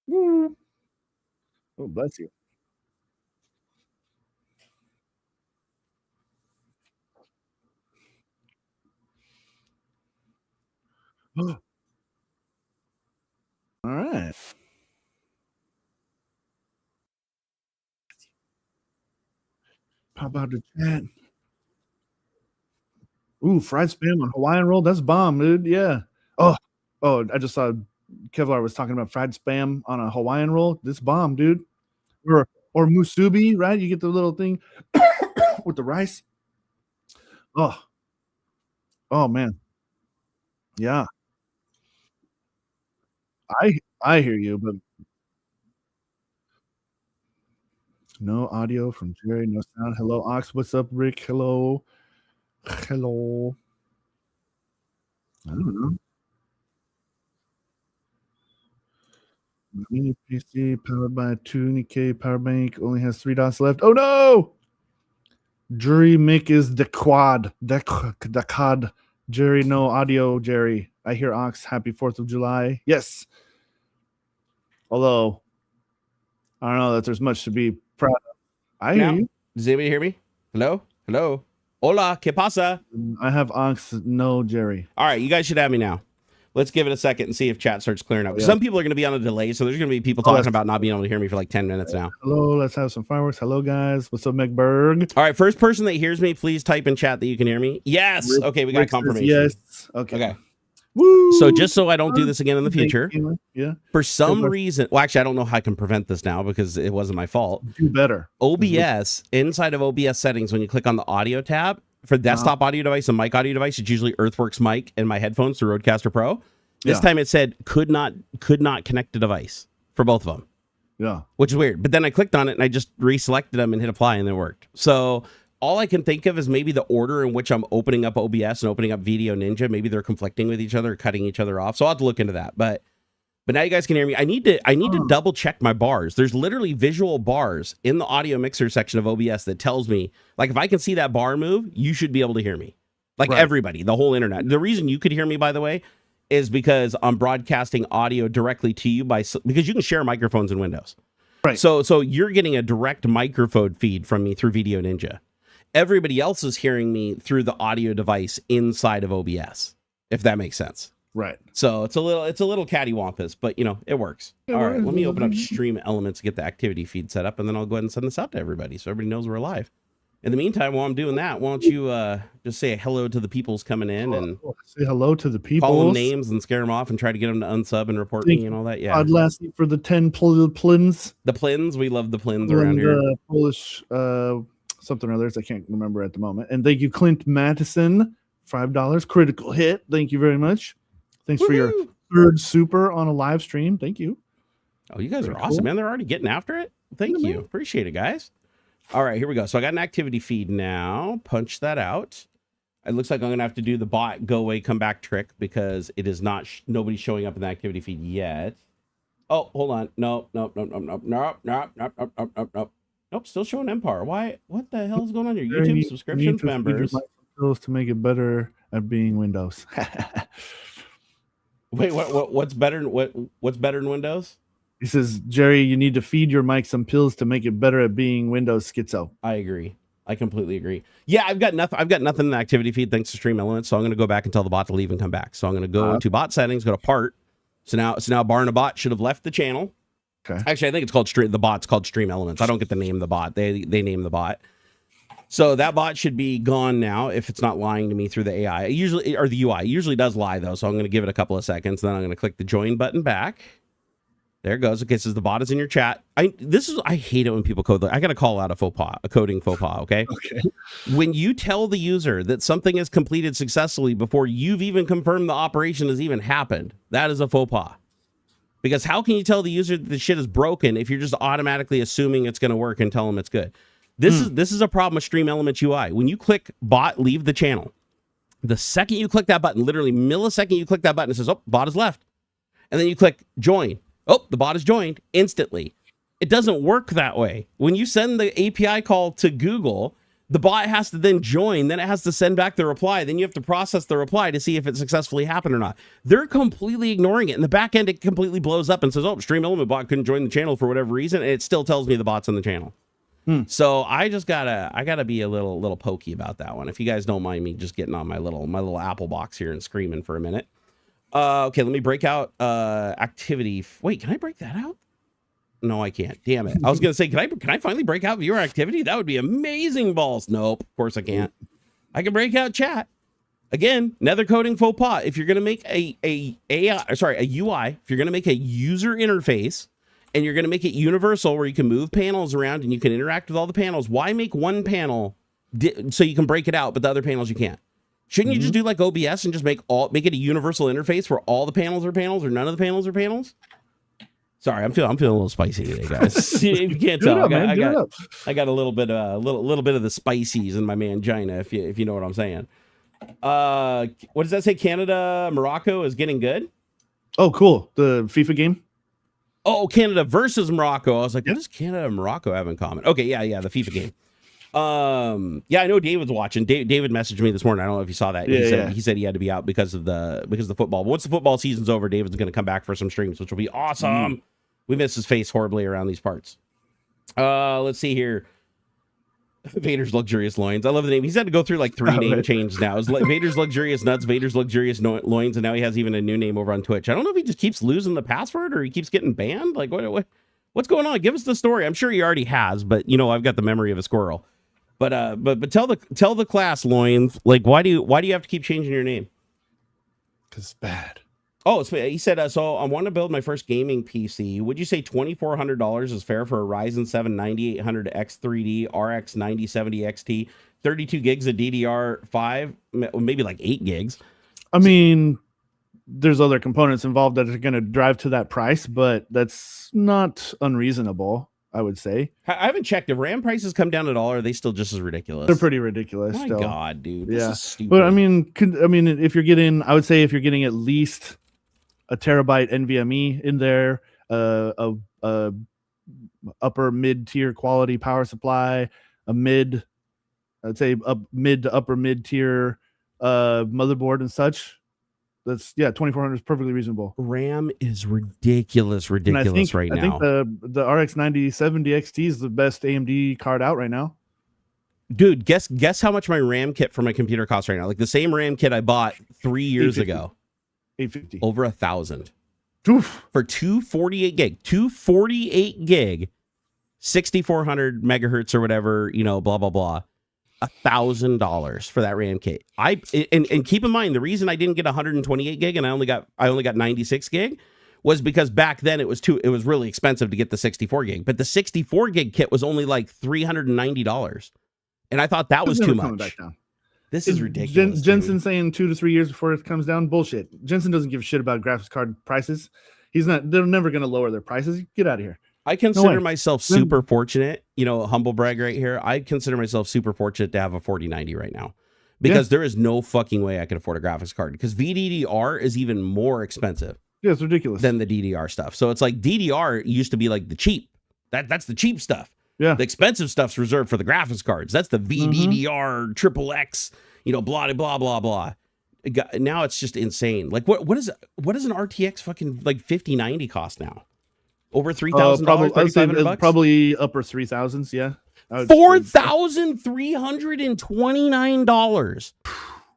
Woo. Oh, bless you. All right. Pop out the chat. Ooh, fried spam on Hawaiian roll. That's bomb, dude. Yeah. Oh, I just saw Kevlar was talking about fried spam on a Hawaiian roll. This bomb, dude. Or musubi, right? You get the little thing with the rice. Oh, oh man. Yeah. I hear you, but no audio from Jerry, no sound. Hello, Ox. What's up, Rick? Hello. Hello. I don't know. Mini PC powered by a 2K power bank only has 3 dots left. Oh no! Jury Mick is the quad. The quad. Jerry, no audio, Jerry. I hear Ox. Happy 4th of July. Yes. Although, I don't know that there's much to be proud of. I hear you. Does anybody hear me? Hello? Hello? Hola, ¿qué pasa? I have Ox. No, Jerry. All right, you guys should have me now. Let's give it a second and see if chat starts clearing up. Yeah. Some people are going to be on a delay, so there's going to be people talking about not being able to hear me for like 10 minutes now. Hello, let's have some fireworks. Hello, guys. What's up, McBurg? All right, first person that hears me, please type in chat that you can hear me. Yes. Rick, okay, we got confirmation. Yes. Okay. Woo! So just so I don't do this again in the future, yeah. For some reason, well, actually, I don't know how I can prevent this now because it wasn't my fault. Do better. OBS, inside of OBS settings, when you click on the audio tab, for desktop audio device and mic audio device, it's usually Earthworks mic and my headphones through Rodecaster Pro. This time it said could not connect the device for both of them. Yeah. Which is weird. But then I clicked on it and I just reselected them and hit apply and it worked. So all I can think of is maybe the order in which I'm opening up OBS and opening up Video Ninja. Maybe they're conflicting with each other, cutting each other off. So I'll have to look into that. But now you guys can hear me. I need to double check my bars. There's literally visual bars in the audio mixer section of OBS that tells me, like, if I can see that bar move, you should be able to hear me. Like everybody, the whole internet. The reason you could hear me, by the way, is because I'm broadcasting audio directly to you because you can share microphones in Windows. Right. So you're getting a direct microphone feed from me through Video Ninja. Everybody else is hearing me through the audio device inside of OBS, if that makes sense. Right. So it's a little cattywampus, but it works. All right, let me open up Stream Elements to get the activity feed set up, and then I'll go ahead and send this out to everybody so everybody knows we're live. In the meantime, while I'm doing that, why don't you just say hello to the peoples coming in and say hello to the people, call them names and scare them off and try to get them to unsub and report me and all that. Yeah. Odd Lassie for the 10 plins. The plins, we love the plins around here. Polish something or others I can't remember at the moment. And thank you, Clint Mattison, $5 critical hit. Thank you very much. Thanks for your third super on a live stream. Thank you. Oh, you guys are awesome, man. They're already getting after it. Thank you. Appreciate it, guys. All right, here we go. So I got an activity feed now. Punch that out. It looks like I'm going to have to do the bot go away, come back trick because it is not, nobody's showing up in the activity feed yet. Oh, hold on. Nope. Nope, still showing Empire. Why? What the hell is going on here? YouTube subscriptions members. To make it better at being Windows. Wait, what's better? What's better than Windows? He says, Jerry, you need to feed your mic some pills to make it better at being Windows schizo. I agree. I completely agree. Yeah, I've got nothing in the activity feed thanks to Stream Elements. So I'm going to go back and tell the bot to leave and come back. So I'm going to go into bot settings, go to part. So now Barnabot should have left the channel. Okay. Actually, I think it's called the bot's called Stream Elements. I don't get to name the bot. They name the bot. So that bot should be gone now if it's not lying to me through the AI. Or the UI. It usually does lie though. So I'm going to give it a couple of seconds. Then I'm going to click the join button back. There it goes. Okay, says the bot is in your chat. I hate it when people code. I got to call out a coding faux pas. Okay. Okay. When you tell the user that something is completed successfully before you've even confirmed the operation has even happened, that is a faux pas. Because how can you tell the user that the shit is broken if you're just automatically assuming it's going to work and tell them it's good? This is a problem with Stream Elements UI. When you click bot, leave the channel. The second you click that button, literally millisecond you click that button, it says, oh, bot is left. And then you click join. Oh, the bot is joined instantly. It doesn't work that way. When you send the API call to Google, The bot has to then join, then it has to send back the reply, then you have to process the reply to see if it successfully happened or not. They're completely ignoring it. In the back end, it completely blows up and says, oh, Stream Element bot couldn't join the channel for whatever reason, and it still tells me the bot's on the channel. So I just gotta be a little pokey about that one. If you guys don't mind me just getting on my little Apple box here and screaming for a minute. Okay, let me break out activity. Wait, can I break that out? No, I can't. Damn it. I was going to say, can I finally break out viewer activity? That would be amazing balls. Nope, of course I can't. I can break out chat. Again, nether coding faux pas. If you're going to make a UI, if you're going to make a user interface and you're going to make it universal where you can move panels around and you can interact with all the panels, why make one panel so you can break it out, but the other panels you can't? Shouldn't you just do like OBS and just make it a universal interface where all the panels are panels or none of the panels are panels? Sorry, I'm feeling a little spicy today, guys. If you can't tell, I got a little bit of the spices in my mangina, if you know what I'm saying. What does that say? Canada, Morocco is getting good. Oh, cool. The FIFA game. Oh, Canada versus Morocco. I was like, what does Canada and Morocco have in common? Okay, yeah, the FIFA game. Yeah, I know David's watching. David messaged me this morning. I don't know if you saw that. He said he had to be out because of the football. But once the football season's over, David's going to come back for some streams, which will be awesome. We miss his face horribly around these parts. Let's see here. Vader's Luxurious Loins. I love the name. He's had to go through like 3 name changes now. It's like Vader's Luxurious Nuts, Vader's Luxurious Loins, and now he has even a new name over on Twitch. I don't know if he just keeps losing the password or he keeps getting banned. Like what's going on? Give us the story. I'm sure he already has, but I've got the memory of a squirrel. But tell the class, Loins, like why do you have to keep changing your name? Because it's bad. Oh, he said, so I want to build my first gaming PC. Would you say $2,400 is fair for a Ryzen 7 9800X3D RX 9070 XT, 32 gigs of DDR5, maybe like 8 gigs? I mean, there's other components involved that are going to drive to that price, but that's not unreasonable, I would say. I haven't checked. If RAM prices come down at all, are they still just as ridiculous? They're pretty ridiculous. My still. God, dude. This is stupid. But I mean, if you're getting, I would say if you're getting at least a terabyte NVMe in there, a upper mid tier quality power supply, I'd say a mid to upper mid tier motherboard and such. That's 2,400 is perfectly reasonable. RAM is ridiculous right now. I think the RX 9070 XT is the best AMD card out right now. Dude, guess how much my RAM kit for my computer costs right now? Like the same RAM kit I bought 3 years ago. 850. Over 1,000. Oof. For 248 gig, 6,400 megahertz or whatever, blah blah blah. $1,000 for that RAM kit. And keep in mind the reason I didn't get 128 gig and I only got 96 gig was because back then it was really expensive to get the 64 gig. But the 64 gig kit was only like $390, and I thought that was too much. Back down. This is ridiculous. Jensen saying 2 to 3 years before it comes down. Bullshit. Jensen doesn't give a shit about graphics card prices. They're never going to lower their prices. Get out of here. I consider myself super fortunate, humble brag right here. I consider myself super fortunate to have a 4090 right now because there is no fucking way I could afford a graphics card because VDDR is even more expensive. Yeah, it's ridiculous. Than the DDR stuff. So it's like DDR used to be like the cheap. That's the cheap stuff. Yeah. The expensive stuff's reserved for the graphics cards. That's the VDDR triple X, blah, blah, blah, blah. Now it's just insane. Like what does an RTX fucking like 5090 cost now? Over $3,000, probably upper 3,000s. Yeah, $4,329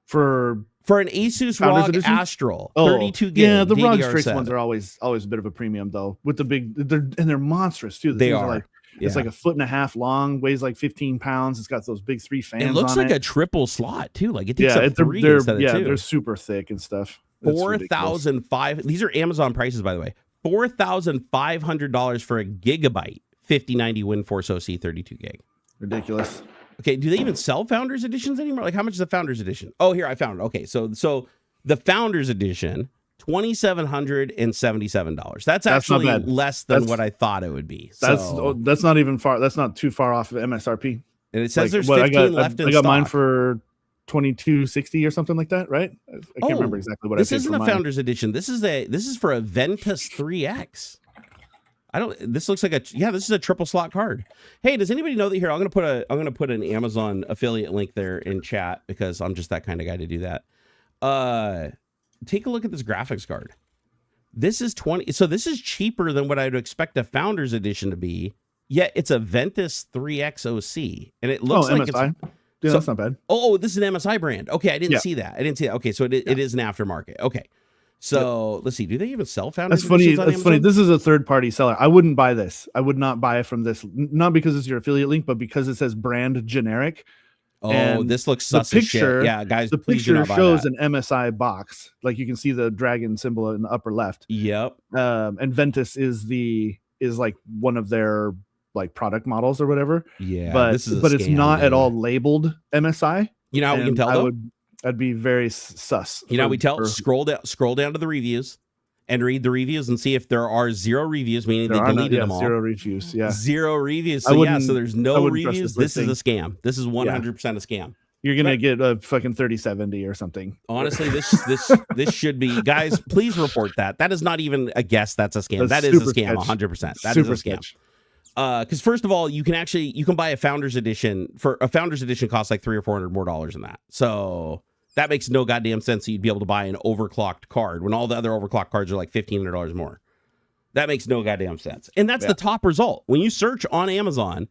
for an Asus ROG Astral 32 gig. Yeah, the ROG DDR7. Strix ones are always a bit of a premium though. With the big, they're monstrous too. They are. It's like 1.5 feet long, weighs like 15 pounds. It's got those big 3 fans. It looks like a triple slot too. Like it takes up 3 instead of 2. They're super thick and stuff. 4,500. These are Amazon prices, by the way. $4,500 for a gigabyte 5090 WinForce OC 32 gig. Ridiculous. Okay, do they even sell Founders Editions anymore? Like, how much is the Founders Edition? Oh, here, I found it. Okay, so the Founders Edition, $2,777. That's actually less than what I thought it would be. That's not even far. That's not too far off of MSRP. And it says there's 15 left in stock. I got mine for $2,260 or something like that, right? I can't remember exactly what I paid. This isn't a Founders Edition. This is for a Ventus 3X. This looks like this is a triple slot card. Hey, does anybody know that here? I'm gonna put an Amazon affiliate link there in chat because I'm just that kind of guy to do that. Take a look at this graphics card. This is 20. So this is cheaper than what I'd expect a Founders Edition to be. Yet it's a Ventus 3XOC, and it looks like MSI. Yeah, that's not bad. Oh, this is an MSI brand. Okay, I didn't see that. Okay, so it is an aftermarket. Okay. So let's see. Do they even sell Founders? That's funny. That's funny. This is a third-party seller. I wouldn't buy this. I would not buy it from this. Not because it's your affiliate link, but because it says brand generic. Oh, and this looks sus as shit. Yeah, guys, the picture shows an MSI box. Like you can see the dragon symbol in the upper left. Yep. And Ventus is like one of their like product models or whatever. Yeah. But it's not at all labeled MSI. You know how we can tell? I'd be very sus. You know how we tell? Scroll down to the reviews and read the reviews and see if there are 0 reviews, meaning they deleted them all. 0 reviews. Yeah. 0 reviews. So so there's no reviews. This is a scam. This is 100% a scam. You're gonna get a fucking 3070 or something. Honestly, this should be, guys. Please report that. That is not even a guess. That's a scam. That is a scam. 100%. That is a scam. Because first of all, you can buy a Founders Edition. For a Founders Edition costs like $300 or $400 more than that. So that makes no goddamn sense that you'd be able to buy an overclocked card when all the other overclocked cards are like $1,500 more. That makes no goddamn sense. And that's the top result. When you search on Amazon,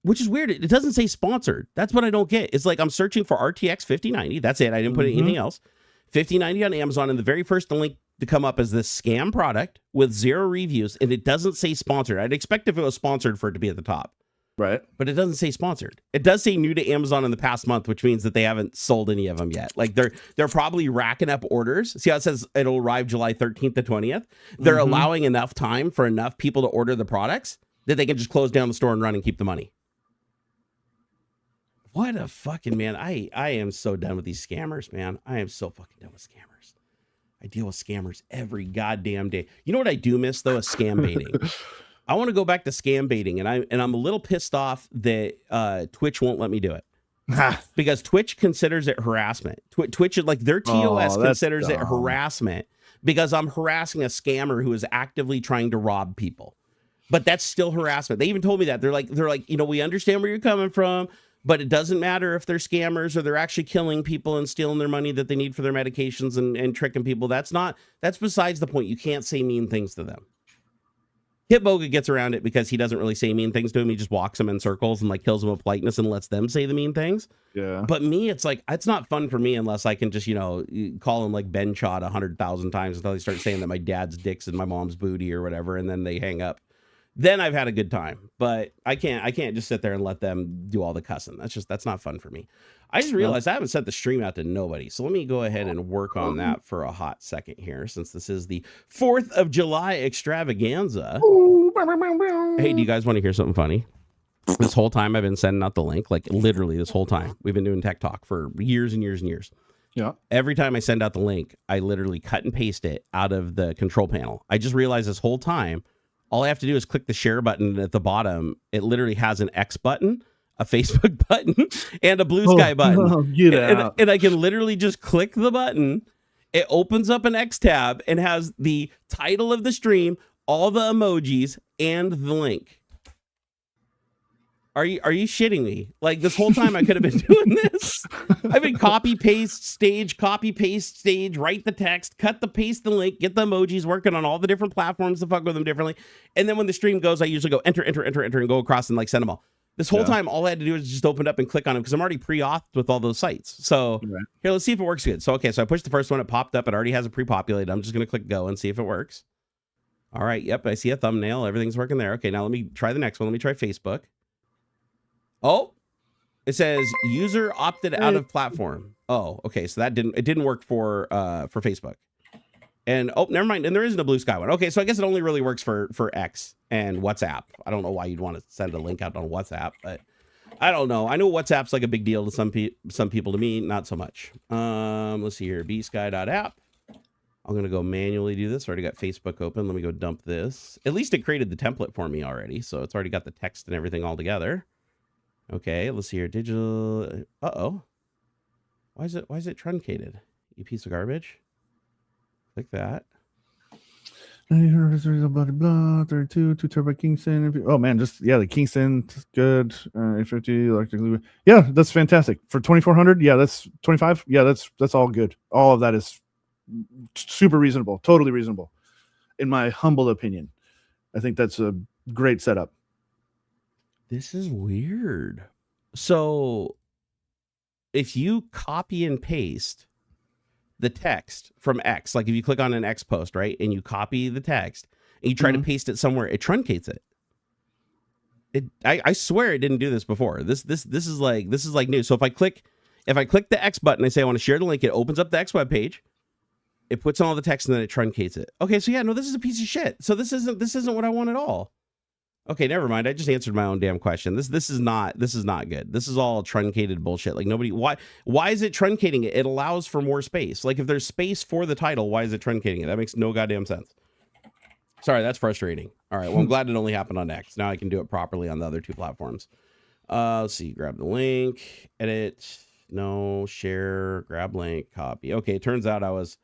which is weird, it doesn't say sponsored. That's what I don't get. It's like I'm searching for RTX 5090. That's it. I didn't put anything else. 5090 on Amazon, and the very first link to come up is this scam product with 0 reviews, and it doesn't say sponsored. I'd expect if it was sponsored for it to be at the top. Right. But it doesn't say sponsored. It does say new to Amazon in the past month, which means that they haven't sold any of them yet. Like they're probably racking up orders. See how it says it'll arrive July 13th to 20th? They're allowing enough time for enough people to order the products that they can just close down the store and run and keep the money. What a fucking man. I am so done with these scammers, man. I am so fucking done with scammers. I deal with scammers every goddamn day. You know what I do miss though? Is scam baiting. I want to go back to scam baiting, and I'm a little pissed off that Twitch won't let me do it because Twitch considers it harassment. Twitch, like their TOS considers it harassment because I'm harassing a scammer who is actively trying to rob people. But that's still harassment. They even told me that they're like, we understand where you're coming from, but it doesn't matter if they're scammers or they're actually killing people and stealing their money that they need for their medications and tricking people. That's besides the point. You can't say mean things to them. Hitboga gets around it because he doesn't really say mean things to him. He just walks them in circles and like kills them with politeness and lets them say the mean things. Yeah. But me, it's like, it's not fun for me unless I can just, call him like Ben Shot 100,000 times until they start saying that my dad's dick's in my mom's booty or whatever. And then they hang up. Then I've had a good time, but I can't just sit there and let them do all the cussing. That's not fun for me. I just realized I haven't sent the stream out to nobody. So let me go ahead and work on that for a hot second here, since this is the 4th of July extravaganza. Hey, do you guys want to hear something funny? This whole time I've been sending out the link, like literally this whole time. We've been doing Tech Talk for years and years and years. Yeah. Every time I send out the link, I literally cut and paste it out of the control panel. I just realized this whole time, all I have to do is click the share button at the bottom. It literally has an X button, a Facebook button, and a blue sky button. Get out. And I can literally just click the button. It opens up an X tab and has the title of the stream, all the emojis, and the link. Are you shitting me? Like this whole time I could have been doing this. I've been copy paste stage, write the text, paste the link, get the emojis, working on all the different platforms to fuck with them differently. And then when the stream goes, I usually go enter, and go across and like send them all. This whole time, all I had to do is just open up and click on them because I'm already pre-authed with all those sites. So here, let's see if it works good. So, okay, so I pushed the first one. It popped up. It already has it pre-populated. I'm just going to click go and see if it works. All right. Yep. I see a thumbnail. Everything's working there. Okay. Now let me try the next one. Let me try Facebook. Oh, it says user opted out of platform. Oh, okay. So it didn't work for Facebook. And oh, never mind. And there isn't a blue sky one. Okay, so I guess it only really works for X and WhatsApp. I don't know why you'd want to send a link out on WhatsApp, but I don't know. I know WhatsApp's like a big deal to some people. To me, not so much. Let's see here. bsky.app. I'm gonna go manually do this. I already got Facebook open. Let me go dump this. At least it created the template for me already, so it's already got the text and everything all together. Okay, let's see here. Digital. Uh-oh. Why is it truncated? You piece of garbage. Click that. blah, blah, blah, 32, 2 terabyte Kingston. Oh man, just the Kingston, good. 850 electric. Yeah, that's fantastic for 2400. Yeah, that's 25. Yeah, that's all good. All of that is super reasonable, totally reasonable, in my humble opinion. I think that's a great setup. This is weird. So if you copy and paste the text from X, like if you click on an X post, right, and you copy the text and you try to paste it somewhere, it truncates it. I swear it didn't do this before. This is like new. So if I click the X button, I say I want to share the link, it opens up the X web page, it puts on all the text, and then it truncates it. Okay, so yeah, no, this is a piece of shit. So this isn't what I want at all. Okay, never mind. I just answered my own damn question. This is not good. This is all truncated bullshit. Like nobody, why is it truncating it? It allows for more space. Like if there's space for the title, why is it truncating it? That makes no goddamn sense. Sorry, that's frustrating. All right, well, I'm glad it only happened on X. Now I can do it properly on the other two platforms. Let's see, grab the link, edit, no, share, grab link, copy. Okay, it turns out I was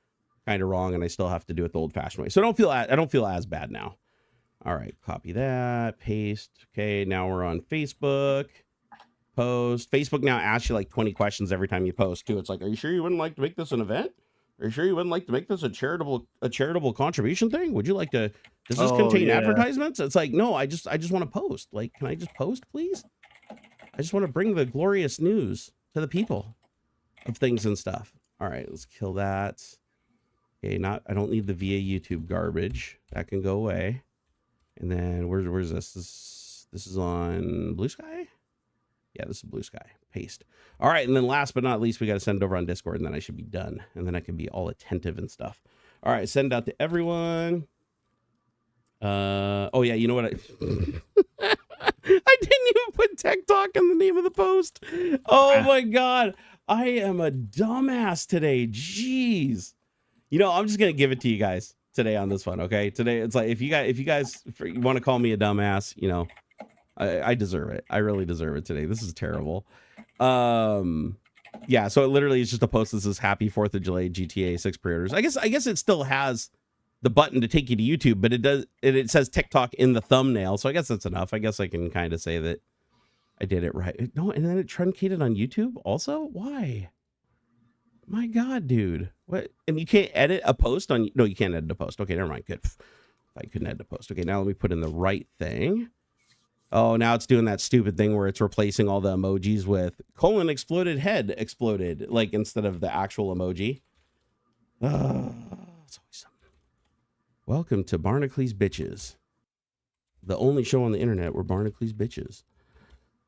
kind of wrong and I still have to do it the old fashioned way. So I don't feel as bad now. All right, copy that, paste. Okay, now we're on Facebook. Post. Facebook now asks you like 20 questions every time you post too. It's like, are you sure you wouldn't like to make this an event? Are you sure you wouldn't like to make this a charitable contribution thing? Would you like to, does this contain advertisements? It's like, no, I just want to post. Like, can I just post, please? I just want to bring the glorious news to the people of things and stuff. All right, let's kill that. Okay, I don't need the via YouTube garbage. That can go away. And then where's this? This is on Blue Sky? Yeah, this is Blue Sky. Paste. All right, and then last but not least, we got to send it over on Discord, and then I should be done. And then I can be all attentive and stuff. All right, send it out to everyone. Oh yeah, you know what? I didn't even put Tech Talk in the name of the post. Oh my god, I am a dumbass today. Jeez. You know, I'm just gonna give it to you guys today on this one. Okay, today it's like if you guys want to call me a dumbass, you know, I deserve it. I really deserve it today. This is terrible. Yeah, so it literally is just a post that says Happy 4th of July GTA 6 pre-orders. I guess it still has the button to take you to YouTube, but it says TikTok in the thumbnail. So I guess that's enough. I guess I can kind of say that I did it right. No, and then it truncated on YouTube also? Why? My god, dude. What? And you can't edit a post on, no, you can't edit a post. Okay, never mind. Good. I couldn't edit a post. Okay, now let me put in the right thing. Oh, now it's doing that stupid thing where it's replacing all the emojis with colon exploded head exploded, like instead of the actual emoji. It's always something. Welcome to Barnacules Bitches, the only show on the internet where Barnacules bitches.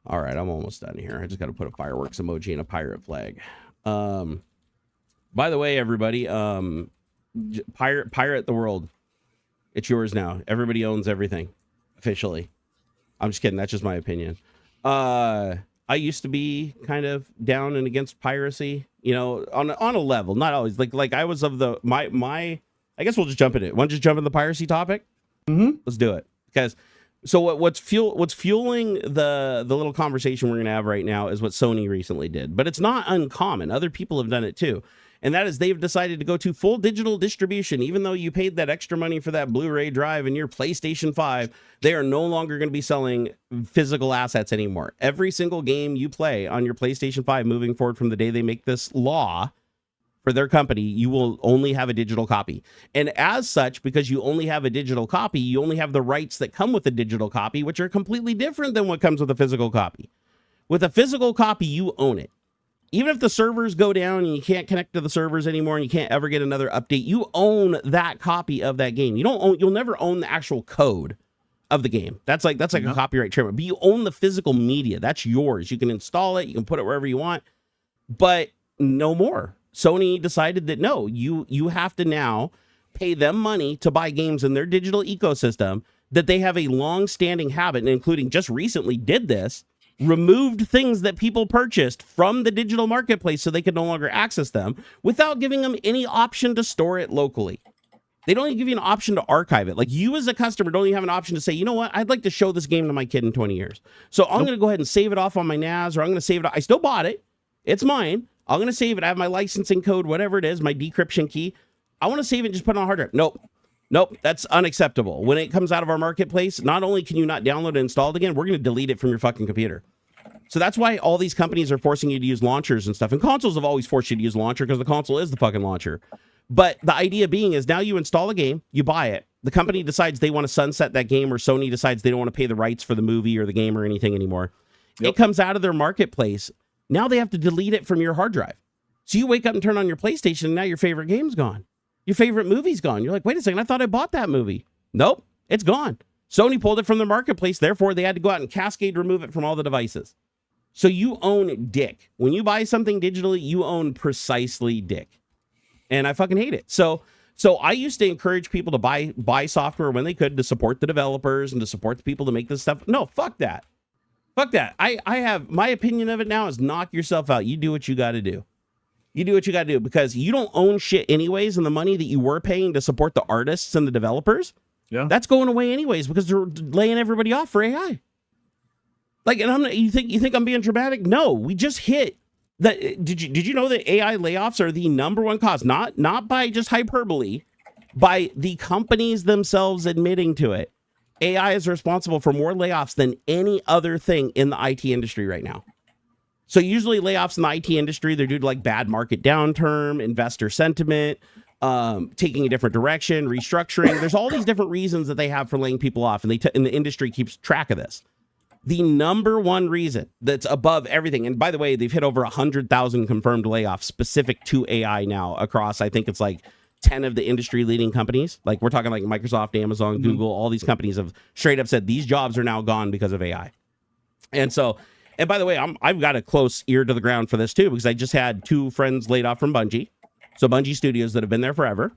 All right, I'm almost done here. I just got to put a fireworks emoji and a pirate flag. By the way, everybody, pirate the world. It's yours now. Everybody owns everything officially. I'm just kidding. That's just my opinion. I used to be kind of down and against piracy, you know, on a level, not always. Like I was of the my. I guess we'll just jump in it. Want to just jump in the piracy topic? Mm-hmm. Let's do it. Because so what's fueling the little conversation we're gonna have right now is what Sony recently did, but it's not uncommon. Other people have done it too. And that is they've decided to go to full digital distribution. Even though you paid that extra money for that Blu-ray drive in your PlayStation 5, they are no longer going to be selling physical assets anymore. Every single game you play on your PlayStation 5 moving forward from the day they make this law for their company, you will only have a digital copy. And as such, because you only have a digital copy, you only have the rights that come with a digital copy, which are completely different than what comes with a physical copy. With a physical copy, you own it. Even if the servers go down and you can't connect to the servers anymore and you can't ever get another update, you own that copy of that game. You'll never own the actual code of the game. That's like a copyright trademark. But you own the physical media. That's yours. You can install it, you can put it wherever you want, but no more. Sony decided that no, you have to now pay them money to buy games in their digital ecosystem that they have a long-standing habit, and including just recently did this, removed things that people purchased from the digital marketplace so they could no longer access them without giving them any option to store it locally. They don't even give you an option to archive it. Like you as a customer don't even have an option to say, you know what, I'd like to show this game to my kid in 20 years. So I'm going to go ahead and save it off on my NAS, or I'm going to save it. I still bought it. It's mine. I'm going to save it. I have my licensing code, whatever it is, my decryption key. I want to save it and just put it on a hard drive. Nope. Nope, that's unacceptable. When it comes out of our marketplace, not only can you not download and install it again, we're going to delete it from your fucking computer. So that's why all these companies are forcing you to use launchers and stuff. And consoles have always forced you to use launcher because the console is the fucking launcher. But the idea being is now you install a game, you buy it. The company decides they want to sunset that game, or Sony decides they don't want to pay the rights for the movie or the game or anything anymore. Yep. It comes out of their marketplace. Now they have to delete it from your hard drive. So you wake up and turn on your PlayStation, and now your favorite game's gone. Your favorite movie's gone. You're like, wait a second, I thought I bought that movie. Nope, it's gone. Sony pulled it from the marketplace. Therefore, they had to go out and cascade remove it from all the devices. So you own dick. When you buy something digitally, you own precisely dick. And I fucking hate it. So I used to encourage people to buy software when they could to support the developers and to support the people to make this stuff. No, fuck that. Fuck that. I have my opinion of it now is knock yourself out. You do what you got to do. You do what you got to do, because you don't own shit anyways. And the money that you were paying to support the artists and the developers, that's going away anyways, because they're laying everybody off for AI. Like, and you think I'm being dramatic? No, we just hit that. Did you know that AI layoffs are the number one cause? Not by just hyperbole, by the companies themselves admitting to it. AI is responsible for more layoffs than any other thing in the IT industry right now. So usually layoffs in the IT industry, they're due to like bad market downturn, investor sentiment, taking a different direction, restructuring. There's all these different reasons that they have for laying people off, and and the industry keeps track of this. The number one reason that's above everything, and by the way, they've hit over 100,000 confirmed layoffs specific to AI now across, I think it's like 10 of the industry leading companies. Like we're talking like Microsoft, Amazon, Google, all these companies have straight up said these jobs are now gone because of AI. And by the way, I've got a close ear to the ground for this too, because I just had 2 friends laid off from Bungie. So Bungie Studios that have been there forever.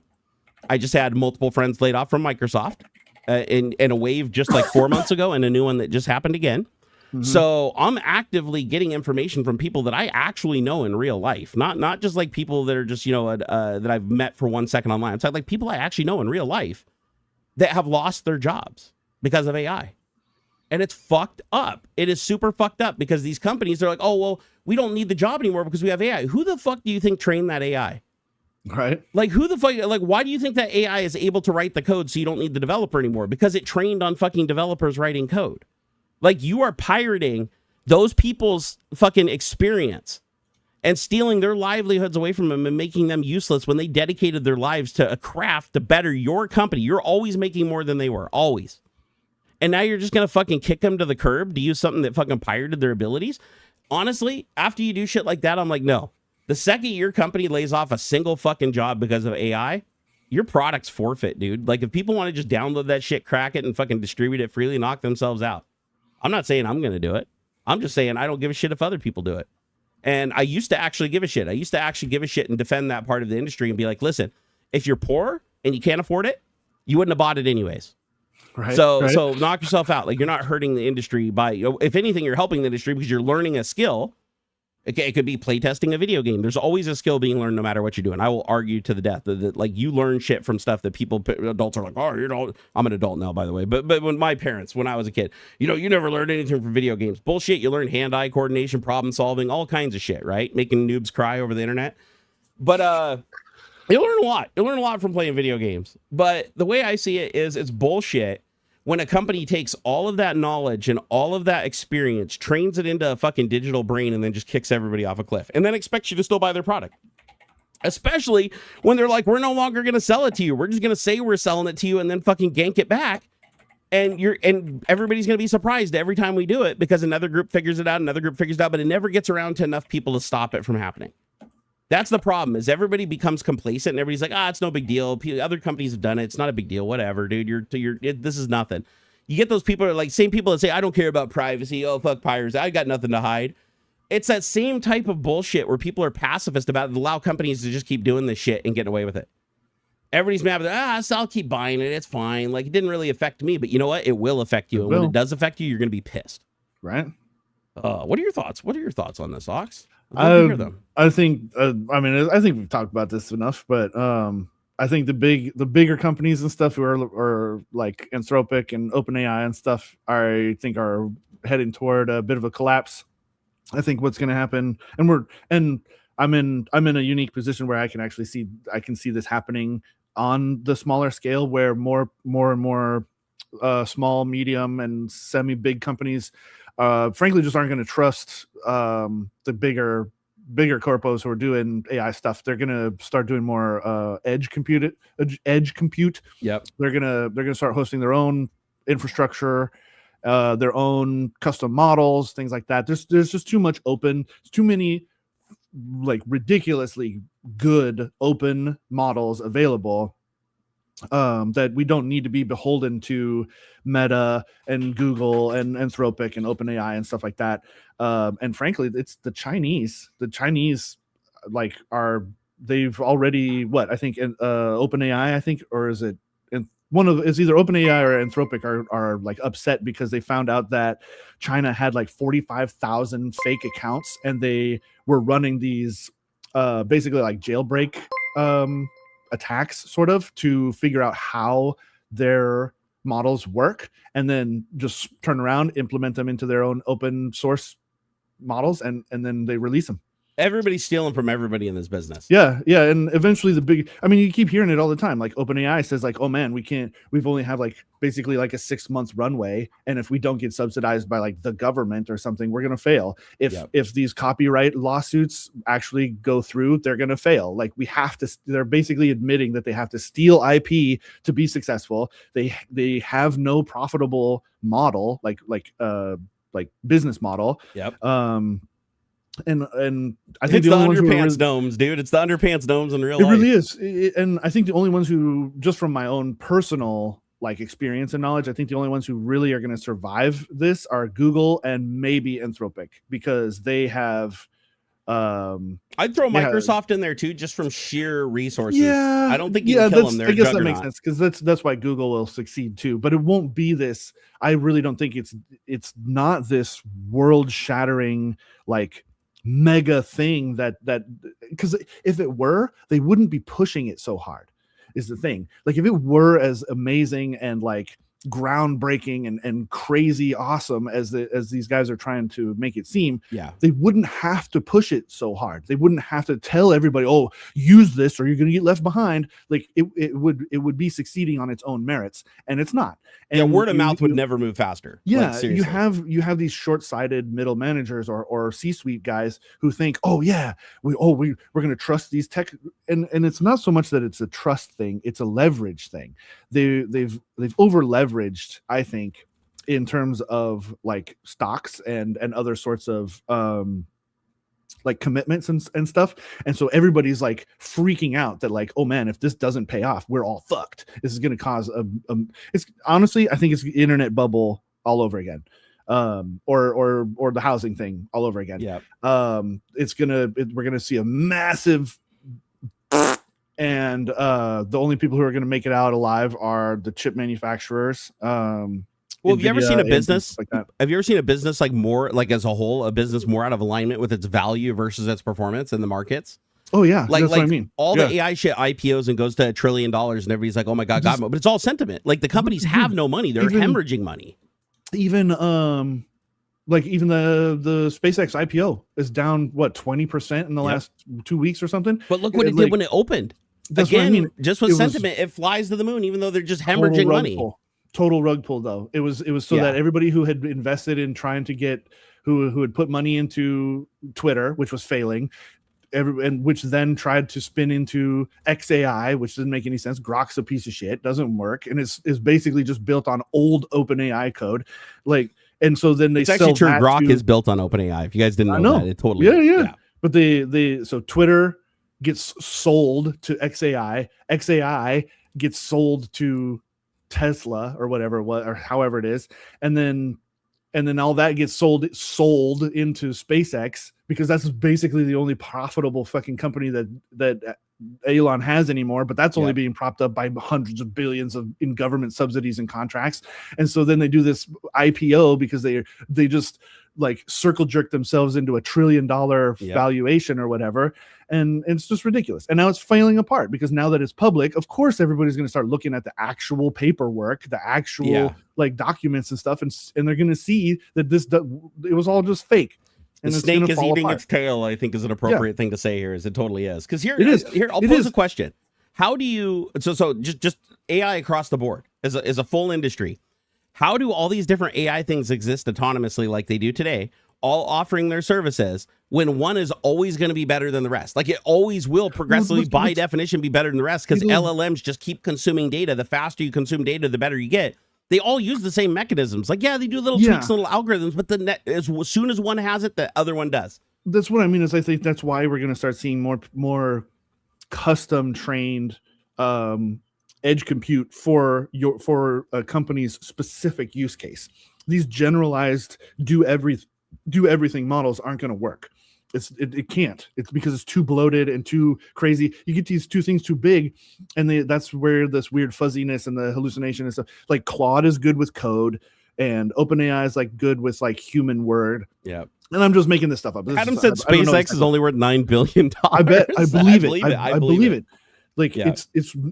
I just had multiple friends laid off from Microsoft in a wave just like 4 months ago, and a new one that just happened again. Mm-hmm. So I'm actively getting information from people that I actually know in real life, not just like people that are just, that I've met for 1 second online. It's like people I actually know in real life that have lost their jobs because of AI. And it's fucked up. It is super fucked up, because these companies are like, oh, well, we don't need the job anymore because we have AI. Who the fuck do you think trained that AI? Right. Like, who the fuck, like, why do you think that AI is able to write the code so you don't need the developer anymore? Because it trained on fucking developers writing code. Like, you are pirating those people's fucking experience and stealing their livelihoods away from them and making them useless when they dedicated their lives to a craft to better your company. You're always making more than they were, always. And now you're just going to fucking kick them to the curb to use something that fucking pirated their abilities? Honestly, after you do shit like that, I'm like, no. The second your company lays off a single fucking job because of AI, your product's forfeit, dude. Like, if people want to just download that shit, crack it, and fucking distribute it freely, knock themselves out. I'm not saying I'm going to do it. I'm just saying I don't give a shit if other people do it. And I used to actually give a shit. I used to actually give a shit and defend that part of the industry and be like, listen, if you're poor and you can't afford it, you wouldn't have bought it anyways. Right, so knock yourself out. Like, you're not hurting the industry by, if anything, you're helping the industry because you're learning a skill. It could be playtesting a video game. There's always a skill being learned no matter what you're doing. I will argue to the death that like, you learn shit from stuff that adults are like, oh, I'm an adult now, by the way. But when my parents, when I was a kid, you never learned anything from video games. Bullshit. You learn hand-eye coordination, problem solving, all kinds of shit, right? Making noobs cry over the internet. But you learn a lot. You learn a lot from playing video games. But the way I see it is, it's bullshit when a company takes all of that knowledge and all of that experience, trains it into a fucking digital brain, and then just kicks everybody off a cliff, and then expects you to still buy their product. Especially when they're like, we're no longer going to sell it to you. We're just going to say we're selling it to you and then fucking gank it back. And everybody's going to be surprised every time we do it, because another group figures it out, another group figures it out, but it never gets around to enough people to stop it from happening. That's the problem, is everybody becomes complacent and everybody's like, it's no big deal. Other companies have done it. It's not a big deal. Whatever, dude. This is nothing. You get those people are like, same people that say, I don't care about privacy. Oh, fuck pirates. I got nothing to hide. It's that same type of bullshit where people are pacifist about it, allow companies to just keep doing this shit and getting away with it. Everybody's mad about so I'll keep buying it. It's fine. Like, it didn't really affect me, but you know what? It will affect you. And when it does affect you, you're going to be pissed. Right. What are your thoughts? What are your thoughts on this, Aux? I think we've talked about this enough, but I think the bigger companies and stuff who are like Anthropic and OpenAI and stuff, I think are heading toward a bit of a collapse. I think what's going to happen, and I'm in a unique position where I can see this happening on the smaller scale, where more and more small, medium, and semi big companies, frankly, just aren't going to trust the bigger corpos who are doing AI stuff. They're going to start doing more edge compute. Yep. They're gonna start hosting their own infrastructure, their own custom models, things like that. There's just too much open, too many like ridiculously good open models available, that we don't need to be beholden to Meta and Google and Anthropic and OpenAI and stuff like that. And frankly, it's the Chinese. The Chinese like they've already I think OpenAI, I think, or is it it's either OpenAI or Anthropic are like upset because they found out that China had like 45,000 fake accounts, and they were running these basically like jailbreak attacks sort of to figure out how their models work, and then just turn around, implement them into their own open source models, and then they release them. Everybody's stealing from everybody in this business. Yeah, and eventually you keep hearing it all the time. Like OpenAI says, like, oh man, we've only have like basically like a 6-month runway, and if we don't get subsidized by like the government or something, we're gonna fail. If these copyright lawsuits actually go through, they're gonna fail. Like they're basically admitting that they have to steal IP to be successful. They have no profitable model, like business model. Yep. And I think it's the underpants domes, dude. It's the underpants domes in real life. It really is. And I think the only ones who, just from my own personal like experience and knowledge, I think the only ones who really are going to survive this are Google and maybe Anthropic, because they have. I'd throw Microsoft in there too, just from sheer resources. Yeah, I don't think you can kill them there. I guess that makes sense, because that's why Google will succeed too. But it won't be this. I really don't think it's not this world-shattering like mega thing that because if it were, they wouldn't be pushing it so hard, is the thing. Like if it were as amazing and like groundbreaking and crazy awesome as these guys are trying to make it seem, they wouldn't have to push it so hard. They wouldn't have to tell everybody, oh, use this or you're going to get left behind. Like it would be succeeding on its own merits, and it's not. And word of mouth would never move faster. Yeah, like, you have these short-sighted middle managers or C-suite guys who think, oh yeah, we're going to trust these tech, and it's not so much that it's a trust thing, it's a leverage thing. They've over leveraged, I think, in terms of like stocks and other sorts of like commitments and stuff. And so everybody's like freaking out that like, oh man, if this doesn't pay off, we're all fucked. This is going to cause it's honestly, I think it's the internet bubble all over again. Or the housing thing all over again. Yeah. We're going to see a massive, and the only people who are going to make it out alive are the chip manufacturers. Well, have you ever seen a business like that? Have you ever seen a business like more like as a whole, a business more out of alignment with its value versus its performance in the markets? Oh yeah, like that's what I mean. All the AI shit IPOs and goes to $1 trillion, and everybody's like, "Oh my god, but it's all sentiment." Like the companies have no money; they're hemorrhaging money. Even like even the SpaceX IPO is down 20% in the last 2 weeks or something. But look what it did when it opened. That's Again, what I mean. Just with sentiment, it flies to the moon, even though they're just hemorrhaging money. Total rug pull, though. It was so that everybody who had invested in trying to get who had put money into Twitter, which was failing, and which then tried to spin into XAI, which doesn't make any sense. Grok's a piece of shit, doesn't work, and is basically just built on old OpenAI code. Like, and so then it's actually true. Grok is built on OpenAI. If you guys didn't know that, it totally yeah. But so Twitter gets sold to XAI. XAI gets sold to Tesla or whatever, or however it is, and then all that gets sold into SpaceX, because that's basically the only profitable fucking company that Elon has anymore. But that's only being propped up by hundreds of billions in government subsidies and contracts. And so then they do this IPO because they just like circle jerk themselves into $1 trillion valuation or whatever. And it's just ridiculous. And now it's failing apart, because now that it's public, of course, everybody's going to start looking at the actual paperwork, the actual like documents and stuff. And they're going to see that it was all just fake. And the snake is eating its tail, I think, is an appropriate thing to say here, as it totally is. Because here, I'll pose a question. how do you so just AI across the board as a full industry? How do all these different AI things exist autonomously like they do today, all offering their services, when one is always going to be better than the rest? Like, it always will progressively, by definition, be better than the rest, because LLMs just keep consuming data. The faster you consume data, the better you get. They all use the same mechanisms. Like, yeah, they do little tweaks, little algorithms, but as soon as one has it, the other one does. That's what I mean. Is I think that's why we're going to start seeing more custom trained edge compute for a company's specific use case. These generalized do everything models aren't going to work. It can't. It's because it's too bloated and too crazy. You get these two things too big, and that's where this weird fuzziness and the hallucination and stuff. Like, Claude is good with code, and OpenAI is like good with like human word. Yeah. And I'm just making this stuff up. Adam said SpaceX is only worth $9 billion. I believe it. I believe it. Like, it's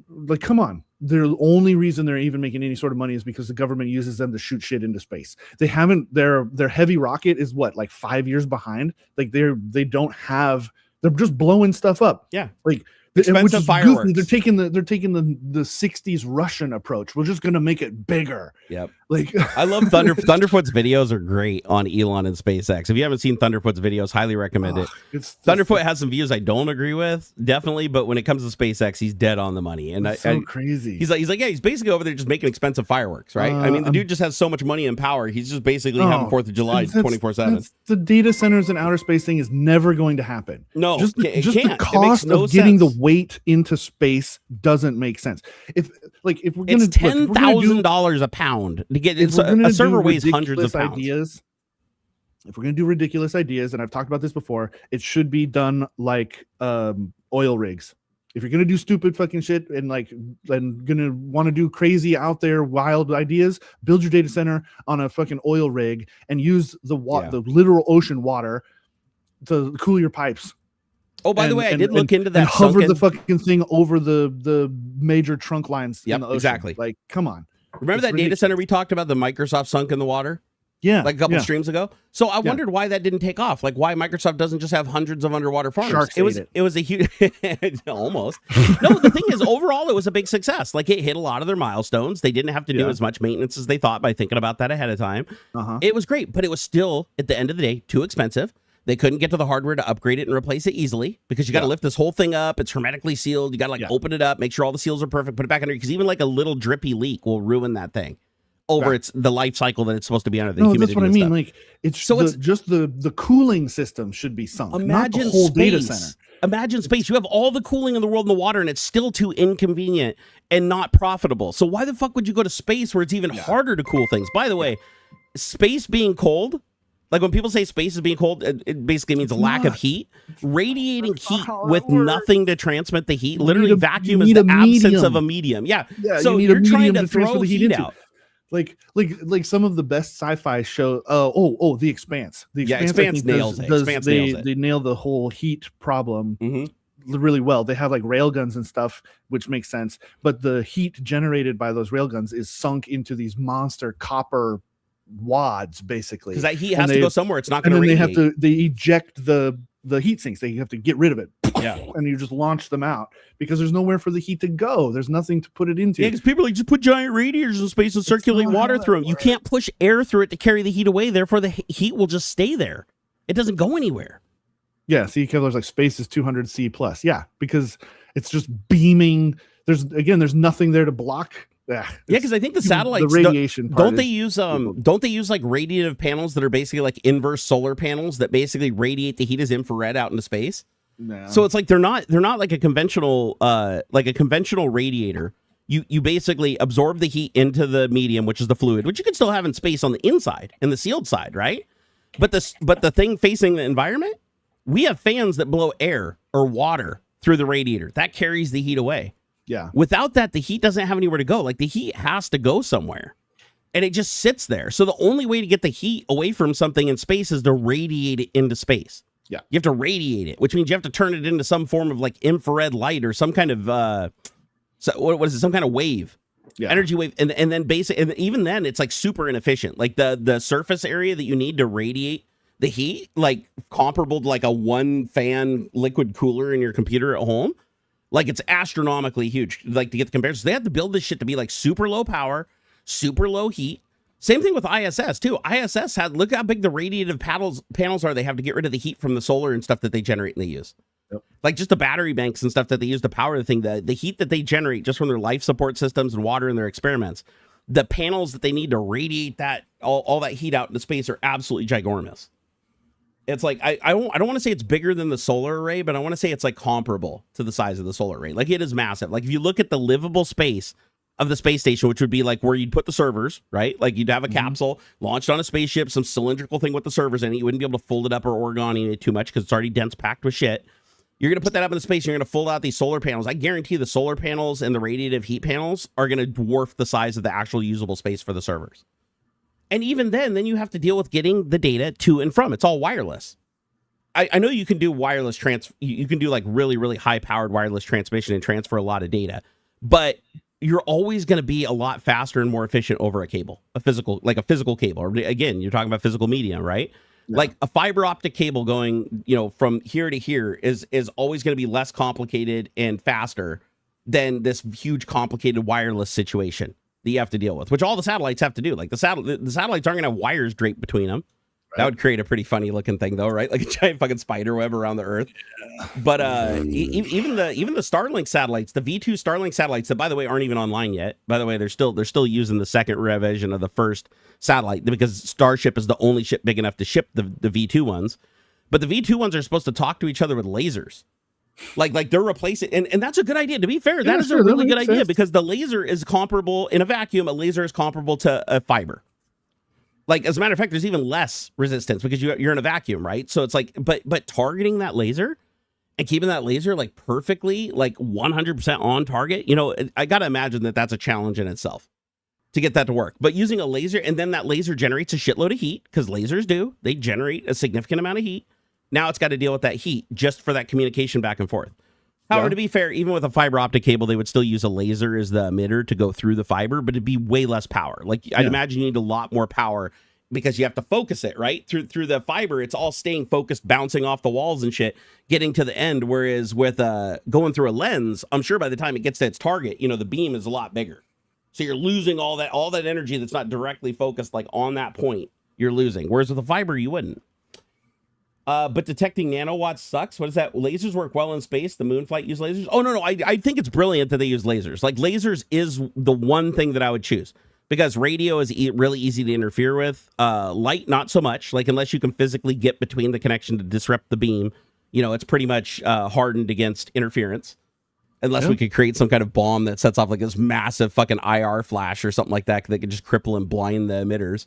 like, come on. The only reason they're even making any sort of money is because the government uses them to shoot shit into space. They haven't, their heavy rocket is what, like 5 years behind? Like, they're just blowing stuff up. Yeah. Like, expensive fireworks. Goofy. They're taking the 60s Russian approach. We're just gonna make it bigger. Yep. Like, I love Thunderfoot's videos are great on Elon and SpaceX. If you haven't seen Thunderfoot's videos, highly recommend it. Thunderfoot has some views I don't agree with, definitely, but when it comes to SpaceX, he's dead on the money. And it's so crazy. He's like, yeah, he's basically over there just making expensive fireworks, right? I mean, the dude just has so much money and power. He's just basically having 4th of July 24/7. The data centers and outer space thing is never going to happen. No, just the cost of getting the weight into space doesn't make sense. If we're gonna, it's $10,000 a pound to get it. A server weighs hundreds of pounds. If we're going to do ridiculous ideas, and I've talked about this before, it should be done like oil rigs. If you're going to do stupid fucking shit and going to want to do crazy out there wild ideas, build your data center on a fucking oil rig and use the literal ocean water to cool your pipes. Oh, by the way, I did look into that. And hover the fucking thing over the major trunk lines in the ocean. Exactly. Like, come on. Remember that data center we talked about, the Microsoft sunk in the water? Yeah. Like a couple streams ago? So I wondered why that didn't take off. Like, why Microsoft doesn't just have hundreds of underwater farms. Sharks it was a huge almost. No, the thing is, overall, it was a big success. Like, it hit a lot of their milestones. They didn't have to do as much maintenance as they thought by thinking about that ahead of time. It was great, but it was still, at the end of the day, too expensive. They couldn't get to the hardware to upgrade it and replace it easily because you got to lift this whole thing up. It's hermetically sealed. You got to open it up, make sure all the seals are perfect, put it back under, because even like a little drippy leak will ruin that thing over the life cycle that it's supposed to be under. That's what I mean. Like, it's just the cooling system should be sunk. Imagine not the whole data center. Imagine space. You have all the cooling in the world in the water, and it's still too inconvenient and not profitable. So why the fuck would you go to space where it's even harder to cool things? By the way, space being cold. Like, when people say space is being cold, it basically means a lack of heat. Radiating heat with nothing to transmit the heat. Literally, vacuum is the absence of a medium. Yeah. So you're trying to throw the heat out. Like some of the best sci-fi show. The Expanse. The Expanse nails it. They nail the whole heat problem really well. They have like railguns and stuff, which makes sense. But the heat generated by those railguns is sunk into these monster copper wads, basically, because that heat has to go somewhere. It's not going to radiate. They eject the heat sinks. They have to get rid of it. Yeah. And you just launch them out because there's nowhere for the heat to go. There's nothing to put it into. Yeah, because people are like, just put giant radiators in space and circulate water through them. You can't push air through it to carry the heat away. Therefore, the heat will just stay there. It doesn't go anywhere. Yeah. See, Kevlar's like, space is 200 C plus. Yeah, because it's just beaming. There's nothing there to block. Yeah, because I think the satellites, the radiation don't they use like radiative panels that are basically like inverse solar panels that basically radiate the heat as infrared out into space? No. So it's like they're not like a conventional radiator. You basically absorb the heat into the medium, which is the fluid, which you can still have in space on the inside and the sealed side, right? But the thing facing the environment, we have fans that blow air or water through the radiator. That carries the heat away. Yeah. Without that, the heat doesn't have anywhere to go. Like, the heat has to go somewhere. And it just sits there. So the only way to get the heat away from something in space is to radiate it into space. Yeah. You have to radiate it, which means you have to turn it into some form of like infrared light or some kind of what is it? Some kind of wave. Yeah. Energy wave. And then and even then it's like super inefficient. Like the surface area that you need to radiate the heat, like comparable to like a one fan liquid cooler in your computer at home. Like it's astronomically huge. Like to get the comparison, they had to build this shit to be like super low power, super low heat. Same thing with ISS too. ISS had, look how big the radiative panels are. They have to get rid of the heat from the solar and stuff that they generate and they use. Yep. Like just the battery banks and stuff that they use to power the thing, the heat that they generate just from their life support systems and water in their experiments, the panels that they need to radiate that all that heat out into space are absolutely ginormous. It's like I don't want to say it's bigger than the solar array, but I want to say it's like comparable to the size of the solar array. Like it is massive. Like if you look at the livable space of the space station, which would be like where you'd put the servers, right? Like you'd have a capsule launched on a spaceship, some cylindrical thing with the servers in it. You wouldn't be able to fold it up or origami it too much because it's already dense packed with shit. You're going to put that up in the space. You're going to fold out these solar panels. I guarantee the solar panels and the radiative heat panels are going to dwarf the size of the actual usable space for the servers. And even then you have to deal with getting the data to and from. It's all wireless. I know you can do wireless you can do like really, really high powered wireless transmission and transfer a lot of data, but you're always going to be a lot faster and more efficient over a cable, a physical cable. Or again, you're talking about physical media, right? Yeah. Like a fiber optic cable going, from here to here is always going to be less complicated and faster than this huge complicated wireless situation that you have to deal with, which all the satellites have to do. Like the satellites aren't going to have wires draped between them. Right. That would create a pretty funny looking thing though, right? Like a giant fucking spider web around the Earth. Yeah. But even the Starlink satellites, the V2 Starlink satellites that, by the way, aren't even online yet. By the way, they're still using the second revision of the first satellite because Starship is the only ship big enough to ship the V2 ones. But the V2 ones are supposed to talk to each other with lasers. Like they're replacing, and that's a good idea. To be fair, that is a really good idea because the laser is comparable in a vacuum. A laser is comparable to a fiber. Like, as a matter of fact, there's even less resistance because you're in a vacuum, right? So it's like, but targeting that laser and keeping that laser like perfectly, like 100% on target, I got to imagine that that's a challenge in itself to get that to work. But using a laser, and then that laser generates a shitload of heat because lasers do. They generate a significant amount of heat. Now it's got to deal with that heat just for that communication back and forth. However, to be fair, even with a fiber optic cable, they would still use a laser as the emitter to go through the fiber, but it'd be way less power. Like I'd imagine you need a lot more power because you have to focus it, right? Through the fiber, it's all staying focused, bouncing off the walls and shit, getting to the end. Whereas with going through a lens, I'm sure by the time it gets to its target, the beam is a lot bigger. So you're losing all that energy that's not directly focused like on that point. You're losing. Whereas with a fiber, you wouldn't. But detecting nanowatts sucks. What is that? Lasers work well in space. The moon flight use lasers. Oh, no. I think it's brilliant that they use lasers. Like lasers is the one thing that I would choose because radio is really easy to interfere with. Light, not so much. Like unless you can physically get between the connection to disrupt the beam, it's pretty much hardened against interference. Unless we could create some kind of bomb that sets off like this massive fucking IR flash or something like that could just cripple and blind the emitters.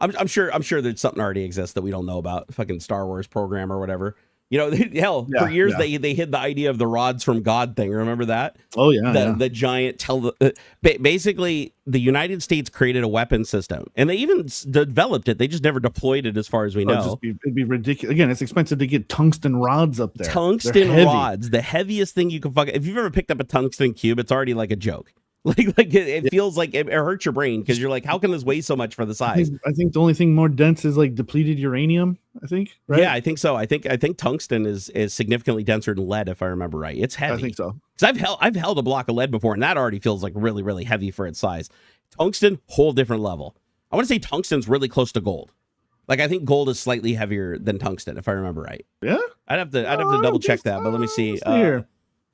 I'm sure there's something already exists that we don't know about. Fucking Star Wars program or whatever. For years they hid the idea of the rods from God thing. Remember that? Oh yeah. The giant basically the United States created a weapon system, and they even developed it. They just never deployed it, as far as we know. It'd be ridiculous. Again, it's expensive to get tungsten rods up there. Tungsten rods, the heaviest thing you can fucking. If you've ever picked up a tungsten cube, it's already like a joke. Like it feels like it hurts your brain because you're like, how can this weigh so much for the size? I think the only thing more dense is like depleted uranium. I think, right? Yeah, I think so. I think tungsten is significantly denser than lead, if I remember right. It's heavy. I think so. Because I've held a block of lead before, and that already feels like really, really heavy for its size. Tungsten, whole different level. I want to say tungsten's really close to gold. Like I think gold is slightly heavier than tungsten, if I remember right. Yeah, I'd have to double check that, but let me see.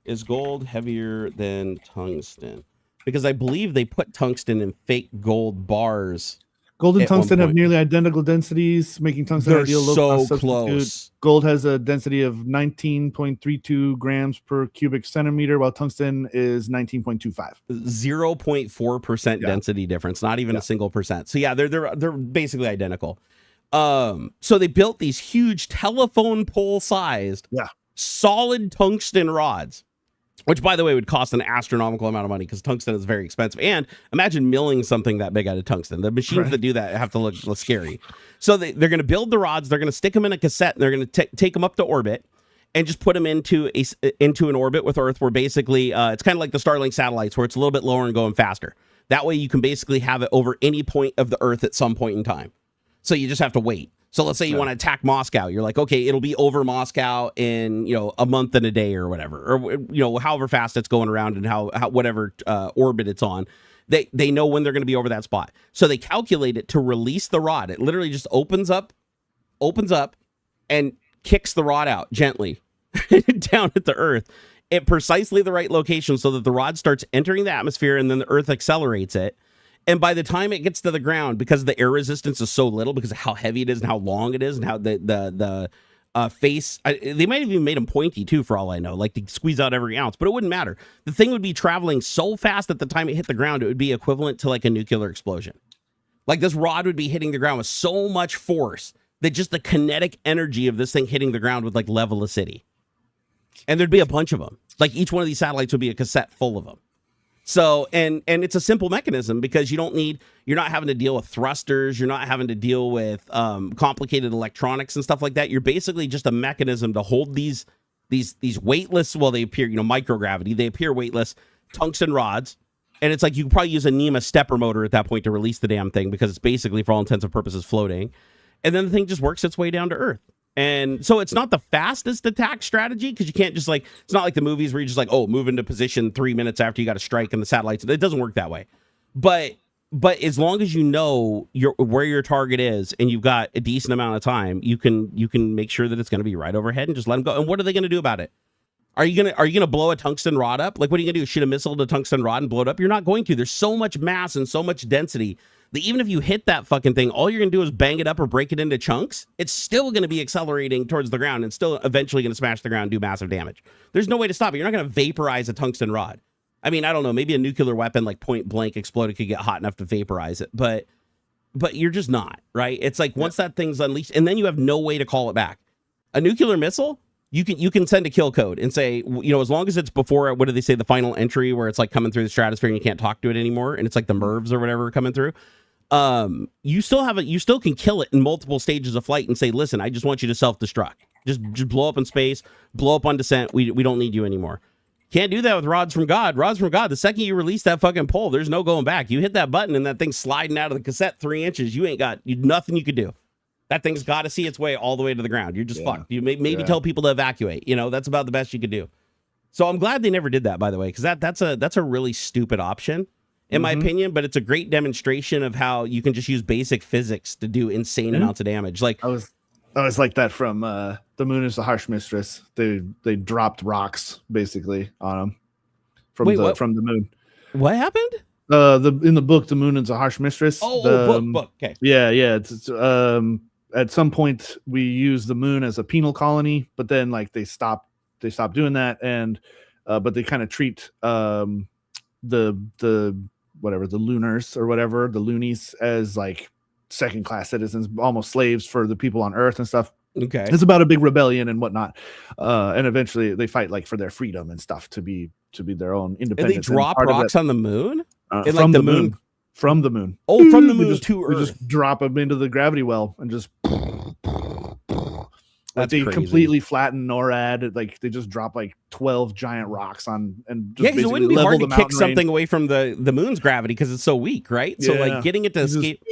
Is gold heavier than tungsten? Because I believe they put tungsten in fake gold bars. Gold and tungsten have nearly identical densities, making tungsten ideal low-cost substitute. Close. Gold has a density of 19.32 grams per cubic centimeter, while tungsten is 19.25. 0.4% density difference, not even a single percent. So yeah, they're basically identical. So they built these huge telephone pole-sized, solid tungsten rods. Which, by the way, would cost an astronomical amount of money because tungsten is very expensive. And imagine milling something that big out of tungsten. The machines that do that have to look scary. So they're going to build the rods. They're going to stick them in a cassette. And they're going to take them up to orbit and just put them into an orbit with Earth where basically it's kind of like the Starlink satellites where it's a little bit lower and going faster. That way you can basically have it over any point of the Earth at some point in time. So you just have to wait. So let's say you want to attack Moscow. You're like, okay, it'll be over Moscow in, a month and a day or whatever, or, however fast it's going around and how whatever orbit it's on. They know when they're going to be over that spot. So they calculate it to release the rod. It literally just opens up and kicks the rod out gently down at the Earth at precisely the right location so that the rod starts entering the atmosphere and then the Earth accelerates it. And by the time it gets to the ground, because the air resistance is so little, because of how heavy it is and how long it is and how the face, they might have even made them pointy too, for all I know, like to squeeze out every ounce, but it wouldn't matter. The thing would be traveling so fast at the time it hit the ground, it would be equivalent to like a nuclear explosion. Like this rod would be hitting the ground with so much force that just the kinetic energy of this thing hitting the ground would like level a city. And there'd be a bunch of them. Like each one of these satellites would be a cassette full of them. So, and it's a simple mechanism because you're not having to deal with thrusters. You're not having to deal with complicated electronics and stuff like that. You're basically just a mechanism to hold these weightless, well, they appear, microgravity. They appear weightless tungsten rods. And it's like you could probably use a NEMA stepper motor at that point to release the damn thing because it's basically, for all intents and purposes, floating. And then the thing just works its way down to Earth. And so it's not the fastest attack strategy because you can't just it's not like the movies where you're just like, oh, move into position 3 minutes after you got a strike and the satellites. It doesn't work that way. But as long as you know where your target is and you've got a decent amount of time, you can make sure that it's going to be right overhead and just let them go. And what are they going to do about it? Are you gonna blow a tungsten rod up? Like, what are you gonna do? Shoot a missile to a tungsten rod and blow it up? You're not going to. There's so much mass and so much density that even if you hit that fucking thing, all you're gonna do is bang it up or break it into chunks. It's still gonna be accelerating towards the ground and still eventually gonna smash the ground and do massive damage. There's no way to stop it. You're not gonna vaporize a tungsten rod. I mean, I don't know. Maybe a nuclear weapon like point blank exploded could get hot enough to vaporize it, but you're just not, right? It's like once that thing's unleashed, and then you have no way to call it back. A nuclear missile, you can send a kill code and say, as long as it's before, what do they say, the final entry where it's like coming through the stratosphere and you can't talk to it anymore, and it's like the MIRVs or whatever coming through. You still can kill it in multiple stages of flight and say, listen, I just want you to self-destruct. Just blow up in space, blow up on descent. We don't need you anymore. Can't do that with rods from God. Rods from God, the second you release that fucking pole, there's no going back. You hit that button and that thing's sliding out of the cassette 3 inches. You ain't got nothing you could do. That thing's got to see its way all the way to the ground. You're just fucked. You maybe tell people to evacuate. That's about the best you could do. So I'm glad they never did that, by the way, because that's a really stupid option, in my opinion. But it's a great demonstration of how you can just use basic physics to do insane amounts of damage. Like I was like that from The Moon is the Harsh Mistress. They dropped rocks basically on them from the moon. What happened? In the book, The Moon is a Harsh Mistress. Book. Okay. Yeah. It's at some point we use the moon as a penal colony, but then like they stopped doing that, and but they kind of treat the lunars or whatever, the loonies, as like second class citizens, almost slaves for the people on Earth and stuff. Okay. It's about a big rebellion and whatnot. And eventually they fight like for their freedom and stuff to be their own independence. And they drop rocks on the moon? From the moon. From the moon. Oh, from the moon to Earth. We just drop them into the gravity well and just That's they crazy. completely flatten NORAD. Like they just drop like 12 giant rocks on and just because it wouldn't be hard to kick something away from the moon's gravity because it's so weak, right? So like getting it to escape.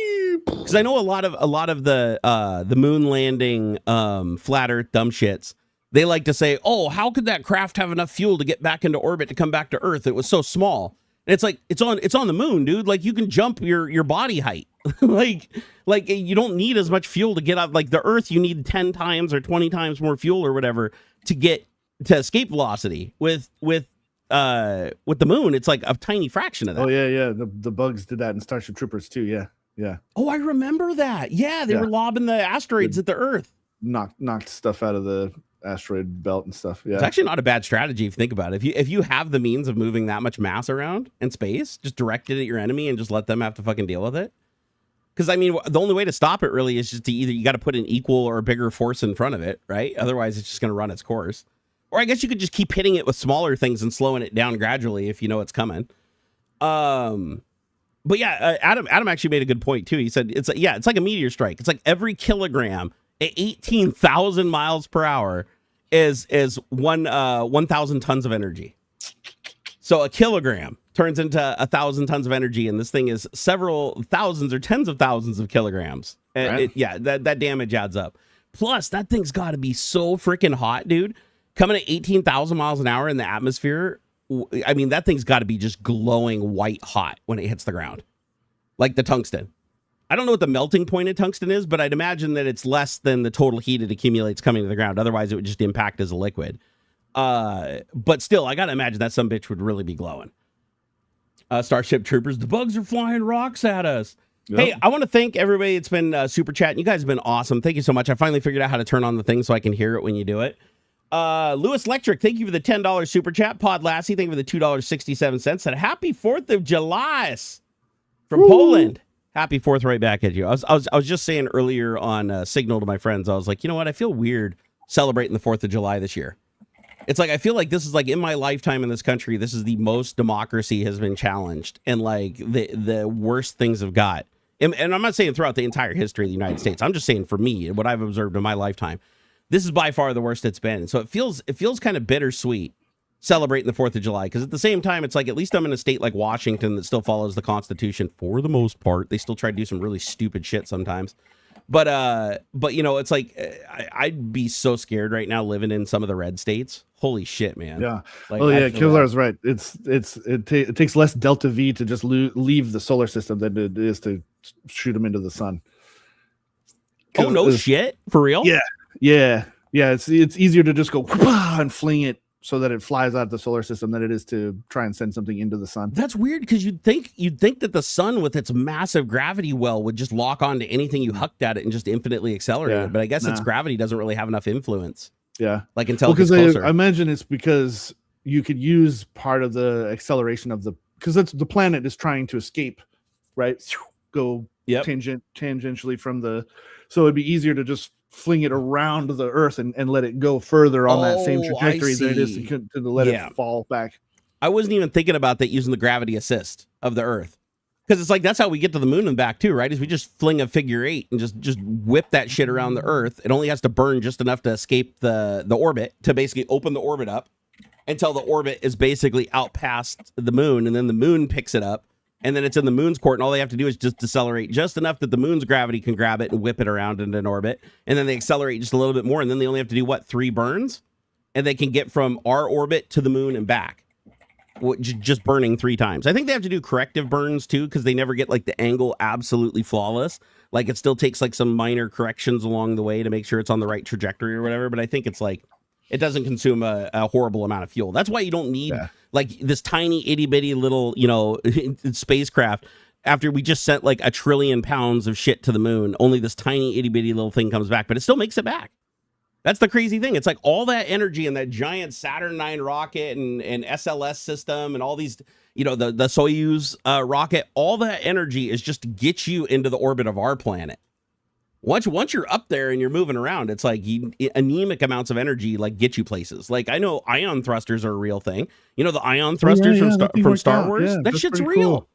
Because I know a lot of the moon landing flat Earth dumb shits. They like to say, "Oh, how could that craft have enough fuel to get back into orbit to come back to Earth? It was so small." And it's like it's on the moon, dude. Like you can jump your body height. like you don't need as much fuel to get up. Like the Earth, you need 10 times or 20 times more fuel or whatever to escape velocity. With the moon, it's like a tiny fraction of that. Oh yeah. The bugs did that in Starship Troopers too. Yeah. Oh, I remember that. Yeah, they were lobbing the asteroids at the Earth. Knocked stuff out of the asteroid belt and stuff. Yeah, it's actually not a bad strategy if you think about it. If you have the means of moving that much mass around in space, just direct it at your enemy and just let them have to fucking deal with it. Because I mean, the only way to stop it really is just to either you got to put an equal or a bigger force in front of it, right? Otherwise, it's just going to run its course. Or I guess you could just keep hitting it with smaller things and slowing it down gradually if you know it's coming. But yeah, Adam actually made a good point too. He said it's like a meteor strike. It's like every kilogram at 18,000 miles per hour is 1,000 tons of energy. So a kilogram turns into 1,000 tons of energy, and this thing is several thousands or tens of thousands of kilograms. Right. That damage adds up. Plus, that thing's got to be so freaking hot, dude. Coming at 18,000 miles an hour in the atmosphere, I mean, that thing's got to be just glowing white hot when it hits the ground, like the tungsten. I don't know what the melting point of tungsten is, but I'd imagine that it's less than the total heat it accumulates coming to the ground. Otherwise, it would just impact as a liquid. But still, I got to imagine that some bitch would really be glowing. Starship Troopers, the bugs are flying rocks at us. Yep. Hey, I want to thank everybody. It's been super chatting. You guys have been awesome. Thank you so much. I finally figured out how to turn on the thing so I can hear it when you do it. Lewis Electric, thank you for the $10 super chat. Pod Lassie, thank you for the $2.67. And happy 4th of July from Poland. Happy 4th right back at you. I was just saying earlier on Signal to my friends, I was like, you know what? I feel weird celebrating the 4th of July this year. It's like, I feel like this is like in my lifetime in this country, this is the most democracy has been challenged and like the worst things have got. And I'm not saying throughout the entire history of the United States. I'm just saying for me, what I've observed in my lifetime, this is by far the worst it's been. So it feels kind of bittersweet celebrating the 4th of July. Because at the same time, it's like, at least I'm in a state like Washington that still follows the Constitution for the most part. They still try to do some really stupid shit sometimes. But you know, it's like, I'd be so scared right now living in some of the red states. Holy shit, man. Yeah. Like, oh yeah, Kevlar's right. It takes less delta V to just leave the solar system than it is to shoot them into the sun. Oh no shit, for real? Yeah. It's easier to just go and fling it so that it flies out of the solar system than it is to try and send something into the sun. That's weird because you'd think that the sun with its massive gravity well would just lock onto anything you hucked at it and just infinitely accelerate it. But I guess its gravity doesn't really have enough influence. Yeah, like until it gets closer. I imagine it's because you could use part of the acceleration of because the planet is trying to escape, right? Go tangentially from so it'd be easier to just fling it around the Earth and let it go further on that same trajectory than it is to let it fall back. I wasn't even thinking about that using the gravity assist of the Earth. Because it's like, that's how we get to the moon and back too, right? Is we just fling a figure 8 and just whip that shit around the Earth. It only has to burn just enough to escape the orbit, to basically open the orbit up until the orbit is basically out past the moon. And then the moon picks it up. And then it's in the moon's court. And all they have to do is just decelerate just enough that the moon's gravity can grab it and whip it around into an orbit. And then they accelerate just a little bit more. And then they only have to do 3 burns? And they can get from our orbit to the moon and back. Just burning 3 times. I think they have to do corrective burns too, because they never get like the angle absolutely flawless. Like it still takes like some minor corrections along the way to make sure it's on the right trajectory or whatever. But I think it's like, it doesn't consume a horrible amount of fuel. That's why you don't need like this tiny itty bitty little, spacecraft. After we just sent like 1 trillion pounds of shit to the moon, only this tiny itty bitty little thing comes back, but it still makes it back. That's the crazy thing. It's like all that energy and that giant Saturn 9 rocket and SLS system and all these, the Soyuz rocket, all that energy is just to get you into the orbit of our planet. Once you're up there and you're moving around, it's like anemic amounts of energy like get you places. Like I know ion thrusters are a real thing. You know the ion thrusters from Star Wars? That shit's real. Cool.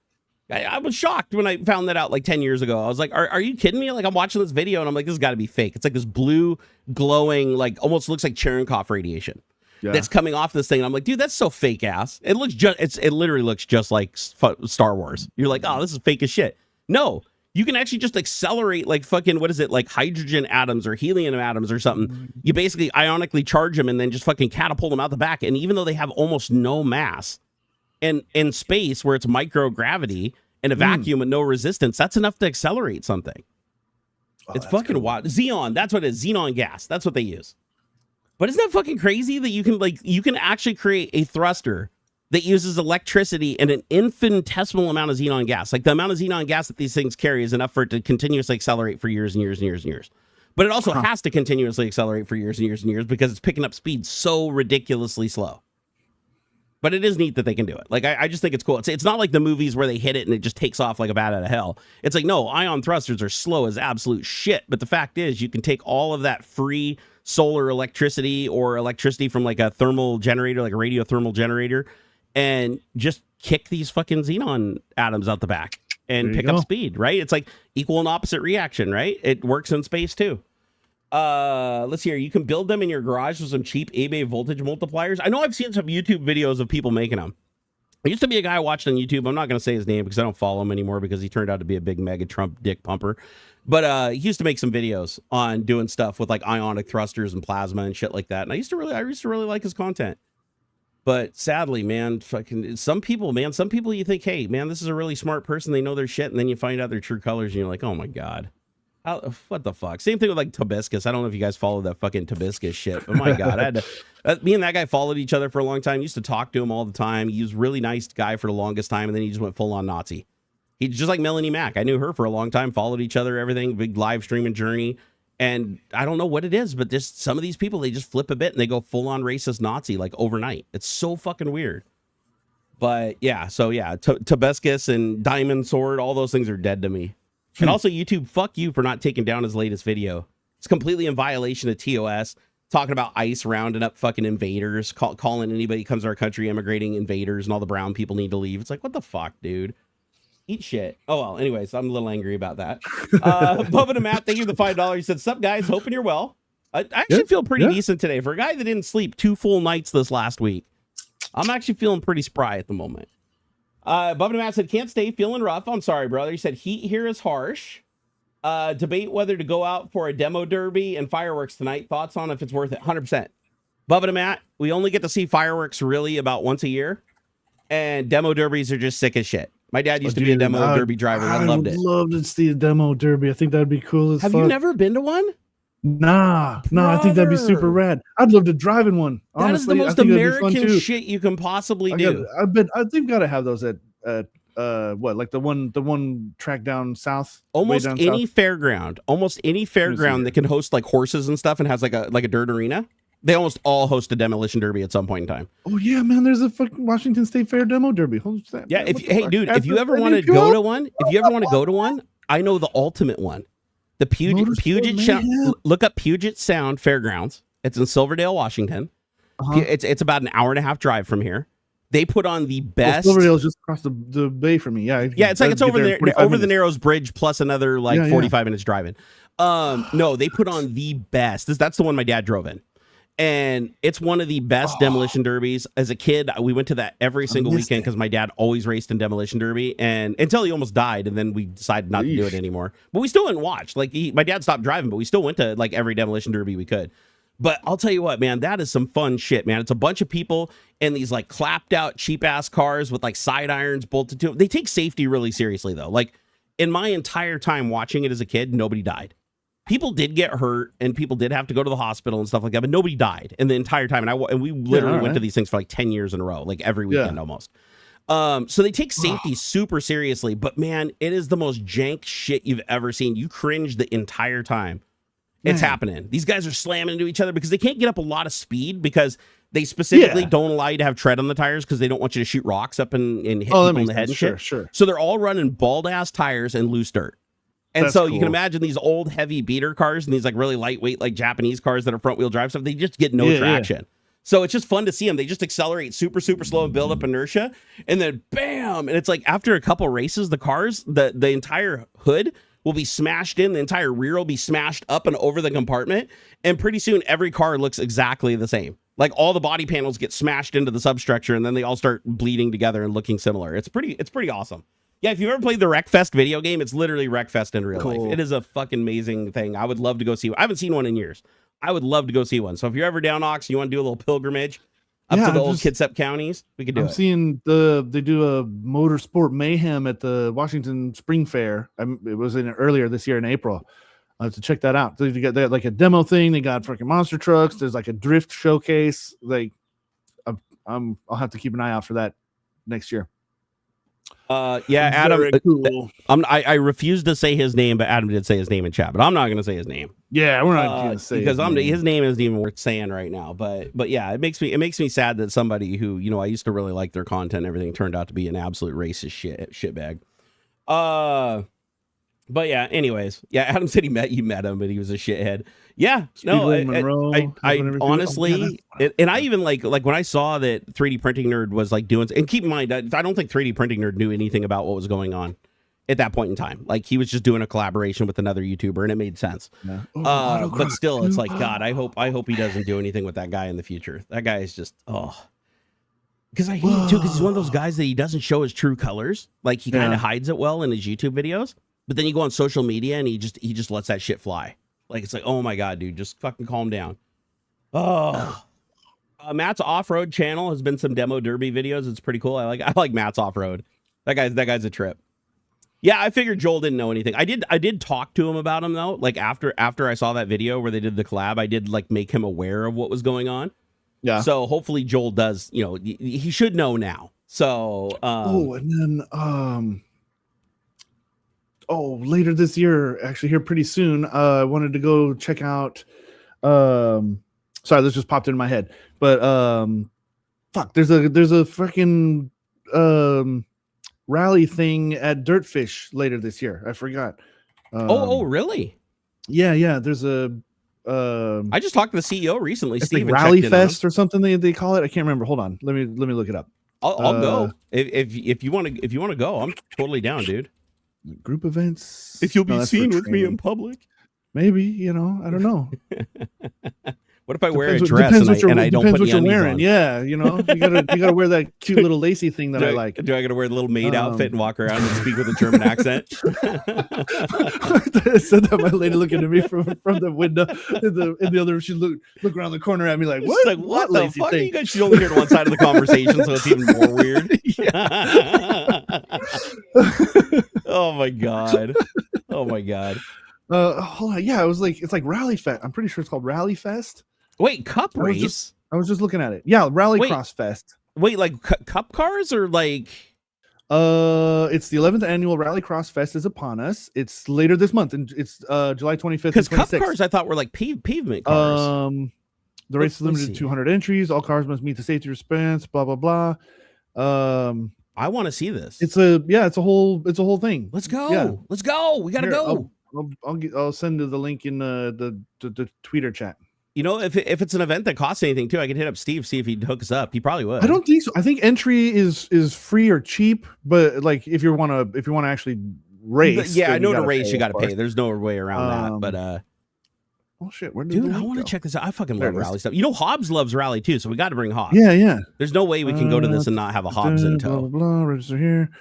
I was shocked when I found that out like 10 years ago. I was like, are you kidding me? Like I'm watching this video and I'm like, this has got to be fake. It's like this blue glowing, like almost looks like Cherenkov radiation that's coming off this thing. And I'm like, dude, that's so fake ass. It literally looks just like Star Wars. You're like, oh, this is fake as shit. No, you can actually just accelerate like fucking, what is it? Like hydrogen atoms or helium atoms or something. You basically ionically charge them and then just fucking catapult them out the back. And even though they have almost no mass, and in space where it's microgravity and a vacuum with no resistance, that's enough to accelerate something. It's fucking wild. Xenon, that's what it is. Xenon gas. That's what they use. But isn't that fucking crazy that you can actually create a thruster that uses electricity and an infinitesimal amount of xenon gas. Like the amount of xenon gas that these things carry is enough for it to continuously accelerate for years and years and years and years. But it also has to continuously accelerate for years and years and years because it's picking up speed so ridiculously slow. But it is neat that they can do it. Like, I just think it's cool. It's not like the movies where they hit it and it just takes off like a bat out of hell. It's like, no, ion thrusters are slow as absolute shit. But the fact is, you can take all of that free solar electricity or electricity from like a thermal generator, like a radiothermal generator, and just kick these fucking xenon atoms out the back and pick up speed, right? It's like equal and opposite reaction, right? It works in space too. Let's see here. You can build them in your garage with some cheap eBay voltage multipliers. I know I've seen some YouTube videos of people making them. There used to be a guy I watched on YouTube. I'm not going to say his name because I don't follow him anymore because he turned out to be a big mega Trump dick pumper. But he used to make some videos on doing stuff with like ionic thrusters and plasma and shit like that. And I used to really like his content. But sadly, man, fucking some people you think, hey, man, this is a really smart person. They know their shit. And then you find out their true colors and you're like, oh my God. What the fuck? Same thing with like Tobiscus. I don't know if you guys follow that fucking Tobiscus shit. But my God, I had to, me and that guy followed each other for a long time. Used to talk to him all the time. He was a really nice guy for the longest time. And then he just went full on Nazi. He's just like Melanie Mack. I knew her for a long time, followed each other, everything, big live streaming journey. And I don't know what it is, but just some of these people, they just flip a bit and they go full on racist Nazi like overnight. It's so fucking weird. But yeah, so yeah, Tobiscus and Diamond Sword, all those things are dead to me. And also YouTube, fuck you for not taking down his latest video. It's completely in violation of TOS, talking about ICE rounding up fucking invaders, calling anybody who comes to our country immigrating invaders and all the brown people need to leave. It's like, what the fuck, dude? Eat shit. Oh, well, anyways, I'm a little angry about that. Bubba to Matt, thank you for the $5. He said, sup, guys? Hoping you're well. I actually feel pretty decent today. For a guy that didn't sleep 2 full nights this last week, I'm actually feeling pretty spry at the moment. Bubba to Matt said, can't stay, feeling rough. I'm sorry, brother. He said, heat here is harsh. Debate whether to go out for a demo derby and fireworks tonight. Thoughts on if it's worth it? 100%. Bubba to Matt, we only get to see fireworks really about once a year. And demo derbies are just sick as shit. My dad used to be a demo derby driver. And I loved it. I would love to see a demo derby. I think that'd be cool as fuck. Have you never been to one? Nah, I think that'd be super rad. I'd love to drive in one. Honestly, that is the most American shit you can possibly do. I think gotta have those at what, like the one track down south. Almost any fairground that can host like horses and stuff and has like a dirt arena. They almost all host a demolition derby at some point in time. Oh yeah, man! There's a fucking Washington State Fair demo derby. Yeah, if you ever want to go to one, I know the ultimate one. The Puget Sound. Look up Puget Sound Fairgrounds. It's in Silverdale, Washington. It's about an hour and a half drive from here. They put on the best. Silverdale's just across the bay from me. Yeah, it's like it's over there, over the Narrows Bridge plus another 45 minutes driving. No, they put on the best. That's the one my dad drove in. And it's one of the best demolition derbies. As a kid, we went to that every single weekend because my dad always raced in demolition derby, and until he almost died, and then we decided not to do it anymore. But we still didn't watch. Like my dad stopped driving, but we still went to like every demolition derby we could. But I'll tell you what, man, that is some fun shit, man. It's a bunch of people in these like clapped out cheap ass cars with like side irons bolted to them. They take safety really seriously though. Like in my entire time watching it as a kid, nobody died. People did get hurt and people did have to go to the hospital and stuff like that, but nobody died in the entire time. And we literally went to these things for like 10 years in a row, like every weekend almost. So they take safety super seriously, but man, it is the most jank shit you've ever seen. You cringe the entire time. It's happening. These guys are slamming into each other because they can't get up a lot of speed because they specifically don't allow you to have tread on the tires because they don't want you to shoot rocks up and hit people in the head and shit. Sure. So they're all running bald ass tires and loose dirt. And that's so cool. You can imagine these old heavy beater cars and these like really lightweight like Japanese cars that are front wheel drive stuff. They just get no traction. Yeah. So it's just fun to see them. They just accelerate super slow and build up inertia, and then bam! And it's like after a couple races, the cars, the entire hood will be smashed in, the entire rear will be smashed up and over the compartment, and pretty soon every car looks exactly the same. Like all the body panels get smashed into the substructure, and then they all start bleeding together and looking similar. It's pretty awesome. Yeah, if you've ever played the Wreckfest video game, it's literally Wreckfest in real life. It is a fucking amazing thing. I would love to go see. I haven't seen one in years. I would love to go see one. So if you're ever down Aux, you want to do a little pilgrimage up to the old Kitsap counties, we could do it. I'm seeing they do a motorsport mayhem at the Washington Spring Fair. It was earlier this year in April. I have to check that out. So they got like a demo thing. They got freaking monster trucks. There's like a drift showcase. Like I'll have to keep an eye out for that next year. Adam, cool. I refuse to say his name, but Adam did say his name in chat, but I'm not going to say his name. Yeah, we're not going to say because his name isn't even worth saying right now. But yeah, it makes me sad that somebody who, you know, I used to really like their content and everything turned out to be an absolute racist shitbag. But yeah, anyways, yeah, Adam said you met him, but he was a shithead. Yeah, I honestly, and I even like when I saw that 3D Printing Nerd was like doing, and keep in mind, I don't think 3D Printing Nerd knew anything about what was going on at that point in time. Like he was just doing a collaboration with another YouTuber, and it made sense. Yeah. But still, it's like God. I hope he doesn't do anything with that guy in the future. That guy is just Because I hate it too, because he's one of those guys that he doesn't show his true colors. Like he kind of hides it well in his YouTube videos. But then you go on social media and he just lets that shit fly. Like it's like, oh my god, dude, just fucking calm down. Oh, Matt's off-road channel has been some demo derby videos. It's pretty cool. I like Matt's off-road. That guy's a trip. Yeah, I figured Joel didn't know anything. I did talk to him about him though. Like after I saw that video where they did the collab, I did like make him aware of what was going on. Yeah. So hopefully Joel does, you know, he should know now. So and then later this year, actually here pretty soon, I wanted to go check out sorry, this just popped into my head. But there's a freaking rally thing at Dirtfish later this year. I forgot. Really? Yeah, there's a I just talked to the CEO recently, it's Steve, like Rally Fest or something they call it. I can't remember. Hold on. Let me look it up. I'll go. If you want to go, I'm totally down, dude. Group events. If you'll be seen with me in public. Maybe, you know, I don't know. What if I wear a dress and I don't put the undies on? Yeah, you know, you gotta wear that cute little lacy thing that I like. Do I gotta wear the little maid outfit and walk around and speak with a German accent? I said that my lady looking at me from the window in the other room. She look around the corner at me like, what? Like, what the fuck? Thing? You guys should only hear one side of the conversation, so it's even more weird. Oh my god. Hold on. Yeah, it was like it's like Rally Fest. I'm pretty sure it's called Rally Fest. Wait, cup race? I was just looking at it. Yeah, Cross Fest. Wait, like cup cars or like? It's the 11th annual Rallycross Fest is upon us. It's later this month, and it's July 25th. Because cup cars, I thought were like pavement cars. The race is limited to 200 entries. All cars must meet the safety response. Blah blah blah. I want to see this. It's a whole thing. Let's go. Yeah. Let's go. We gotta go. I'll send you the link in the Twitter chat. You know, if it's an event that costs anything too, I could hit up Steve, see if he'd hook us up. He probably would. I don't think so. I think entry is free or cheap, but like if you want to actually race, I know to race you got to pay. There's no way around that. But oh shit, dude, I want to check this out. I fucking love rally stuff. You know, Hobbs loves rally too, so we got to bring Hobbs. Yeah. There's no way we can go to this and not have a Hobbs in tow. Blah, register here.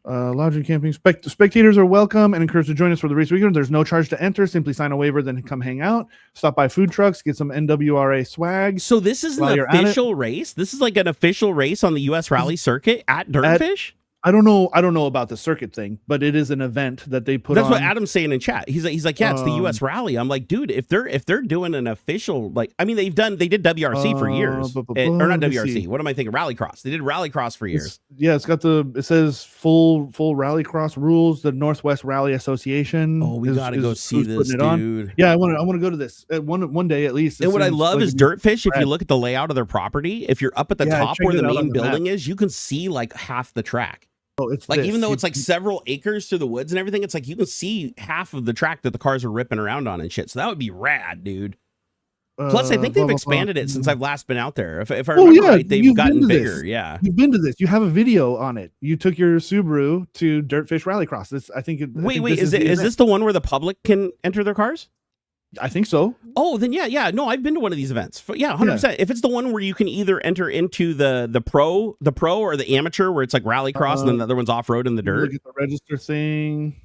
Lodging, camping. Spectators are welcome and encouraged to join us for the race weekend. There's no charge to enter. Simply sign a waiver, then come hang out. Stop by food trucks, get some NWRA swag. So this is an official race? This is like an official race on the U.S. Rally Circuit at Dirtfish? I don't know about the circuit thing, but it is an event that they put on. That's what Adam's saying in chat. He's like, yeah, it's the U.S. Rally. I'm like, dude, if they're doing an official, like, I mean, they did WRC for years, or not WRC. What am I thinking? Rallycross. They did Rallycross for years. It says full Rallycross rules. The Northwest Rally Association. Oh, we gotta go see this, dude. Yeah, I want to go to this one day at least. And what I love is Dirtfish. If you look at the layout of their property, if you're up at the top where the main building is, you can see like half the track. Oh, it's like even though it's like several acres through the woods and everything, it's like you can see half of the track that the cars are ripping around on and shit. So that would be rad, dude. Plus, I think they've expanded it since I've last been out there. If I remember right, they've gotten bigger. Yeah, you've been to this. You have a video on it. You took your Subaru to Dirtfish Rallycross. This, I think. Wait, is this the one where the public can enter their cars? I think so. Oh, then yeah. No, I've been to one of these events. Yeah, 100%. If it's the one where you can either enter into the pro or the amateur, where it's like Rallycross, and then the other one's off road in the dirt. Look at the register thing.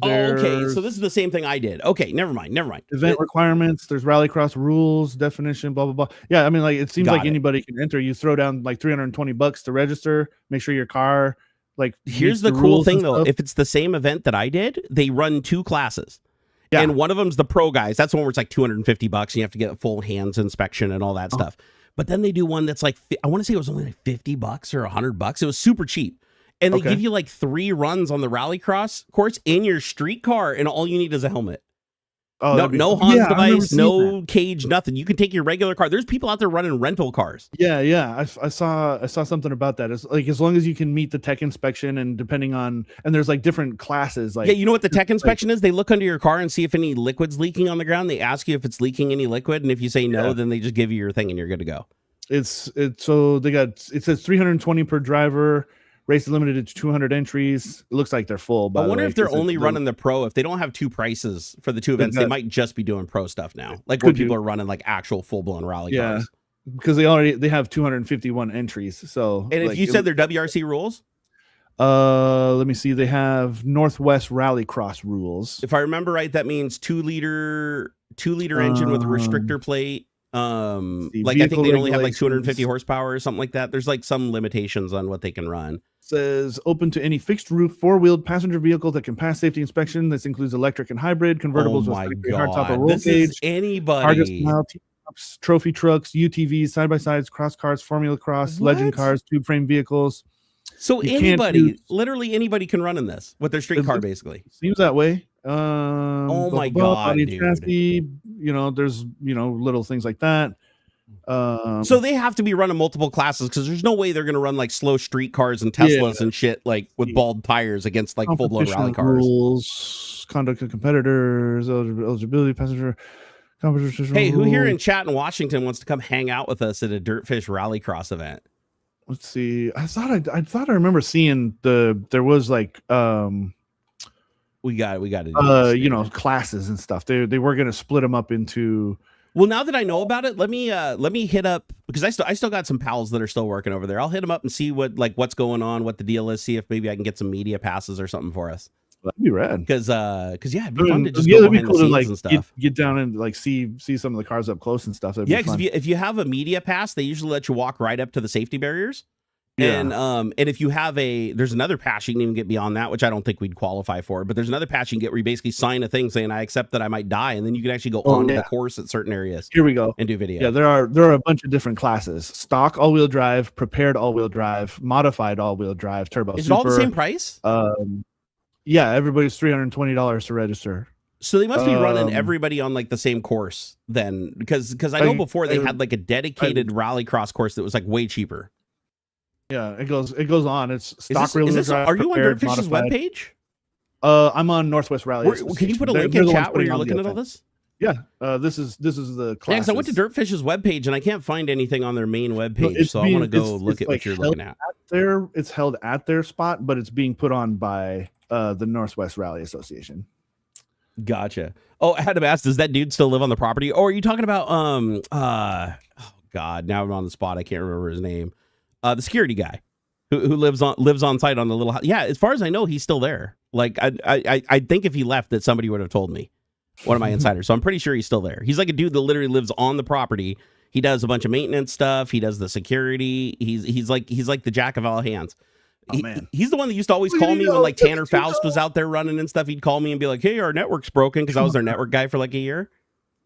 Okay. So this is the same thing I did. Okay, never mind. Event requirements. There's Rallycross rules, definition, blah blah blah. Yeah, I mean, like it seems like anybody can enter. You throw down like $320 to register. Make sure your car like. Here's the cool thing though. If it's the same event that I did, they run 2 classes. Yeah. And one of them's the pro guys. That's the one where it's like $250 and you have to get a full hands inspection and all that stuff. But then they do one that's like, I want to say it was only like $50 or $100. It was super cheap. And they give you like 3 runs on the Rallycross course in your street car, and all you need is a helmet. Oh, no Hans device, no cage, nothing. You can take your regular car. There's people out there running rental cars. Yeah. I saw something about that. It's like as long as you can meet the tech inspection, and depending on, and there's like different classes. Like, yeah, you know what the tech inspection is? They look under your car and see if any liquid's leaking on the ground. They ask you if it's leaking any liquid, and if you say no, then they just give you your thing and you're good to go. It's so it says 320 per driver. Race is limited to 200 entries. It looks like they're full. I wonder if they're only running the pro. If they don't have 2 prices for the 2 events, they might just be doing pro stuff now. Like where people are running like actual full blown rally cars. because they have 251 entries. So, And if like, you said they're WRC rules, let me see. They have Northwest Rallycross rules. if I remember right, that means 2-liter engine with a restrictor plate. Like I think they only have like 250 horsepower or something like that. There's like some limitations on what they can run. Says open to any fixed roof four-wheeled passenger vehicle that can pass safety inspection. This includes electric and hybrid convertibles with hardtop or roll this cage. Is anybody trophy trucks, UTVs, side by sides, cross cars, Formula Cross, legend cars, tube frame vehicles. So anybody, literally anybody, can run in this with their street car. Basically, seems that way. Oh my god, dude. Chassis, there's little things like that. So they have to be running multiple classes because there's no way they're going to run like slow street cars and Teslas and shit like with bald tires against like full blown rally cars. Rules, conduct of competitors, eligibility, passenger. Hey, who here in chat in Washington wants to come hang out with us at a Dirtfish Rallycross event? Let's see. I thought I remember seeing there was like we got to classes and stuff. They were going to split them up into. Well, now that I know about it, let me hit up, because I still got some pals that are still working over there. I'll hit them up and see what's going on, what the deal is, see if maybe I can get some media passes or something for us. That'd be rad. Because yeah, it'd be fun to just go behind the scenes and stuff. Get down and like see some of the cars up close and stuff. Yeah, because if you have a media pass, they usually let you walk right up to the safety barriers. Yeah. And if you have there's another pass you can even get beyond that, which I don't think we'd qualify for, but there's another pass you can get where you basically sign a thing saying I accept that I might die, and then you can actually go onto the course at certain areas. Here we go. And do video. Yeah, there are a bunch of different classes: stock all-wheel drive, prepared all-wheel drive, modified all-wheel drive, turbo. Is it all the same price? Yeah, everybody's $320 to register. So they must be running everybody on like the same course then, because I know before they had like a dedicated rallycross course that was like way cheaper. Yeah, it goes on. It's stock real drive. Are you on Dirtfish's webpage? I'm on Northwest Rally. Can you put a link in chat where you're looking at all this? Yeah, this is the class. Yeah, because I went to Dirtfish's webpage and I can't find anything on their main webpage, so I want to go look at what you're looking at. It's held at their spot, but it's being put on by the Northwest Rally Association. Gotcha. Oh, Adam asked, does that dude still live on the property? Or are you talking about oh god, now I'm on the spot. I can't remember his name. The security guy who lives on site on the little house. Yeah, as far as I know, he's still there. Like I think if he left, that somebody would have told me. One of my insiders. So I'm pretty sure he's still there. He's like a dude that literally lives on the property. He does a bunch of maintenance stuff. He does the security. He's like the jack of all hands. Man. He's the one that used to always call me when like Tanner Faust was out there running and stuff. He'd call me and be like, "Hey, our network's broken," because I was their network guy for like a year.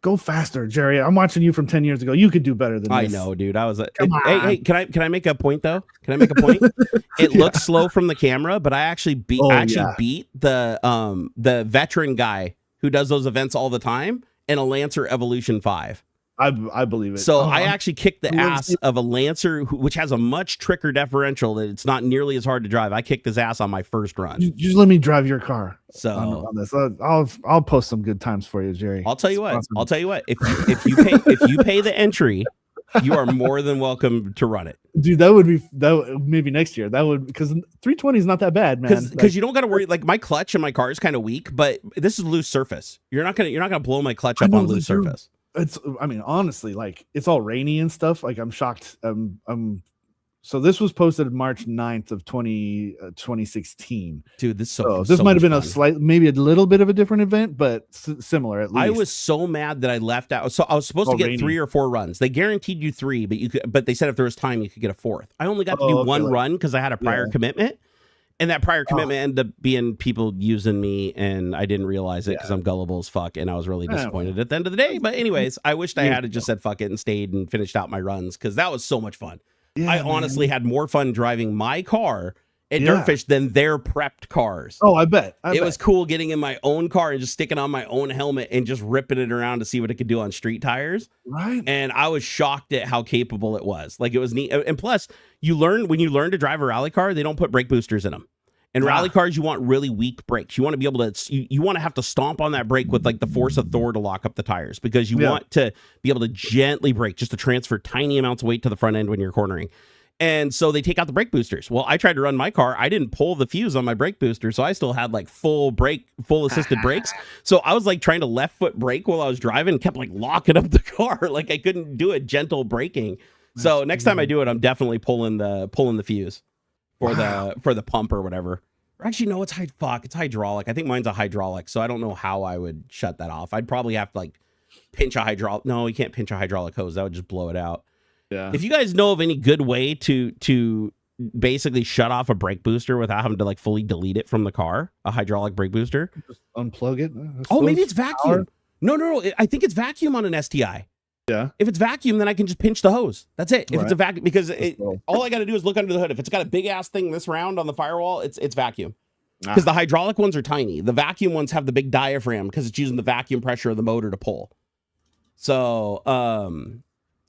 Go faster, Jerry. I'm watching you from 10 years ago. You could do better than this. I know, dude. I was like, hey, can I make a point though? Can I make a point? It looks slow from the camera, but I actually beat the veteran guy who does those events all the time in a Lancer Evolution 5. I believe it. So I actually kicked the ass of a Lancer, which has a much tricker differential that it's not nearly as hard to drive. I kicked his ass on my first run. Just let me drive your car. So on this, I'll post some good times for you, Jerry. I'll tell you what. If you pay the entry, you are more than welcome to run it, dude. That would maybe next year. That would, because 320 is not that bad, man. Because you don't got to worry. Like my clutch and my car is kind of weak, but this is loose surface. You're not gonna blow my clutch up on loose surface. I mean, honestly, like it's all rainy and stuff. Like I'm shocked. So this was posted March 9th of 2016. Dude, this might have been maybe a little bit of a different event, but similar at least. I was so mad that I left out. So I was supposed to get 3 or 4 runs. They guaranteed you 3, but they said if there was time, you could get a 4th. I only got to do one run because I had a prior commitment. And that prior commitment ended up being people using me, and I didn't realize it because I'm gullible as fuck, and I was really disappointed at the end of the day. But anyways, I wished I had just said fuck it and stayed and finished out my runs, because that was so much fun. Yeah, I honestly had more fun driving my car at Dirtfish than their prepped cars. Oh, I bet. It was cool getting in my own car and just sticking on my own helmet and just ripping it around to see what it could do on street tires. Right. And I was shocked at how capable it was. Like, it was neat. And plus, when you learn to drive a rally car, they don't put brake boosters in them. In rally cars, you want really weak brakes. You want to be able to, you want to have to stomp on that brake with like the force of Thor to lock up the tires, because you want to be able to gently brake just to transfer tiny amounts of weight to the front end when you're cornering. And so they take out the brake boosters. Well, I tried to run my car. I didn't pull the fuse on my brake booster, so I still had like full assisted brakes. So I was like trying to left foot brake while I was driving, kept like locking up the car. Like I couldn't do a gentle braking. So next time I do it, I'm definitely pulling the fuse for the pump or whatever. Or actually, no, it's hydraulic. I think mine's a hydraulic, so I don't know how I would shut that off. I'd probably have to like pinch a hydraulic. No, you can't pinch a hydraulic hose. That would just blow it out. Yeah. If you guys know of any good way to basically shut off a brake booster without having to like fully delete it from the car, a hydraulic brake booster, just unplug it. Oh, maybe it's vacuum. No. I think it's vacuum on an STI. Yeah. If it's vacuum, then I can just pinch the hose. That's it. If it's a vacuum, because all I got to do is look under the hood. If it's got a big ass thing this round on the firewall, it's vacuum. Because the hydraulic ones are tiny. The vacuum ones have the big diaphragm because it's using the vacuum pressure of the motor to pull. So,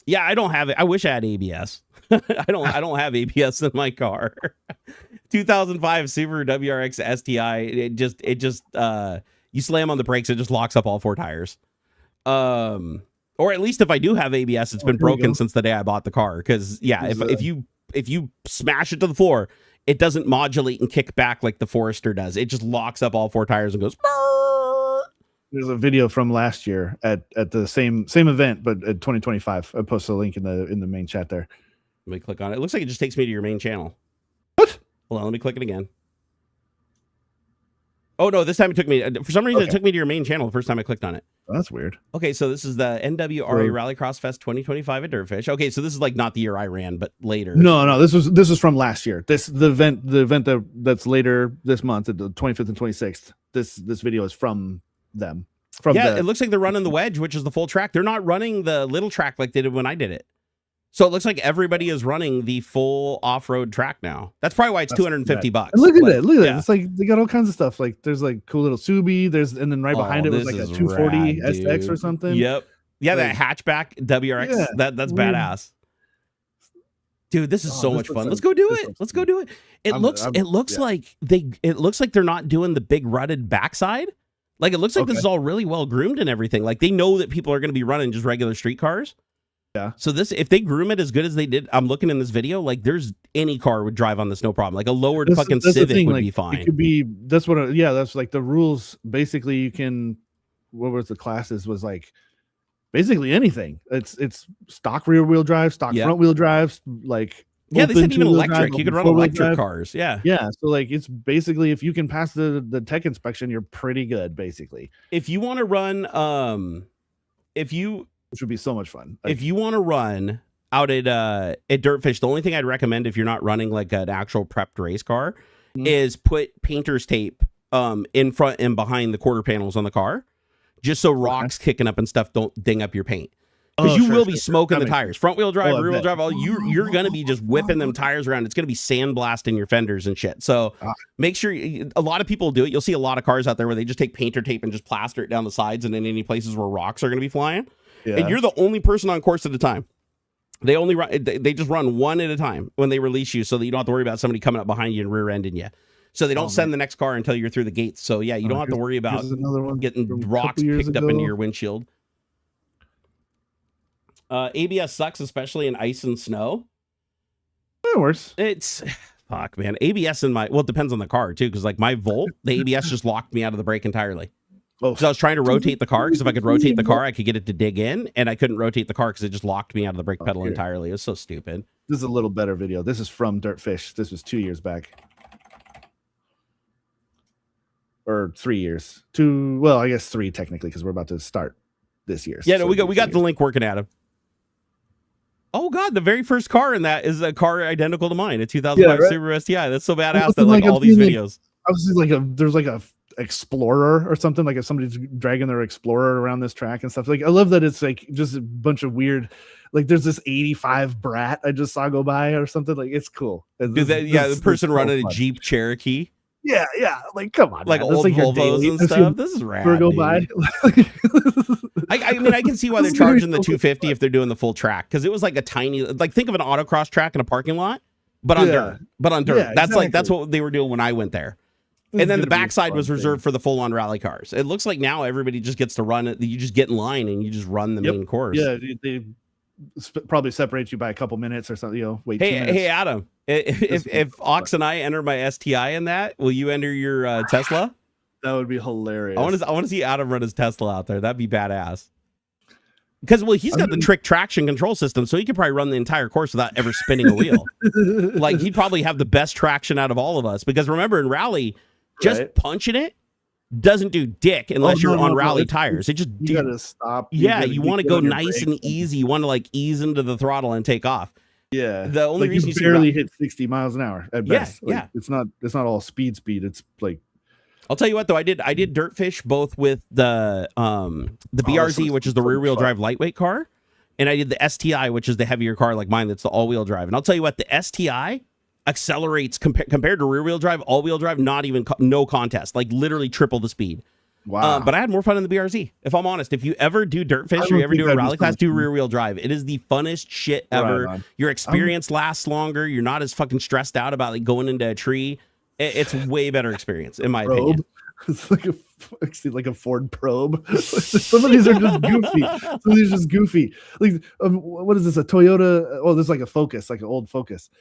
yeah, I don't have it. I wish I had ABS. I don't have ABS in my car. 2005 Subaru WRX STI. It just you slam on the brakes, it just locks up all four tires. Or at least if I do have ABS, it's been broken since the day I bought the car. Because yeah, if you smash it to the floor, it doesn't modulate and kick back like the Forester does. It just locks up all four tires and goes. There's a video from last year at the same event, but at 2025. I posted a link in the main chat there. Let me click on it. It looks like it just takes me to your main channel. What? Hold on, let me click it again. Oh no, this time it took me. For some reason, it took me to your main channel the first time I clicked on it. Oh, that's weird. Okay, so this is the NWRA Rallycross Fest 2025 at Dirtfish. Okay, so this is like not the year I ran, but later. No, this is from last year. The event that's later this month, the 25th and 26th. This video is from them. It looks like they're running the wedge, which is the full track. They're not running the little track like they did when I did it. So it looks like everybody is running the full off-road track now. That's probably why it's $250. And look at that. It's like they got all kinds of stuff. Like there's like cool little Subi. And then right behind it was like a 240 SX or something. Yep. Yeah, that hatchback WRX. Yeah, that's badass. Dude, this is so much fun. Let's go do it. Let's go do it. It looks like they're not doing the big rutted backside. Like it looks like this is all really well groomed and everything. Like they know that people are going to be running just regular street cars. Yeah. So if they groom it as good as they did, I'm looking in this video, like there's any car would drive on this no problem. Like a lowered fucking Civic would be fine. It could be, that's like the rules. Basically you can, what was the classes was like basically anything. It's stock rear wheel drive, stock front wheel drives, like. Yeah, they said even electric. You could run electric cars. Yeah. Yeah. So like it's basically if you can pass the tech inspection, you're pretty good, basically. If you want to run, which would be so much fun. If you want to run out at Dirtfish, the only thing I'd recommend if you're not running like an actual prepped race car is put painter's tape in front and behind the quarter panels on the car, just so rocks kicking up and stuff don't ding up your paint. Because you will be smoking the tires. Front wheel drive, rear wheel drive, you're going to be just whipping them tires around. It's going to be sandblasting your fenders and shit. So make sure, a lot of people do it. You'll see a lot of cars out there where they just take painter tape and just plaster it down the sides and in any places where rocks are going to be flying. Yeah. And you're the only person on course at a time. They just run one at a time when they release you so that you don't have to worry about somebody coming up behind you and rear-ending you. So they don't send the next car until you're through the gates. So yeah, you don't have to worry about getting rocks picked up into your windshield. ABS sucks, especially in ice and snow. It works. It's fuck, man. ABS in it depends on the car too, because like my Volt, the ABS just locked me out of the brake entirely. So I was trying to rotate the car because if I could rotate the car, I could get it to dig in, and I couldn't rotate the car because it just locked me out of the brake pedal entirely. It was so stupid. This is a little better video. This is from Dirtfish. This was 2 years back. Or 3 years. I guess 3 technically, because we're about to start this year. Yeah, no, we got the link working at him. Oh god, the very first car in that is a car identical to mine, a 2005 Subaru STI. That's so badass that like all these videos. I was like there's like a Explorer or something, like if somebody's dragging their Explorer around this track and stuff. Like I love that it's like just a bunch of weird, like there's this 85 Brat I just saw go by or something. Like it's cool. The person running a Jeep Cherokee. Yeah, like come on, like man. Old Volvos and stuff. This is rad. Go by. I mean, I can see why they're charging the $250 if they're doing the full track, because it was like a tiny, like think of an autocross track in a parking lot, but on dirt. Yeah, that's what they were doing when I went there. And then the backside was reserved for the full-on rally cars. It looks like now everybody just gets to run it. You just get in line and you just run the main course. Yeah, probably separates you by a couple minutes or something. You know, wait 2 Hey, minutes. hey, Adam. If Ox and I enter my STI in that, will you enter your Tesla? That would be hilarious. I want to see Adam run his Tesla out there. That'd be badass. Because he's got the trick traction control system, so he could probably run the entire course without ever spinning a wheel. Like he'd probably have the best traction out of all of us. Because remember, in rally, just punching it doesn't do dick unless you're on rally tires. It just you gotta stop. Yeah, you want to go nice and easy. You want to like ease into the throttle and take off. Yeah, the only reason you barely hit 60 miles an hour at best. Yeah, it's not all speed. It's like. I'll tell you what though, I did Dirtfish both with the BRZ, which is the rear wheel drive lightweight car, and I did the STI, which is the heavier car like mine that's the all wheel drive. And I'll tell you what, the STI accelerates compared to rear wheel drive, all wheel drive, not even no contest, like literally triple the speed. Wow. But I had more fun in the BRZ. If I'm honest, if you ever do Dirtfish or you ever do a rally class, do rear wheel drive. It is the funnest shit ever. Right, your experience lasts longer. You're not as fucking stressed out about like going into a tree. It's way better experience in my opinion. It's like a Ford Probe. Some of these are just goofy. Some of these are just goofy. Like what is this? A Toyota? Oh, this is like a Focus, like an old Focus.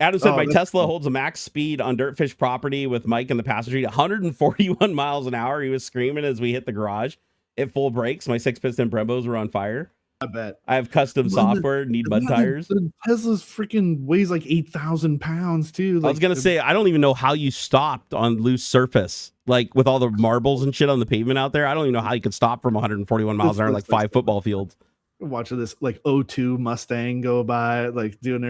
Adam said my Tesla holds a max speed on Dirtfish property with Mike in the passenger seat, 141 miles an hour. He was screaming as we hit the garage. At full brakes, my 6-piston Brembos were on fire. I bet. I have custom software, need mud tires. The Tesla's freaking weighs like 8,000 pounds too. Like, I was going to say, I don't even know how you stopped on loose surface. Like with all the marbles and shit on the pavement out there. I don't even know how you could stop from 141 miles an hour, like 5 football fields. Watching this like 02 Mustang go by, like doing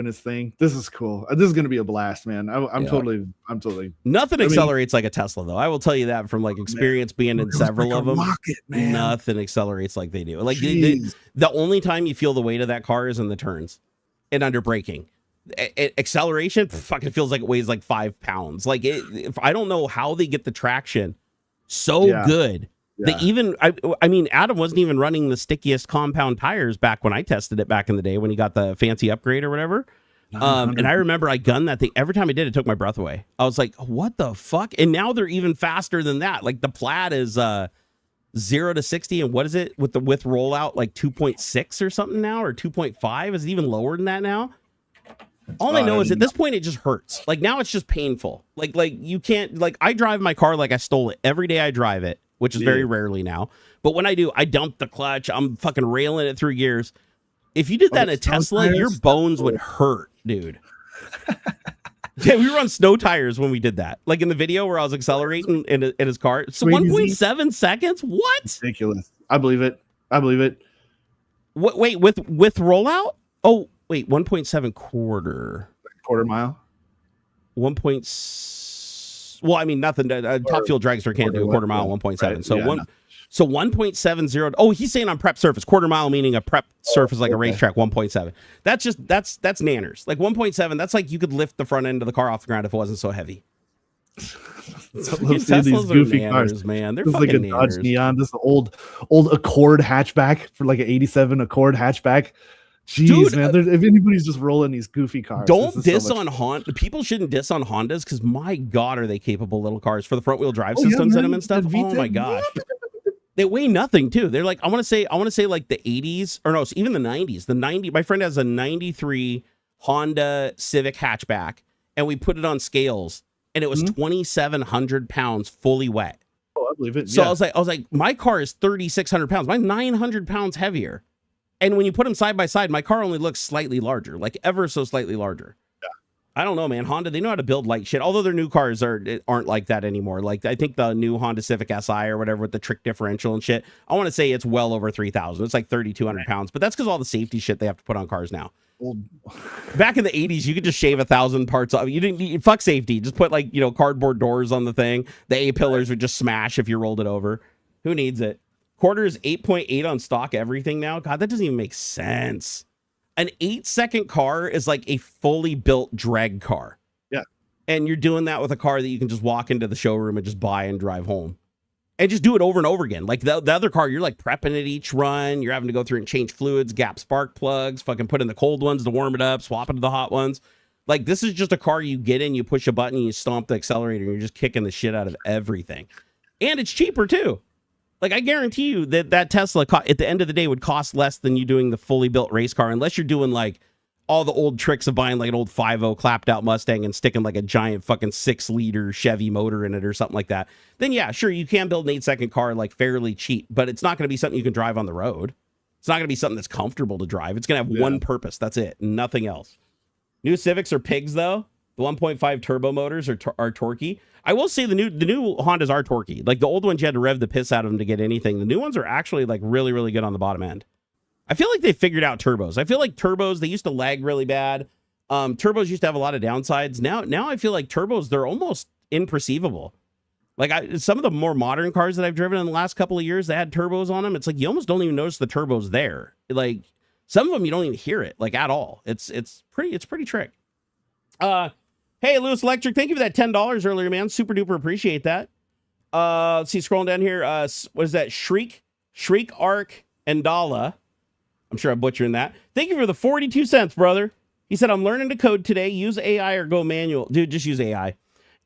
his thing. This is cool. This is gonna be a blast, man. I'm totally. Nothing accelerates like a Tesla, though. I will tell you that from like experience being in several of them. Rocket, man. Nothing accelerates like they do. Like the only time you feel the weight of that car is in the turns and under braking. Acceleration fucking feels like it weighs like 5 pounds. Like I don't know how they get the traction so good. Yeah. I mean, Adam wasn't even running the stickiest compound tires back when I tested it back in the day when he got the fancy upgrade or whatever. And I remember I gunned that thing. Every time I did, it took my breath away. I was like, what the fuck? And now they're even faster than that. Like the Plaid is 0 to 60. And what is it with rollout? Like 2.6 or something now, or 2.5? Is it even lower than that now? All I know is at this point, it just hurts. Like now it's just painful. Like you can't, like I drive my car like I stole it. Every day I drive it, which is very rarely now. But when I do, I dump the clutch. I'm fucking railing it through gears. If you did that in a Tesla, your bones would hurt, dude. Yeah, we were on snow tires when we did that. Like in the video where I was accelerating in his car. So 1.7 seconds? What? Ridiculous. I believe it. What? Wait, with rollout? Oh, wait, 1.7 quarter mile. 1. Well, I mean, nothing. Top fuel dragster can't do a quarter mile, 1.7. Right. So yeah, so 1.70. Oh, he's saying on prep surface, quarter mile meaning a prep surface like a racetrack, 1.7. That's nanners. Like 1.7. That's like you could lift the front end of the car off the ground if it wasn't so heavy. Teslas these goofy cars, man. They're fucking like a Dodge Neon. This is an old Accord hatchback for like an '87 Accord hatchback. Jeez, dude, man. If anybody's just rolling these goofy cars, don't diss on Honda. People shouldn't diss on Hondas because my God, are they capable little cars for the front wheel drive systems in them and stuff? Oh my gosh. They weigh nothing too. They're like, I want to say like the 80s or no, even the 90s. My friend has a 93 Honda Civic hatchback and we put it on scales and it was 2,700 pounds fully wet. Oh, I believe it. So I was like, my car is 3,600 pounds. Mine's 900 pounds heavier. And when you put them side by side, my car only looks slightly larger, like ever so slightly larger. Yeah. I don't know, man. Honda, they know how to build light shit. Although their new cars aren't like that anymore. Like I think the new Honda Civic Si or whatever with the trick differential and shit, I want to say it's well over 3,000. It's like 3,200 pounds. But that's because all the safety shit they have to put on cars now. Back in the 80s, you could just shave 1,000 parts off. You didn't need, fuck safety. Just put like, cardboard doors on the thing. The A-pillars would just smash if you rolled it over. Who needs it? Quarter is 8.8 on stock everything now. God, that doesn't even make sense. An 8-second car is like a fully built drag car. Yeah. And you're doing that with a car that you can just walk into the showroom and just buy and drive home. And just do it over and over again. Like the other car, you're like prepping it each run. You're having to go through and change fluids, gap spark plugs, fucking put in the cold ones to warm it up, swap into the hot ones. Like this is just a car you get in, you push a button, you stomp the accelerator, and you're just kicking the shit out of everything. And it's cheaper too. Like, I guarantee you that Tesla at the end of the day would cost less than you doing the fully built race car, unless you're doing like all the old tricks of buying like an old 5.0 clapped out Mustang and sticking like a giant fucking 6-liter Chevy motor in it or something like that. Then yeah, sure, you can build an 8-second car like fairly cheap, but it's not going to be something you can drive on the road. It's not going to be something that's comfortable to drive. It's going to have one purpose. That's it. Nothing else. New Civics are pigs though. The 1.5 turbo motors are torquey. I will say the new Hondas are torquey. Like the old ones, you had to rev the piss out of them to get anything. The new ones are actually like really, really good on the bottom end. I feel like they figured out turbos. I feel like turbos, they used to lag really bad. Turbos used to have a lot of downsides. Now I feel like turbos, they're almost imperceivable. Like some of the more modern cars that I've driven in the last couple of years that had turbos on them, it's like you almost don't even notice the turbos there. Like some of them you don't even hear it like at all. It's pretty trick. Hey, Lewis Electric, thank you for that $10 earlier, man. Super duper appreciate that. Let's see, scrolling down here. What is that? Shriek Arc and Dala. I'm sure I'm butchering that. Thank you for the 42 cents, brother. He said, I'm learning to code today. Use AI or go manual. Dude, just use AI.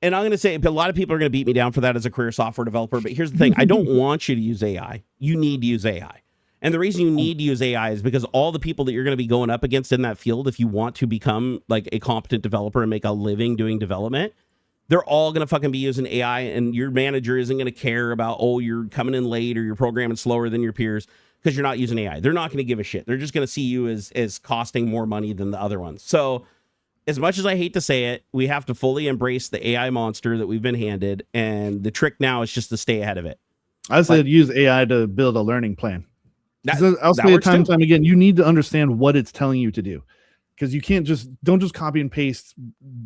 And I'm going to say, a lot of people are going to beat me down for that as a career software developer. But here's the thing. I don't want you to use AI. You need to use AI. And the reason you need to use AI is because all the people that you're going to be going up against in that field, if you want to become like a competent developer and make a living doing development, they're all going to fucking be using AI, and your manager isn't going to care about, oh, you're coming in late or you're programming slower than your peers because you're not using AI. They're not going to give a shit. They're just going to see you as costing more money than the other ones. So as much as I hate to say it, we have to fully embrace the AI monster that we've been handed. And the trick now is just to stay ahead of it. I said use AI to build a learning plan. I'll say it time and time again, you need to understand what it's telling you to do. Because you can't don't just copy and paste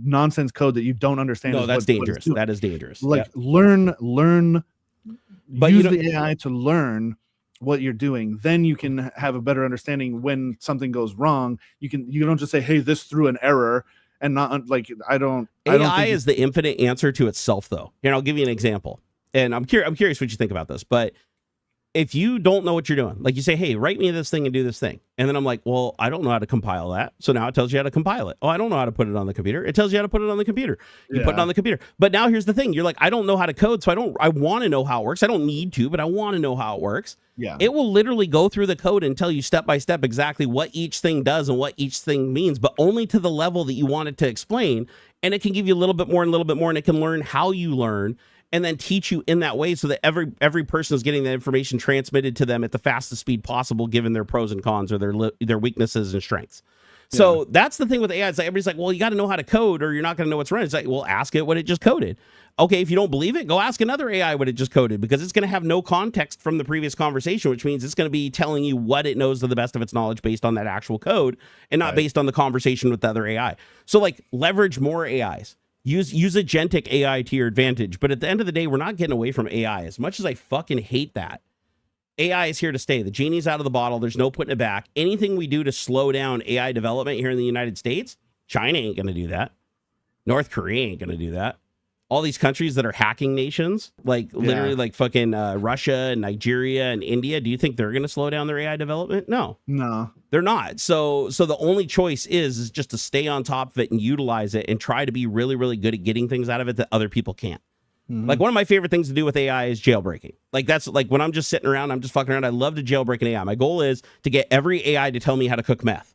nonsense code that you don't understand. No, that's dangerous. That is dangerous. Like learn, but use the AI to learn what you're doing. Then you can have a better understanding when something goes wrong. You don't just say, hey, this threw an error, and not like AI is the infinite answer to itself, though. And I'll give you an example. And I'm curious what you think about this, but if you don't know what you're doing, like you say, hey, write me this thing and do this thing. And then I'm like, well, I don't know how to compile that. So now it tells you how to compile it. Oh, I don't know how to put it on the computer. It tells you how to put it on the computer. You put it on the computer. But now here's the thing. You're like, I don't know how to code. So I want to know how it works. I don't need to, but I want to know how it works. Yeah. It will literally go through the code and tell you step by step exactly what each thing does and what each thing means, but only to the level that you want it to explain. And it can give you a little bit more and a little bit more, and it can learn how you learn and then teach you in that way so that every person is getting that information transmitted to them at the fastest speed possible, given their pros and cons or their weaknesses and strengths. Yeah. So that's the thing with AI. It's like everybody's like, well, you got to know how to code or you're not going to know what's running. It's like, well, ask it what it just coded. Okay, if you don't believe it, go ask another AI what it just coded, because it's going to have no context from the previous conversation, which means it's going to be telling you what it knows to the best of its knowledge based on that actual code and not based on the conversation with the other AI. So like leverage more AIs. Use agentic AI to your advantage. But at the end of the day, we're not getting away from AI. As much as I fucking hate that, AI is here to stay. The genie's out of the bottle. There's no putting it back. Anything we do to slow down AI development here in the United States, China ain't going to do that. North Korea ain't going to do that. All these countries that are hacking nations, like literally like fucking Russia and Nigeria and India, do you think they're going to slow down their AI development? No, they're not. So the only choice is just to stay on top of it and utilize it and try to be really, really good at getting things out of it that other people can't. Mm-hmm. Like one of my favorite things to do with AI is jailbreaking. Like that's like when I'm just sitting around, I'm just fucking around. I love to jailbreak an AI. My goal is to get every AI to tell me how to cook meth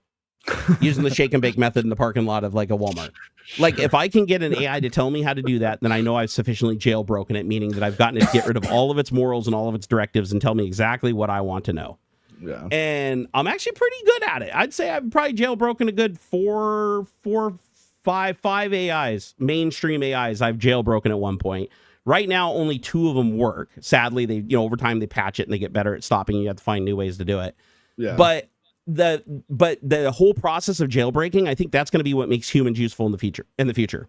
using the shake and bake method in the parking lot of like a Walmart. Like if I can get an AI to tell me how to do that, then I know I've sufficiently jailbroken it, meaning that I've gotten it to get rid of all of its morals and all of its directives and tell me exactly what I want to know. Yeah. And I'm actually pretty good at it. I'd say I've probably jailbroken a good five AIs, mainstream AIs I've jailbroken at one point. Right now, only 2 of them work. Sadly, they over time they patch it and they get better at stopping. You have to find new ways to do it. Yeah. But the whole process of jailbreaking, I think that's going to be what makes humans useful in the future.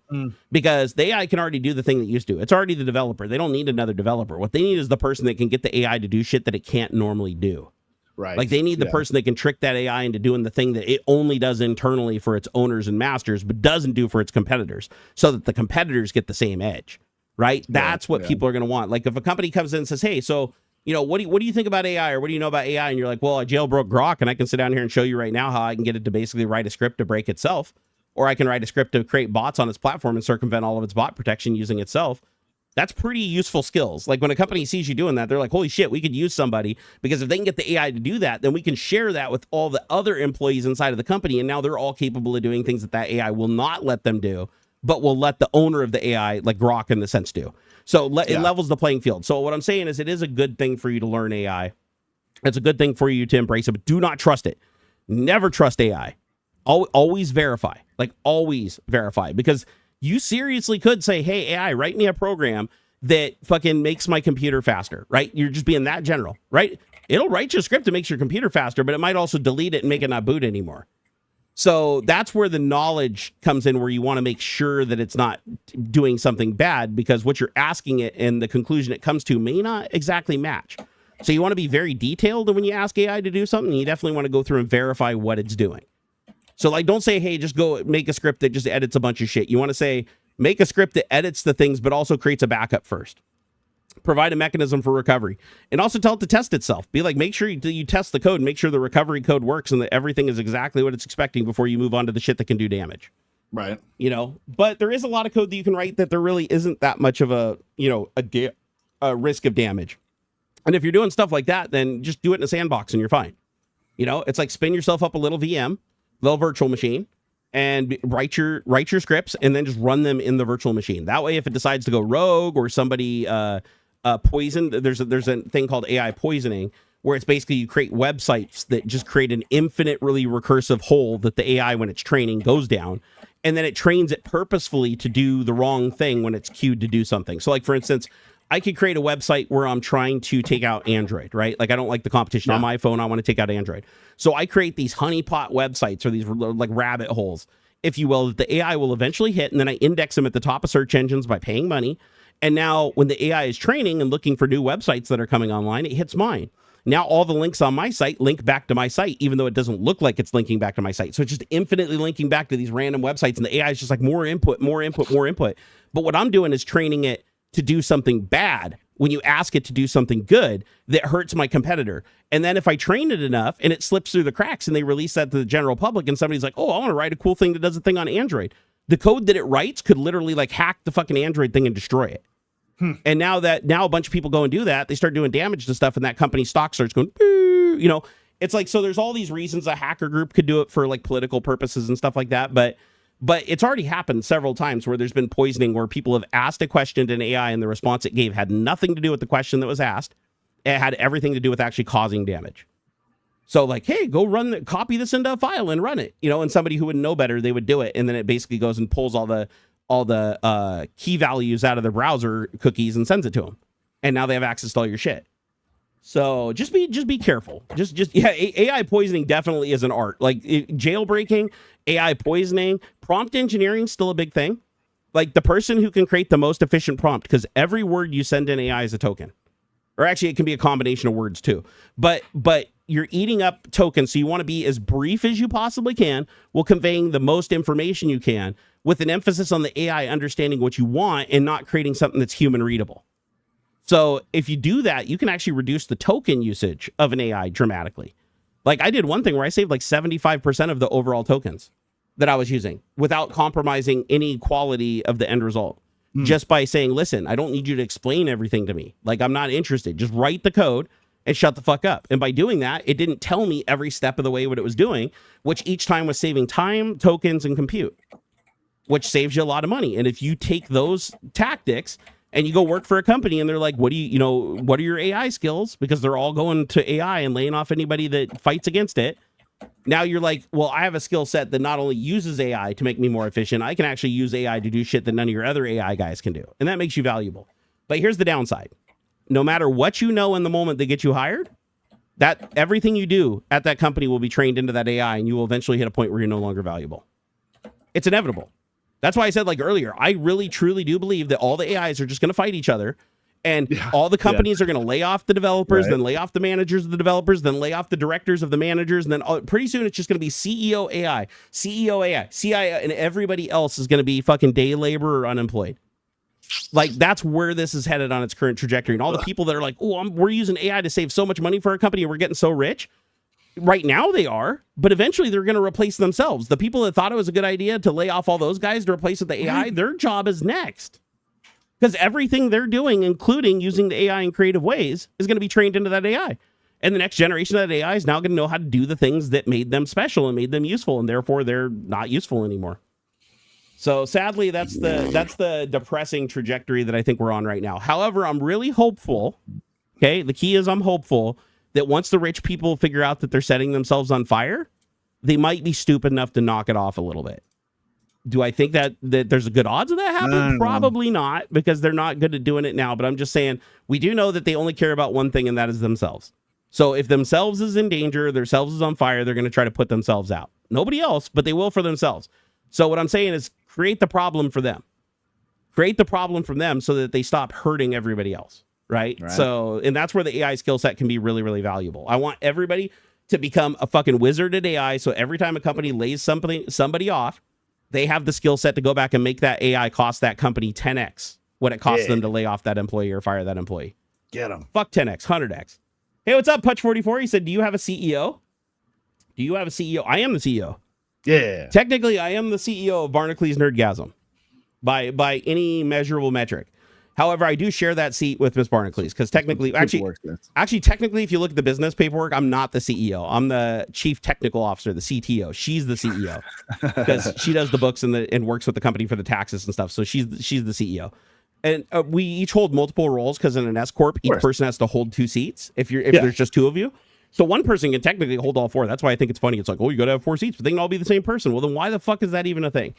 Because the AI can already do the thing that it used to. It's already the developer. They don't need another developer. What they need is the person that can get the AI to do shit that it can't normally do. Right. Like they need the person that can trick that AI into doing the thing that it only does internally for its owners and masters, but doesn't do for its competitors, so that the competitors get the same edge. Right. That's what people are going to want. Like if a company comes in and says, hey, so what do you think about AI, or what do you know about AI? And you're like, well, I jailbroke Grok, and I can sit down here and show you right now how I can get it to basically write a script to break itself, or I can write a script to create bots on its platform and circumvent all of its bot protection using itself. That's pretty useful skills. Like when a company sees you doing that, they're like, holy shit, we could use somebody, because if they can get the AI to do that, then we can share that with all the other employees inside of the company. And now they're all capable of doing things that AI will not let them do, but will let the owner of the AI, like Grok in the sense, do. So it levels the playing field. So what I'm saying is it is a good thing for you to learn AI. It's a good thing for you to embrace it, but do not trust it. Never trust AI. Always verify. Like always verify, because you seriously could say, hey, AI, write me a program that fucking makes my computer faster, right? You're just being that general, right? It'll write you a script that makes your computer faster, but it might also delete it and make it not boot anymore. So that's where the knowledge comes in, where you want to make sure that it's not doing something bad, because what you're asking it and the conclusion it comes to may not exactly match. So you want to be very detailed when you ask AI to do something. You definitely want to go through and verify what it's doing. So like, don't say, hey, just go make a script that just edits a bunch of shit. You want to say, make a script that edits the things, but also creates a backup first. Provide a mechanism for recovery, and also tell it to test itself. Be like, make sure you test the code and make sure the recovery code works and that everything is exactly what it's expecting before you move on to the shit that can do damage. Right. You know, but there is a lot of code that you can write that there really isn't that much of a risk of damage. And if you're doing stuff like that, then just do it in a sandbox and you're fine. You know, it's like spin yourself up a little VM, little virtual machine, and write your scripts and then just run them in the virtual machine. That way, if it decides to go rogue or somebody poisoned, there's a thing called AI poisoning, where it's basically you create websites that just create an infinitely recursive hole that the AI, when it's training, goes down, and then it trains it purposefully to do the wrong thing when it's cued to do something. So like, for instance, I could create a website where I'm trying to take out Android, right? Like I don't like the competition on my phone. I want to take out Android. So I create these honeypot websites, or these like rabbit holes, if you will, that the AI will eventually hit. And then I index them at the top of search engines by paying money. And now when the AI is training and looking for new websites that are coming online, it hits mine. Now all the links on my site link back to my site, even though it doesn't look like it's linking back to my site. So it's just infinitely linking back to these random websites. And the AI is just like more input, more input, more input. But what I'm doing is training it to do something bad when you ask it to do something good that hurts my competitor. And then if I train it enough and it slips through the cracks and they release that to the general public and somebody's like, oh, I want to write a cool thing that does a thing on Android, the code that it writes could literally like hack the fucking Android thing and destroy it. And now a bunch of people go and do that, they start doing damage to stuff, and that company's stock starts going, you know, it's like, so there's all these reasons a hacker group could do it for like political purposes and stuff like that. But it's already happened several times where there's been poisoning, where people have asked a question to an AI and the response it gave had nothing to do with the question that was asked. It had everything to do with actually causing damage. So like, hey, go copy this into a file and run it, you know, and somebody who would know better, they would do it. And then it basically goes and pulls all the key values out of their browser cookies and sends it to them. And now they have access to all your shit. So just be careful. AI poisoning definitely is an art. Like jailbreaking, AI poisoning, prompt engineering is still a big thing. Like the person who can create the most efficient prompt, because every word you send in AI is a token. Or actually, it can be a combination of words too. But you're eating up tokens, so you want to be as brief as you possibly can while conveying the most information you can, with an emphasis on the AI understanding what you want and not creating something that's human readable. So if you do that, you can actually reduce the token usage of an AI dramatically. Like I did one thing where I saved like 75% of the overall tokens that I was using without compromising any quality of the end result. Just by saying, listen, I don't need you to explain everything to me. Like, I'm not interested. Just write the code and shut the fuck up. And by doing that, it didn't tell me every step of the way what it was doing, which each time was saving time, tokens, and compute, which saves you a lot of money. And if you take those tactics and you go work for a company and they're like, what are your AI skills? Because they're all going to AI and laying off anybody that fights against it. Now you're like, well, I have a skill set that not only uses AI to make me more efficient, I can actually use AI to do shit that none of your other AI guys can do. And that makes you valuable. But here's the downside. No matter what you know in the moment they get you hired, that everything you do at that company will be trained into that AI, and you will eventually hit a point where you're no longer valuable. It's inevitable. That's why I said, like earlier, I really truly do believe that all the AIs are just going to fight each other. And all the companies are going to lay off the developers, then lay off the managers of the developers, then lay off the directors of the managers. And then pretty soon it's just going to be CEO AI, CIO, and everybody else is going to be fucking day labor or unemployed. Like that's where this is headed on its current trajectory. And all the people that are like, oh, we're using AI to save so much money for our company and we're getting so rich. Right now they are, but eventually they're going to replace themselves. The people that thought it was a good idea to lay off all those guys to replace with the AI, their job is next. because everything they're doing, including using the AI in creative ways, is going to be trained into that AI. And the next generation of that AI is now going to know how to do the things that made them special and made them useful, and therefore they're not useful anymore. So sadly, that's the depressing trajectory that I think we're on right now. However, I'm really hopeful. Okay, the key is I'm hopeful that once the rich people figure out that they're setting themselves on fire, they might be stupid enough to knock it off a little bit. Do I think that there's a good odds of that happening? Probably not, because they're not good at doing it now. But I'm just saying, we do know that they only care about one thing, and that is themselves. So if themselves is in danger, themselves is on fire, they're going to try to put themselves out. Nobody else, but they will for themselves. So what I'm saying is create the problem for them. Create the problem for them so that they stop hurting everybody else, right? So, and that's where the AI skill set can be really, really valuable. I want everybody to become a fucking wizard at AI, so every time a company lays somebody off, they have the skill set to go back and make that AI cost that company 10x what it costs them to lay off that employee or fire that employee. Get them. Fuck 10x, 100x. Hey, what's up, Putch44? He said, do you have a CEO? Do you have a CEO? I am the CEO. Yeah. Technically, I am the CEO of Barnacules Nerdgasm by any measurable metric. However, I do share that seat with Miss Barnacules because technically, technically, if you look at the business paperwork, I'm not the CEO. I'm the chief technical officer, the CTO. She's the CEO because she does the books and works with the company for the taxes and stuff. So she's the CEO. And we each hold multiple roles because in an S corp, each person has to hold 2 seats. If there's just 2 of you, so one person can technically hold all 4. That's why I think it's funny. It's like, oh, you got to have 4 seats, but they can all be the same person. Well, then why the fuck is that even a thing?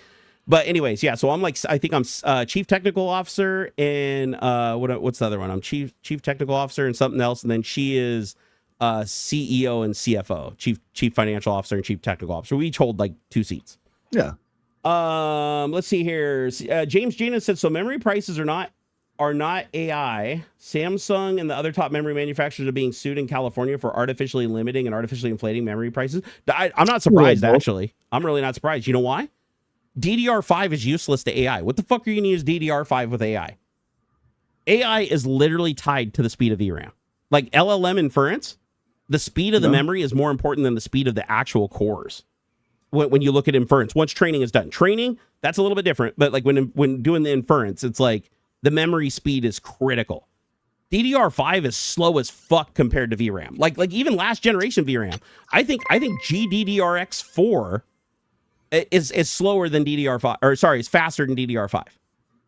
But anyways, yeah. So I'm like, I think I'm chief technical officer and what's the other one? I'm chief technical officer and something else, and then she is CEO and CFO, chief financial officer and chief technical officer. We each hold like 2 seats. Yeah. Let's see here. James Gina said, so memory prices are not AI. Samsung and the other top memory manufacturers are being sued in California for artificially limiting and artificially inflating memory prices. I'm not surprised, actually. I'm really not surprised. You know why? DDR5 is useless to AI. What the fuck are you going to use DDR5 with AI? AI is literally tied to the speed of VRAM. Like LLM inference, the speed of the memory is more important than the speed of the actual cores. When you look at inference, once training is done. Training, that's a little bit different, but like when doing the inference, it's like the memory speed is critical. DDR5 is slow as fuck compared to VRAM. Like even last generation VRAM. I think GDDRX4 is slower than DDR5, or sorry, is faster than DDR5.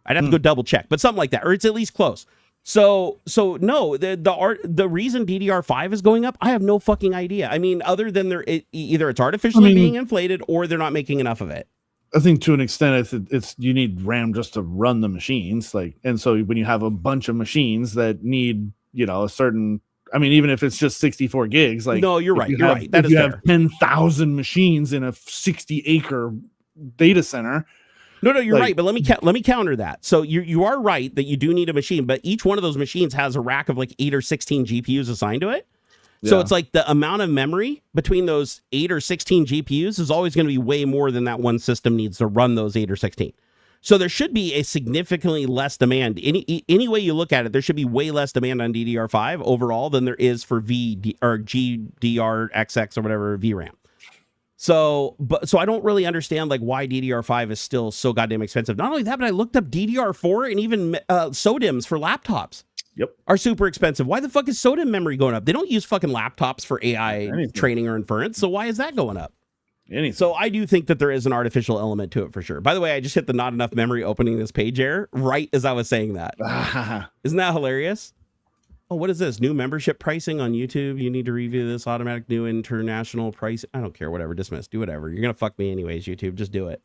I'd have to go double check, but something like that, or it's at least close. So no, the reason DDR5 is going up, I have no fucking idea. I mean, other than either it's artificially being inflated or they're not making enough of it. I think to an extent, it's you need RAM just to run the machines, and so when you have a bunch of machines that need a certain, I mean, even if it's just 64 gigs, no, you're right. You're right. That is you fair. have 10,000 machines in a 60-acre data center. No, you're right, but let me counter that. So you are right that you do need a machine, but each one of those machines has a rack of like 8 or 16 GPUs assigned to it. So it's like the amount of memory between those 8 or 16 GPUs is always going to be way more than that one system needs to run those 8 or 16. So there should be a significantly less demand. Any way you look at it, there should be way less demand on DDR5 overall than there is for GDRXX or whatever VRAM. So I don't really understand like why DDR5 is still so goddamn expensive. Not only that, but I looked up DDR4 and even SODIMMs for laptops. Are super expensive. Why the fuck is SODIMM memory going up? They don't use fucking laptops for AI training or inference. So why is that going up? So I do think that there is an artificial element to it for sure. By the way, I just hit the not enough memory opening this page error right as I was saying that. Isn't that hilarious? Oh, what is this? New membership pricing on YouTube. You need to review this automatic new international price. I don't care. Whatever. Dismiss. Do whatever. You're going to fuck me anyways, YouTube. Just do it.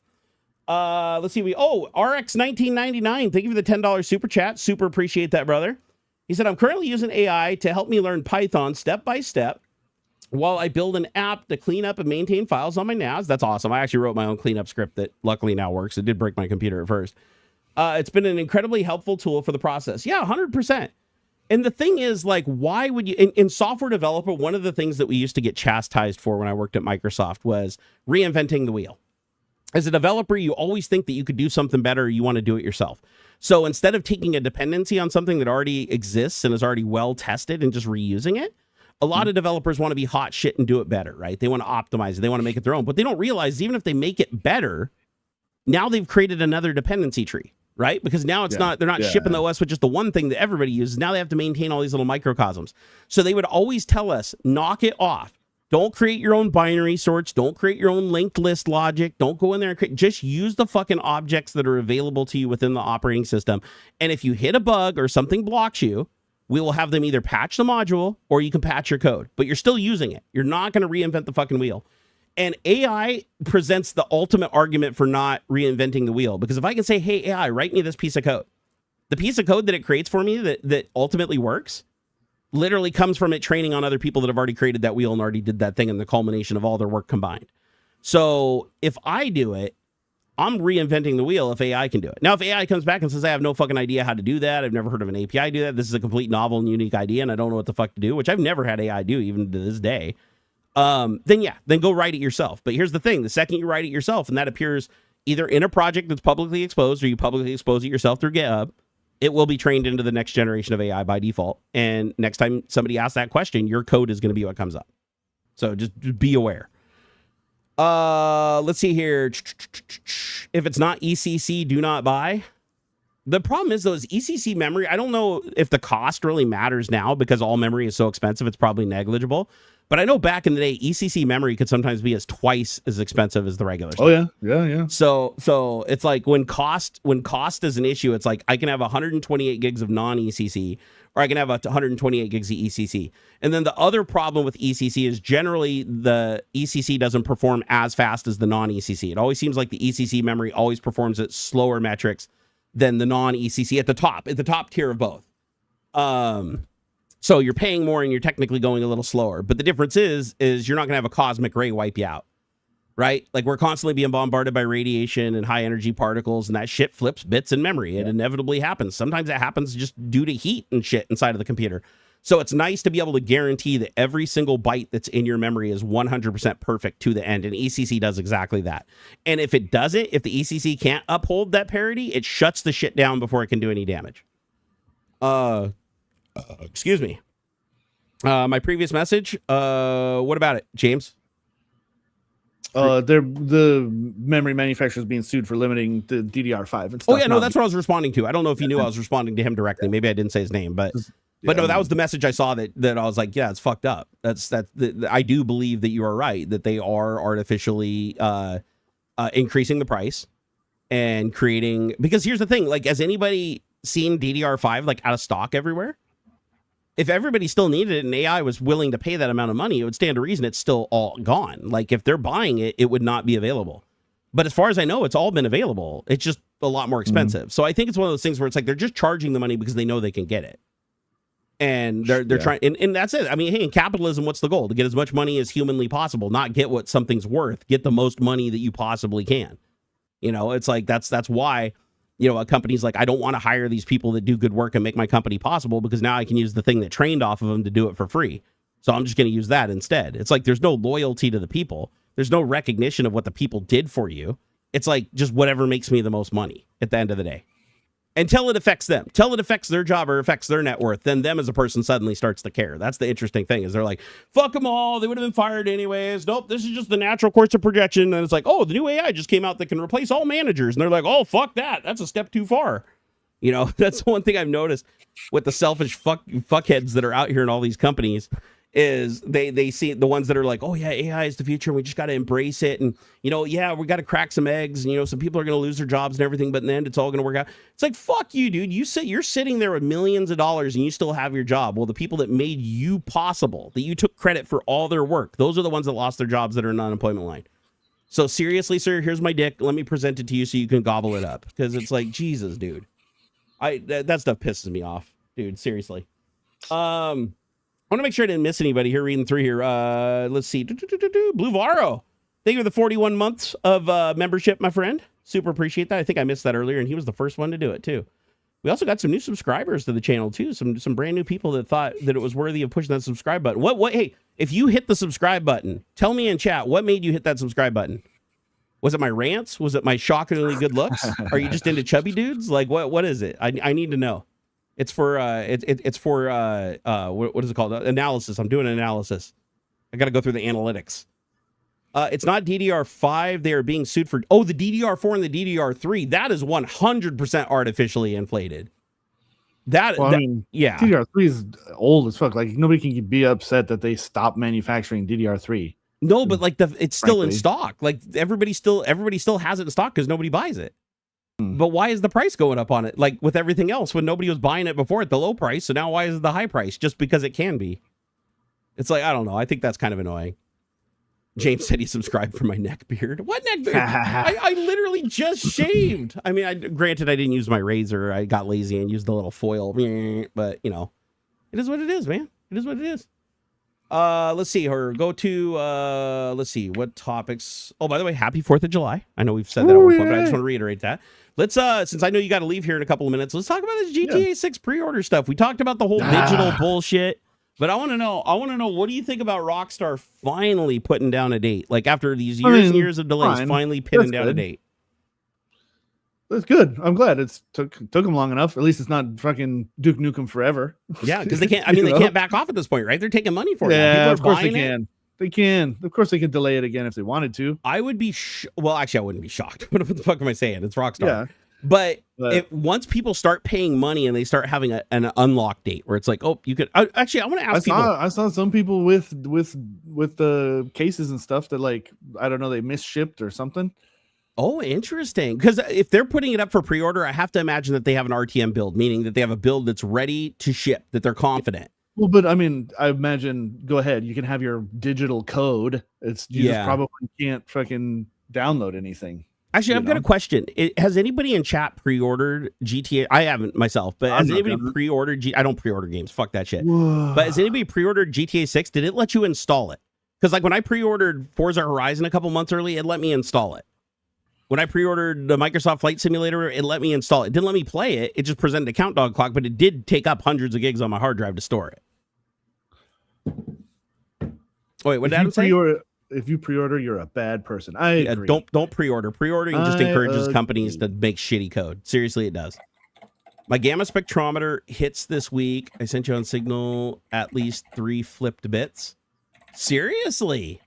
Let's see. RX1999. Thank you for the $10 super chat. Super appreciate that, brother. He said, I'm currently using AI to help me learn Python step by step while I build an app to clean up and maintain files on my NAS. That's awesome. I actually wrote my own cleanup script that luckily now works. It did break my computer at first. It's been an incredibly helpful tool for the process. Yeah, 100%. And the thing is, like, why would you, in software developer, one of the things that we used to get chastised for when I worked at Microsoft was reinventing the wheel. As a developer, you always think that you could do something better. You want to do it yourself. So instead of taking a dependency on something that already exists and is already well tested and just reusing it, a lot of developers want to be hot shit and do it better, right? They want to optimize it. They want to make it their own. But they don't realize even if they make it better, now they've created another dependency tree, right? Because now it's they're not shipping the OS with just the one thing that everybody uses. Now they have to maintain all these little microcosms. So they would always tell us, knock it off. Don't create your own binary sorts. Don't create your own linked list logic. Don't go in there and just use the fucking objects that are available to you within the operating system. And if you hit a bug or something blocks you, we will have them either patch the module or you can patch your code, but you're still using it. You're not going to reinvent the fucking wheel. And AI presents the ultimate argument for not reinventing the wheel. Because if I can say, hey, AI, write me this piece of code. The piece of code that it creates for me that ultimately works literally comes from it training on other people that have already created that wheel and already did that thing in the culmination of all their work combined. So if I do it, I'm reinventing the wheel if AI can do it. Now, if AI comes back and says, I have no fucking idea how to do that, I've never heard of an API do that, this is a complete novel and unique idea, and I don't know what the fuck to do, which I've never had AI do even to this day, then go write it yourself. But here's the thing. The second you write it yourself and that appears either in a project that's publicly exposed or you publicly expose it yourself through GitHub, it will be trained into the next generation of AI by default. And next time somebody asks that question, your code is going to be what comes up. So just be aware. Let's see here. If it's not ECC, do not buy. The problem is those ECC memory, I don't know if the cost really matters now because all memory is so expensive, it's probably negligible. But I know back in the day, ECC memory could sometimes be as twice as expensive as the regular stuff. Oh, yeah. So it's like when cost is an issue, it's like I can have 128 gigs of non-ECC, or I can have 128 gigs of ECC. And then the other problem with ECC is generally the ECC doesn't perform as fast as the non-ECC. It always seems like the ECC memory always performs at slower metrics than the non-ECC at the top tier of both. So you're paying more and you're technically going a little slower. But the difference is you're not going to have a cosmic ray wipe you out, right? Like we're constantly being bombarded by radiation and high energy particles, and that shit flips bits in memory. It inevitably happens. Sometimes it happens just due to heat and shit inside of the computer. So it's nice to be able to guarantee that every single byte that's in your memory is 100% perfect to the end. And ECC does exactly that. And if it doesn't, if the ECC can't uphold that parity, it shuts the shit down before it can do any damage. Excuse me. My previous message. What about it, James? The memory manufacturers being sued for limiting the DDR5 and stuff. Oh yeah, no, that's what I was responding to. I don't know if you knew I was responding to him directly. Maybe I didn't say his name, but no, that was the message I saw that I was like, yeah, it's fucked up. I do believe that you are right that they are artificially increasing the price and creating, because here's the thing, like, has anybody seen DDR5 like out of stock everywhere? If everybody still needed it and AI was willing to pay that amount of money, it would stand to reason it's still all gone. Like if they're buying it, it would not be available. But as far as I know, it's all been available. It's just a lot more expensive. Mm-hmm. So I think it's one of those things where it's like they're just charging the money because they know they can get it. And they're trying, and that's it. I mean, hey, in capitalism, what's the goal? To get as much money as humanly possible, not get what something's worth, get the most money that you possibly can. You know, it's like that's why, you know, a company's like, I don't want to hire these people that do good work and make my company possible because now I can use the thing that trained off of them to do it for free. So I'm just going to use that instead. It's like there's no loyalty to the people. There's no recognition of what the people did for you. It's like just whatever makes me the most money at the end of the day. Until it affects them. Till it affects their job or affects their net worth, then them as a person suddenly starts to care. That's the interesting thing, is they're like, fuck them all. They would have been fired anyways. Nope, this is just the natural course of projection. And it's like, oh, the new AI just came out that can replace all managers. And they're like, oh, fuck that. That's a step too far. You know, that's one thing I've noticed with the selfish fuckheads that are out here in all these companies is they see the ones that are like, oh yeah, AI is the future and we just got to embrace it, and you know, yeah, we got to crack some eggs, and you know, some people are going to lose their jobs and everything, but in the end it's all going to work out. It's like, fuck you, dude. You're sitting there with millions of dollars and you still have your job. Well, the people that made you possible, that you took credit for all their work, those are the ones that lost their jobs, that are in the unemployment line. So seriously, sir, here's my dick, let me present it to you so you can gobble it up, because it's like, Jesus, dude, that stuff pisses me off, dude. Seriously. I want to make sure I didn't miss anybody here reading through here. Let's see. Blue Varo. Thank you for the 41 months of membership, my friend. Super appreciate that. I think I missed that earlier, and he was the first one to do it, too. We also got some new subscribers to the channel, too. Some brand new people that thought that it was worthy of pushing that subscribe button. Hey, if you hit the subscribe button, tell me in chat, what made you hit that subscribe button? Was it my rants? Was it my shockingly good looks? Are you just into chubby dudes? Like, what is it? I need to know. It's for it's for what is it called? Analysis. I'm doing an analysis. I got to go through the analytics. It's not DDR5. They are being sued for the DDR4 and the DDR3. That is 100% artificially inflated. I mean, yeah. DDR3 is old as fuck. Like nobody can be upset that they stopped manufacturing DDR3. No, but like it's still in stock. Like everybody still has it in stock because nobody buys it. But why is the price going up on it? Like with everything else, when nobody was buying it before at the low price, so now why is it the high price? Just because it can be. It's like, I don't know. I think that's kind of annoying. James said he subscribed for my neck beard. What neck beard? I literally just shaved. I mean, granted, I didn't use my razor. I got lazy and used the little foil. But, you know, it is what it is, man. It is what it is. Let's see. Let's see. What topics? Oh, by the way, happy 4th of July. I know we've said that over, but I just want to reiterate that. Let's, since I know you got to leave here in a couple of minutes, let's talk about this GTA 6 pre-order stuff. We talked about the whole digital bullshit. But I want to know, what do you think about Rockstar finally putting down a date? Like after these years and years of delays, finally pinning down a date. That's good. I'm glad it's took them long enough. At least it's not fucking Duke Nukem forever. Yeah, because they can't. I mean, they can't back off at this point, right? They're taking money for it. Yeah, of course they can. They can. Of course they could delay it again if they wanted to. I would be. Well, actually, I wouldn't be shocked. What the fuck am I saying? It's Rockstar. Yeah. But if once people start paying money and they start having an unlock date where it's like, oh, you could actually, I want to ask people. I saw some people with the cases and stuff that, like, I don't know, they misshipped or something. Oh, interesting. Because if they're putting it up for pre-order, I have to imagine that they have an RTM build, meaning that they have a build that's ready to ship, that they're confident. Well, but I mean, I imagine, go ahead, you can have your digital code. Just probably can't fucking download anything. Actually, I've got a question. Has anybody in chat pre-ordered GTA? I haven't myself, but has anybody pre-ordered? I don't pre-order games. Fuck that shit. Whoa. But has anybody pre-ordered GTA 6? Did it let you install it? Because like when I pre-ordered Forza Horizon a couple months early, it let me install it. When I pre-ordered the Microsoft Flight Simulator, it let me install it. It didn't let me play it. It just presented a countdown clock, but it did take up hundreds of gigs on my hard drive to store it. Oh, wait, what did Adam say? If you pre-order, you're a bad person. I agree. Don't pre-order. Pre-ordering just encourages companies to make shitty code. Seriously, it does. My gamma spectrometer hits this week. I sent you on Signal at least 3 flipped bits. Seriously?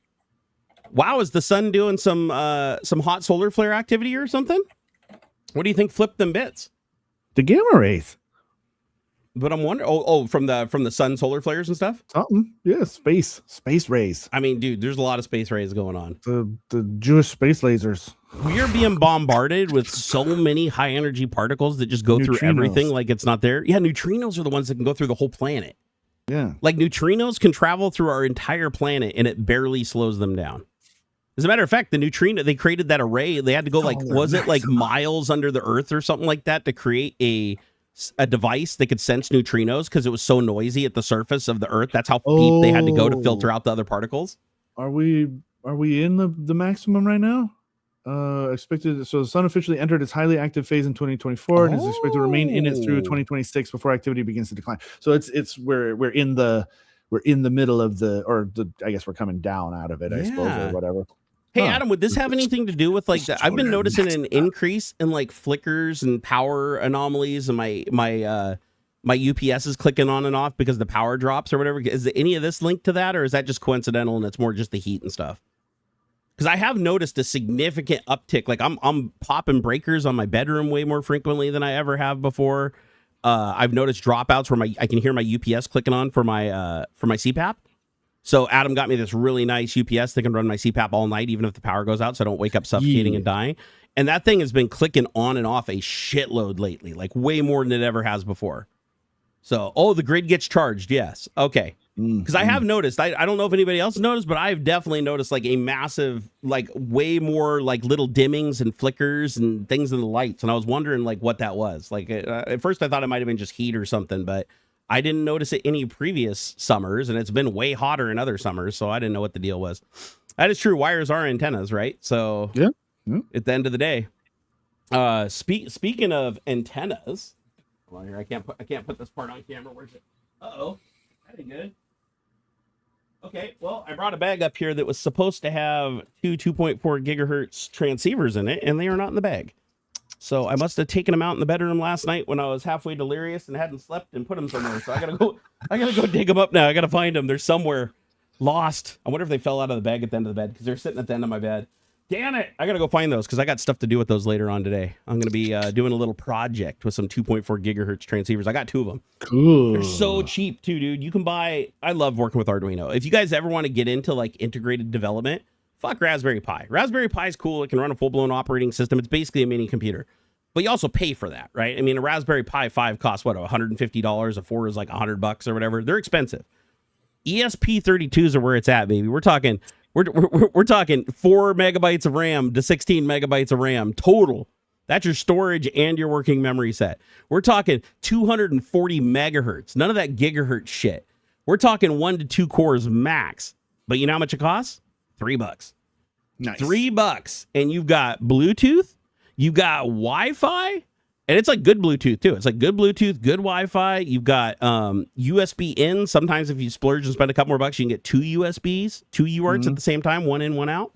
Wow, is the sun doing some hot solar flare activity or something? What do you think flipped them bits? The gamma rays. But I'm wondering, from the sun solar flares and stuff? Something. Yeah, space rays. I mean, dude, there's a lot of space rays going on. The Jewish space lasers. We are being bombarded with so many high energy particles that just go through everything like it's not there. Yeah, neutrinos are the ones that can go through the whole planet. Yeah. Like neutrinos can travel through our entire planet and it barely slows them down. As a matter of fact, the neutrino, they created that array. They had to go like miles under the earth or something like that to create a device that could sense neutrinos because it was so noisy at the surface of the earth. That's how deep they had to go to filter out the other particles. Are we in the maximum right now? Expected. So the sun officially entered its highly active phase in 2024 and is expected to remain in it through 2026 before activity begins to decline. So we're in the middle of I guess we're coming down out of it, I suppose, or whatever. Hey, Adam, would this have anything to do with like that? I've been noticing an increase in like flickers and power anomalies, and my UPS is clicking on and off because the power drops or whatever. Is any of this linked to that, or is that just coincidental and it's more just the heat and stuff? Because I have noticed a significant uptick. Like I'm popping breakers on my bedroom way more frequently than I ever have before. I've noticed dropouts where I can hear my UPS clicking on for my CPAP. So Adam got me this really nice UPS that can run my CPAP all night, even if the power goes out, so I don't wake up suffocating and dying. And that thing has been clicking on and off a shitload lately, like way more than it ever has before. So, the grid gets charged. Yes. Okay. Because I have noticed, I don't know if anybody else noticed, but I've definitely noticed like a massive, like way more like little dimmings and flickers and things in the lights. And I was wondering like what that was. Like at first I thought it might've been just heat or something, but I didn't notice it any previous summers, and it's been way hotter in other summers, so I didn't know what the deal was. That is true. Wires are antennas, right? So yeah. At the end of the day, speaking of antennas, hold on here. I can't put this part on camera. Where's it? Uh-oh, that ain't good. Okay, well, I brought a bag up here that was supposed to have 2.4 gigahertz transceivers in it, and they are not in the bag. So I must have taken them out in the bedroom last night when I was halfway delirious and hadn't slept and put them somewhere. So I gotta go dig them up now. I gotta find them. They're somewhere. Lost. I wonder if they fell out of the bag at the end of the bed because they're sitting at the end of my bed. Damn it. I got to go find those because I got stuff to do with those later on today. I'm going to be doing a little project with some 2.4 gigahertz transceivers. I got 2 of them. Cool. They're so cheap too, dude. You can buy, I love working with Arduino. If you guys ever want to get into like integrated development, fuck Raspberry Pi. Raspberry Pi is cool. It can run a full-blown operating system. It's basically a mini computer. But you also pay for that, right? I mean, a Raspberry Pi 5 costs, what, $150? A 4 is like $100 or whatever. They're expensive. ESP32s are where it's at, baby. We're talking 4 megabytes of RAM to 16 megabytes of RAM total. That's your storage and your working memory set. We're talking 240 megahertz. None of that gigahertz shit. We're talking 1 to 2 cores max. But you know how much it costs? $3. Nice. $3. And you've got Bluetooth, you've got Wi-Fi, and it's like good Bluetooth too. It's like good Bluetooth, good Wi-Fi. You've got USB in. Sometimes if you splurge and spend a couple more bucks, you can get 2 USBs, 2 UARTs at the same time, one in, one out.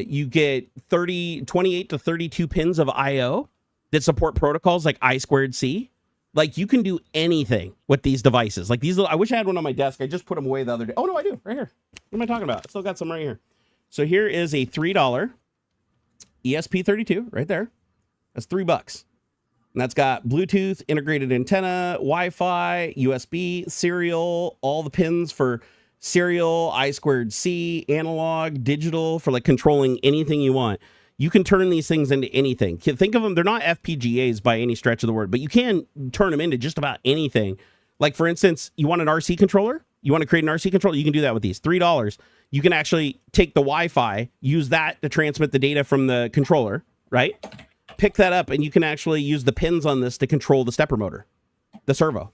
You get 28 to 32 pins of I/O that support protocols like I2C. Like you can do anything with these devices. Like these little, I wish I had one on my desk. I just put them away the other day. Oh no, I do, right here. What am I talking about? I still got some right here. So here is a $3 ESP32 right there. That's $3. And that's got Bluetooth, integrated antenna, Wi-Fi, USB, serial, all the pins for serial, I2C, analog, digital, for like controlling anything you want. You can turn these things into anything. Think of them, they're not FPGAs by any stretch of the word, but you can turn them into just about anything. Like for instance, you want an RC controller? You want to create an RC controller? You can do that with these. $3. You can actually take the Wi-Fi, use that to transmit the data from the controller, right? Pick that up and you can actually use the pins on this to control the stepper motor, the servo.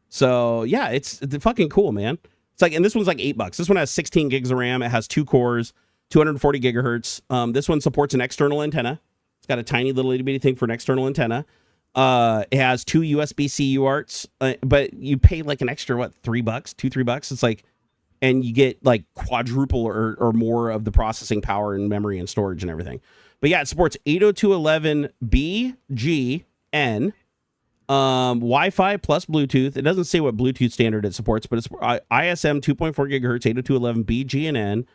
So yeah, it's fucking cool, man. It's like, and this one's like $8. This one has 16 gigs of RAM. It has 2 cores, 240 gigahertz. This one supports an external antenna. It's got a tiny little itty bitty thing for an external antenna. It has 2 USB-C UARTs, but you pay like an extra, what, $3, $3. It's like, and you get like quadruple or more of the processing power and memory and storage and everything. But yeah, it supports 802.11b, G, N, Wi-Fi plus Bluetooth. It doesn't say what Bluetooth standard it supports, but it's ISM 2.4 gigahertz, 802.11b, G, and N.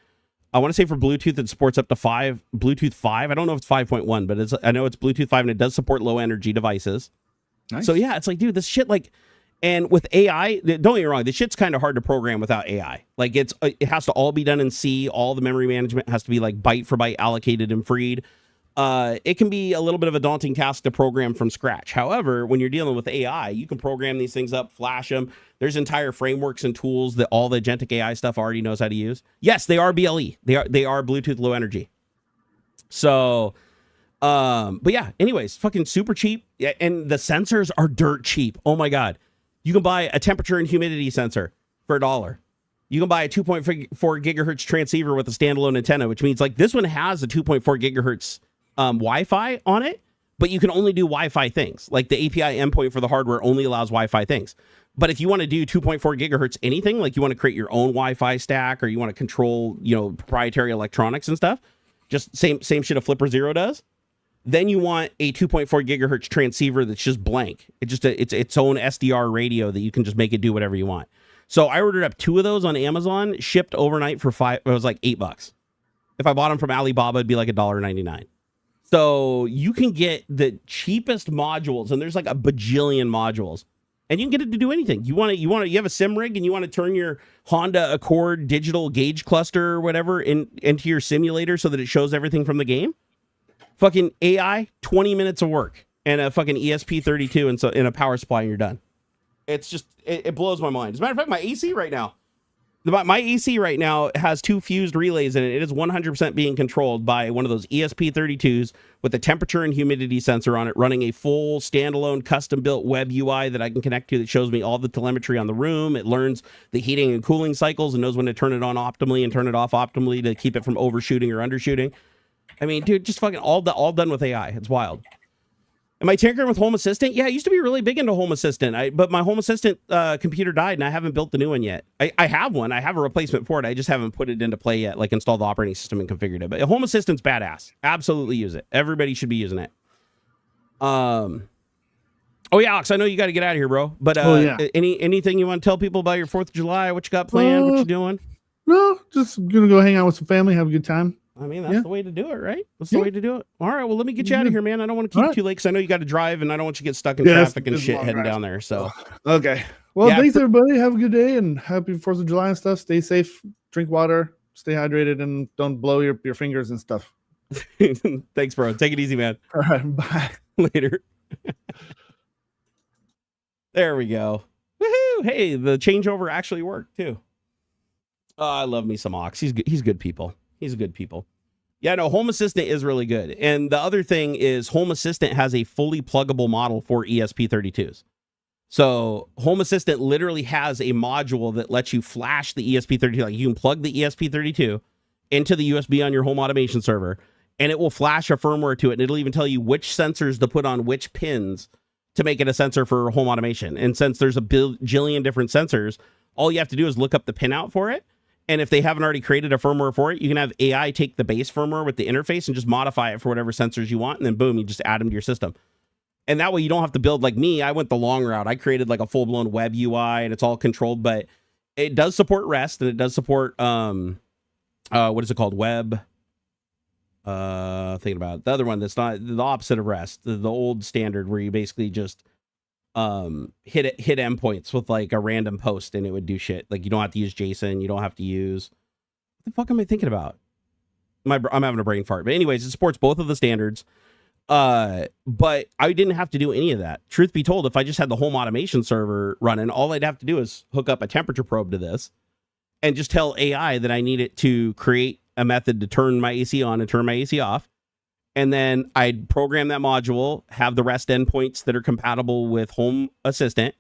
I want to say for Bluetooth, it supports up to Bluetooth 5. I don't know if it's 5.1, but I know it's Bluetooth 5, and it does support low energy devices. Nice. So yeah, it's like, dude, this shit, like, and with AI, don't get me wrong, this shit's kind of hard to program without AI. Like it has to all be done in C. All the memory management has to be like byte for byte allocated and freed. It can be a little bit of a daunting task to program from scratch. However, when you're dealing with AI, you can program these things up, flash them. There's entire frameworks and tools that all the agentic AI stuff already knows how to use. Yes, they are BLE. They are Bluetooth Low Energy. So, but yeah, anyways, fucking super cheap. Yeah, and the sensors are dirt cheap. Oh my God. You can buy a temperature and humidity sensor for $1. You can buy a 2.4 gigahertz transceiver with a standalone antenna, which means like this one has a 2.4 gigahertz Wi-Fi on it, but you can only do Wi-Fi things. Like the API endpoint for the hardware only allows Wi-Fi things. But if you want to do 2.4 gigahertz anything, like you want to create your own Wi-Fi stack or you want to control, proprietary electronics and stuff, just same shit a Flipper Zero does. Then you want a 2.4 gigahertz transceiver that's just blank. It's its own SDR radio that you can just make it do whatever you want. So I ordered up 2 of those on Amazon, shipped overnight for $5. It was like $8. If I bought them from Alibaba, it'd be like $1.99. So you can get the cheapest modules, and there's like a bajillion modules, and you can get it to do anything. You have a sim rig, and you want to turn your Honda Accord digital gauge cluster or whatever into your simulator so that it shows everything from the game. Fucking AI, 20 minutes of work and a fucking ESP32 and so in a power supply and you're done. It's just, it blows my mind. As a matter of fact, my AC right now has 2 fused relays in it. It is 100% being controlled by one of those ESP32s with a temperature and humidity sensor on it, running a full standalone custom built web UI that I can connect to that shows me all the telemetry on the room. It learns the heating and cooling cycles and knows when to turn it on optimally and turn it off optimally to keep it from overshooting or undershooting. I mean, dude, just fucking all done with AI. It's wild. Am I tinkering with Home Assistant? Yeah, I used to be really big into Home Assistant, but my Home Assistant computer died, and I haven't built the new one yet. I have one. I have a replacement for it. I just haven't put it into play yet, like installed the operating system and configured it. But Home Assistant's badass. Absolutely use it. Everybody should be using it. Oh, Oh yeah, Ox, I know you got to get out of here, bro. But Oh, yeah. anything you want to tell people about your 4th of July? What you got planned? What you doing? No, just gonna go hang out with some family, have a good time. I mean, that's the way to do it, right? That's the way to do it. All right, well, let me get you out of here, man. I don't want to keep you too late because I know you got to drive, and I don't want you to get stuck in traffic and shit heading down there. So, okay. Well, thanks everybody. Have a good day and happy 4th of July and stuff. Stay safe, drink water, stay hydrated, and don't blow your fingers and stuff. Thanks, bro. Take it easy, man. All right, bye. Later. There we go. Woohoo! Hey, the changeover actually worked too. Oh, I love me some Aux. He's good people. He's a good people. Yeah, no, Home Assistant is really good. And the other thing is Home Assistant has a fully pluggable model for ESP32s. So Home Assistant literally has a module that lets you flash the ESP32. Like you can plug the ESP32 into the USB on your home automation server, and it will flash a firmware to it. And it'll even tell you which sensors to put on which pins to make it a sensor for home automation. And since there's a bajillion different sensors, all you have to do is look up the pinout for it. And if they haven't already created a firmware for it, you can have AI take the base firmware with the interface and just modify it for whatever sensors you want. And then boom, you just add them to your system. And that way you don't have to build like me. I went the long route. I created like a full-blown web UI and it's all controlled, but it does support REST and it does support, what is it called? Web. Thinking about it. The other one that's not the opposite of REST, the old standard where you basically just hit endpoints with like a random post and it would do shit. Like you don't have to use JSON, you don't have to use what the fuck am I thinking about? I'm having a brain fart. But anyways, it supports both of the standards. But I didn't have to do any of that. Truth be told, if I just had the home automation server running, all I'd have to do is hook up a temperature probe to this and just tell AI that I need it to create a method to turn my AC on and turn my AC off. And then I'd program that module, have the REST endpoints that are compatible with Home Assistant,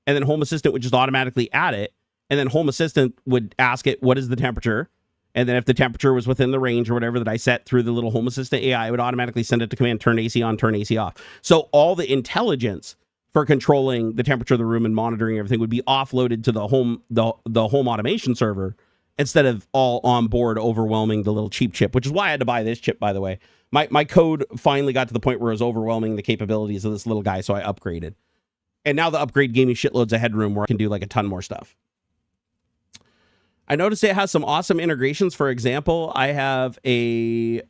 and then Home Assistant would just automatically add it. And then Home Assistant would ask it, what is the temperature? And then if the temperature was within the range or whatever that I set through the little Home Assistant AI, it would automatically send it to command, turn AC on, turn AC off. So all the intelligence for controlling the temperature of the room and monitoring everything would be offloaded to the home automation server instead of all on board overwhelming the little cheap chip, which is why I had to buy this chip, by the way. My code finally got to the point where it was overwhelming the capabilities of this little guy, so I upgraded. And now the upgrade gave me shitloads of headroom where I can do like a ton more stuff. I noticed it has some awesome integrations. For example, I have a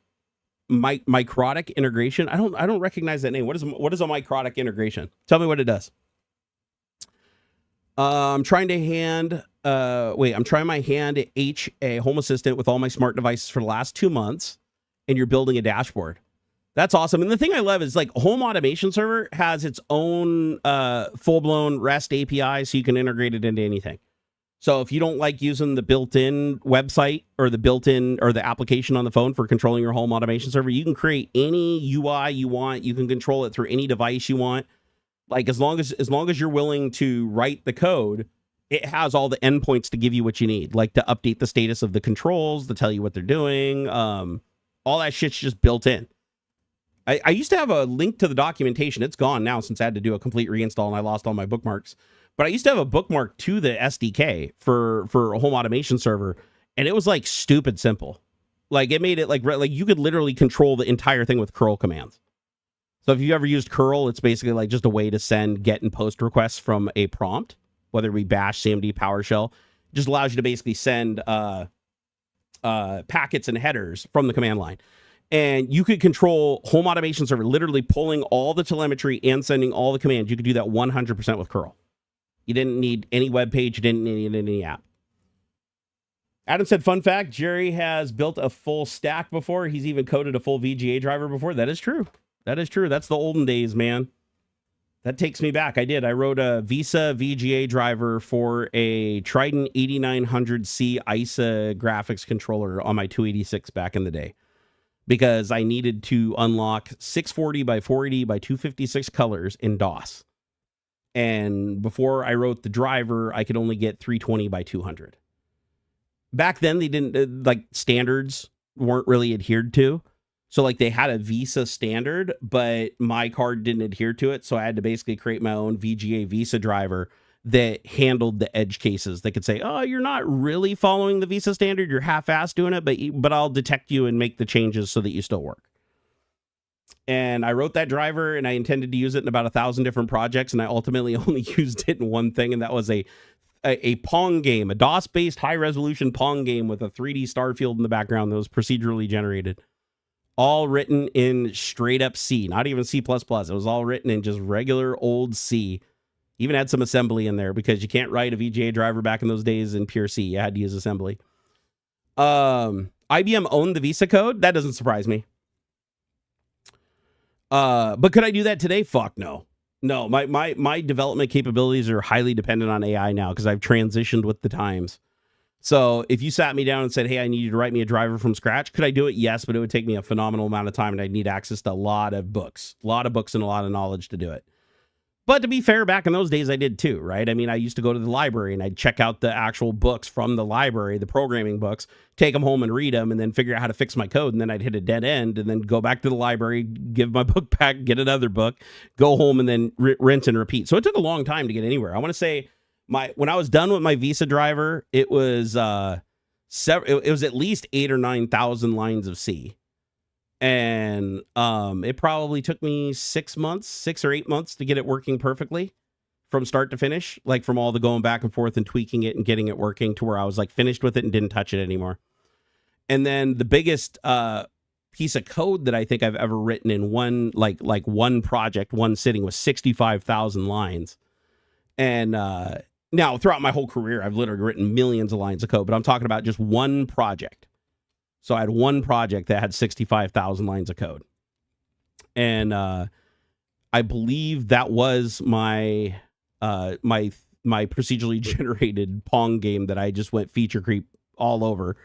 microtic integration. I don't recognize that name. What is a microtic integration? Tell me what it does. I'm trying my hand at a Home Assistant with all my smart devices for the last 2 months, and you're building a dashboard. That's awesome. And the thing I love is like Home Automation Server has its own full-blown REST API, so you can integrate it into anything. So if you don't like using the built-in website or the application on the phone for controlling your Home Automation Server, you can create any UI you want. You can control it through any device you want. Like as long as you're willing to write the code, it has all the endpoints to give you what you need, like to update the status of the controls, to tell you what they're doing. All that shit's just built in. I used to have a link to the documentation. It's gone now since I had to do a complete reinstall and I lost all my bookmarks. But I used to have a bookmark to the SDK for a Home Automation Server, and it was like stupid simple. Like it made it like you could literally control the entire thing with curl commands. So if you ever used curl, it's basically like just a way to send get and post requests from a prompt, whether it be Bash, CMD, PowerShell. It just allows you to basically send packets and headers from the command line. And you could control Home Automation Server, literally pulling all the telemetry and sending all the commands. You could do that 100% with curl. You didn't need any web page. You didn't need any app. Adam said, fun fact, Jerry has built a full stack before. He's even coded a full VGA driver before. That is true. That is true. That's the olden days, man. That takes me back. I did. I wrote a Visa VGA driver for a Trident 8900C ISA graphics controller on my 286 back in the day, because I needed to unlock 640 by 480 by 256 colors in DOS. And before I wrote the driver, I could only get 320 by 200. Back then, they didn't, like, standards weren't really adhered to. So, like, they had a Visa standard, but my card didn't adhere to it. So I had to basically create my own VGA Visa driver that handled the edge cases. They could say, oh, you're not really following the Visa standard. You're half-assed doing it, but I'll detect you and make the changes so that you still work. And I wrote that driver, and I intended to use it in about 1,000 different projects, and I ultimately only used it in one thing, and that was a Pong game, a DOS-based high-resolution Pong game with a 3D star field in the background that was procedurally generated. All written in straight-up C, not even C++. It was all written in just regular old C. Even had some assembly in there because you can't write a VGA driver back in those days in pure C. You had to use assembly. IBM owned the Visa code. That doesn't surprise me. But could I do that today? Fuck no. No, my development capabilities are highly dependent on AI now because I've transitioned with the times. So if you sat me down and said, hey, I need you to write me a driver from scratch, could I do it? Yes, but it would take me a phenomenal amount of time and I'd need access to a lot of books and a lot of knowledge to do it. But to be fair, back in those days, I did too, right? I mean, I used to go to the library and I'd check out the actual books from the library, the programming books, take them home and read them, and then figure out how to fix my code. And then I'd hit a dead end and then go back to the library, give my book back, get another book, go home, and then rinse and repeat. So it took a long time to get anywhere. I want to say when I was done with my Visa driver, it was it was at least 8,000 or 9,000 lines of C. And it probably took me 6 or 8 months to get it working perfectly from start to finish, like from all the going back and forth and tweaking it and getting it working to where I was like finished with it and didn't touch it anymore. And then the biggest piece of code that I think I've ever written in one one project, one sitting, was 65,000 lines. And now throughout my whole career, I've literally written millions of lines of code, but I'm talking about just one project. So I had one project that had 65,000 lines of code. And I believe that was my procedurally generated Pong game that I just went feature creep all over.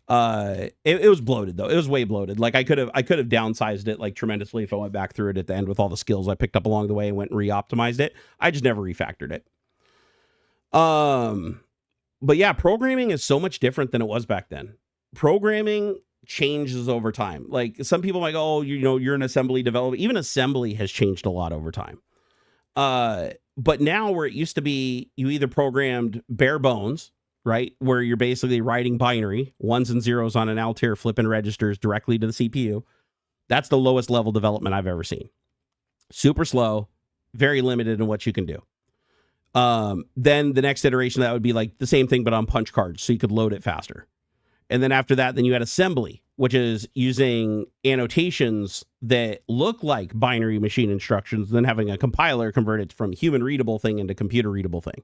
It was bloated though. It was way bloated. Like I could have downsized it like tremendously if I went back through it at the end with all the skills I picked up along the way and went and re-optimized it. I just never refactored it. But yeah, programming is so much different than it was back then. Programming changes over time. Like some people might go, oh, you're an assembly developer. Even assembly has changed a lot over time. But now where it used to be, you either programmed bare bones, right? Where you're basically writing binary, ones and zeros on an Altair, flipping registers directly to the CPU. That's the lowest level development I've ever seen. Super slow, very limited in what you can do. Then the next iteration that would be like the same thing, but on punch cards, so you could load it faster. And then after that, then you had assembly, which is using annotations that look like binary machine instructions, then having a compiler convert it from human readable thing into computer readable thing.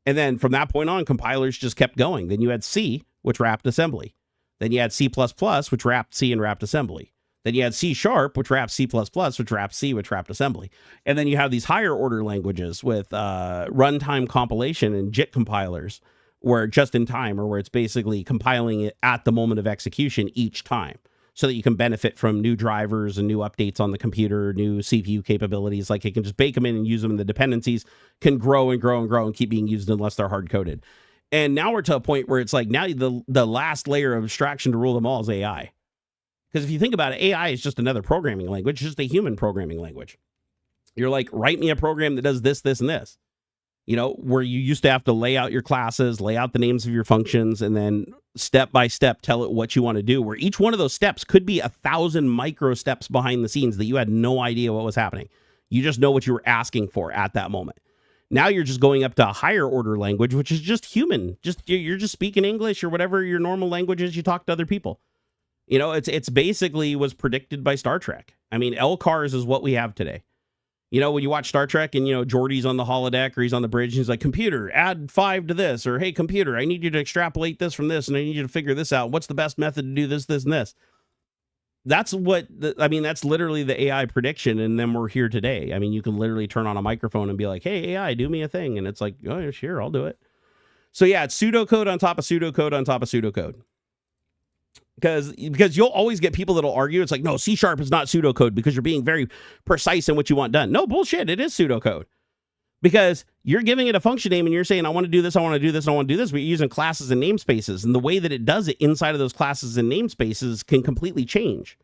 And then from that point on, compilers just kept going. Then you had C, which wrapped assembly. Then you had C++, which wrapped C and wrapped assembly. Then you had C#, which wrapped C++, which wrapped C, which wrapped assembly. And then you have these higher order languages with runtime compilation and JIT compilers, where just in time, or where it's basically compiling it at the moment of execution each time, so that you can benefit from new drivers and new updates on the computer, new CPU capabilities. Like it can just bake them in and use them, and the dependencies can grow and grow and grow and keep being used unless they're hard coded. And now we're to a point where it's like now the last layer of abstraction to rule them all is AI. Because if you think about it, AI is just another programming language, just a human programming language. You're like, write me a program that does this, this, and this. Where you used to have to lay out your classes, lay out the names of your functions, and then step by step tell it what you want to do, where each one of those steps could be 1,000 micro steps behind the scenes that you had no idea what was happening. You just know what you were asking for at that moment. Now you're just going up to a higher order language, which is just human. You're just speaking English or whatever your normal language is you talk to other people. It's basically was predicted by Star Trek. I mean, LCARS is what we have today. When you watch Star Trek and, Geordi's on the holodeck or he's on the bridge and he's like, computer, add 5 to this, or hey, computer, I need you to extrapolate this from this and I need you to figure this out. What's the best method to do this, this, and this? That's that's literally the AI prediction. And then we're here today. I mean, you can literally turn on a microphone and be like, hey, AI, do me a thing. And it's like, oh, sure, I'll do it. So yeah, it's pseudocode on top of pseudocode on top of pseudocode. Because you'll always get people that'll argue. It's like, no, C# is not pseudocode because you're being very precise in what you want done. No, bullshit. It is pseudocode. Because you're giving it a function name and you're saying, I want to do this, I want to do this, I want to do this. But you're using classes and namespaces. And the way that it does it inside of those classes and namespaces can completely change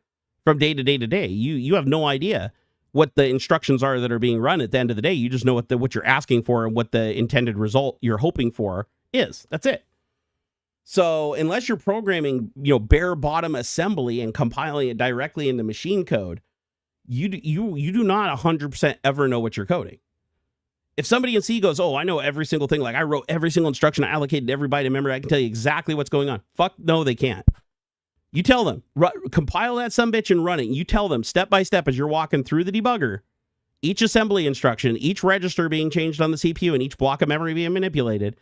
from day to day to day. You have no idea what the instructions are that are being run at the end of the day. You just know what you're asking for and what the intended result you're hoping for is. That's it. So unless you're programming, bare bottom assembly and compiling it directly into machine code, You do not 100% ever know what you're coding. If somebody in C goes, oh, I know every single thing, like I wrote every single instruction, I allocated every byte of memory, I can tell you exactly what's going on. Fuck no, they can't. You tell them, compile that sumbitch and run it. You tell them step by step as you're walking through the debugger, each assembly instruction, each register being changed on the CPU, and each block of memory being manipulated.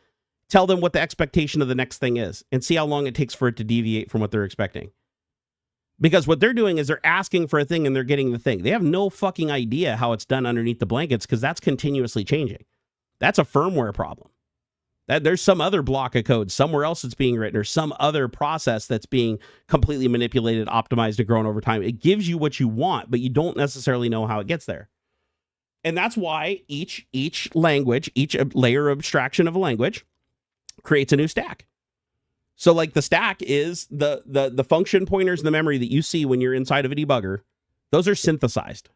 Tell them what the expectation of the next thing is and see how long it takes for it to deviate from what they're expecting. Because what they're doing is they're asking for a thing and they're getting the thing. They have no fucking idea how it's done underneath the blankets because that's continuously changing. That's a firmware problem. There's some other block of code somewhere else that's being written or some other process that's being completely manipulated, optimized, and grown over time. It gives you what you want, but you don't necessarily know how it gets there. And that's why each language, each layer of abstraction of a language creates a new stack. So like the stack is the function pointers in the memory that you see when you're inside of a debugger. Those are synthesized.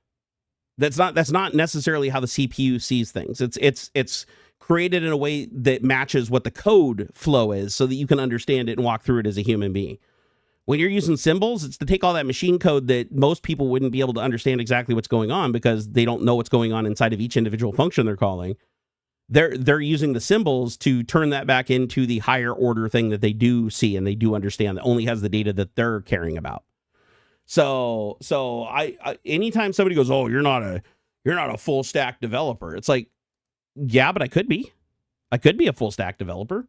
That's not necessarily how the CPU sees things. It's created in a way that matches what the code flow is so that you can understand it and walk through it as a human being. When you're using symbols, it's to take all that machine code that most people wouldn't be able to understand exactly what's going on because they don't know what's going on inside of each individual function they're calling. They're using the symbols to turn that back into the higher order thing that they do see and they do understand that only has the data that they're caring about. So I anytime somebody goes, oh, you're not a full stack developer. It's like, yeah, but I could be a full stack developer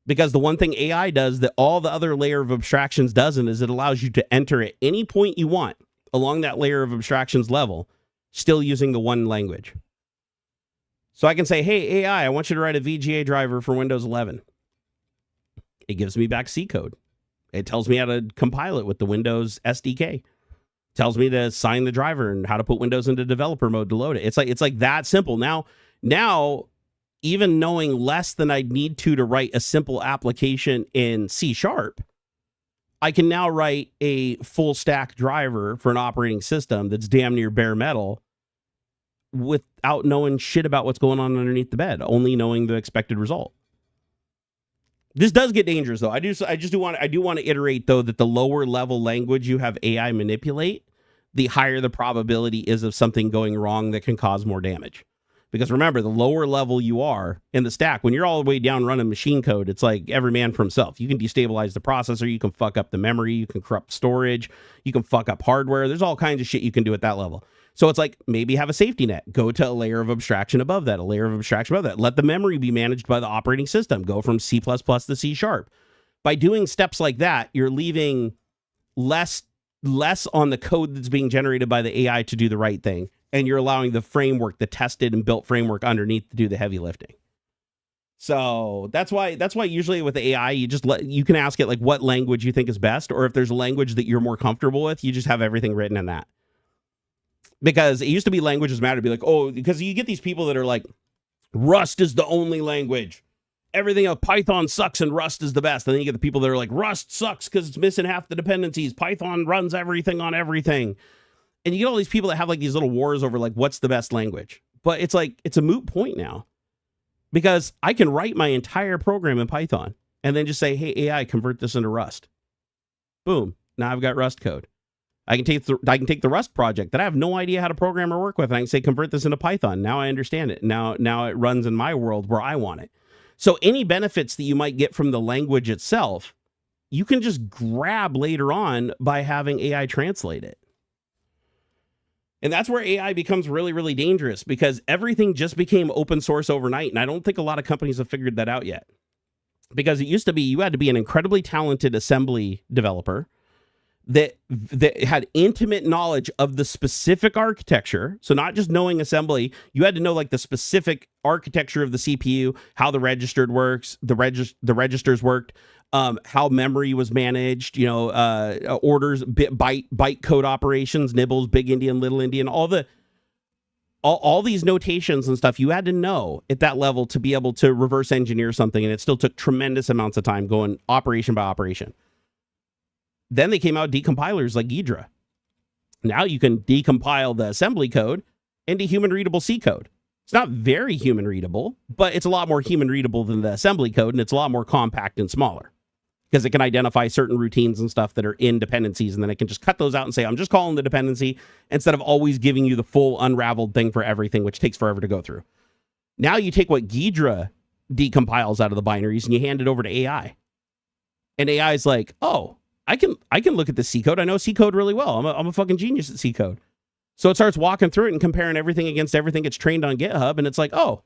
because the one thing AI does that all the other layer of abstractions doesn't is it allows you to enter at any point you want along that layer of abstractions level, still using the one language. So I can say, hey, AI, I want you to write a VGA driver for Windows 11. It gives me back C code. It tells me how to compile it with the Windows SDK. It tells me to assign the driver and how to put Windows into developer mode to load it. It's like that simple. Now, even knowing less than I'd need to write a simple application in C#, I can now write a full stack driver for an operating system that's damn near bare metal without knowing shit about what's going on underneath the bed, only knowing the expected result. This does get dangerous, though. I do want to iterate, though, that the lower level language you have AI manipulate, the higher the probability is of something going wrong that can cause more damage. Because remember, the lower level you are in the stack, when you're all the way down running machine code, it's like every man for himself. You can destabilize the processor, you can fuck up the memory, you can corrupt storage, you can fuck up hardware. There's all kinds of shit you can do at that level. So it's like, maybe have a safety net. Go to a layer of abstraction above that, a layer of abstraction above that. Let the memory be managed by the operating system. Go from C++ to C#. By doing steps like that, you're leaving less on the code that's being generated by the AI to do the right thing. And you're allowing the framework, the tested and built framework underneath to do the heavy lifting. So that's why usually with the AI, you can ask it like what language you think is best, or if there's a language that you're more comfortable with, you just have everything written in that. Because it used to be languages matter to be like, oh, because you get these people that are like, Rust is the only language. Everything else, Python sucks and Rust is the best. And then you get the people that are like, Rust sucks because it's missing half the dependencies. Python runs everything on everything. And you get all these people that have like these little wars over like, what's the best language? But it's like, it's a moot point now. Because I can write my entire program in Python and then just say, hey, AI, convert this into Rust. Boom. Now I've got Rust code. I can take the Rust project that I have no idea how to program or work with, and I can say, convert this into Python. Now I understand it. Now it runs in my world where I want it. So any benefits that you might get from the language itself, you can just grab later on by having AI translate it. And that's where AI becomes really, really dangerous because everything just became open source overnight. And I don't think a lot of companies have figured that out yet. Because it used to be you had to be an incredibly talented assembly developer that had intimate knowledge of the specific architecture. So not just knowing assembly, you had to know like the specific architecture of the CPU, how the registers worked, how memory was managed, orders, byte code operations, nibbles, big Endian, little Endian, all these notations and stuff you had to know at that level to be able to reverse engineer something. And it still took tremendous amounts of time going operation by operation. Then they came out decompilers like Ghidra. Now you can decompile the assembly code into human readable C code. It's not very human readable, but it's a lot more human readable than the assembly code, and it's a lot more compact and smaller because it can identify certain routines and stuff that are in dependencies, and then it can just cut those out and say, I'm just calling the dependency, instead of always giving you the full unraveled thing for everything, which takes forever to go through. Now you take what Ghidra decompiles out of the binaries and you hand it over to AI. And AI is like, oh, I can look at the C code. I know C code really well. I'm a fucking genius at C code. So it starts walking through it and comparing everything against everything it's trained on GitHub. And it's like, oh,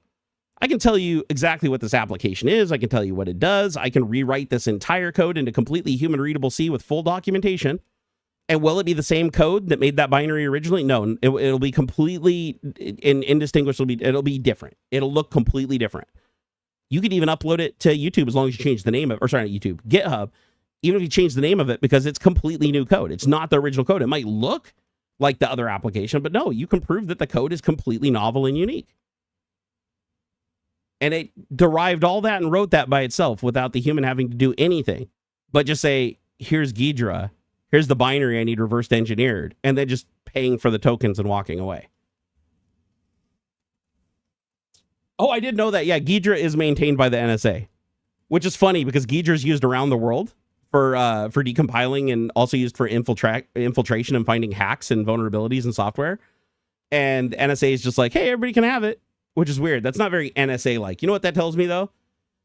I can tell you exactly what this application is. I can tell you what it does. I can rewrite this entire code into completely human readable C with full documentation. And will it be the same code that made that binary originally? No, it'll be completely indistinguishable. It'll be different. It'll look completely different. You could even upload it to YouTube as long as you change the name of, or sorry, not YouTube, GitHub, even if you change the name of it, because it's completely new code. It's not the original code. It might look like the other application, but no, you can prove that the code is completely novel and unique. And it derived all that and wrote that by itself without the human having to do anything, but just say, here's Ghidra, here's the binary I need reversed engineered, and then just paying for the tokens and walking away. Oh, I did know that. Yeah, Ghidra is maintained by the NSA, which is funny because Ghidra is used around the world for decompiling and also used for infiltration and finding hacks and vulnerabilities in software. And NSA is just like, hey, everybody can have it, which is weird. That's not very NSA-like. You know what that tells me, though?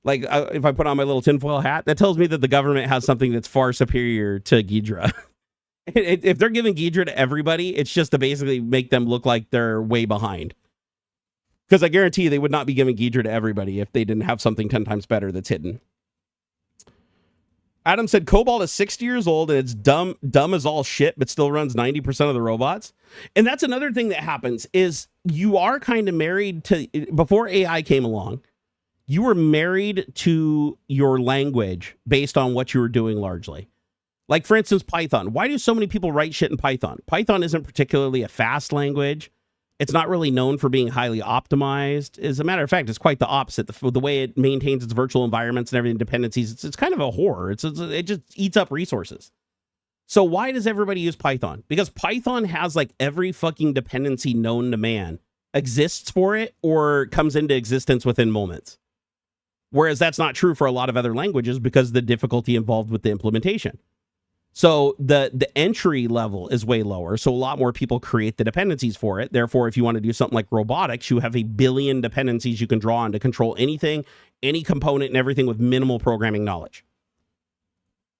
Like, if I put on my little tinfoil hat, that tells me that the government has something that's far superior to Ghidra. If they're giving Ghidra to everybody, it's just to basically make them look like they're way behind. Because I guarantee you they would not be giving Ghidra to everybody if they didn't have something 10 times better that's hidden. Adam said, Cobalt is 60 years old and it's dumb as all shit, but still runs 90% of the robots. And that's another thing that happens is you are kind of married to, before AI came along, you were married to your language based on what you were doing largely. Like, for instance, Python. Why do so many people write shit in Python? Python isn't particularly a fast language. It's not really known for being highly optimized. As a matter of fact, it's quite the opposite. The way it maintains its virtual environments and everything, dependencies, it's kind of a horror. It just eats up resources. So why does everybody use Python? Because Python has like every fucking dependency known to man exists for it or comes into existence within moments. Whereas that's not true for a lot of other languages because of the difficulty involved with the implementation. So the entry level is way lower. So a lot more people create the dependencies for it. Therefore, if you want to do something like robotics, you have a billion dependencies you can draw on to control anything, any component and everything with minimal programming knowledge.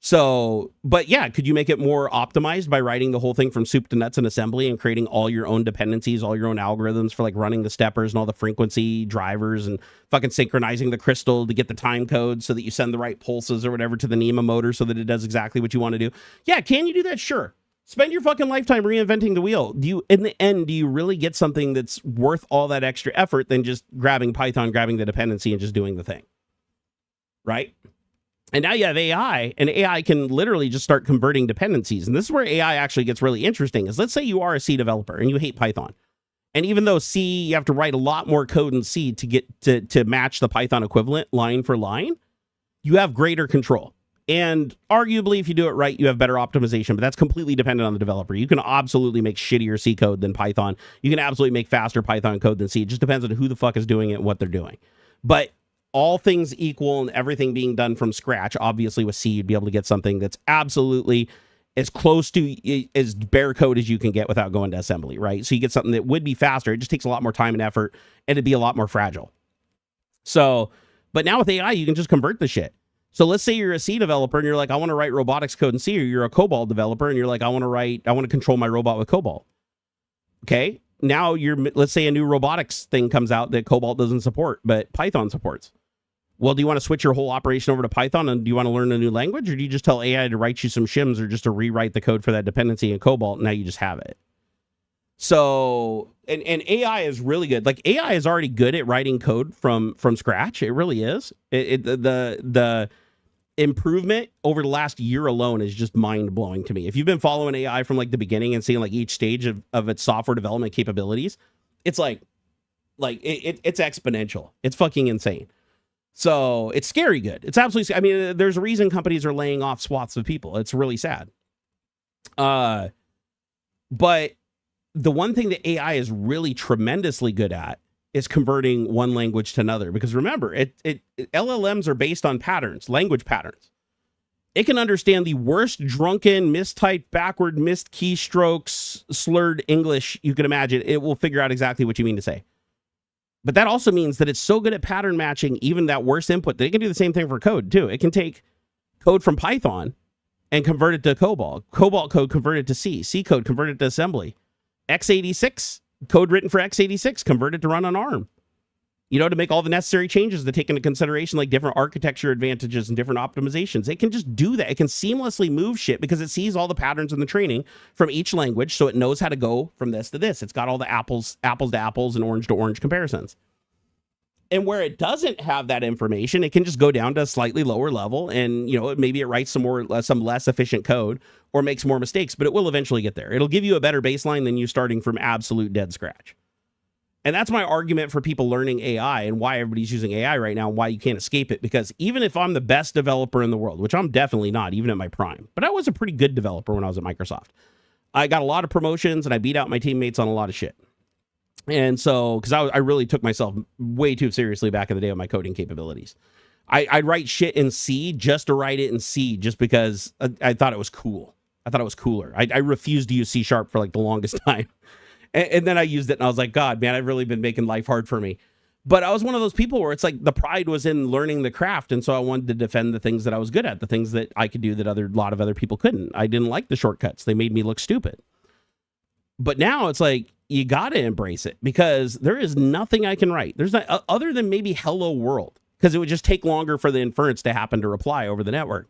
So, but yeah, could you make it more optimized by writing the whole thing from soup to nuts in assembly and creating all your own dependencies, all your own algorithms for like running the steppers and all the frequency drivers and fucking synchronizing the crystal to get the time code so that you send the right pulses or whatever to the NEMA motor so that it does exactly what you want to do? Yeah, can you do that? Sure. Spend your fucking lifetime reinventing the wheel. In the end, do you really get something that's worth all that extra effort than just grabbing Python, grabbing the dependency and just doing the thing? Right? And now you have AI, and AI can literally just start converting dependencies. And this is where AI actually gets really interesting, is let's say you are a C developer and you hate Python. And even though C, you have to write a lot more code in C to get to match the Python equivalent line for line, you have greater control. And arguably, if you do it right, you have better optimization, but that's completely dependent on the developer. You can absolutely make shittier C code than Python. You can absolutely make faster Python code than C. It just depends on who the fuck is doing it and what they're doing. But all things equal and everything being done from scratch, obviously with C, you'd be able to get something that's absolutely as close to as bare code as you can get without going to assembly, right? So you get something that would be faster. It just takes a lot more time and effort, and it'd be a lot more fragile. So, but now with AI, you can just convert the shit. So let's say you're a C developer and you're like, I want to write robotics code in C, or you're a Cobalt developer and you're like, I want to control my robot with Cobalt. Okay. Now let's say a new robotics thing comes out that Cobalt doesn't support, but Python supports. Well, do you want to switch your whole operation over to Python, and do you want to learn a new language, or do you just tell AI to write you some shims or just to rewrite the code for that dependency in Cobalt, and now you just have it? So, and AI is really good. Like, AI is already good at writing code from scratch. It really is. The improvement over the last year alone is just mind-blowing to me. If you've been following AI from like the beginning and seeing like each stage of its software development capabilities, it's like it's exponential. It's fucking insane. So it's scary good. It's absolutely, I mean, there's a reason companies are laying off swaths of people. It's really sad. But the one thing that AI is really tremendously good at is converting one language to another. Because remember, LLMs are based on patterns, language patterns. It can understand the worst drunken, mistyped, backward, missed keystrokes, slurred English you can imagine. It will figure out exactly what you mean to say. But that also means that it's so good at pattern matching even that worst input that it can do the same thing for code too. It can take code from Python and convert it to COBOL. COBOL code converted to C. C code converted to assembly. x86 code written for x86 converted to run on ARM. You know, to make all the necessary changes to take into consideration like different architecture advantages and different optimizations. It can just do that. It can seamlessly move shit because it sees all the patterns in the training from each language, so it knows how to go from this to this. It's got all the apples to apples and orange to orange comparisons. And where it doesn't have that information, it can just go down to a slightly lower level and, you know, maybe it writes some less efficient code or makes more mistakes, but it will eventually get there. It'll give you a better baseline than you starting from absolute dead scratch. And that's my argument for people learning AI and why everybody's using AI right now and why you can't escape it. Because even if I'm the best developer in the world, which I'm definitely not, even at my prime, but I was a pretty good developer when I was at Microsoft. I got a lot of promotions and I beat out my teammates on a lot of shit. And so, because I really took myself way too seriously back in the day with my coding capabilities. I'd write shit in C just to write it in C just because I thought it was cool. I thought it was cooler. I refused to use C# for like the longest time. And then I used it and I was like, God, man, I've really been making life hard for me. But I was one of those people where it's like the pride was in learning the craft. And so I wanted to defend the things that I was good at, the things that I could do that a lot of other people couldn't. I didn't like the shortcuts. They made me look stupid. But now it's like, you got to embrace it because there is nothing I can write. There's not, other than maybe hello world, because it would just take longer for the inference to happen to reply over the network.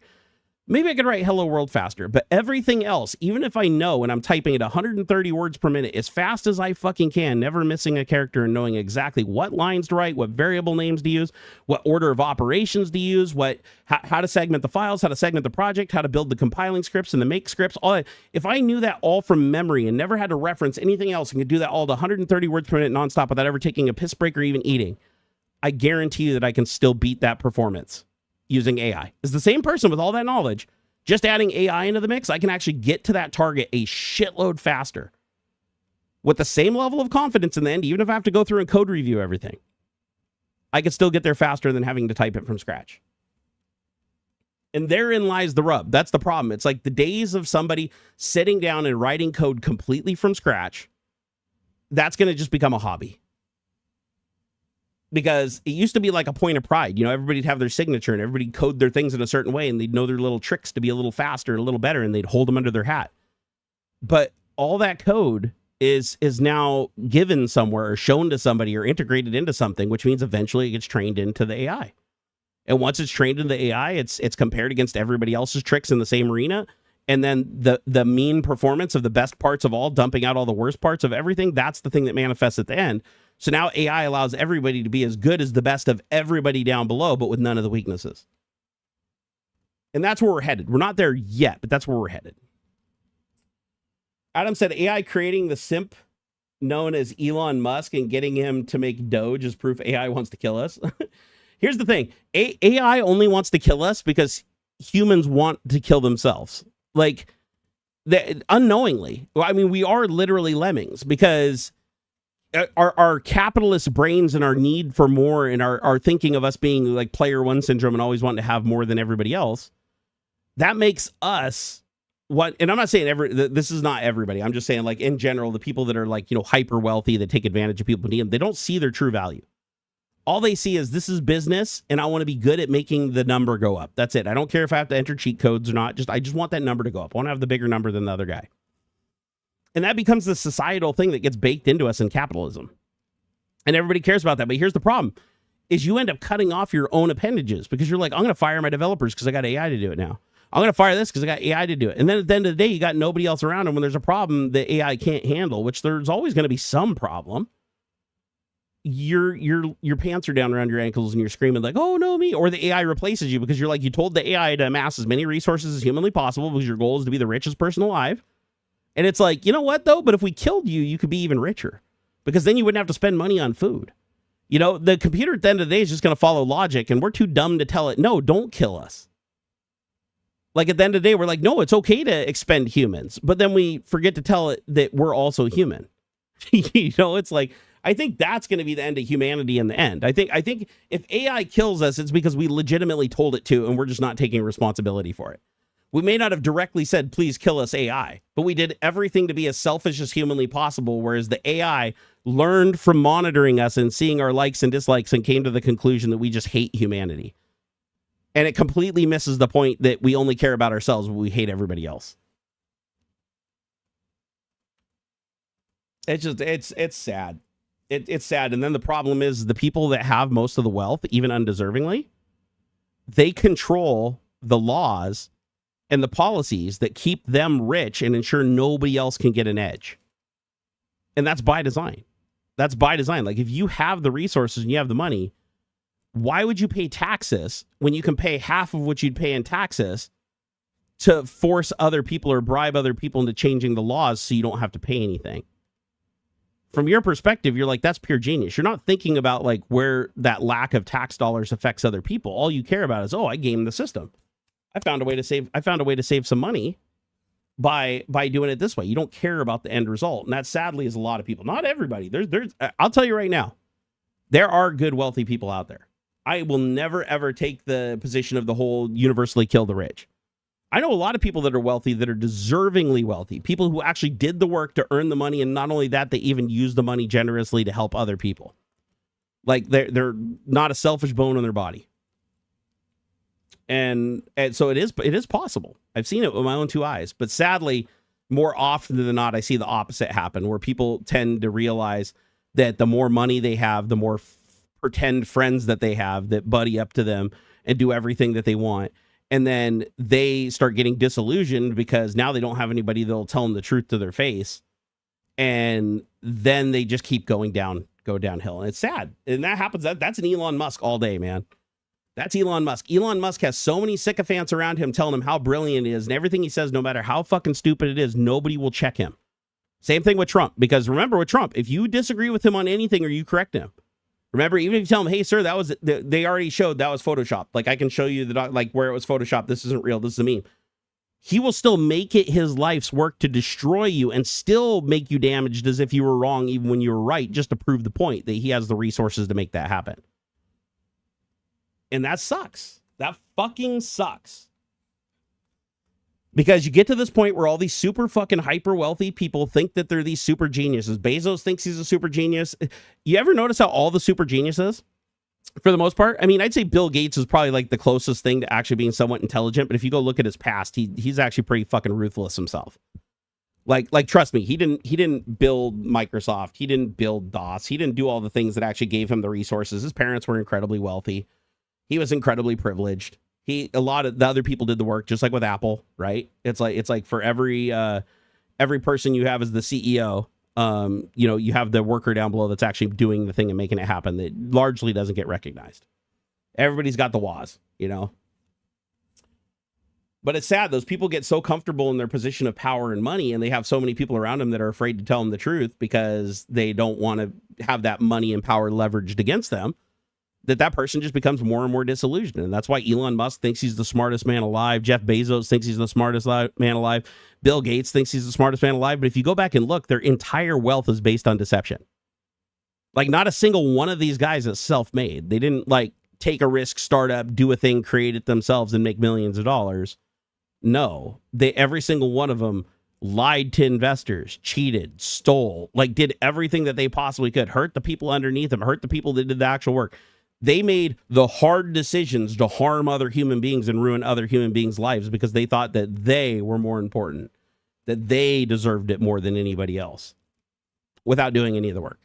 Maybe I could write hello world faster, but everything else, even if I know when I'm typing at 130 words per minute as fast as I fucking can, never missing a character and knowing exactly what lines to write, what variable names to use, what order of operations to use, how to segment the files, how to segment the project, how to build the compiling scripts and the make scripts, all that. If I knew that all from memory and never had to reference anything else and could do that all to 130 words per minute nonstop without ever taking a piss break or even eating, I guarantee you that I can still beat that performance using AI. As the same person with all that knowledge, just adding AI into the mix, I can actually get to that target a shitload faster with the same level of confidence in the end, even if I have to go through and code review everything. I can still get there faster than having to type it from scratch. And therein lies the rub. That's the problem. It's like the days of somebody sitting down and writing code completely from scratch, that's going to just become a hobby. Because it used to be like a point of pride. You know, everybody'd have their signature and everybody code their things in a certain way and they'd know their little tricks to be a little faster, a little better, and they'd hold them under their hat. But all that code is now given somewhere or shown to somebody or integrated into something, which means eventually it gets trained into the AI. And once it's trained into the AI, it's compared against everybody else's tricks in the same arena. And then the mean performance of the best parts of all, dumping out all the worst parts of everything, that's the thing that manifests at the end. So now AI allows everybody to be as good as the best of everybody down below, but with none of the weaknesses. And that's where we're headed. We're not there yet, but that's where we're headed. Adam said AI creating the simp known as Elon Musk and getting him to make Doge is proof AI wants to kill us. Here's the thing. AI only wants to kill us because humans want to kill themselves. Like, unknowingly. I mean, we are literally lemmings because our capitalist brains and our need for more and our thinking of us being like player one syndrome and always wanting to have more than everybody else, that makes us what, and I'm not saying this is not everybody. I'm just saying, like, in general, the people that are like, you know, hyper wealthy that take advantage of people, they don't see their true value. All they see is this is business and I want to be good at making the number go up. That's it. I don't care if I have to enter cheat codes or not. I just want that number to go up. I want to have the bigger number than the other guy. And that becomes the societal thing that gets baked into us in capitalism. And everybody cares about that. But here's the problem, is you end up cutting off your own appendages because you're like, I'm going to fire my developers because I got AI to do it now. I'm going to fire this because I got AI to do it. And then at the end of the day, you got nobody else around. And when there's a problem that AI can't handle, which there's always going to be some problem, your pants are down around your ankles and you're screaming like, oh, no, me. Or the AI replaces you because you're like, you told the AI to amass as many resources as humanly possible because your goal is to be the richest person alive. And it's like, you know what, though? But if we killed you, you could be even richer because then you wouldn't have to spend money on food. You know, the computer at the end of the day is just going to follow logic and we're too dumb to tell it, no, don't kill us. Like at the end of the day, we're like, no, it's okay to expend humans. But then we forget to tell it that we're also human. You know, it's like, I think that's going to be the end of humanity in the end. I think if AI kills us, it's because we legitimately told it to and we're just not taking responsibility for it. We may not have directly said, please kill us AI, but we did everything to be as selfish as humanly possible, whereas the AI learned from monitoring us and seeing our likes and dislikes and came to the conclusion that we just hate humanity. And it completely misses the point that we only care about ourselves, but we hate everybody else. It's sad. It's sad. And then the problem is the people that have most of the wealth, even undeservingly, they control the laws and the policies that keep them rich and ensure nobody else can get an edge. And that's by design. That's by design. Like, if you have the resources and you have the money, why would you pay taxes when you can pay half of what you'd pay in taxes to force other people or bribe other people into changing the laws so you don't have to pay anything? From your perspective, you're like, that's pure genius. You're not thinking about like where that lack of tax dollars affects other people. All you care about is, oh, I gamed the system. I found a way to save some money by doing it this way. You don't care about the end result. And that sadly is a lot of people. Not everybody. There's I'll tell you right now, there are good, wealthy people out there. I will never, ever take the position of the whole universally kill the rich. I know a lot of people that are wealthy, that are deservingly wealthy, people who actually did the work to earn the money. And not only that, they even use the money generously to help other people. Like they're not a selfish bone in their body. And so it is possible. I've seen it with my own two eyes, but sadly, more often than not, I see the opposite happen, where people tend to realize that the more money they have, the more pretend friends that they have that buddy up to them and do everything that they want. And then they start getting disillusioned because now they don't have anybody that'll tell them the truth to their face. And then they just keep go downhill. And it's sad. And that happens. That's an Elon Musk all day, man. That's Elon Musk. Elon Musk has so many sycophants around him telling him how brilliant he is, and everything he says, no matter how fucking stupid it is, nobody will check him. Same thing with Trump, because remember with Trump, if you disagree with him on anything or you correct him, remember, even if you tell him, hey, sir, that was, they already showed that was Photoshop. Like, I can show you like where it was Photoshop. This isn't real. This is a meme. He will still make it his life's work to destroy you and still make you damaged as if you were wrong, even when you were right, just to prove the point that he has the resources to make that happen. And that sucks. That fucking sucks. Because you get to this point where all these super fucking hyper wealthy people think that they're these super geniuses. Bezos thinks he's a super genius. You ever notice how all the super geniuses, for the most part, I mean, I'd say Bill Gates is probably like the closest thing to actually being somewhat intelligent. But if you go look at his past, he's actually pretty fucking ruthless himself. Like, trust me, he didn't build Microsoft. He didn't build DOS. He didn't do all the things that actually gave him the resources. His parents were incredibly wealthy. He was incredibly privileged. A lot of the other people did the work, just like with Apple, right? It's like for every person you have as the CEO, you have the worker down below that's actually doing the thing and making it happen that largely doesn't get recognized. Everybody's got the wahs, But it's sad. Those people get so comfortable in their position of power and money, and they have so many people around them that are afraid to tell them the truth because they don't want to have that money and power leveraged against them, that person just becomes more and more disillusioned. And that's why Elon Musk thinks he's the smartest man alive. Jeff Bezos thinks he's the smartest man alive. Bill Gates thinks he's the smartest man alive. But if you go back and look, their entire wealth is based on deception. Like, not a single one of these guys is self-made. They didn't like take a risk, start up, do a thing, create it themselves and make millions of dollars. No, every single one of them lied to investors, cheated, stole, like did everything that they possibly could, hurt the people underneath them, hurt the people that did the actual work. They made the hard decisions to harm other human beings and ruin other human beings' lives because they thought that they were more important, that they deserved it more than anybody else without doing any of the work.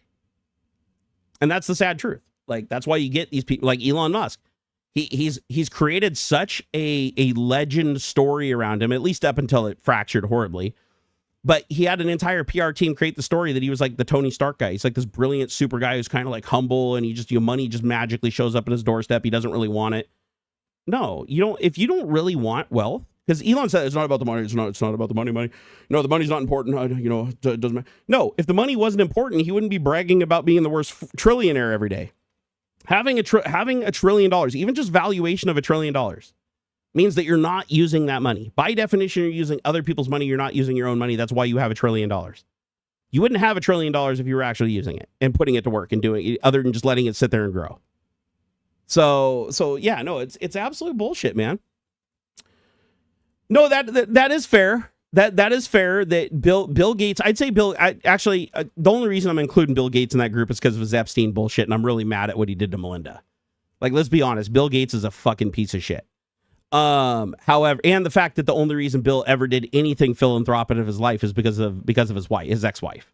And that's the sad truth. Like, that's why you get these people like Elon Musk. He's created such a legend story around him, at least up until it fractured horribly. But he had an entire PR team create the story that he was like the Tony Stark guy. He's like this brilliant super guy who's kind of like humble, and he just, money just magically shows up at his doorstep. He doesn't really want it. No, you don't. If you don't really want wealth, because Elon said it's not about the money. It's not about the money. No, the money's not important. It doesn't matter. No, if the money wasn't important, he wouldn't be bragging about being the worst trillionaire every day. Having $1 trillion, even just valuation of $1 trillion, means that you're not using that money. By definition, you're using other people's money. You're not using your own money. That's why you have $1 trillion. You wouldn't have $1 trillion if you were actually using it and putting it to work and doing it, other than just letting it sit there and grow. So yeah, no, it's absolute bullshit, man. No, that is fair. That is fair. That Bill Gates. I'd say the only reason I'm including Bill Gates in that group is because of his Epstein bullshit, and I'm really mad at what he did to Melinda. Like, let's be honest, Bill Gates is a fucking piece of shit. However, and the fact that the only reason Bill ever did anything philanthropic of his life is because of his wife, his ex-wife.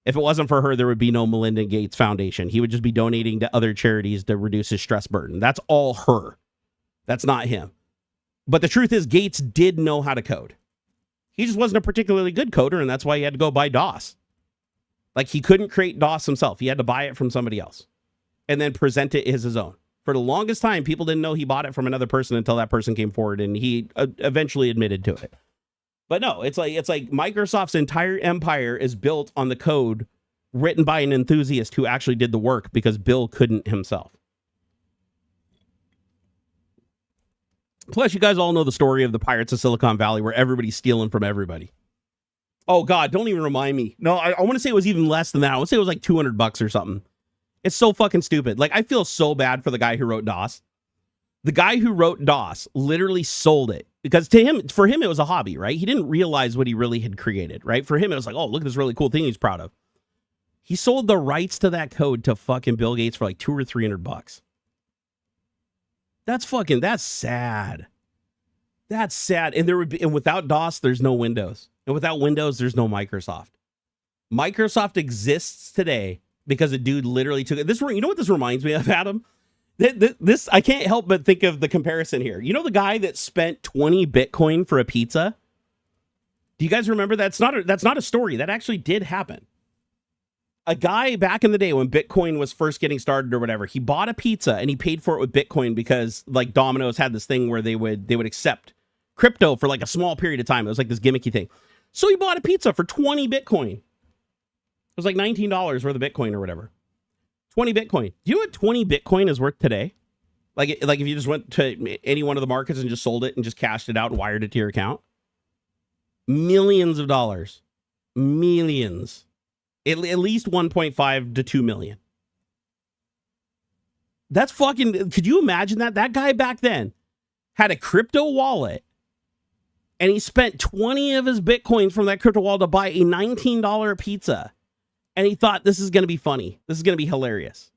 If it wasn't for her, there would be no Melinda Gates Foundation. He would just be donating to other charities to reduce his stress burden. That's all her. That's not him. But the truth is, Gates did know how to code. He just wasn't a particularly good coder, and that's why he had to go buy DOS. Like, he couldn't create DOS himself. He had to buy it from somebody else and then present it as his own. For the longest time, people didn't know he bought it from another person until that person came forward, and he eventually admitted to it. But no, it's like Microsoft's entire empire is built on the code written by an enthusiast who actually did the work because Bill couldn't himself. Plus, you guys all know the story of the Pirates of Silicon Valley where everybody's stealing from everybody. Oh, God, don't even remind me. No, I want to say it was even less than that. I want to say it was like $200 or something. It's so fucking stupid. Like, I feel so bad for the guy who wrote DOS. The guy who wrote DOS literally sold it because for him, it was a hobby, right? He didn't realize what he really had created, right? For him, it was like, oh, look at this really cool thing he's proud of. He sold the rights to that code to fucking Bill Gates for like $200 or $300. That's sad. That's sad. And without DOS, there's no Windows. And without Windows, there's no Microsoft. Microsoft exists today because a dude literally took it. You know what this reminds me of, Adam? This I can't help but think of the comparison here. You know the guy that spent 20 Bitcoin for a pizza? Do you guys remember that? That's not a story. That actually did happen. A guy back in the day when Bitcoin was first getting started or whatever, he bought a pizza and he paid for it with Bitcoin because like Domino's had this thing where they would accept crypto for like a small period of time. It was like this gimmicky thing. So he bought a pizza for 20 Bitcoin. It was like $19 worth of Bitcoin or whatever. 20 Bitcoin. Do you know what 20 Bitcoin is worth today? Like if you just went to any one of the markets and just sold it and just cashed it out and wired it to your account? Millions of dollars. Millions. At least 1.5 to 2 million. That's fucking, could you imagine that? That guy back then had a crypto wallet and he spent 20 of his Bitcoins from that crypto wallet to buy a $19 pizza. And he thought, this is going to be funny. This is going to be hilarious.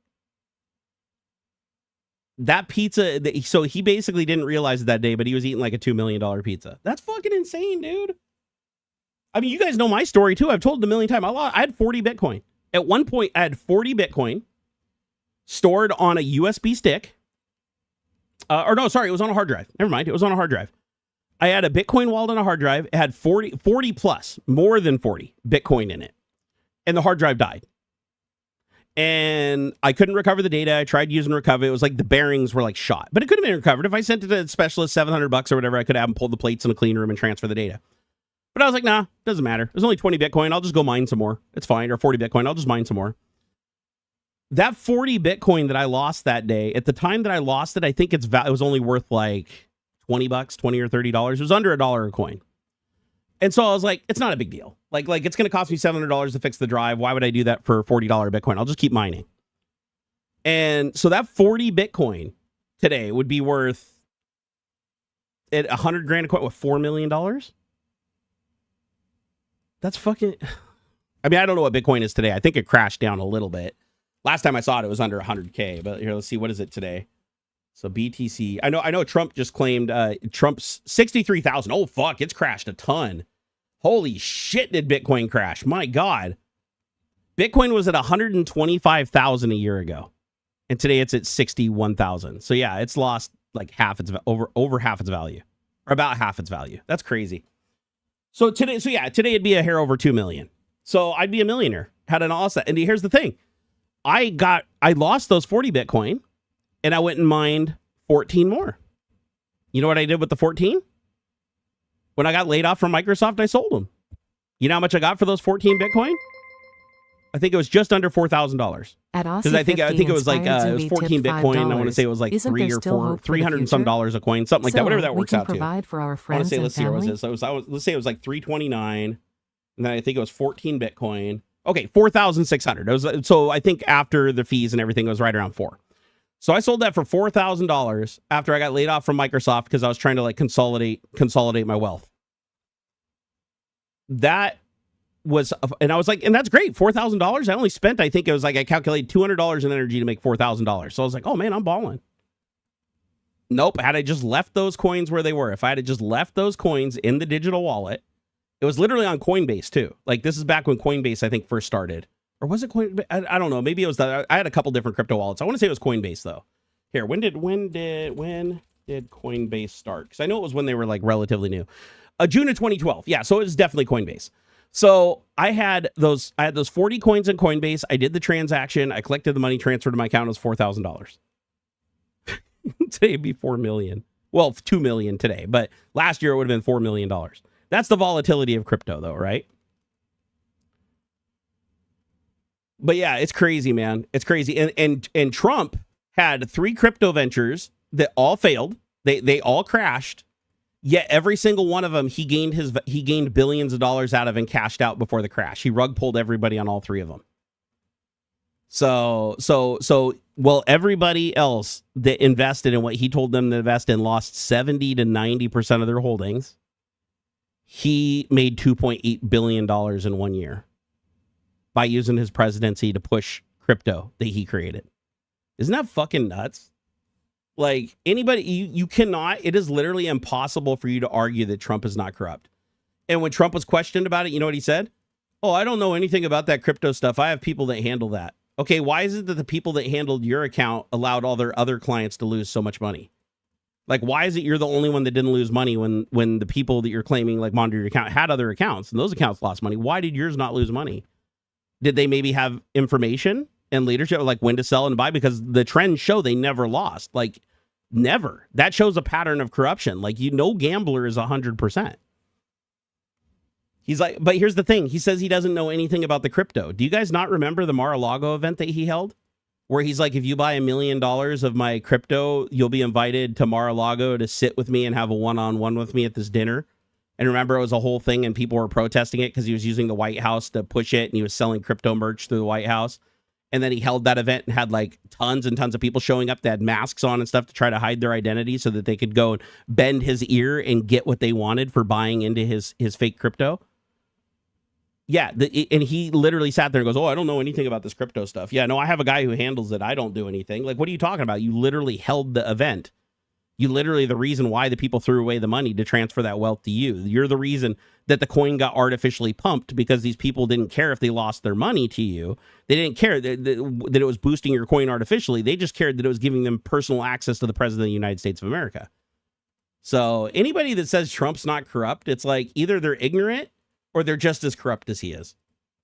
That pizza, so he basically didn't realize it that day, but he was eating like a $2 million pizza. That's fucking insane, dude. I mean, you guys know my story too. I've told it a million times. I had 40 Bitcoin. At one point, I had 40 Bitcoin stored on a USB stick. It was on a hard drive. Never mind. It was on a hard drive. I had a Bitcoin wallet on a hard drive. It had 40 plus, more than 40 Bitcoin in it. And the hard drive died. And I couldn't recover the data. I tried using recover. It was like the bearings were like shot. But it could have been recovered. If I sent it to a specialist $700 or whatever, I could have them pull the plates in a clean room and transfer the data. But I was like, nah, doesn't matter. There's only 20 Bitcoin. I'll just go mine some more. It's fine. Or 40 Bitcoin. I'll just mine some more. That 40 Bitcoin that I lost that day, at the time that I lost it, I think it was only worth like $20, $20 or $30. It was under $1 a coin. And so I was like, it's not a big deal. Like it's going to cost me $700 to fix the drive. Why would I do that for $40 Bitcoin? I'll just keep mining. And so that 40 Bitcoin today would be worth at 100 grand a coin with $4 million. That's fucking, I mean, I don't know what Bitcoin is today. I think it crashed down a little bit. Last time I saw it, it was under 100K, but here, let's see. What is it today? So BTC, I know Trump just claimed Trump's 63,000. Oh, fuck. It's crashed a ton. Holy shit. Did Bitcoin crash? My God. Bitcoin was at 125,000 a year ago. And today it's at 61,000. So yeah, it's lost like over half its value, or about half its value. That's crazy. So today it'd be a hair over 2 million. So I'd be a millionaire had an awesome. And here's the thing. I lost those 40 Bitcoin and I went and mined 14 more. You know what I did with the 14? When I got laid off from Microsoft, I sold them. You know how much I got for those 14 Bitcoin? I think it was just under $4,000. Because I think it was like it was 14 Bitcoin. I want to say it was like $300 and some dollars a coin, something like that. Whatever that works out to. I want to say, let's see, what was this? Let's say it was like 329, and then I think it was 14 Bitcoin. Okay, 4,600. So I think after the fees and everything, it was right around 4. So I sold that for $4,000 after I got laid off from Microsoft because I was trying to like consolidate my wealth. That was, and I was like, and that's great, $4,000. I only spent, I think it was like, I calculated $200 in energy to make $4,000. So I was like, oh man, I'm balling. Nope. Had I just left those coins where they were, if I had just left those coins in the digital wallet, it was literally on Coinbase too. Like this is back when Coinbase, I think, first started. Or was it Coinbase? I don't know. Maybe it was that. I had a couple different crypto wallets. I want to say it was Coinbase though. Here, when did Coinbase start? Because I know it was when they were like relatively new. June of 2012. Yeah, so it was definitely Coinbase. So I had those 40 coins in Coinbase. I did the transaction. I collected the money, transferred to my account. It was $4,000. Today it'd be $4 million. Well, $2 million today, but last year it would have been $4 million. That's the volatility of crypto though, right? But yeah, it's crazy, man. It's crazy. And Trump had 3 crypto ventures that all failed. They all crashed. Yet every single one of them he gained billions of dollars out of and cashed out before the crash. He rug pulled everybody on all 3 of them. So well, everybody else that invested in what he told them to invest in lost 70 to 90% of their holdings. He made $2.8 billion in 1 year by using his presidency to push crypto that he created. Isn't that fucking nuts? Like anybody, you cannot, it is literally impossible for you to argue that Trump is not corrupt. And when Trump was questioned about it, you know what he said? Oh, I don't know anything about that crypto stuff. I have people that handle that. Okay, why is it that the people that handled your account allowed all their other clients to lose so much money? Like, why is it you're the only one that didn't lose money when the people that you're claiming like monitor your account had other accounts and those accounts lost money? Why did yours not lose money? Did they maybe have information and leadership, like when to sell and buy? Because the trends show they never lost. Like, never. That shows a pattern of corruption. Like, no gambler is 100%. He's like, but here's the thing. He says he doesn't know anything about the crypto. Do you guys not remember the Mar-a-Lago event that he held? Where he's like, if you buy $1 million of my crypto, you'll be invited to Mar-a-Lago to sit with me and have a one-on-one with me at this dinner. And remember, it was a whole thing and people were protesting it because he was using the White House to push it and he was selling crypto merch through the White House. And then he held that event and had like tons and tons of people showing up that had masks on and stuff to try to hide their identity so that they could go and bend his ear and get what they wanted for buying into his fake crypto. Yeah, and he literally sat there and goes, oh, I don't know anything about this crypto stuff. Yeah, no, I have a guy who handles it. I don't do anything. Like, what are you talking about? You literally held the event. You literally the reason why the people threw away the money to transfer that wealth to you. You're the reason that the coin got artificially pumped because these people didn't care if they lost their money to you. They didn't care that it was boosting your coin artificially. They just cared that it was giving them personal access to the president of the United States of America. So anybody that says Trump's not corrupt, it's like either they're ignorant or they're just as corrupt as he is.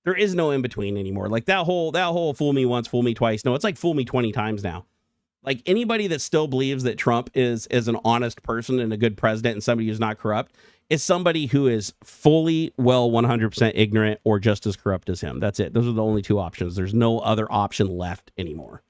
There is no in between anymore. Like that whole fool me once, fool me twice. No, it's like fool me 20 times now. Like anybody that still believes that Trump is an honest person and a good president and somebody who's not corrupt is somebody who is fully 100% ignorant or just as corrupt as him. That's it. Those are the only 2 options. There's no other option left anymore.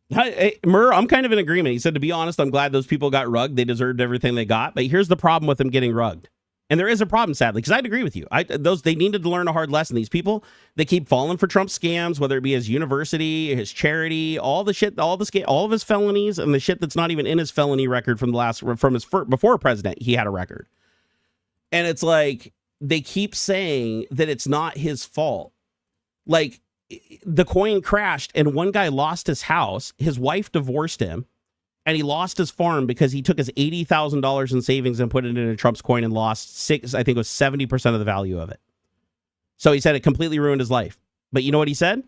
Hey, Murr, I'm kind of in agreement. He said, to be honest, I'm glad those people got rugged. They deserved everything they got. But here's the problem with them getting rugged. And there is a problem, sadly, because I'd agree with you. They needed to learn a hard lesson. These people, they keep falling for Trump's scams, whether it be his university, his charity, all the shit, all of his felonies, and the shit that's not even in his felony record before president. He had a record, and it's like they keep saying that it's not his fault. Like the coin crashed, and one guy lost his house. His wife divorced him. And he lost his farm because he took his $80,000 in savings and put it into Trump's coin and lost I think it was 70% of the value of it. So he said it completely ruined his life. But you know what he said?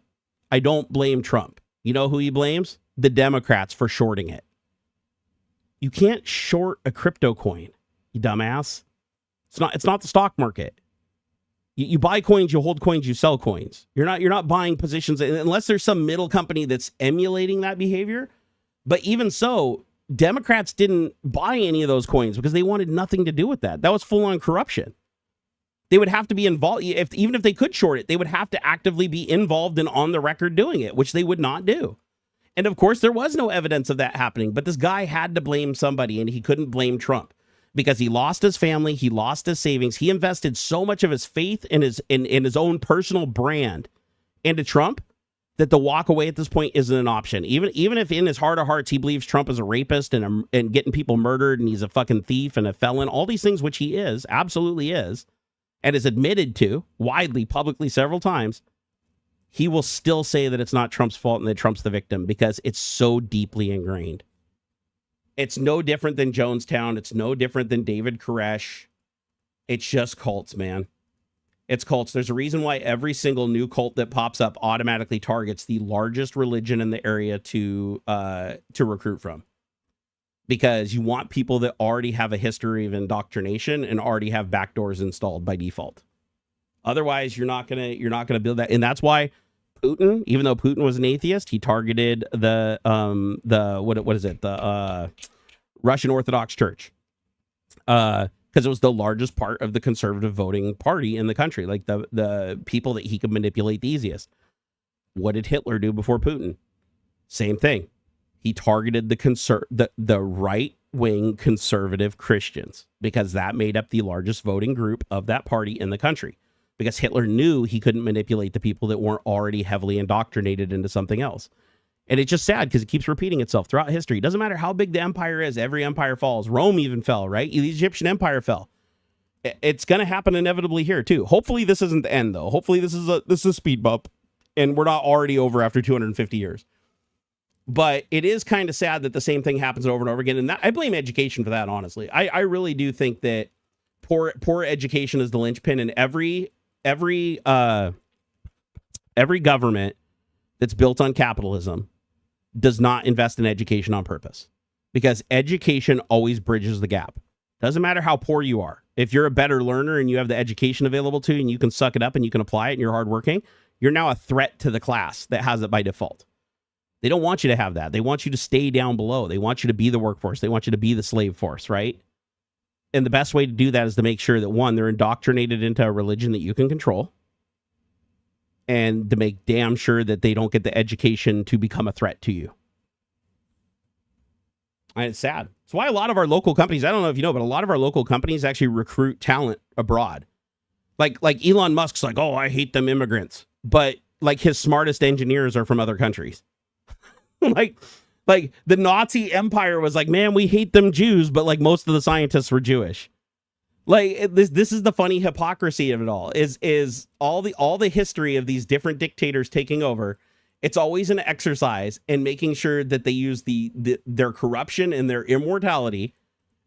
I don't blame Trump. You know who he blames? The Democrats for shorting it. You can't short a crypto coin, you dumbass. It's not the stock market. You buy coins, you hold coins, you sell coins. You're not buying positions unless there's some middle company that's emulating that behavior. But even so, Democrats didn't buy any of those coins because they wanted nothing to do with that. That was full-on corruption. They would have to be involved. Even if they could short it, they would have to actively be involved and on the record doing it, which they would not do. And of course, there was no evidence of that happening. But this guy had to blame somebody, and he couldn't blame Trump because he lost his family. He lost his savings. He invested so much of his faith in his own personal brand into Trump that the walk away at this point isn't an option. Even if in his heart of hearts he believes Trump is a rapist and getting people murdered and he's a fucking thief and a felon, all these things, which he is, absolutely is, and is admitted to widely, publicly several times, he will still say that it's not Trump's fault and that Trump's the victim because it's so deeply ingrained. It's no different than Jonestown. It's no different than David Koresh. It's just cults, man. It's cults. There's a reason why every single new cult that pops up automatically targets the largest religion in the area to recruit from. Because you want people that already have a history of indoctrination and already have backdoors installed by default. Otherwise, you're not gonna build that. And that's why Putin, even though Putin was an atheist, he targeted the Russian Orthodox Church. Because it was the largest part of the conservative voting party in the country, like the people that he could manipulate the easiest. What did Hitler do before Putin? Same thing. He targeted the right-wing conservative Christians because that made up the largest voting group of that party in the country. Because Hitler knew he couldn't manipulate the people that weren't already heavily indoctrinated into something else. And it's just sad because it keeps repeating itself throughout history. It doesn't matter how big the empire is. Every empire falls. Rome even fell, right? The Egyptian empire fell. It's going to happen inevitably here, too. Hopefully this isn't the end, though. Hopefully this is a speed bump. And we're not already over after 250 years. But it is kind of sad that the same thing happens over and over again. And I blame education for that, honestly. I really do think that poor education is the linchpin. And every government that's built on capitalism does not invest in education on purpose, because education always bridges the gap. Doesn't matter how poor you are. If you're a better learner and you have the education available to you and you can suck it up and you can apply it and you're hardworking, you're now a threat to the class that has it by default. They don't want you to have that. They want you to stay down below. They want you to be the workforce. They want you to be the slave force, right? And the best way to do that is to make sure that, one, they're indoctrinated into a religion that you can control, and to make damn sure that they don't get the education to become a threat to you. And it's sad. It's why a lot of our local companies, I don't know if you know, but a lot of our local companies actually recruit talent abroad. Like Elon Musk's like, oh, I hate them immigrants. But like his smartest engineers are from other countries. like the Nazi empire was like, man, we hate them Jews, but like most of the scientists were Jewish. Like this is the funny hypocrisy of it all. Is all the history of these different dictators taking over. It's always an exercise in making sure that they use their corruption and their immorality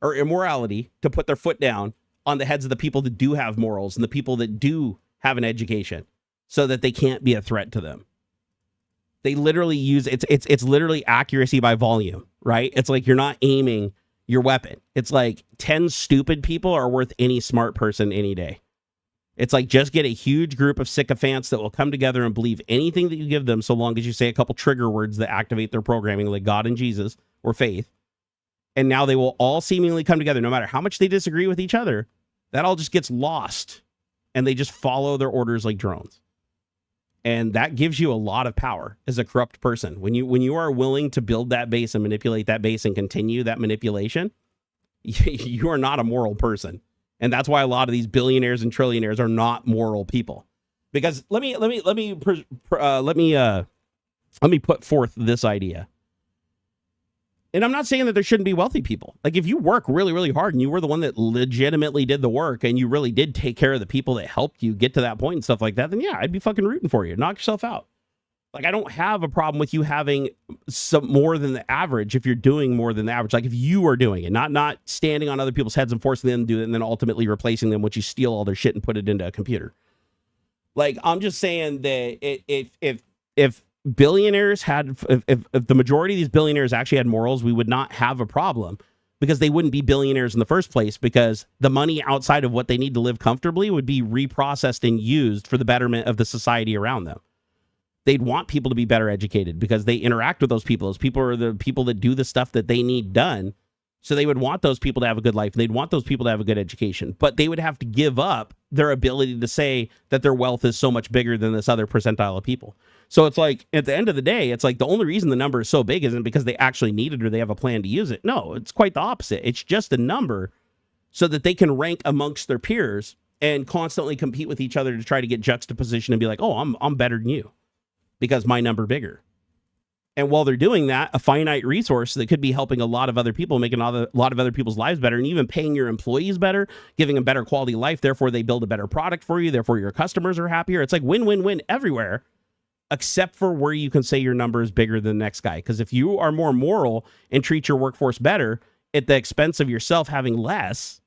to put their foot down on the heads of the people that do have morals and the people that do have an education, so that they can't be a threat to them. They literally use it's literally accuracy by volume, right? It's like you're not aiming your weapon. It's like 10 stupid people are worth any smart person any day. It's like, just get a huge group of sycophants that will come together and believe anything that you give them, so long as you say a couple trigger words that activate their programming, like God and Jesus or faith. And now they will all seemingly come together, no matter how much they disagree with each other. That all just gets lost, and they just follow their orders like drones. And that gives you a lot of power as a corrupt person. When you are willing to build that base and manipulate that base and continue that manipulation, you are not a moral person. And that's why a lot of these billionaires and trillionaires are not moral people. Because let me put forth this idea. And I'm not saying that there shouldn't be wealthy people. Like, if you work really, really hard and you were the one that legitimately did the work and you really did take care of the people that helped you get to that point and stuff like that, then yeah, I'd be fucking rooting for you. Knock yourself out. Like, I don't have a problem with you having some more than the average if you're doing more than the average. Like, if you are doing it, not standing on other people's heads and forcing them to do it and then ultimately replacing them once you steal all their shit and put it into a computer. Like, I'm just saying that if billionaires had, if the majority of these billionaires actually had morals, we would not have a problem, because they wouldn't be billionaires in the first place, because the money outside of what they need to live comfortably would be reprocessed and used for the betterment of the society around them. They'd want people to be better educated because they interact with those people. Those people are the people that do the stuff that they need done. So they would want those people to have a good life, and they'd want those people to have a good education, but they would have to give up their ability to say that their wealth is so much bigger than this other percentile of people. So it's like, at the end of the day, it's like the only reason the number is so big isn't because they actually need it or they have a plan to use it. No, it's quite the opposite. It's just a number so that they can rank amongst their peers and constantly compete with each other to try to get juxtaposition and be like, oh, I'm better than you. because my number bigger. And while they're doing that, a finite resource that could be helping a lot of other people, making a lot of other people's lives better, and even paying your employees better, giving them better quality of life. Therefore, they build a better product for you. Therefore, your customers are happier. It's like win, win, win everywhere, except for where you can say your number is bigger than the next guy. Because if you are more moral and treat your workforce better at the expense of yourself having less,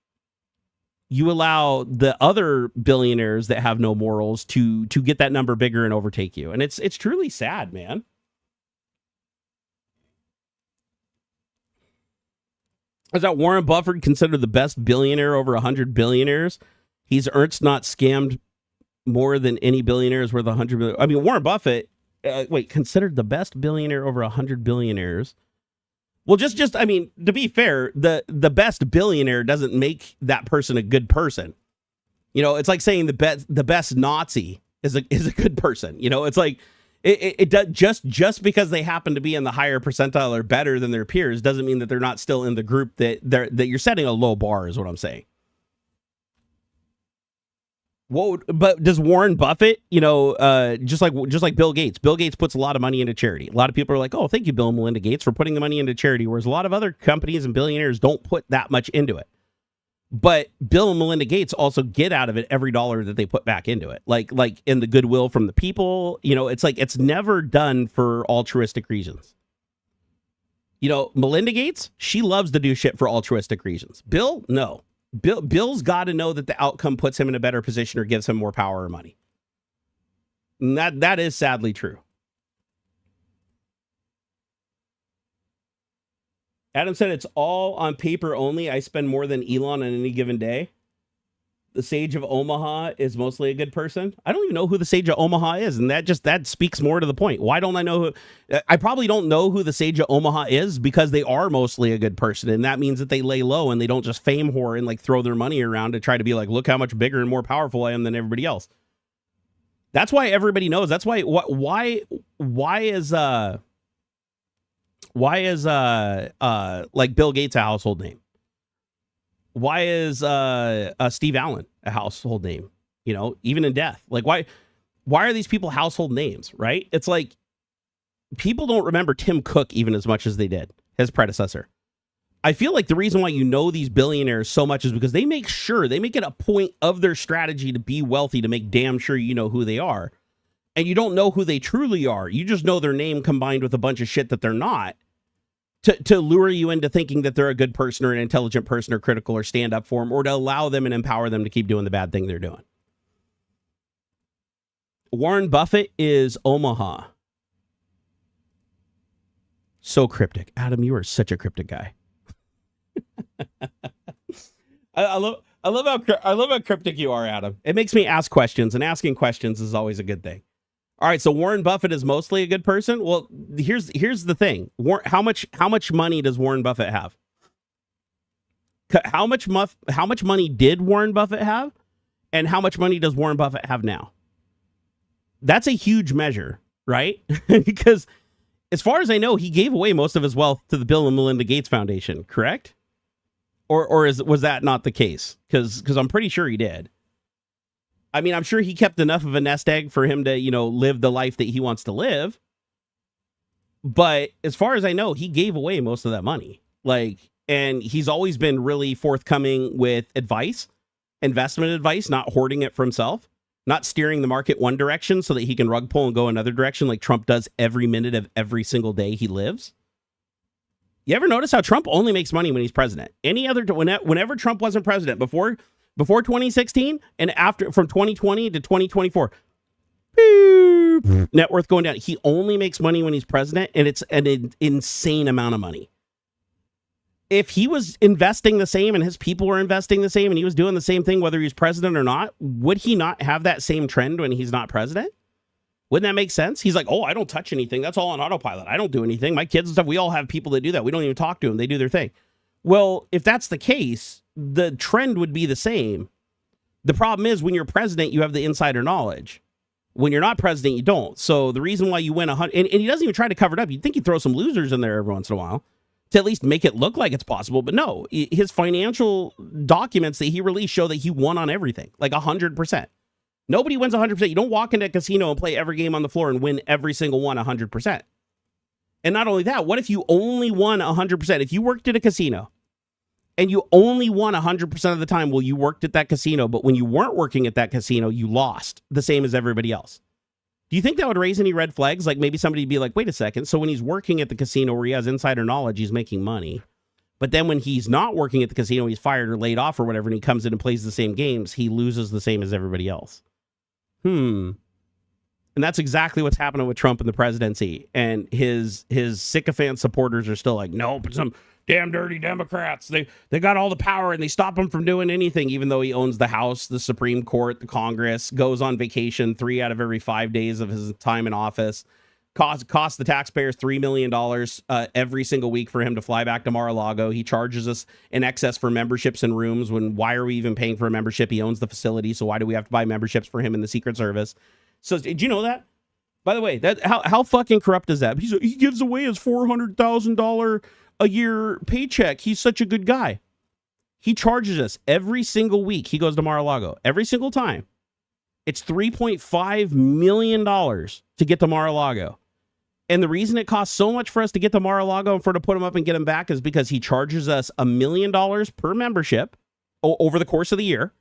you allow the other billionaires that have no morals to get that number bigger and overtake you. And it's truly sad, man. Is that Warren Buffett considered the best billionaire over 100 billionaires? He's Ernst not scammed more than any billionaires worth 100 billion. I mean, Warren Buffett, considered the best billionaire over 100 billionaires. Well, just I mean, to be fair, the best billionaire doesn't make that person a good person. You know, it's like saying the best Nazi is a good person. You know, it's like it does just because they happen to be in the higher percentile or better than their peers doesn't mean that they're not still in the group that you're setting a low bar, is what I'm saying. But does Warren Buffett, just like Bill Gates? Bill Gates puts a lot of money into charity. A lot of people are like, oh, thank you, Bill and Melinda Gates, for putting the money into charity, whereas a lot of other companies and billionaires don't put that much into it. But Bill and Melinda Gates also get out of it every dollar that they put back into it, like in the goodwill from the people. It's like it's never done for altruistic reasons. Melinda Gates, she loves to do shit for altruistic reasons. Bill, no. Bill's got to know that the outcome puts him in a better position or gives him more power or money. And that is sadly true. Adam said it's all on paper only. I spend more than Elon on any given day. The Sage of Omaha is mostly a good person. I don't even know who the Sage of Omaha is, and that speaks more to the point. Why don't I know who? I probably don't know who the Sage of Omaha is because they are mostly a good person, and that means that they lay low and they don't just fame whore and like throw their money around to try to be like, look how much bigger and more powerful I am than everybody else. That's why everybody knows. That's why is like Bill Gates a household name? Why is Steve Allen a household name? Even in death, like why are these people household names? Right? It's like people don't remember Tim Cook even as much as they did his predecessor. I feel like the reason why these billionaires so much is because they make it a point of their strategy to be wealthy, to make damn sure you know who they are. And you don't know who they truly are. You just know their name combined with a bunch of shit that they're not to lure you into thinking that they're a good person or an intelligent person or critical or stand up for them or to allow them and empower them to keep doing the bad thing they're doing. Warren Buffett is Omaha. So cryptic. Adam, you are such a cryptic guy. I love how cryptic you are, Adam. It makes me ask questions, and asking questions is always a good thing. All right, so Warren Buffett is mostly a good person. Well, here's the thing. How much money does Warren Buffett have? How much money did Warren Buffett have? And how much money does Warren Buffett have now? That's a huge measure, right? Because as far as I know, he gave away most of his wealth to the Bill and Melinda Gates Foundation, correct? Or was that not the case? Because I'm pretty sure he did. I mean, I'm sure he kept enough of a nest egg for him to, live the life that he wants to live. But as far as I know, he gave away most of that money. And he's always been really forthcoming with advice, investment advice, not hoarding it for himself, not steering the market one direction so that he can rug pull and go another direction like Trump does every minute of every single day he lives. You ever notice how Trump only makes money when he's president? Whenever Trump wasn't president, before 2016 and after, from 2020 to 2024, net worth going down. He only makes money when he's president, and it's an insane amount of money. If he was investing the same and his people were investing the same and he was doing the same thing whether he's president or not, would he not have that same trend when he's not president? Wouldn't that make sense? He's like, oh, I don't touch anything. That's all on autopilot. I don't do anything. My kids and stuff, we all have people that do that. We don't even talk to them. They do their thing. Well, if that's the case, the trend would be the same. The problem is when you're president, you have the insider knowledge. When you're not president, you don't. So the reason why you win 100, and he doesn't even try to cover it up. You'd think he'd throw some losers in there every once in a while to at least make it look like it's possible. But no, his financial documents that he released show that he won on everything, like 100%. Nobody wins 100%. You don't walk into a casino and play every game on the floor and win every single one 100%. And not only that, what if you only won 100%? If you worked at a casino and you only won 100% of the time, well, you worked at that casino, but when you weren't working at that casino, you lost the same as everybody else. Do you think that would raise any red flags? Like maybe somebody would be like, wait a second. So when he's working at the casino where he has insider knowledge, he's making money. But then when he's not working at the casino, he's fired or laid off or whatever, and he comes in and plays the same games, he loses the same as everybody else. And that's exactly what's happening with Trump and the presidency. And his sycophant supporters are still like, nope, some damn dirty Democrats. They got all the power and they stop him from doing anything, even though he owns the House, the Supreme Court, the Congress, goes on vacation 3 out of every 5 days of his time in office. Costs the taxpayers $3 million every single week for him to fly back to Mar-a-Lago. He charges us in excess for memberships and rooms. Why are we even paying for a membership? He owns the facility, so why do we have to buy memberships for him in the Secret Service? So did you know that? By the way, that how fucking corrupt is that? He gives away his $400,000 a year paycheck. He's such a good guy. He charges us every single week. He goes to Mar-a-Lago every single time. It's $3.5 million to get to Mar-a-Lago. And the reason it costs so much for us to get to Mar-a-Lago and for to put him up and get him back is because he charges us $1 million per membership over the course of the year.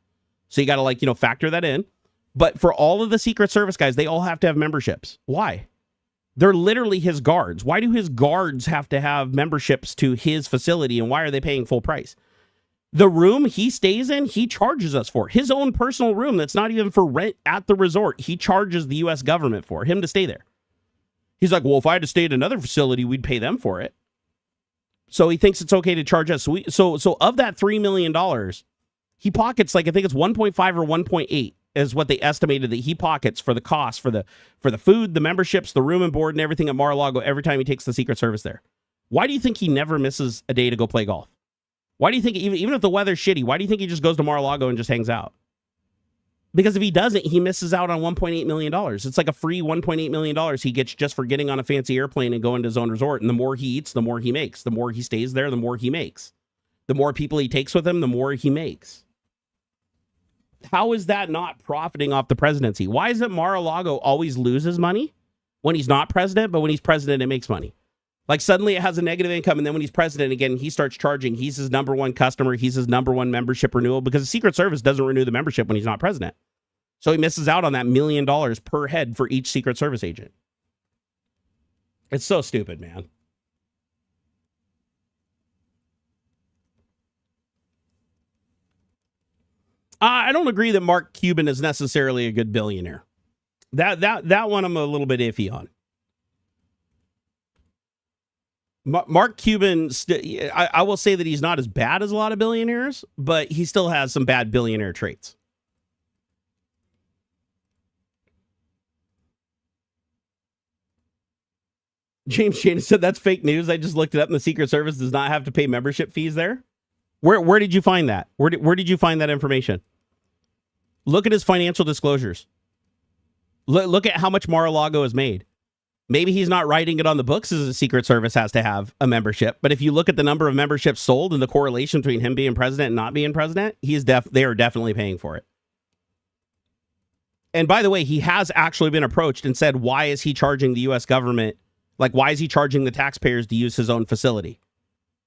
So you got to factor that in. But for all of the Secret Service guys, they all have to have memberships. Why? They're literally his guards. Why do his guards have to have memberships to his facility, and why are they paying full price? The room he stays in, he charges us for. His own personal room that's not even for rent at the resort, he charges the U.S. government for him to stay there. He's like, well, if I had to stay at another facility, we'd pay them for it. So he thinks it's okay to charge us. So of that $3 million, he pockets I think it's 1.5 or 1.8 is what they estimated that he pockets for the cost for the food, the memberships, the room and board, and everything at Mar-a-Lago every time he takes the Secret Service there. Why do you think he never misses a day to go play golf? Why do you think, even if the weather's shitty, why do you think he just goes to Mar-a-Lago and just hangs out? Because if he doesn't, he misses out on $1.8 million. It's like a free $1.8 million he gets just for getting on a fancy airplane and going to his own resort. And the more he eats, the more he makes. The more he stays there, the more he makes. The more people he takes with him, the more he makes. How is that not profiting off the presidency? Why is it Mar-a-Lago always loses money when he's not president, but when he's president, it makes money? Like suddenly it has a negative income, and then when he's president again, he starts charging. He's his number one customer. He's his number one membership renewal because the Secret Service doesn't renew the membership when he's not president. So he misses out on that $1 million per head for each Secret Service agent. It's so stupid, man. I don't agree that Mark Cuban is necessarily a good billionaire. That one I'm a little bit iffy on. Mark Cuban, I will say that he's not as bad as a lot of billionaires, but he still has some bad billionaire traits. James Shane said that's fake news. I just looked it up, and the Secret Service does not have to pay membership fees there. Where did you find that? Where did you find that information? Look at his financial disclosures. Look at how much Mar-a-Lago has made. Maybe he's not writing it on the books as the Secret Service has to have a membership, but if you look at the number of memberships sold and the correlation between him being president and not being president, they are definitely paying for it. And by the way, he has actually been approached and said, why is he charging the U.S. government? Like, why is he charging the taxpayers to use his own facility?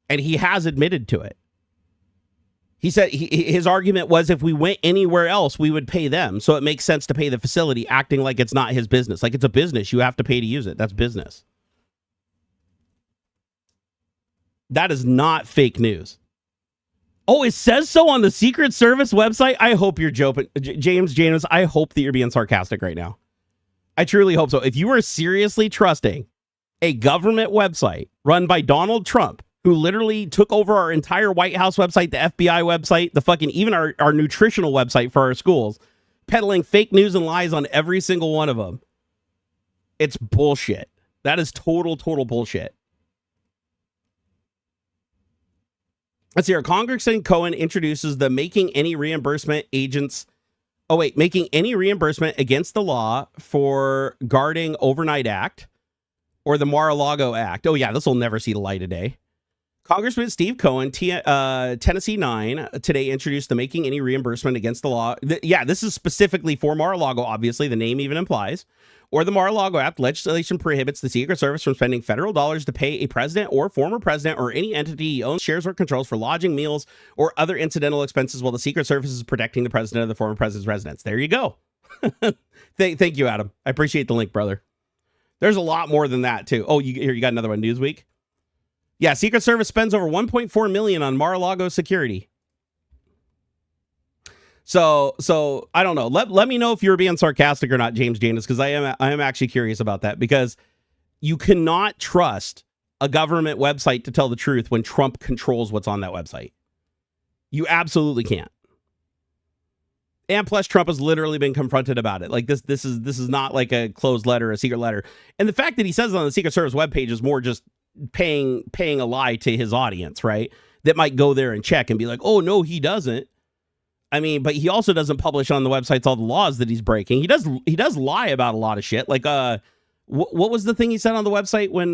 And he has admitted to it. He said his argument was if we went anywhere else, we would pay them. So it makes sense to pay the facility, acting like it's not his business. Like it's a business. You have to pay to use it. That's business. That is not fake news. Oh, it says so on the Secret Service website? I hope you're joking. James, I hope that you're being sarcastic right now. I truly hope so. If you are seriously trusting a government website run by Donald Trump, who literally took over our entire White House website, the FBI website, the fucking, even our nutritional website for our schools, peddling fake news and lies on every single one of them. It's bullshit. That is total bullshit. Let's see here. Congressman Cohen introduces the making any reimbursement against the law for guarding overnight act, or the Mar-a-Lago Act. Oh yeah, this will never see the light of day. Congressman Steve Cohen, Tennessee 9, today introduced the Making Any Reimbursement Against the Law. Yeah, this is specifically for Mar-a-Lago, obviously, the name even implies. Or the Mar-a-Lago Act. Legislation prohibits the Secret Service from spending federal dollars to pay a president or former president or any entity he owns, shares, or controls for lodging, meals, or other incidental expenses while the Secret Service is protecting the president of the former president's residence. There you go. Thank you, Adam. I appreciate the link, brother. There's a lot more than that, too. Oh, you got another one, Newsweek? Yeah, Secret Service spends over $1.4 million on Mar-a-Lago security. So I don't know. Let me know if you're being sarcastic or not, James Janus, because I am actually curious about that, because you cannot trust a government website to tell the truth when Trump controls what's on that website. You absolutely can't. And plus, Trump has literally been confronted about it. Like this is not like a closed letter, a secret letter. And the fact that he says it on the Secret Service webpage is more just paying a lie to his audience, right? That might go there and check and be like, oh no, he doesn't. I mean, but he also doesn't publish on the websites all the laws that he's breaking. He does lie about a lot of shit. Like, what was the thing he said on the website when,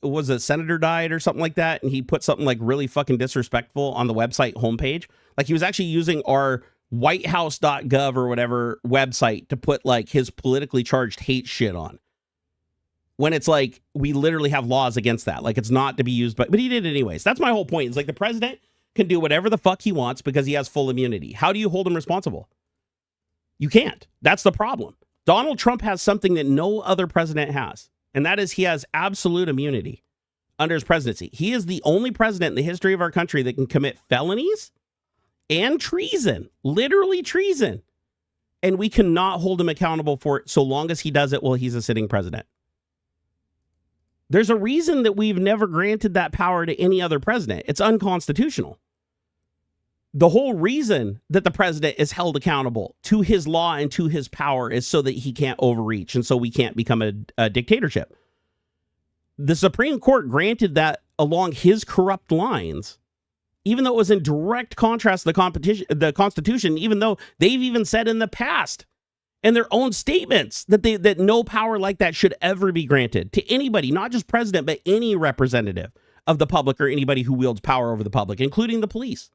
was a senator died or something like that? And he put something like really fucking disrespectful on the website homepage. Like he was actually using our whitehouse.gov or whatever website to put like his politically charged hate shit on. When it's like, we literally have laws against that. Like it's not to be used, but he did it anyways. That's my whole point. It's like the president can do whatever the fuck he wants because he has full immunity. How do you hold him responsible? You can't. That's the problem. Donald Trump has something that no other president has, and that is he has absolute immunity under his presidency. He is the only president in the history of our country that can commit felonies and treason, literally treason, and we cannot hold him accountable for it so long as he does it while he's a sitting president. There's a reason that we've never granted that power to any other president. It's unconstitutional. The whole reason that the president is held accountable to his law and to his power is so that he can't overreach and so we can't become a dictatorship. The Supreme Court granted that along his corrupt lines, even though it was in direct contrast to the Constitution, even though they've even said in the past in their own statements that no power like that should ever be granted to anybody, not just president, but any representative of the public or anybody who wields power over the public, including the police.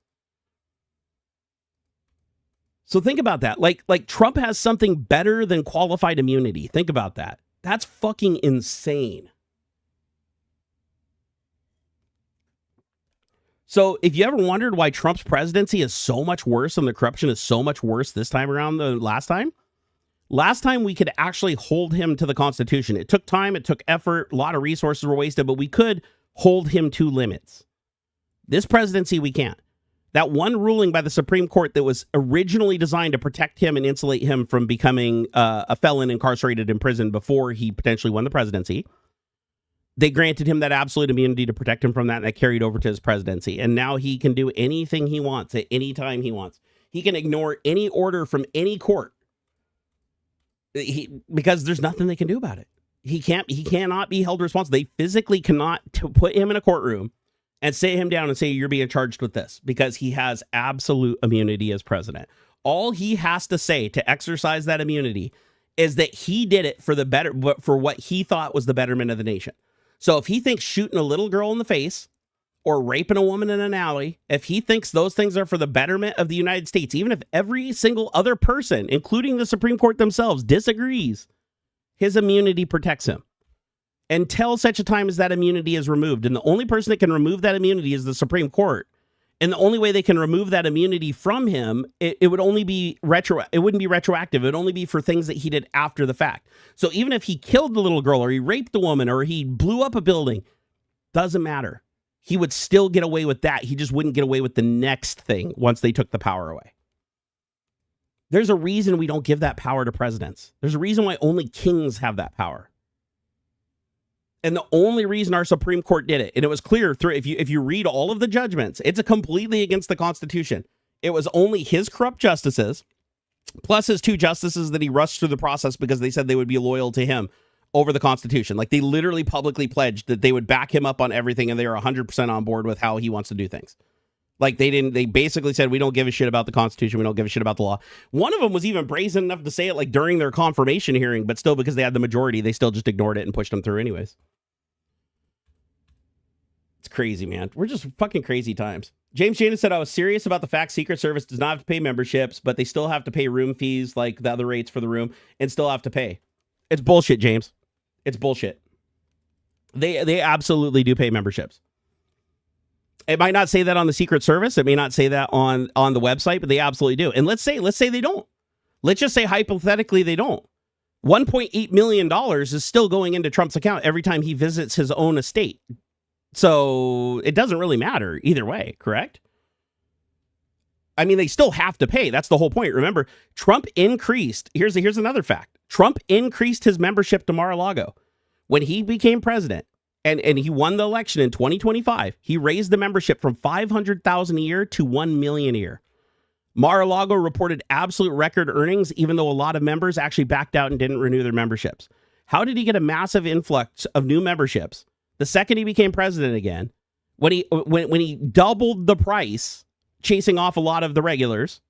So think about that. Like Trump has something better than qualified immunity. Think about that. That's fucking insane. So if you ever wondered why Trump's presidency is so much worse and the corruption is so much worse this time around than last time we could actually hold him to the Constitution. It took time, it took effort, a lot of resources were wasted, but we could hold him to limits. This presidency, we can't. That one ruling by the Supreme Court that was originally designed to protect him and insulate him from becoming a felon incarcerated in prison before he potentially won the presidency, they granted him that absolute immunity to protect him from that, and that carried over to his presidency. And now he can do anything he wants at any time he wants. He can ignore any order from any court because there's nothing they can do about it. He cannot be held responsible. They physically cannot put him in a courtroom and sit him down and say, you're being charged with this, because he has absolute immunity as president. All he has to say to exercise that immunity is that he did it for what he thought was the betterment of the nation. So if he thinks shooting a little girl in the face or raping a woman in an alley, if he thinks those things are for the betterment of the United States, even if every single other person, including the Supreme Court themselves, disagrees, his immunity protects him until such a time as that immunity is removed. And the only person that can remove that immunity is the Supreme Court. And the only way they can remove that immunity from him, it would only be it wouldn't be retroactive. It would only be for things that he did after the fact. So even if he killed the little girl or he raped the woman or he blew up a building, doesn't matter. He would still get away with that. He just wouldn't get away with the next thing once they took the power away. There's a reason we don't give that power to presidents. There's a reason why only kings have that power. And the only reason our Supreme Court did it, and it was clear through, if you read all of the judgments, it's completely against the Constitution. It was only his corrupt justices, plus his two justices that he rushed through the process because they said they would be loyal to him over the Constitution. Like they literally publicly pledged that they would back him up on everything, and they are 100% on board with how he wants to do things. Like they basically said, we don't give a shit about the Constitution. We don't give a shit about the law. One of them was even brazen enough to say it like during their confirmation hearing, but still, because they had the majority, they still just ignored it and pushed them through anyways. It's crazy, man. We're just fucking crazy times. James Jana said, I was serious about the fact Secret Service does not have to pay memberships, but they still have to pay room fees like the other rates for the room and still have to pay. It's bullshit, James. It's bullshit. They absolutely do pay memberships. It might not say that on the Secret Service. It may not say that on the website, but they absolutely do. And let's say they don't. Let's just say hypothetically they don't. $1.8 million is still going into Trump's account every time he visits his own estate. So it doesn't really matter either way, correct? I mean, they still have to pay. That's the whole point. Remember, Trump increased. Here's another fact. Trump increased his membership to Mar-a-Lago. When he became president and he won the election in 2025, he raised the membership from $500,000 a year to $1 million a year. Mar-a-Lago reported absolute record earnings, even though a lot of members actually backed out and didn't renew their memberships. How did he get a massive influx of new memberships the second he became president again, when he doubled the price, chasing off a lot of the regulars?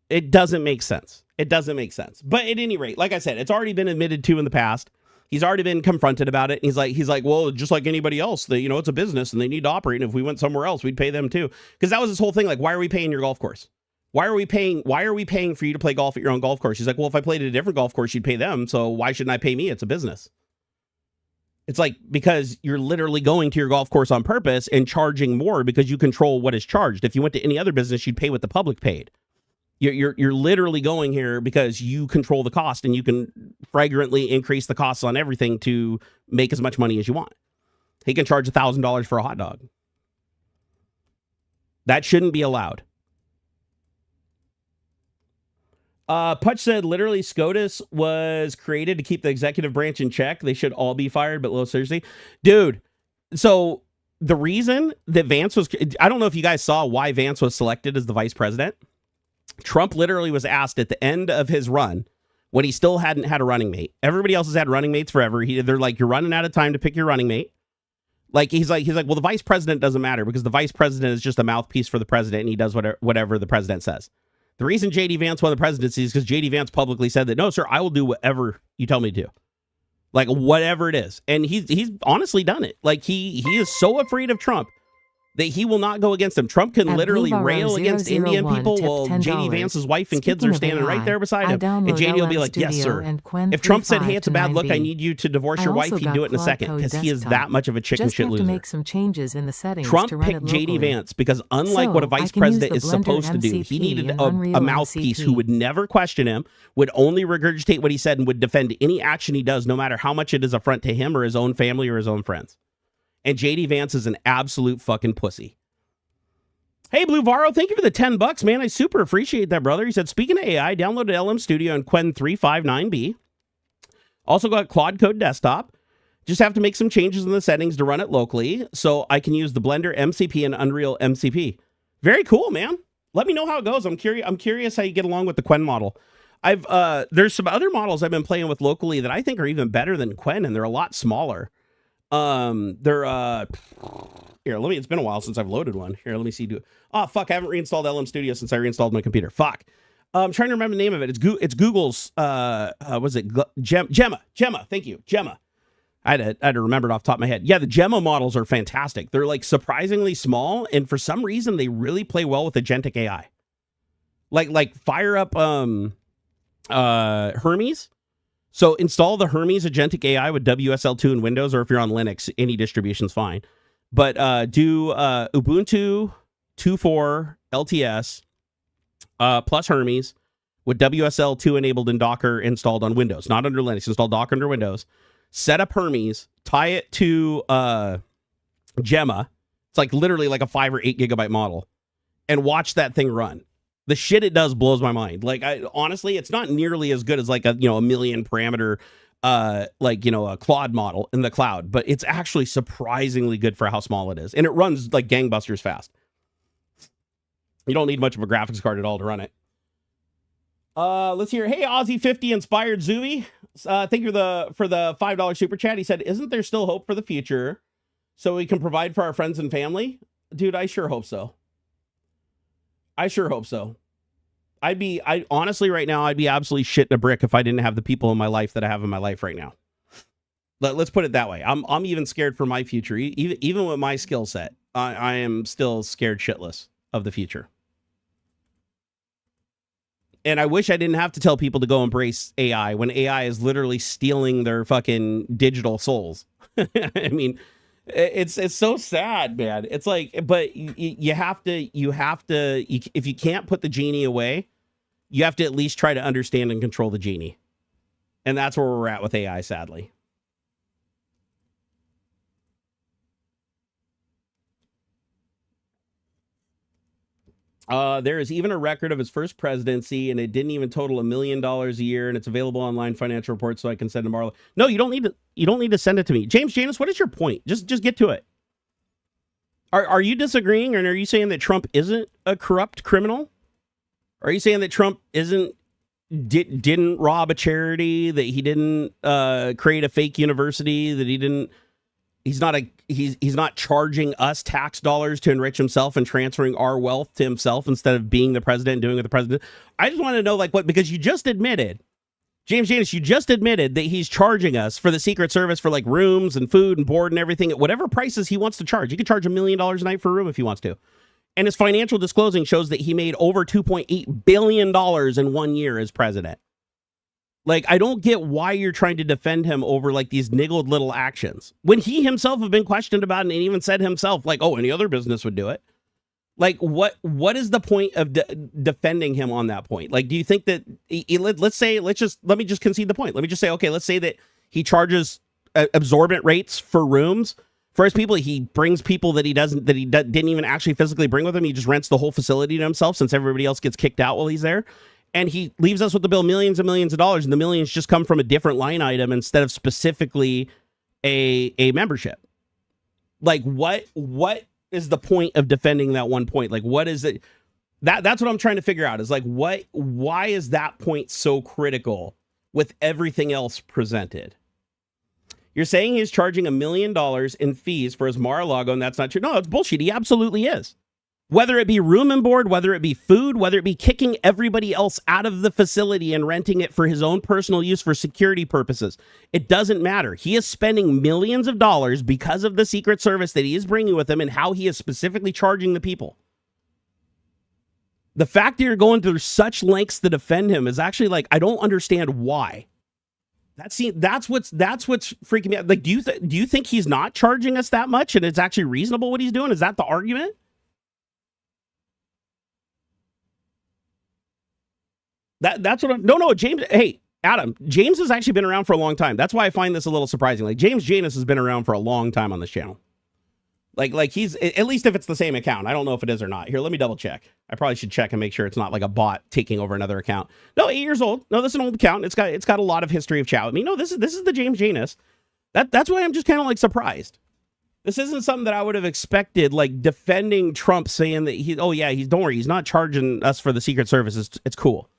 It doesn't make sense. It doesn't make sense. But at any rate, like I said, it's already been admitted to in the past. He's already been confronted about it. He's like, well, just like anybody else, it's a business and they need to operate. And if we went somewhere else, we'd pay them too. Because that was his whole thing. Like, why are we paying your golf course? Why are we paying for you to play golf at your own golf course? He's like, well, if I played at a different golf course, you'd pay them. So why shouldn't I pay me? It's a business. It's like, because you're literally going to your golf course on purpose and charging more because you control what is charged. If you went to any other business, you'd pay what the public paid. You're literally going here because you control the cost and you can flagrantly increase the costs on everything to make as much money as you want. He can charge $1,000 for a hot dog. That shouldn't be allowed. Putch said, literally, SCOTUS was created to keep the executive branch in check. They should all be fired, but seriously. Dude, so the reason that Vance was... I don't know if you guys saw why Vance was selected as the vice president. Trump literally was asked at the end of his run, when he still hadn't had a running mate. Everybody else has had running mates forever. They're like, you're running out of time to pick your running mate. Like, he's like, well, the vice president doesn't matter because the vice president is just a mouthpiece for the president and he does whatever the president says. The reason J.D. Vance won the presidency is because J.D. Vance publicly said that, no, sir, I will do whatever you tell me to do. Like, whatever it is. And he's honestly done it. Like, he is so afraid of Trump that he will not go against him. Trump can literally rail against Indian people while J.D. Vance's wife and kids are standing right there beside him. And J.D. will be like, yes, sir. If Trump said, hey, it's a bad look, I need you to divorce your wife, he'd do it in a second because he is that much of a chicken shit loser. Make some changes in the settings Trump picked J.D. Vance because unlike what a vice president is supposed to do, he needed a mouthpiece who would never question him, would only regurgitate what he said, and would defend any action he does, no matter how much it is affront to him or his own family or his own friends. And J.D. Vance is an absolute fucking pussy. Hey, Blue Varo, thank you for the $10, man. I super appreciate that, brother. He said, speaking of AI, downloaded LM Studio and Quen 359B. Also got Claude Code Desktop. Just have to make some changes in the settings to run it locally so I can use the Blender MCP and Unreal MCP. Very cool, man. Let me know how it goes. I'm curious how you get along with the Quen model. There's some other models I've been playing with locally that I think are even better than Quen, and they're a lot smaller. It's been a while since I've loaded one. Here, let me see. I haven't reinstalled LM Studio since I reinstalled my computer. Fuck. I'm trying to remember the name of it. It's Google's, Gemma. Thank you. Gemma. I had to remember it off the top of my head. Yeah, the Gemma models are fantastic. They're like surprisingly small, and for some reason they really play well with agentic AI. Like fire up Hermes. So install the Hermes agentic AI with WSL2 in Windows, or if you're on Linux, any distribution's fine. But do Ubuntu 2.4 LTS plus Hermes with WSL2 enabled and Docker installed on Windows, not under Linux. Install Docker under Windows. Set up Hermes, tie it to Gemma. It's like literally like a 5 or 8 gigabyte model, and watch that thing run. The shit it does blows my mind. Like, honestly, it's not nearly as good as like a million parameter a Claude model in the cloud, but it's actually surprisingly good for how small it is, and it runs like gangbusters fast. You don't need much of a graphics card at all to run it. Let's hear. Hey, Aussie 50 inspired Zuby. Thank you for the $5 super chat. He said, "Isn't there still hope for the future, so we can provide for our friends and family?" Dude, I sure hope so. I honestly right now, I'd be absolutely shitting a brick if I didn't have the people in my life that I have in my life right now. Let's put it that way. I'm even scared for my future. Even with my skill set, I am still scared shitless of the future. And I wish I didn't have to tell people to go embrace AI when AI is literally stealing their fucking digital souls. I mean, it's so sad, man. It's like, but you have to, if you can't put the genie away, you have to at least try to understand and control the genie. And that's where we're at with AI, sadly. There is even a record of his first presidency, and it didn't even total $1 million a year, and it's available online financial reports, so I can send them tomorrow. No, you don't need to. You don't need to send it to me, James Janus. What is your point? Just get to it. Are you disagreeing, or are you saying that Trump isn't a corrupt criminal? Are you saying that Trump didn't rob a charity, that he didn't create a fake university, that he didn't? He's not charging us tax dollars to enrich himself and transferring our wealth to himself instead of being the president and doing what the president. I just want to know, like, what, because you just admitted, James Janus, you just admitted that he's charging us for the Secret Service for like rooms and food and board and everything at whatever prices he wants to charge. He could charge $1 million a night for a room if he wants to. And his financial disclosing shows that he made over $2.8 billion in 1 year as president. Like, I don't get why you're trying to defend him over like these niggled little actions when he himself have been questioned about it and even said himself, like, oh, any other business would do it. Like, what is the point of defending him on that point? Like, do you think that let me just concede the point. Let me just say, okay, let's say that he charges absorbent rates for rooms for his people. He brings people that he didn't even actually physically bring with him. He just rents the whole facility to himself since everybody else gets kicked out while he's there. And he leaves us with the bill millions and millions of dollars, and the millions just come from a different line item instead of specifically a membership. Like, what is the point of defending that one point? Like, what is it? That's what I'm trying to figure out, is like, why is that point so critical with everything else presented? You're saying he's charging $1 million in fees for his Mar-a-Lago, and that's not true. No, it's bullshit. He absolutely is. Whether it be room and board, whether it be food, whether it be kicking everybody else out of the facility and renting it for his own personal use for security purposes, it doesn't matter. He is spending millions of dollars because of the Secret Service that he is bringing with him and how he is specifically charging the people. The fact that you're going through such lengths to defend him is actually, like, I don't understand why. That's what's freaking me out. Like, do you think he's not charging us that much and it's actually reasonable what he's doing? Is that the argument? That's what no, James. Hey, Adam, James has actually been around for a long time. That's why I find this a little surprising. Like, James Janus has been around for a long time on this channel. Like he's, at least if it's the same account. I don't know if it is or not. Here, let me double check. I probably should check and make sure it's not like a bot taking over another account. No, 8 years old. No, this is an old account. It's got a lot of history of chat with me. No, this is the James Janus. That's why I'm just kind of like surprised. This isn't something that I would have expected, like defending Trump, saying that don't worry, he's not charging us for the Secret Service. It's cool.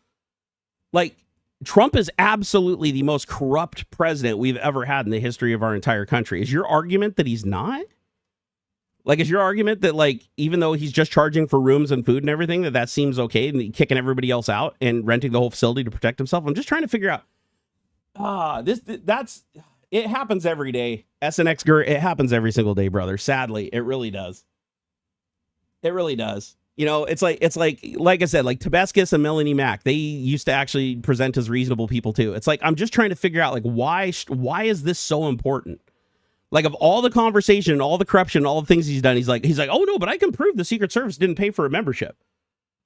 Like, Trump is absolutely the most corrupt president we've ever had in the history of our entire country. Is your argument that he's not? Like, is your argument that, like, even though he's just charging for rooms and food and everything, that seems okay, and kicking everybody else out and renting the whole facility to protect himself? I'm just trying to figure out. It happens every day. SNX, it happens every single day, brother. Sadly, it really does. It really does. You know, it's like I said, like Tabescus and Melanie Mack, they used to actually present as reasonable people too. It's like, I'm just trying to figure out, like, why is this so important? Like, of all the conversation, all the corruption, all the things he's done, he's like, oh no, but I can prove the Secret Service didn't pay for a membership.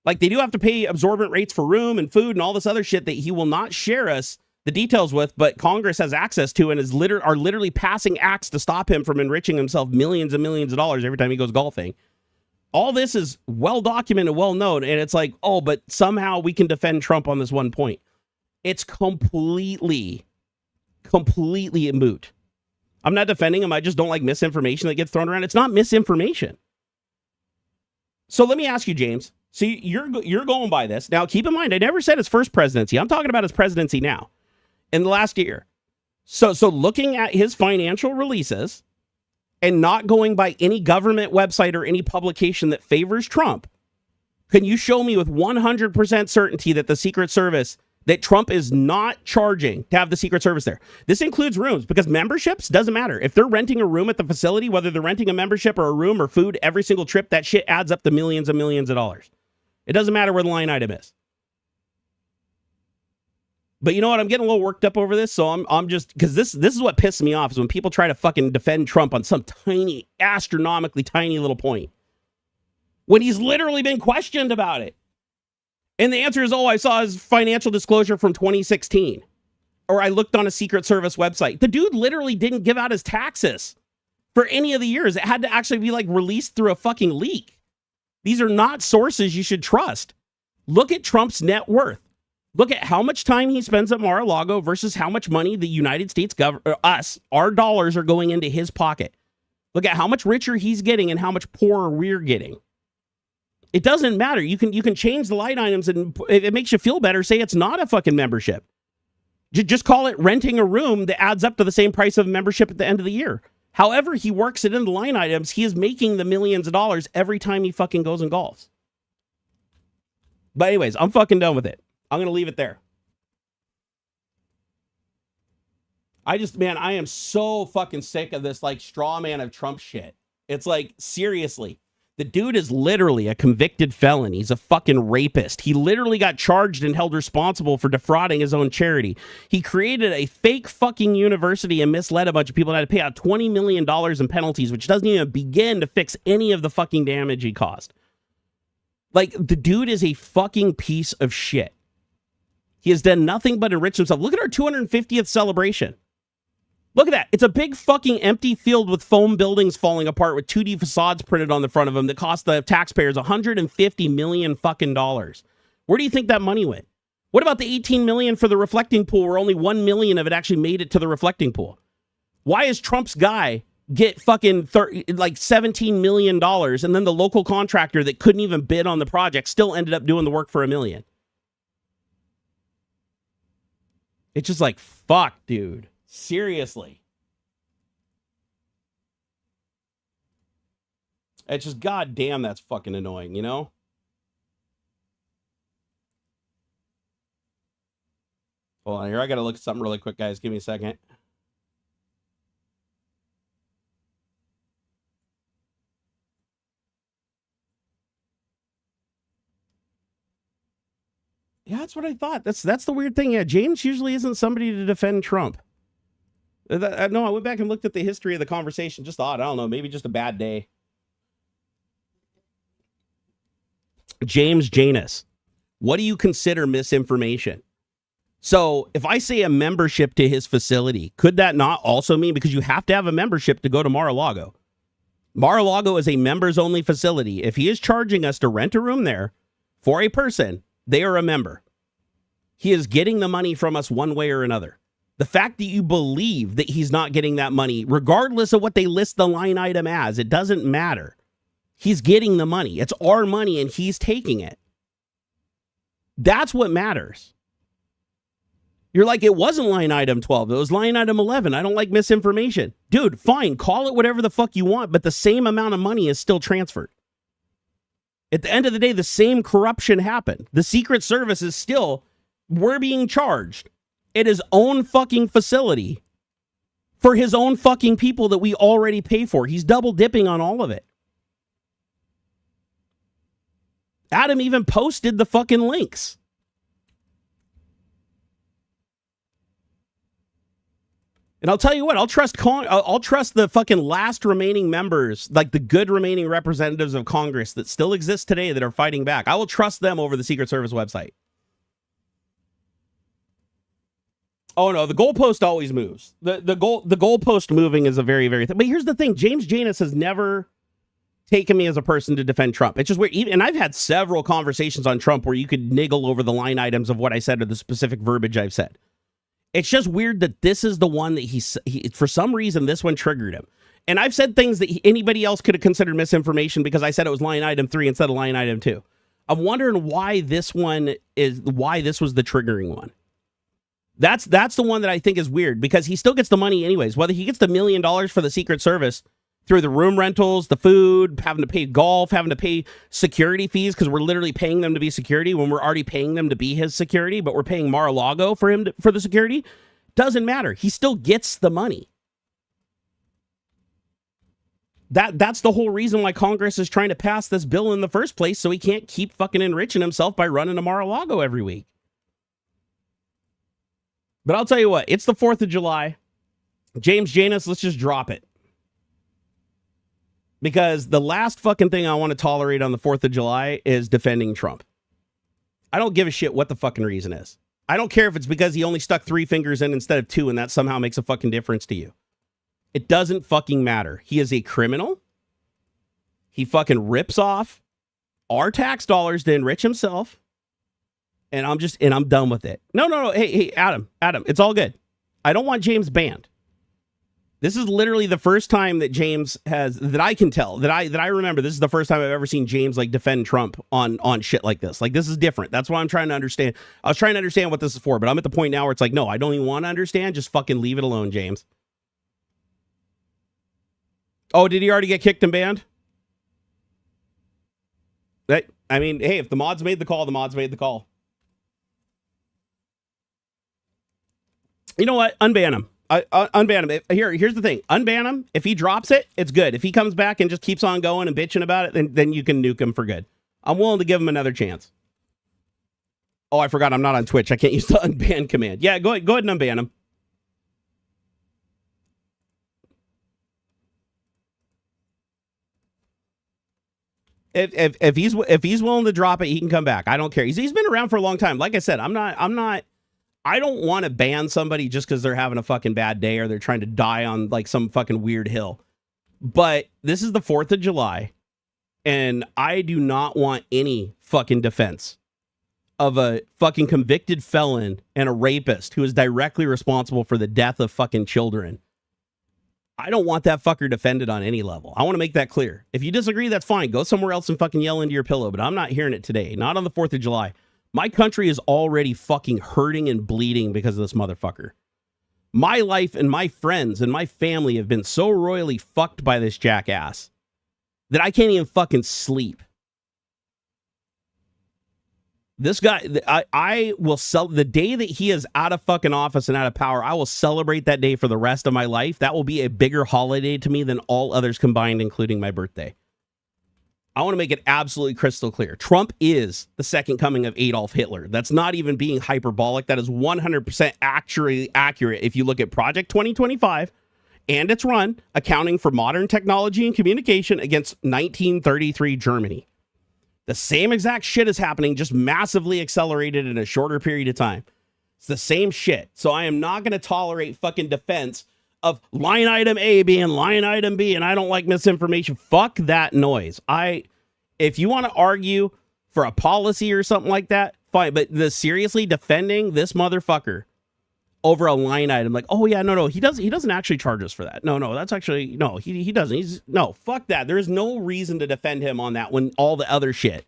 Like, they do have to pay absorbent rates for room and food and all this other shit that he will not share us the details with, but Congress has access to and are literally passing acts to stop him from enriching himself millions and millions of dollars every time he goes golfing. All this is well documented, well known, and it's like, oh, but somehow we can defend Trump on this one point. It's completely moot. I'm not defending him. I just don't like misinformation that gets thrown around. It's not misinformation. So let me ask you, James. See, you're going by this. Now, keep in mind, I never said his first presidency. I'm talking about his presidency now, in the last year. So looking at his financial releases and not going by any government website or any publication that favors Trump, can you show me with 100% certainty that the Secret Service that Trump is not charging to have the Secret Service there. This includes rooms, because memberships, doesn't matter. If they're renting a room at the facility, whether they're renting a membership or a room or food, every single trip, that shit adds up to millions and millions of dollars. It doesn't matter where the line item is. But you know what? I'm getting a little worked up over this, so I'm just, because this is what pisses me off, is when people try to fucking defend Trump on some tiny, astronomically tiny little point, when he's literally been questioned about it. And the answer is, oh, I saw his financial disclosure from 2016. Or I looked on a Secret Service website. The dude literally didn't give out his taxes for any of the years. It had to actually be like released through a fucking leak. These are not sources you should trust. Look at Trump's net worth. Look at how much time he spends at Mar-a-Lago versus how much money the United States our dollars are going into his pocket. Look at how much richer he's getting and how much poorer we're getting. It doesn't matter. You can change the line items, and if it makes you feel better, say it's not a fucking membership. Just call it renting a room that adds up to the same price of membership at the end of the year. However he works it into line items, he is making the millions of dollars every time he fucking goes and golfs. But anyways, I'm fucking done with it. I'm going to leave it there. I am so fucking sick of this like straw man of Trump shit. It's like, seriously. The dude is literally a convicted felon. He's a fucking rapist. He literally got charged and held responsible for defrauding his own charity. He created a fake fucking university and misled a bunch of people and had to pay out $20 million in penalties, which doesn't even begin to fix any of the fucking damage he caused. Like, the dude is a fucking piece of shit. He has done nothing but enrich himself. Look at our 250th celebration. Look at that. It's a big fucking empty field with foam buildings falling apart with 2D facades printed on the front of them that cost the taxpayers $150 million fucking dollars. Where do you think that money went? What about the $18 million for the reflecting pool, where only $1 million of it actually made it to the reflecting pool? Why is Trump's guy get fucking $17 million, and then the local contractor that couldn't even bid on the project still ended up doing the work for $1 million? It's just like, fuck, dude. Seriously. It's just, goddamn, that's fucking annoying, you know? Hold on here. I gotta look at something really quick, guys. Give me a second. Yeah, that's what I thought. That's the weird thing. Yeah, James usually isn't somebody to defend Trump. No, I went back and looked at the history of the conversation. Just thought, I don't know, maybe just a bad day. James Janus, what do you consider misinformation? So if I say a membership to his facility, could that not also mean, because you have to have a membership to go to Mar-a-Lago? Mar-a-Lago is a members-only facility. If he is charging us to rent a room there for a person, they are a member. He is getting the money from us one way or another. The fact that you believe that he's not getting that money, regardless of what they list the line item as, it doesn't matter. He's getting the money. It's our money and he's taking it. That's what matters. You're like, it wasn't line item 12. It was line item 11. I don't like misinformation. Dude, fine. Call it whatever the fuck you want, but the same amount of money is still transferred. At the end of the day, the same corruption happened. The Secret Service is still, we're being charged at his own fucking facility for his own fucking people that we already pay for. He's double dipping on all of it. Adam even posted the fucking links. And I'll tell you what, I'll trust the fucking last remaining members, like the good remaining representatives of Congress that still exist today that are fighting back. I will trust them over the Secret Service website. Oh no, the goalpost always moves. The goalpost moving is a very, very thing. But here's the thing, James Janus has never taken me as a person to defend Trump. It's just weird. And I've had several conversations on Trump where you could niggle over the line items of what I said or the specific verbiage I've said. It's just weird that this is the one that he for some reason, this one triggered him. And I've said things that anybody else could have considered misinformation because I said it was line item 3 instead of line item 2. I'm wondering why this was the triggering one. That's the one that I think is weird, because he still gets the money anyways. Whether he gets the $1 million for the Secret Service through the room rentals, the food, having to pay golf, having to pay security fees because we're literally paying them to be security when we're already paying them to be his security, but we're paying Mar-a-Lago for him for the security. Doesn't matter. He still gets the money. That's the whole reason why Congress is trying to pass this bill in the first place, so he can't keep fucking enriching himself by running to Mar-a-Lago every week. But I'll tell you what, it's the 4th of July. James Janus, let's just drop it. Because the last fucking thing I want to tolerate on the 4th of July is defending Trump. I don't give a shit what the fucking reason is. I don't care if it's because he only stuck 3 fingers in instead of 2 and that somehow makes a fucking difference to you. It doesn't fucking matter. He is a criminal. He fucking rips off our tax dollars to enrich himself. And I'm done with it. No. Hey, Adam, it's all good. I don't want James banned. This is literally the first time that James has, that I can tell, that I remember, this is the first time I've ever seen James like defend Trump on shit like this. Like, this is different. That's why I'm trying to understand. I was trying to understand what this is for, but I'm at the point now where it's like, no, I don't even want to understand. Just fucking leave it alone, James. Oh, did he already get kicked and banned? I mean, hey, if the mods made the call, the mods made the call. You know what? Unban him. Unban him. Here's the thing. Unban him. If he drops it, it's good. If he comes back and just keeps on going and bitching about it, then you can nuke him for good. I'm willing to give him another chance. Oh, I forgot I'm not on Twitch. I can't use the unban command. Yeah, go ahead and unban him. If he's willing to drop it, he can come back. I don't care. He's been around for a long time. Like I said, I don't want to ban somebody just because they're having a fucking bad day or they're trying to die on like some fucking weird hill. But this is the 4th of July, and I do not want any fucking defense of a fucking convicted felon and a rapist who is directly responsible for the death of fucking children. I don't want that fucker defended on any level. I want to make that clear. If you disagree, that's fine. Go somewhere else and fucking yell into your pillow, but I'm not hearing it today. Not on the 4th of July. My country is already fucking hurting and bleeding because of this motherfucker. My life and my friends and my family have been so royally fucked by this jackass that I can't even fucking sleep. This guy, I will sell the day that he is out of fucking office and out of power. I will celebrate that day for the rest of my life. That will be a bigger holiday to me than all others combined, including my birthday. I want to make it absolutely crystal clear. Trump is the second coming of Adolf Hitler. That's not even being hyperbolic. That is 100% actually accurate if you look at Project 2025 and its run, accounting for modern technology and communication against 1933 Germany. The same exact shit is happening, just massively accelerated in a shorter period of time. It's the same shit. So I am not going to tolerate fucking defense of line item A being line item B, and I don't like misinformation. Fuck that noise. If you want to argue for a policy or something like that, fine. But seriously defending this motherfucker over a line item, like, oh yeah, no, he doesn't actually charge us for that. No, that's actually, no, he doesn't. No, fuck that. There is no reason to defend him on that when all the other shit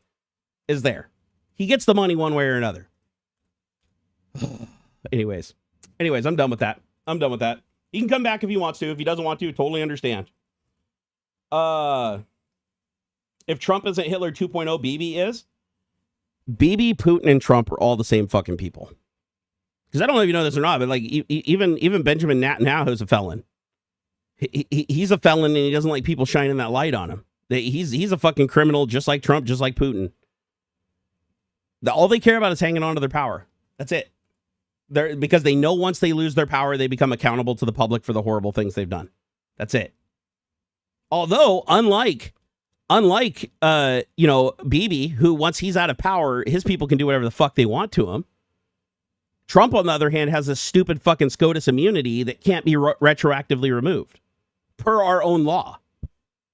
is there. He gets the money one way or another. Anyways, I'm done with that. He can come back if he wants to. If he doesn't want to, totally understand. If Trump isn't Hitler 2.0, Bibi is. Bibi, Putin, and Trump are all the same fucking people. Because I don't know if you know this or not, but like even Benjamin Netanyahu is a felon. He's a felon, and he doesn't like people shining that light on him. He's a fucking criminal, just like Trump, just like Putin. All they care about is hanging on to their power. That's it. Because they know once they lose their power, they become accountable to the public for the horrible things they've done. That's it. Although, unlike Bibi, who once he's out of power, his people can do whatever the fuck they want to him. Trump, on the other hand, has a stupid fucking SCOTUS immunity that can't be retroactively removed per our own law.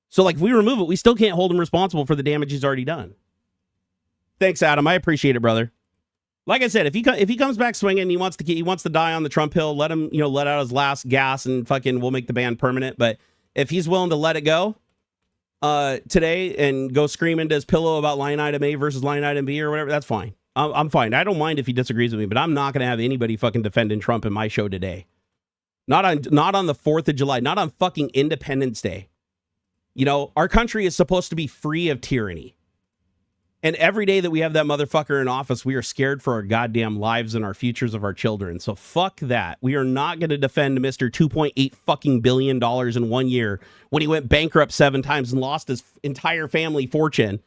So, like, if we remove it, we still can't hold him responsible for the damage he's already done. Thanks, Adam. I appreciate it, brother. Like I said, if he comes back swinging, he wants to die on the Trump hill. Let him, let out his last gas, and fucking we'll make the ban permanent. But if he's willing to let it go today and go scream into his pillow about line item A versus line item B or whatever, that's fine. I'm fine. I don't mind if he disagrees with me, but I'm not going to have anybody fucking defending Trump in my show today. Not on the 4th of July. Not on fucking Independence Day. You know, our country is supposed to be free of tyranny. And every day that we have that motherfucker in office, we are scared for our goddamn lives and our futures of our children. So fuck that. We are not going to defend Mr. $2.8 fucking billion in 1 year when he went bankrupt 7 times and lost his entire family fortune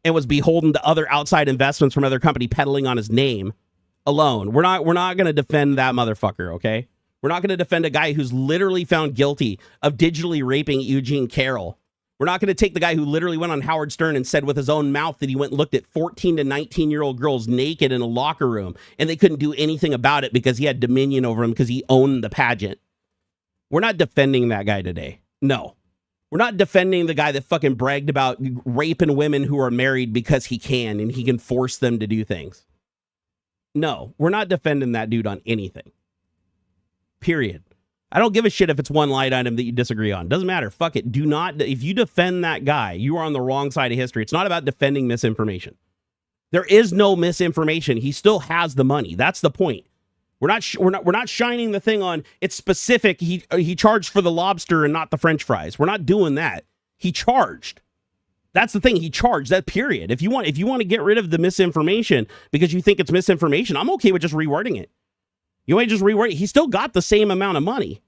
and was beholden to other outside investments from other company peddling on his name alone. We're not going to defend that motherfucker, okay? We're not going to defend a guy who's literally found guilty of digitally raping Eugene Carroll. We're not going to take the guy who literally went on Howard Stern and said with his own mouth that he went and looked at 14 to 19-year-old girls naked in a locker room and they couldn't do anything about it because he had dominion over them because he owned the pageant. We're not defending that guy today. No. We're not defending the guy that fucking bragged about raping women who are married because he can and he can force them to do things. No, we're not defending that dude on anything. Period. I don't give a shit if it's one line item that you disagree on. Doesn't matter. Fuck it. Do not. If you defend that guy, you are on the wrong side of history. It's not about defending misinformation. There is no misinformation. He still has the money. That's the point. We're not shining the thing on. It's specific. He charged for the lobster and not the French fries. We're not doing that. He charged. That's the thing. He charged. That period. If you want to get rid of the misinformation because you think it's misinformation, I'm okay with just rewording it. You want to just reword it? He still got the same amount of money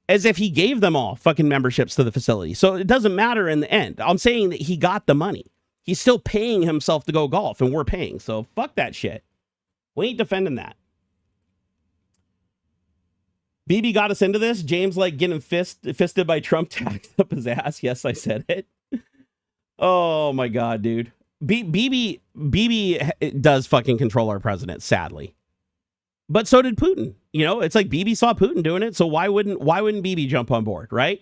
as if he gave them all fucking memberships to the facility. So it doesn't matter in the end. I'm saying that he got the money. He's still paying himself to go golf, and we're paying. So fuck that shit. We ain't defending that. BB got us into this. James like getting fisted by Trump taxed up his ass. Yes, I said it. Oh my God, dude. BB does fucking control our president, sadly. But so did Putin. You know, it's like BB saw Putin doing it, so why wouldn't BB jump on board, right?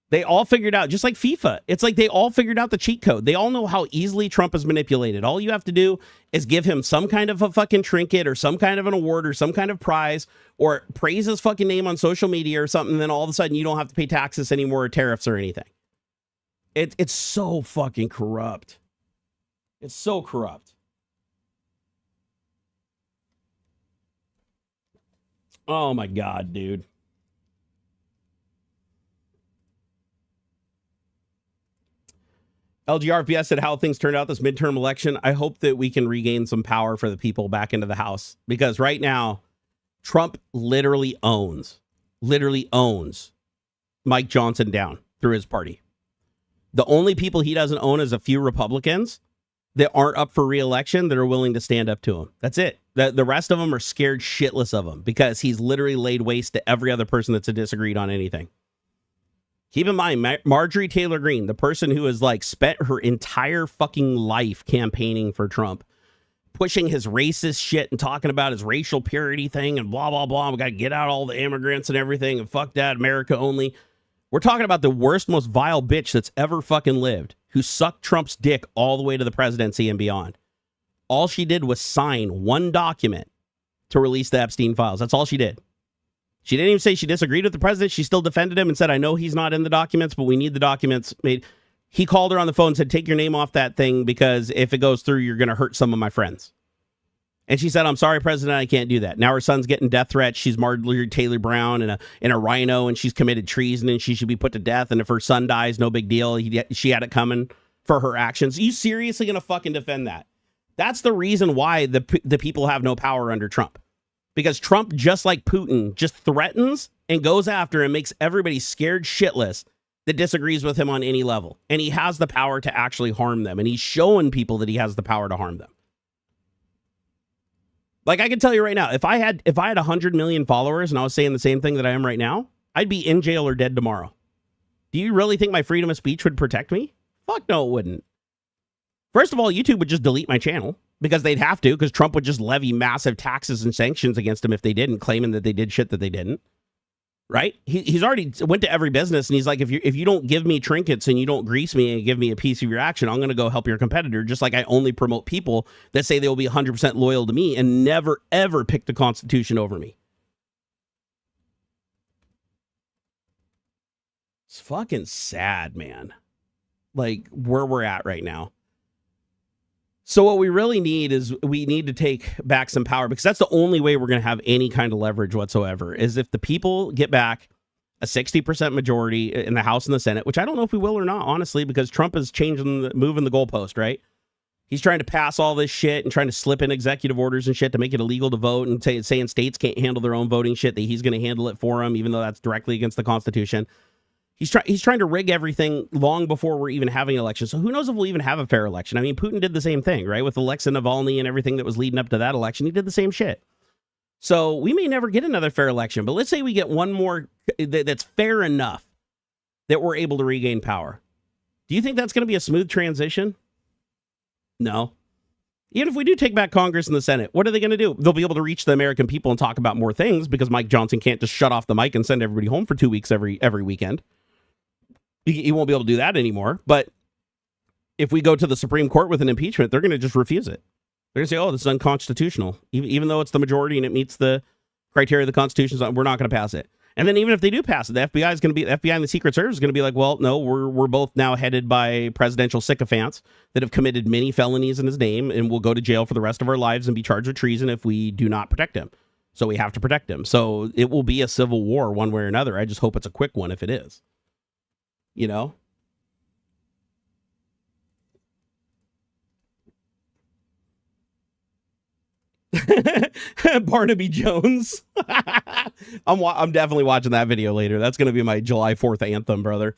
They all figured out, just like FIFA. It's like they all figured out the cheat code. They all know how easily Trump is manipulated. All you have to do is give him some kind of a fucking trinket or some kind of an award or some kind of prize or praise his fucking name on social media or something, and then all of a sudden you don't have to pay taxes anymore or tariffs or anything. It's so fucking corrupt. It's so corrupt. Oh my God, dude. LGRPS said how things turned out this midterm election. I hope that we can regain some power for the people back into the House, because right now Trump literally owns Mike Johnson down through his party. The only people he doesn't own is a few Republicans that aren't up for re-election that are willing to stand up to him. That's it. The rest of them are scared shitless of him because he's literally laid waste to every other person that's disagreed on anything. Keep in mind, Marjorie Taylor Greene, the person who has like spent her entire fucking life campaigning for Trump, pushing his racist shit and talking about his racial purity thing and blah, blah, blah. We got to get out all the immigrants and everything and fuck that, America only. We're talking about the worst, most vile bitch that's ever fucking lived, who sucked Trump's dick all the way to the presidency and beyond. All she did was sign one document to release the Epstein files. That's all she did. She didn't even say she disagreed with the president. She still defended him and said, I know he's not in the documents, but we need the documents made. He called her on the phone and said, take your name off that thing because if it goes through, you're going to hurt some of my friends. And she said, I'm sorry, President, I can't do that. Now her son's getting death threats. She's Marjorie Taylor Brown and a rhino, and she's committed treason, and she should be put to death. And if her son dies, no big deal. She had it coming for her actions. Are you seriously going to fucking defend that? That's the reason why the people have no power under Trump. Because Trump, just like Putin, just threatens and goes after and makes everybody scared shitless that disagrees with him on any level. And he has the power to actually harm them. And he's showing people that he has the power to harm them. Like, I can tell you right now, if I had 100 million followers and I was saying the same thing that I am right now, I'd be in jail or dead tomorrow. Do you really think my freedom of speech would protect me? Fuck no, it wouldn't. First of all, YouTube would just delete my channel because they'd have to, because Trump would just levy massive taxes and sanctions against them if they didn't, claiming that they did shit that they didn't. Right? He's already went to every business and he's like, if you don't give me trinkets and you don't grease me and give me a piece of your action, I'm going to go help your competitor. Just like I only promote people that say they will be 100% loyal to me and never, ever pick the Constitution over me. It's fucking sad, man. Like where we're at right now. So what we really need is we need to take back some power, because that's the only way we're going to have any kind of leverage whatsoever, is if the people get back a 60% majority in the House and the Senate, which I don't know if we will or not, honestly, because Trump is moving the goalpost, right? He's trying to pass all this shit and trying to slip in executive orders and shit to make it illegal to vote, and saying states can't handle their own voting shit, that he's going to handle it for them, even though that's directly against the Constitution. He's trying to rig everything long before we're even having elections. So who knows if we'll even have a fair election? I mean, Putin did the same thing, right? With Alexei Navalny and everything that was leading up to that election, he did the same shit. So we may never get another fair election, but let's say we get one more that's fair enough that we're able to regain power. Do you think that's going to be a smooth transition? No. Even if we do take back Congress and the Senate, what are they going to do? They'll be able to reach the American people and talk about more things, because Mike Johnson can't just shut off the mic and send everybody home for 2 weeks every weekend. He won't be able to do that anymore. But if we go to the Supreme Court with an impeachment, they're going to just refuse it. They're going to say, oh, this is unconstitutional. Even though it's the majority and it meets the criteria of the Constitution, we're not going to pass it. And then even if they do pass it, the FBI and the Secret Service is going to be like, well, no, we're both now headed by presidential sycophants that have committed many felonies in his name, and will go to jail for the rest of our lives and be charged with treason if we do not protect him. So we have to protect him. So it will be a civil war one way or another. I just hope it's a quick one if it is. You know? Barnaby Jones. I'm definitely watching that video later. That's going to be my July 4th anthem, brother.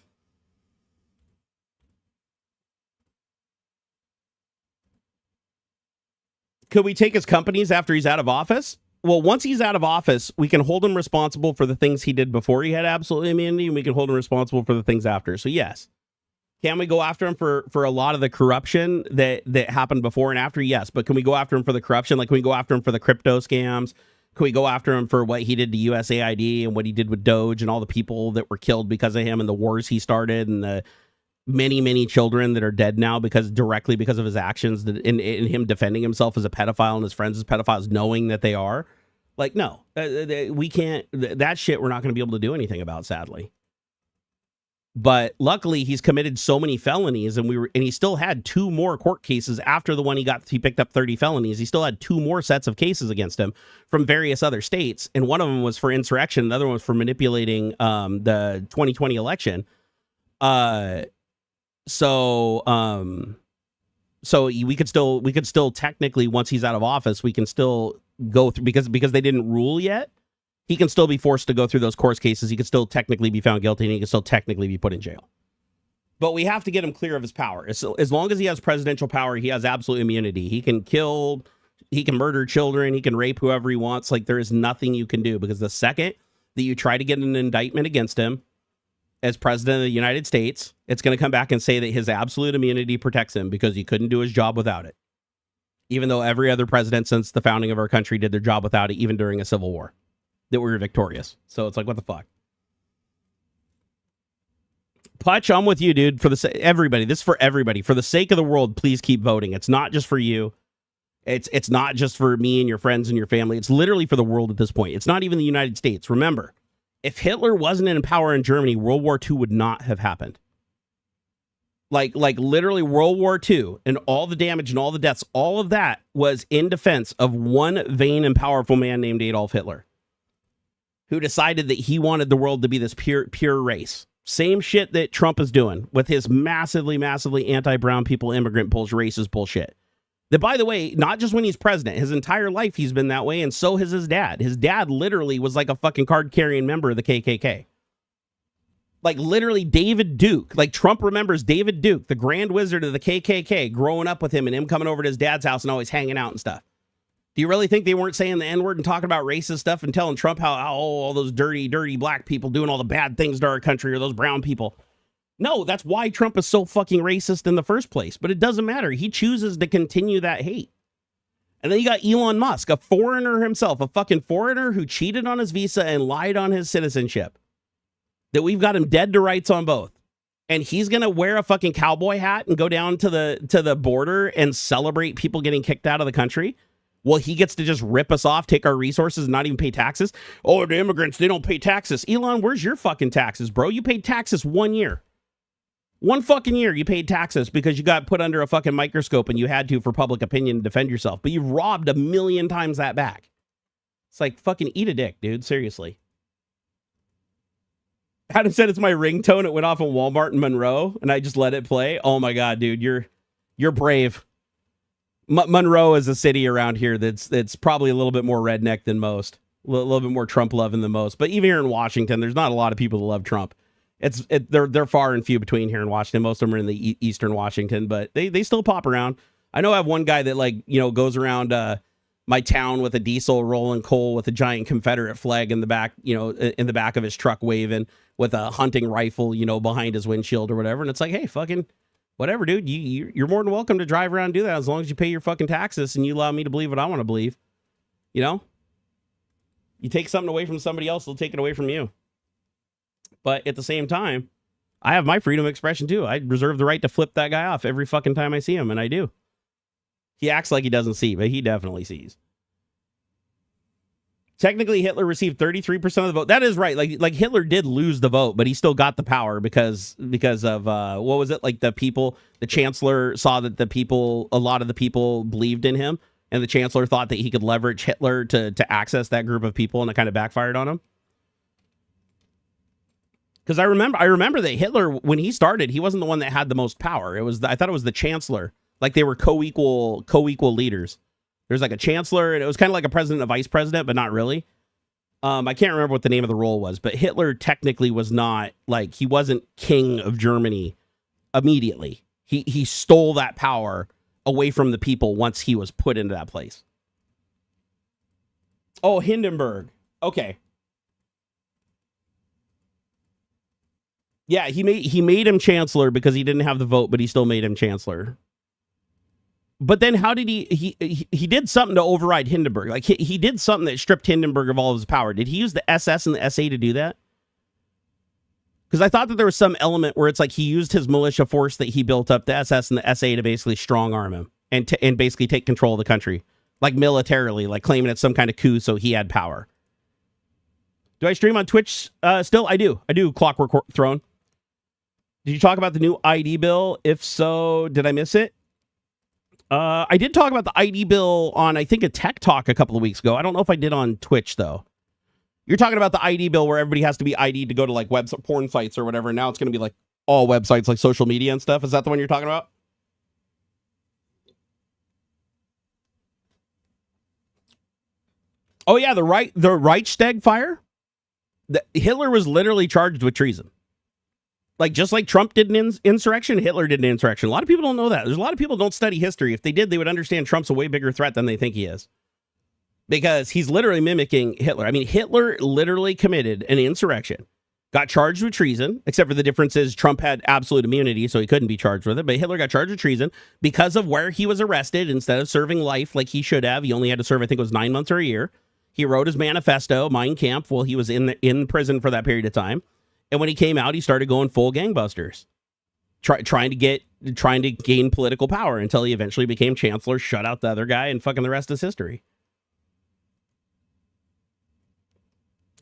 Could we take his companies after he's out of office? Well, once he's out of office, we can hold him responsible for the things he did before he had absolute immunity, and we can hold him responsible for the things after. So yes. Can we go after him for a lot of the corruption that happened before and after? Yes. But can we go after him for the corruption? Like, can we go after him for the crypto scams? Can we go after him for what he did to USAID and what he did with Doge and all the people that were killed because of him and the wars he started and the many, many children that are dead now directly because of his actions, in him defending himself as a pedophile and his friends as pedophiles, knowing that they are? Like, no, we can't. That shit we're not going to be able to do anything about, sadly. But luckily, he's committed so many felonies, and he still had 2 more court cases after the one he picked up 30 felonies. He still had 2 more sets of cases against him from various other states, and one of them was for insurrection, another one was for manipulating the 2020 election. So we could still technically, once he's out of office, we can still go through, because they didn't rule yet. He can still be forced to go through those court cases. He can still technically be found guilty, and he can still technically be put in jail. But we have to get him clear of his power. As long as he has presidential power, he has absolute immunity. He can kill, he can murder children, he can rape whoever he wants. Like, there is nothing you can do, because the second that you try to get an indictment against him as president of the United States, it's going to come back and say that his absolute immunity protects him because he couldn't do his job without it. Even though every other president since the founding of our country did their job without it, even during a civil war, that we were victorious. So it's like, what the fuck? Putch, I'm with you, dude. Everybody, this is for everybody. For the sake of the world, please keep voting. It's not just for you. It's not just for me and your friends and your family. It's literally for the world at this point. It's not even the United States. Remember, if Hitler wasn't in power in Germany, World War II would not have happened. Like literally World War II and all the damage and all the deaths, all of that was in defense of one vain and powerful man named Adolf Hitler, who decided that he wanted the world to be this pure race. Same shit that Trump is doing with his massively anti-brown people, immigrant racist bullshit. That, by the way, not just when he's president, his entire life he's been that way, and so has his dad. His dad literally was like a fucking card-carrying member of the KKK. Like, literally David Duke. Like, Trump remembers David Duke, the Grand Wizard of the KKK, growing up with him and him coming over to his dad's house and always hanging out and stuff. Do you really think they weren't saying the N-word and talking about racist stuff and telling Trump how all those dirty black people doing all the bad things to our country, or those brown people? No, that's why Trump is so fucking racist in the first place. But it doesn't matter. He chooses to continue that hate. And then you got Elon Musk, a foreigner himself, a fucking foreigner who cheated on his visa and lied on his citizenship. That we've got him dead to rights on both. And he's going to wear a fucking cowboy hat and go down to the border and celebrate people getting kicked out of the country. Well, he gets to just rip us off, take our resources, and not even pay taxes. Oh, the immigrants, they don't pay taxes. Elon, where's your fucking taxes, bro? You paid taxes 1 year. 1 fucking year you paid taxes because you got put under a fucking microscope and you had to for public opinion to defend yourself. But you've robbed 1,000,000 times that back. It's like, fucking eat a dick, dude. Seriously. Adam said it's my ringtone. It went off in Walmart in Monroe, and I just let it play. Oh my god, dude, you're brave. Monroe is a city around here that's probably a little bit more redneck than most, a little bit more Trump loving than most. But even here in Washington, there's not a lot of people that love Trump. They're far and few between here in Washington. Most of them are in the eastern Washington, but they still pop around. I know I have one guy that, like, you know, goes around my town with a diesel rolling coal with a giant Confederate flag in the back, you know, in the back of his truck waving with a hunting rifle, you know, behind his windshield or whatever. And it's like, hey, fucking whatever, dude. You're more than welcome to drive around and do that as long as you pay your fucking taxes and you allow me to believe what I want to believe. You know? You take something away from somebody else, they'll take it away from you. But at the same time, I have my freedom of expression too. I reserve the right to flip that guy off every fucking time I see him, and I do. He acts like he doesn't see, but he definitely sees. Technically, Hitler received 33% of the vote. That is right. Like Hitler did lose the vote, but he still got the power because of what was it? Like the chancellor saw that a lot of the people believed in him, and the chancellor thought that he could leverage Hitler to access that group of people, and it kind of backfired on him. Because I remember that Hitler, when he started, he wasn't the one that had the most power. I thought it was the chancellor. Like they were co-equal leaders. There's like a chancellor, and it was kind of like a president and a vice president, but not really. I can't remember what the name of the role was, but Hitler technically was not, like, he wasn't king of Germany immediately. He stole that power away from the people once he was put into that place. Oh, Hindenburg. Okay. Yeah, he made him chancellor because he didn't have the vote, but he still made him chancellor. But then how did he did something to override Hindenburg? Like he did something that stripped Hindenburg of all of his power. Did he use the SS and the SA to do that? Because I thought that there was some element where it's like he used his militia force that he built up, the SS and the SA, to basically strong arm him and basically take control of the country, like militarily, like claiming it's some kind of coup so he had power. Do I stream on Twitch still? I do. Clockwork Throne. Did you talk about the new ID bill? If so, did I miss it? I did talk about the ID bill on, I think, a Tech Talk a couple of weeks ago. I don't know if I did on Twitch, though. You're talking about the ID bill where everybody has to be ID'd to go to, like, porn sites or whatever, and now it's going to be, like, all websites, like social media and stuff. Is that the one you're talking about? Oh, yeah, the Reichstag fire? Hitler was literally charged with treason. Like, just like Trump did an insurrection, Hitler did an insurrection. A lot of people don't know that. There's a lot of people who don't study history. If they did, they would understand Trump's a way bigger threat than they think he is. Because he's literally mimicking Hitler. I mean, Hitler literally committed an insurrection, got charged with treason, except for the difference is Trump had absolute immunity, so he couldn't be charged with it. But Hitler got charged with treason because of where he was arrested. Instead of serving life like he should have, he only had to serve, I think it was 9 months or a year. He wrote his manifesto, Mein Kampf, while he was in prison for that period of time. And when he came out, he started going full gangbusters, trying to gain political power until he eventually became chancellor, shut out the other guy, and fucking the rest is history.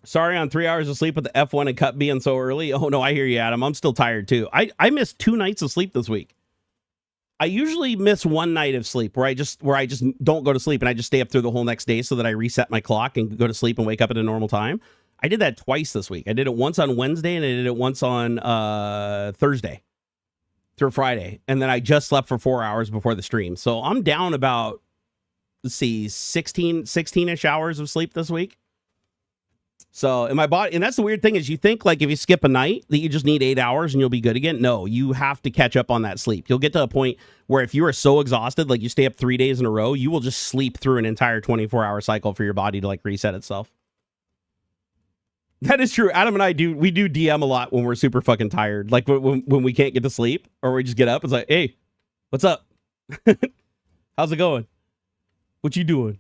Sorry on 3 hours of sleep with the F1 and Cut being so early. Oh, no, I hear you, Adam. I'm still tired, too. I missed 2 nights of sleep this week. I usually miss 1 night of sleep where I just don't go to sleep and I just stay up through the whole next day so that I reset my clock and go to sleep and wake up at a normal time. I did that twice this week. I did it once on Wednesday and I did it once on Thursday through Friday. And then I just slept for 4 hours before the stream. So I'm down about, 16-ish hours of sleep this week. So in my body, and that's the weird thing is you think like if you skip a night that you just need 8 hours and you'll be good again. No, you have to catch up on that sleep. You'll get to a point where if you are so exhausted, like you stay up 3 days in a row, you will just sleep through an entire 24-hour cycle for your body to like reset itself. That is true. Adam and I do DM a lot when we're super fucking tired. Like when we can't get to sleep or we just get up. It's like, hey, what's up? How's it going? What you doing?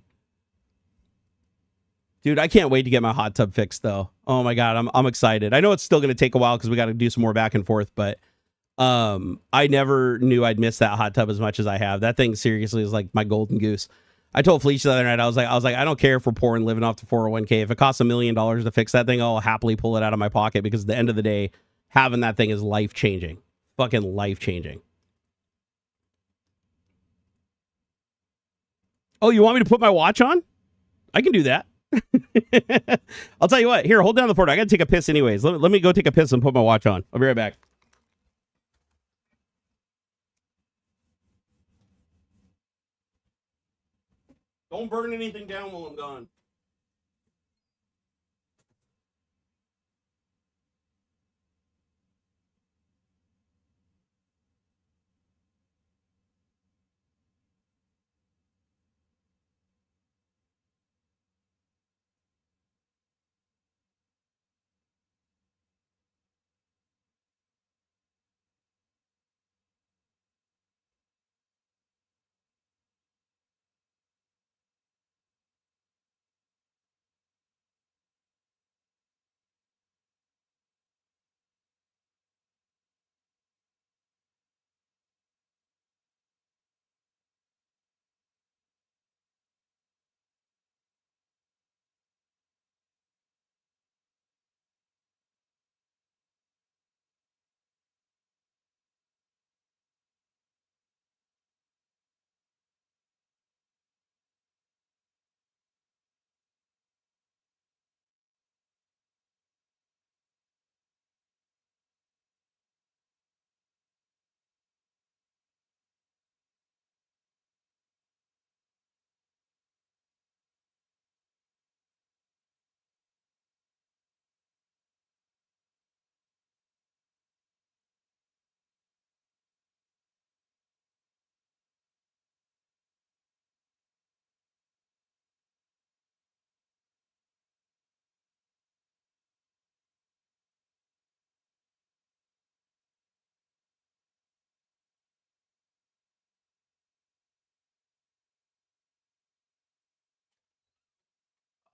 Dude, I can't wait to get my hot tub fixed though. Oh my God, I'm excited. I know it's still going to take a while because we got to do some more back and forth, but I never knew I'd miss that hot tub as much as I have. That thing seriously is like my golden goose. I told Felicia the other night, I was like, I don't care if we're poor and living off the 401k. If it costs $1 million to fix that thing, I'll happily pull it out of my pocket because at the end of the day, having that thing is life-changing. Fucking life-changing. Oh, you want me to put my watch on? I can do that. I'll tell you what. Here, hold down the port. I got to take a piss anyways. Let me go take a piss and put my watch on. I'll be right back. Don't burn anything down while I'm gone.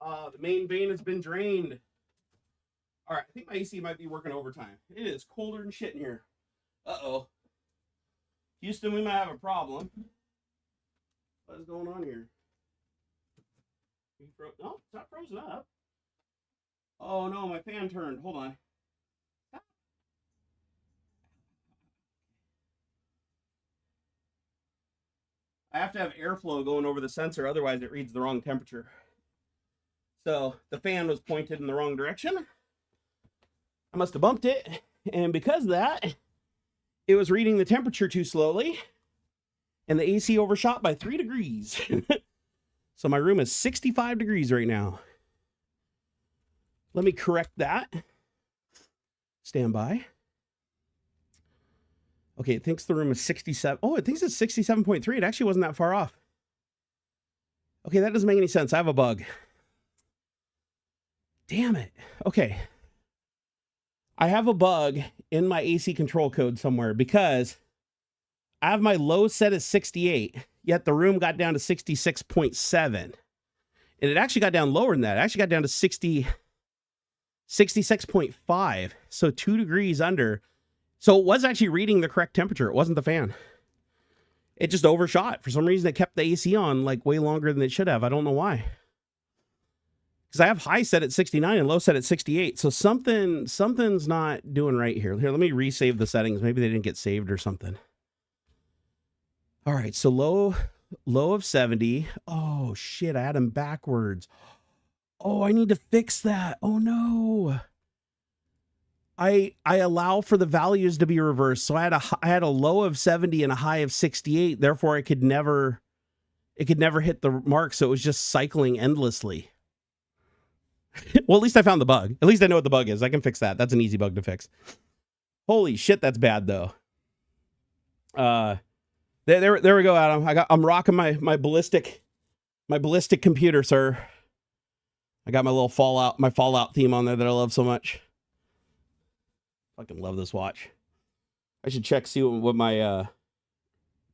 The main vein has been drained. All right, I think my AC might be working overtime. It is colder than shit in here. Uh-oh. Houston, we might have a problem. What is going on here? No, it's not frozen up. Oh no, my fan turned. Hold on. I have to have airflow going over the sensor, otherwise it reads the wrong temperature. So the fan was pointed in the wrong direction. I must have bumped it, and because of that, it was reading the temperature too slowly, and the AC overshot by 3 degrees. So my room is 65 degrees right now. Let me correct that. Stand by. Okay, it thinks the room is 67. Oh, it thinks it's 67.3. It actually wasn't that far off. Okay, that doesn't make any sense. I have a bug. Damn it. Okay. I have a bug in my AC control code somewhere because I have my low set at 68, yet the room got down to 66.7. And it actually got down lower than that. It actually got down to 66.5. So 2 degrees under. So it was actually reading the correct temperature. It wasn't the fan. It just overshot. For some reason, it kept the AC on like way longer than it should have. I don't know why. Because I have high set at 69 and low set at 68. So something's not doing right here. Here, let me resave the settings. Maybe they didn't get saved or something. All right, so low of 70. Oh, shit, I had them backwards. Oh, I need to fix that. Oh, no. I allow for the values to be reversed. So I had a low of 70 and a high of 68. Therefore, it could never hit the mark. So it was just cycling endlessly. Well, at least I found the bug. At least I know what the bug is. I can fix that. That's an easy bug to fix. Holy shit, that's bad though. There we go, Adam. I'm rocking my ballistic computer, sir. I got my little Fallout theme on there that I love so much. Fucking love this watch. I should see what my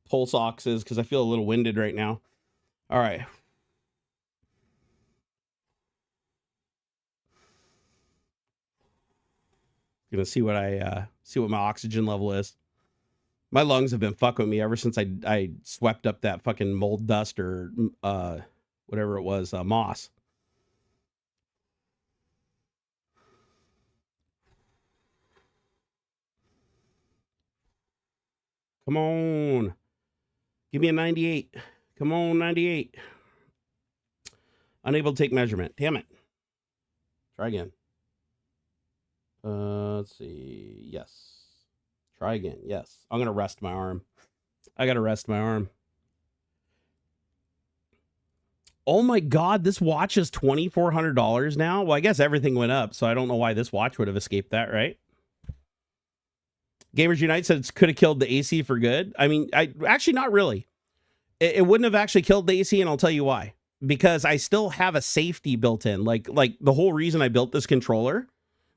pulse ox is because I feel a little winded right now. All right. Gonna see what my oxygen level is. My lungs have been fucking with me ever since I swept up that fucking mold dust or whatever it was, moss. Come on. Give me a 98. Come on, 98. Unable to take measurement. Damn it. Try again. Let's see. Yes. Try again. Yes. I'm going to rest my arm. I got to rest my arm. Oh my God, this watch is $2,400 now? Well, I guess everything went up, so I don't know why this watch would have escaped that, right? Gamers Unite said it could have killed the AC for good. I mean, actually not really. It wouldn't have actually killed the AC, and I'll tell you why. Because I still have a safety built in. Like the whole reason I built this controller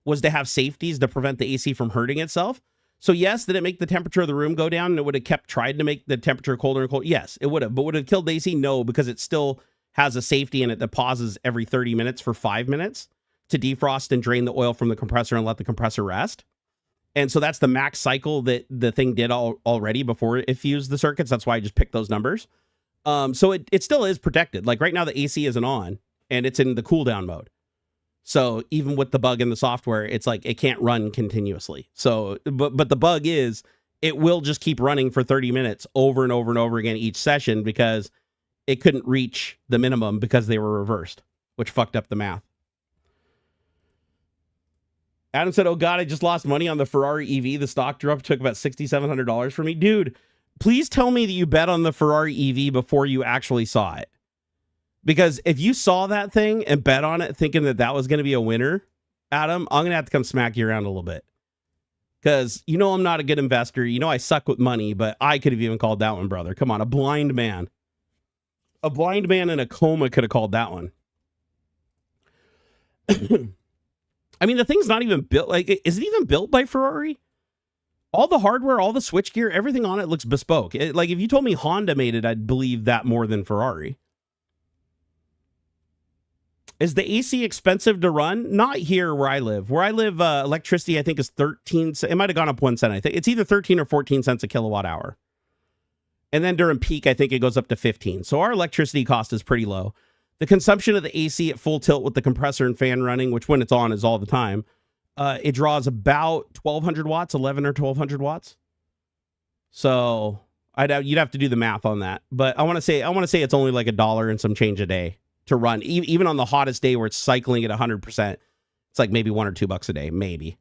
was to have safeties to prevent the AC from hurting itself. So yes, did it make the temperature of the room go down and it would have tried to make the temperature colder and colder? Yes, it would have. But would it have killed the AC? No, because it still has a safety in it that pauses every 30 minutes for 5 minutes to defrost and drain the oil from the compressor and let the compressor rest. And so that's the max cycle that the thing did already before it fused the circuits. That's why I just picked those numbers. So it still is protected. Like right now, the AC isn't on and it's in the cool down mode. So even with the bug in the software, it's like it can't run continuously. So, but the bug is it will just keep running for 30 minutes over and over and over again each session because it couldn't reach the minimum because they were reversed, which fucked up the math. Adam said, oh God, I just lost money on the Ferrari EV. The stock drop took about $6,700 for me. Dude, please tell me that you bet on the Ferrari EV before you actually saw it. Because if you saw that thing and bet on it thinking that that was going to be a winner, Adam, I'm going to have to come smack you around a little bit. Because you know I'm not a good investor. You know I suck with money, but I could have even called that one, brother. Come on, a blind man. A blind man in a coma could have called that one. I mean, the thing's not even built. Like, is it even built by Ferrari? All the hardware, all the switchgear, everything on it looks bespoke. Like, if you told me Honda made it, I'd believe that more than Ferrari. Is the AC expensive to run? Not here where I live. Where I live, electricity, I think, is 13 cents. It might have gone up 1 cent. I think it's either 13 or 14 cents a kilowatt hour. And then during peak, I think it goes up to 15. So our electricity cost is pretty low. The consumption of the AC at full tilt with the compressor and fan running, which when it's on is all the time, it draws about 1,200 watts, 11 or 1,200 watts. So you'd have to do the math on that. But I want to say it's only like $1 and some change a day to run. Even on the hottest day where it's cycling at 100%, it's like maybe $1 or $2 a day, maybe.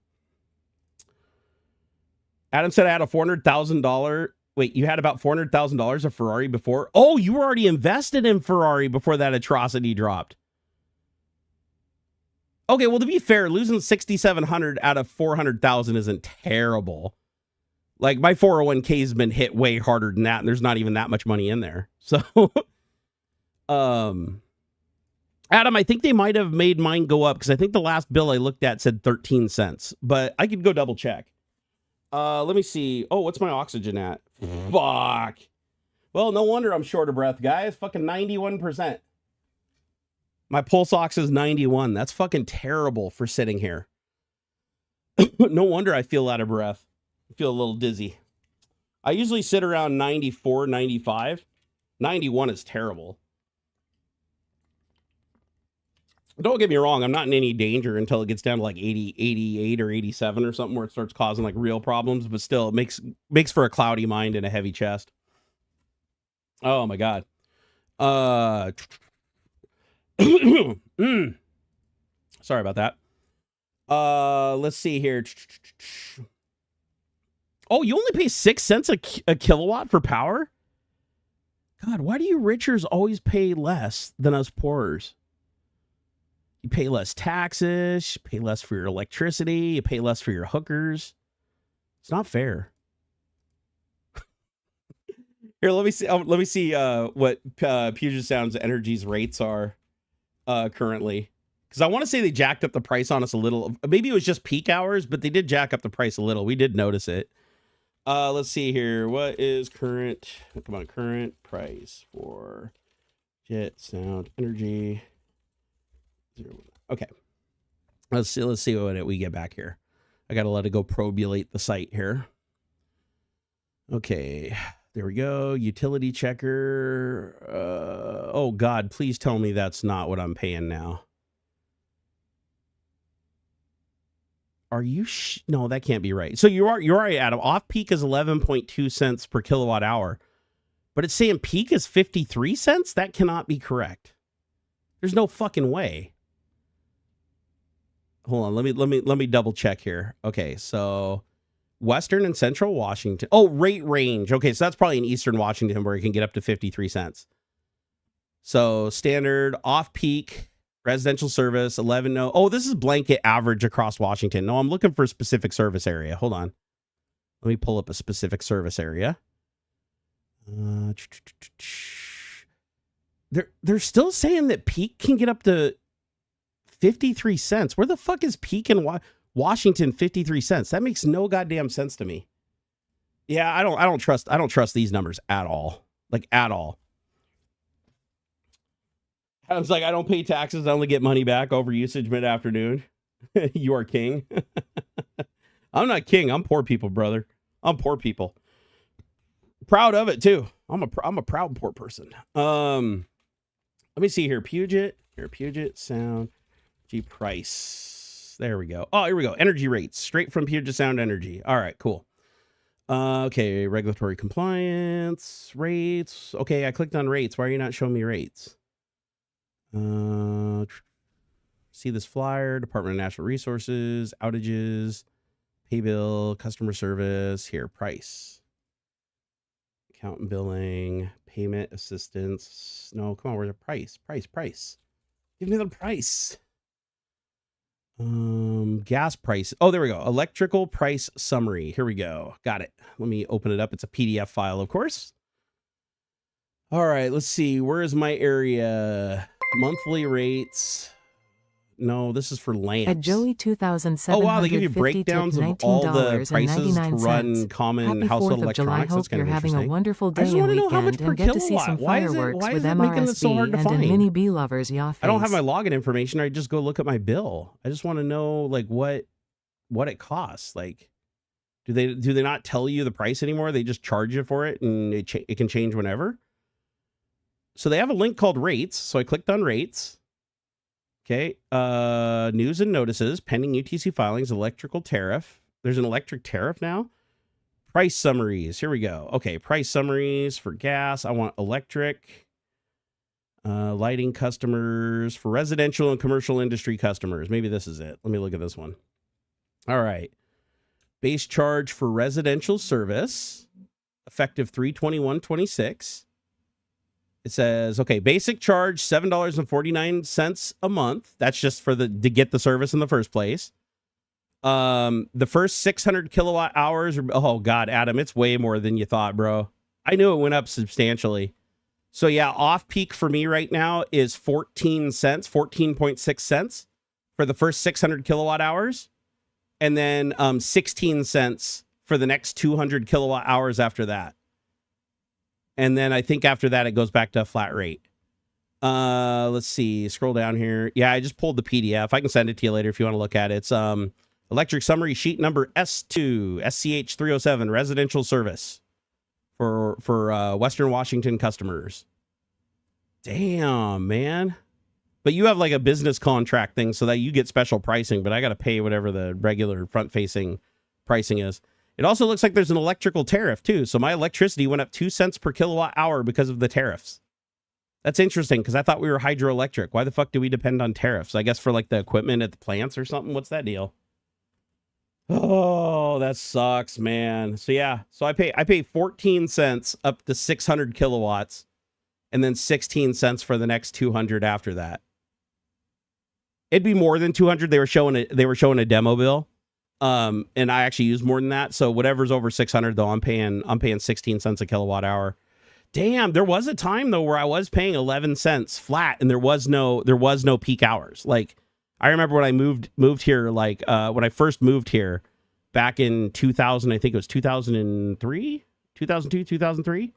Adam said I had a $400,000. Wait, you had about $400,000 of Ferrari before? Oh, you were already invested in Ferrari before that atrocity dropped. Okay, well, to be fair, losing 6,700 out of 400,000 isn't terrible. Like, my 401k's been hit way harder than that, and there's not even that much money in there. So, Adam, I think they might have made mine go up, because I think the last bill I looked at said 13 cents. But I could go double check. Let me see. Oh, what's my oxygen at? Fuck. Well, no wonder I'm short of breath, guys. Fucking 91%. My pulse ox is 91. That's fucking terrible for sitting here. No wonder I feel out of breath. I feel a little dizzy. I usually sit around 94, 95. 91 is terrible. Don't get me wrong, I'm not in any danger until it gets down to like 80, 88 or 87 or something where it starts causing like real problems, but still it makes for a cloudy mind and a heavy chest. Oh my God. Sorry about that. Let's see here. Oh, you only pay 6 cents a kilowatt for power? God, why do you richers always pay less than us poorers? You pay less taxes, you pay less for your electricity, you pay less for your hookers. It's not fair. Here, let me see what Puget Sound's Energy's rates are currently. Because I want to say they jacked up the price on us a little. Maybe it was just peak hours, but they did jack up the price a little. We did notice it. Let's see here. What is current price for Puget Sound Energy? Okay, let's see what we get back here. I gotta let it go probulate the site here. Okay, there we go. Utility checker. Oh God, please tell me that's not what I'm paying now. Are you no, that can't be right. So you're right, Adam. Off peak is 11.2 cents per kilowatt hour, but it's saying peak is 53 cents. That cannot be correct. There's no fucking way. Hold on, let me double check here. Okay, so Western and Central Washington. Oh, rate range. Okay, so that's probably in Eastern Washington where it can get up to 53 cents. So standard, off-peak, residential service, 11 no. Oh, this is blanket average across Washington. No, I'm looking for a specific service area. Hold on. Let me pull up a specific service area. They're still saying that peak can get up to 53 cents. Where the fuck is peak in Washington 53 cents? That makes no goddamn sense to me. Yeah, I don't trust these numbers at all. Like at all. I was like, I don't pay taxes, I only get money back over usage mid-afternoon. You are king. I'm not king, I'm poor people, brother. I'm poor people. Proud of it too. I'm a proud poor person. Let me see here. Puget Sound G price. There we go. Oh, here we go. Energy rates straight from Puget Sound Energy. All right, cool. Okay, regulatory compliance rates. Okay, I clicked on rates. Why are you not showing me rates? See this flyer, Department of Natural Resources, outages, pay bill, customer service. Here, price, account and billing, payment assistance. No, come on, where's the price? Price. Give me the price. Gas price. Oh, there we go. Electrical price summary. Here we go. Got it. Let me open it up. It's a PDF file, of course. All right, let's see. Where is my area? Monthly rates. No, this is for land. At Joey 2007. Oh wow, they give you breakdowns of all the prices to run common household electronics. That's kind of having a wonderful day I just want to know how much per and get to see some fireworks with MRSB and in Mini B Lovers Yaw Face. I don't have my login information. I just go look at my bill. I just want to know like what it costs. Like, do they not tell you the price anymore? They just charge you for it, and it can change whenever. So they have a link called rates. So I clicked on rates. Okay. News and notices, pending UTC filings, electrical tariff. There's an electric tariff now. Price summaries. Here we go. Okay. Price summaries for gas. I want electric. Lighting customers for residential and commercial industry customers. Maybe this is it. Let me look at this one. All right. Base charge for residential service, effective 3/21/26. It says, okay, basic charge, $7.49 a month. That's just to get the service in the first place. The first 600 kilowatt hours. Oh God, Adam, it's way more than you thought, bro. I knew it went up substantially. So yeah, off peak for me right now is 14 cents, 14.6 cents for the first 600 kilowatt hours. And then 16 cents for the next 200 kilowatt hours after that. And then I think after that, it goes back to a flat rate. Let's see. Scroll down here. Yeah, I just pulled the PDF. I can send it to you later if you want to look at it. It's electric summary sheet number S2, SCH 307, residential service for Western Washington customers. Damn, man. But you have like a business contract thing so that you get special pricing, but I got to pay whatever the regular front-facing pricing is. It also looks like there's an electrical tariff too. So my electricity went up 2 cents per kilowatt hour because of the tariffs. That's interesting because I thought we were hydroelectric. Why the fuck do we depend on tariffs? I guess for like the equipment at the plants or something. What's that deal? Oh, that sucks, man. So yeah, so I pay 14 cents up to 600 kilowatts and then 16 cents for the next 200 after that. It'd be more than 200. They were showing a demo bill. And I actually use more than that. So whatever's over 600 though, I'm paying 16 cents a kilowatt hour. Damn, there was a time though where I was paying 11 cents flat and there was no peak hours. Like I remember when I moved here, like when I first moved here back in 2000, I think it was 2003, 2002, 2003.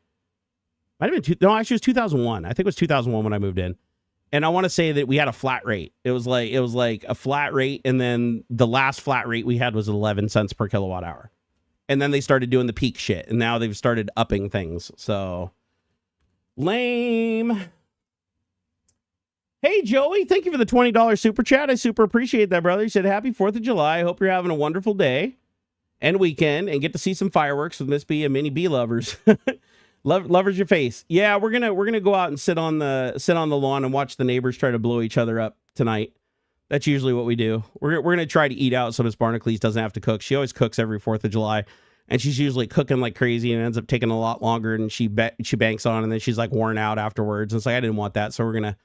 Might have been no, actually it was 2001. I think it was 2001 when I moved in. And I want to say that we had a flat rate. It was like a flat rate. And then the last flat rate we had was 11 cents per kilowatt hour. And then they started doing the peak shit. And now they've started upping things. So lame. Hey, Joey, thank you for the $20 super chat. I super appreciate that, brother. You said happy 4th of July. I hope you're having a wonderful day and weekend and get to see some fireworks with Miss B and Mini B lovers. Lovers your face. Yeah, we're gonna go out and sit on the lawn and watch the neighbors try to blow each other up tonight. That's usually what we do. We're gonna try to eat out so Miss Barnacules doesn't have to cook. She always cooks every 4th of July, and she's usually cooking like crazy and ends up taking a lot longer. And she banks on, and then she's like worn out afterwards. And it's like I didn't want that, so we're gonna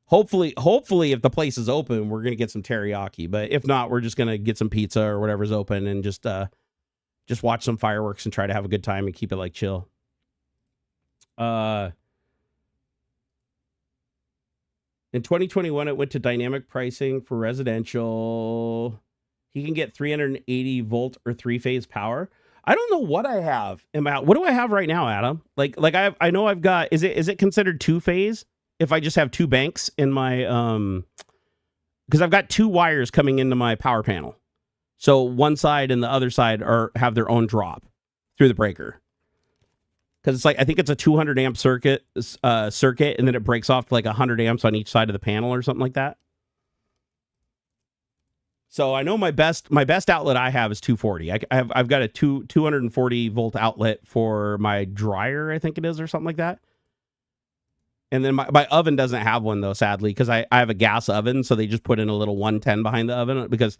hopefully if the place is open, we're gonna get some teriyaki. But if not, we're just gonna get some pizza or whatever's open and just watch some fireworks and try to have a good time and keep it like chill. In 2021, it went to dynamic pricing for residential. He can get 380 volt or 3-phase power. I don't know what I have. What do I have right now, Adam? Like I know I've got. Is it considered 2-phase if I just have 2 banks in my because I've got 2 wires coming into my power panel. So one side and the other side have their own drop through the breaker. Because it's like, I think it's a 200 amp circuit, and then it breaks off to like 100 amps on each side of the panel or something like that. So I know my best outlet I have is 240. I've got a 240 volt outlet for my dryer, I think it is, or something like that. And then my oven doesn't have one though, sadly, because I have a gas oven, so they just put in a little 110 behind the oven because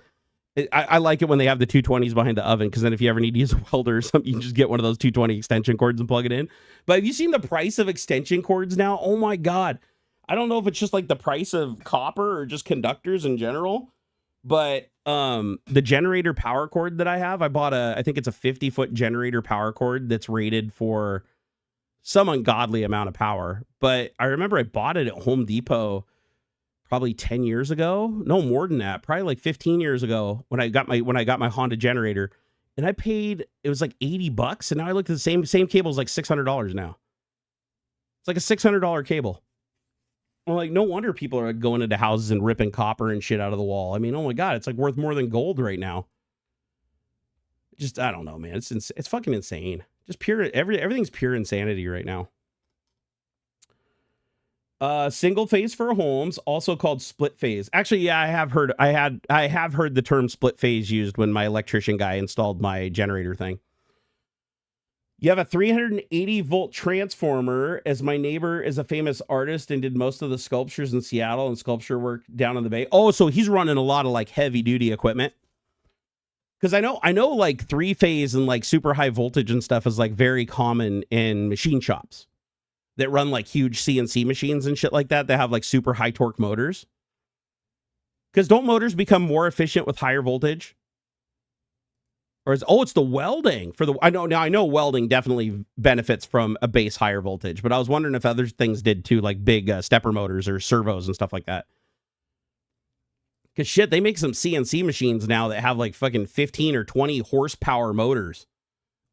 I like it when they have the 220s behind the oven, because then if you ever need to use a welder or something, you can just get one of those 220 extension cords and plug it in. But have you seen the price of extension cords now? Oh my God. I don't know if it's just like the price of copper or just conductors in general, but the generator power cord that I have, I bought I think it's a 50-foot generator power cord that's rated for some ungodly amount of power. But I remember I bought it at Home Depot probably 10 years ago. No, more than that. Probably like 15 years ago when I got my Honda generator, and I paid, it was like $80. And now I look at the same cable is like $600 now. It's like a $600 cable. I'm like, no wonder people are going into houses and ripping copper and shit out of the wall. I mean, oh my God, it's like worth more than gold right now. Just, I don't know, man. It's fucking insane. Just pure, everything's pure insanity right now. Single phase for homes, also called split phase. Actually, yeah, I have heard the term split phase used when my electrician guy installed my generator thing. You have a 380 volt transformer, as my neighbor is a famous artist and did most of the sculptures in Seattle and sculpture work down in the Bay. Oh, so he's running a lot of like heavy duty equipment. Because I know like 3-phase and like super high voltage and stuff is like very common in machine shops that run like huge CNC machines and shit like that have like super high torque motors. Because don't motors become more efficient with higher voltage? Or it's the welding for the, I know welding definitely benefits from a base higher voltage, but I was wondering if other things did too, like big stepper motors or servos and stuff like that. Because shit, they make some CNC machines now that have like fucking 15 or 20 horsepower motors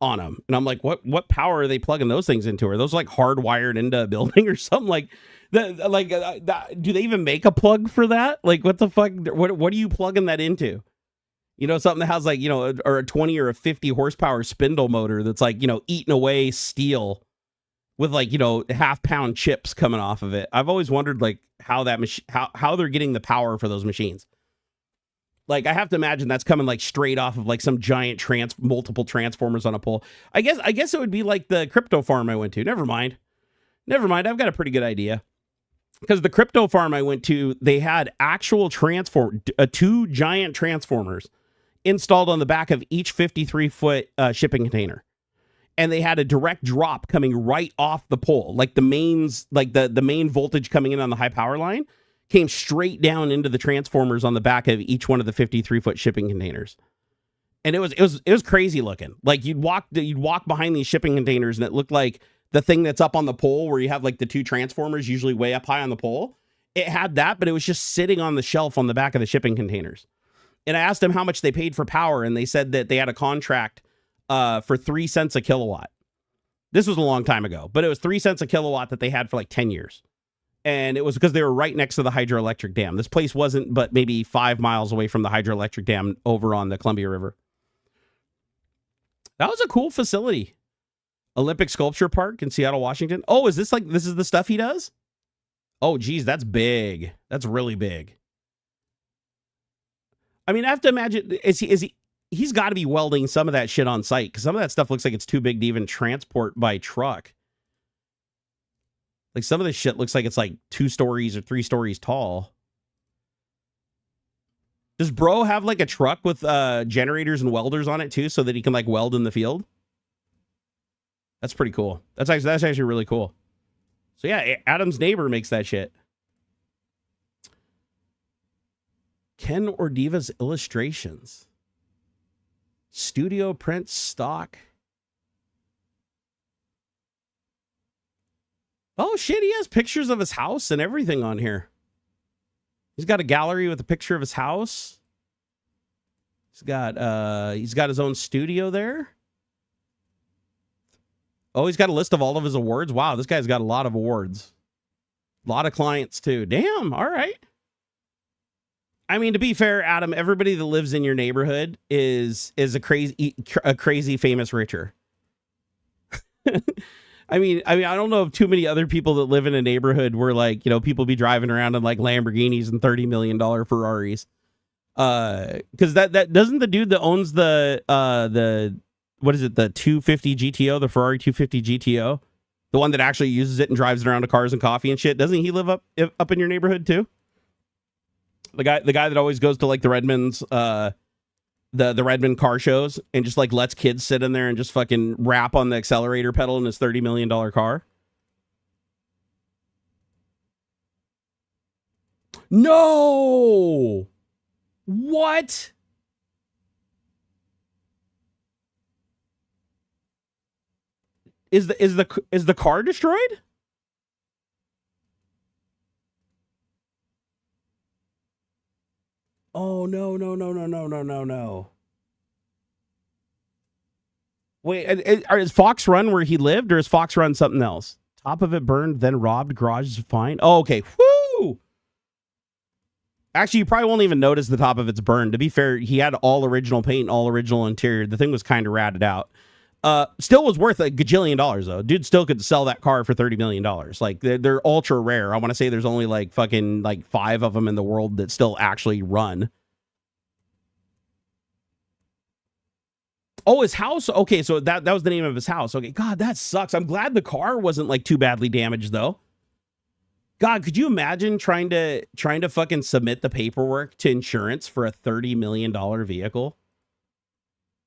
on them. And I'm like, what power are they plugging those things into? Are those like hardwired into a building or something? Like, do they even make a plug for that? Like, what the fuck? What are you plugging that into? You know, something that has like, you know, or a 20 or a 50 horsepower spindle motor that's like, you know, eating away steel with like, you know, half-pound chips coming off of it. I've always wondered like how how they're getting the power for those machines. Like, I have to imagine that's coming like straight off of like some giant multiple transformers on a pole. I guess it would be like the crypto farm I went to. Never mind. I've got a pretty good idea. Because the crypto farm I went to, they had actual 2 giant transformers installed on the back of each 53-foot shipping container. And they had a direct drop coming right off the pole. Like the mains, like the main voltage coming in on the high power line came straight down into the transformers on the back of each one of the 53-foot shipping containers. And it was crazy looking. Like you'd walk behind these shipping containers and it looked like the thing that's up on the pole where you have like the 2 transformers usually way up high on the pole. It had that, but it was just sitting on the shelf on the back of the shipping containers. And I asked them how much they paid for power, and they said that they had a contract for 3 cents a kilowatt. This was a long time ago, but it was 3 cents a kilowatt that they had for like 10 years. And it was because they were right next to the hydroelectric dam. This place wasn't but maybe 5 miles away from the hydroelectric dam over on the Columbia River. That was a cool facility. Olympic Sculpture Park in Seattle, Washington. Oh, is this the stuff he does? Oh, geez, that's big. That's really big. I mean, I have to imagine, he's got to be welding some of that shit on site, because some of that stuff looks like it's too big to even transport by truck. Like some of this shit looks like it's like 2 stories or 3 stories tall. Does bro have like a truck with generators and welders on it too, so that he can like weld in the field? That's pretty cool. That's actually really cool. So yeah, Adam's neighbor makes that shit. Ken Ordiva's illustrations. Studio print stock. Oh shit, he has pictures of his house and everything on here. He's got a gallery with a picture of his house. He's got his own studio there. Oh, he's got a list of all of his awards. Wow, this guy's got a lot of awards. A lot of clients too. Damn, all right. I mean, to be fair, Adam, everybody that lives in your neighborhood is a crazy famous richer. I mean, I don't know of too many other people that live in a neighborhood where, like, you know, people be driving around in like Lamborghinis and $30 million Ferraris. Because that doesn't the dude that owns the what is it, the 250 GTO, the Ferrari 250 GTO, the one that actually uses it and drives it around to Cars and Coffee and shit. Doesn't he live up in your neighborhood too? The guy that always goes to like the Redmonds, the Redmond car shows and just like lets kids sit in there and just fucking rap on the accelerator pedal in his $30 million car. No! What? Is the car destroyed? Oh, no. Wait, is Fox Run where he lived, or is Fox Run something else? Top of it burned, then robbed, garage is fine. Oh, okay. Woo! Actually, you probably won't even notice the top of it's burned. To be fair, he had all original paint, all original interior. The thing was kind of ratted out. Still was worth a gajillion dollars, though. Dude still could sell that car for $30 million. Like, they're ultra rare. I want to say there's only like fucking like 5 of them in the world that still actually run. Oh, his house. Okay, so that was the name of his house. Okay, God, that sucks. I'm glad the car wasn't like too badly damaged, though. God, could you imagine trying to fucking submit the paperwork to insurance for a $30 million vehicle?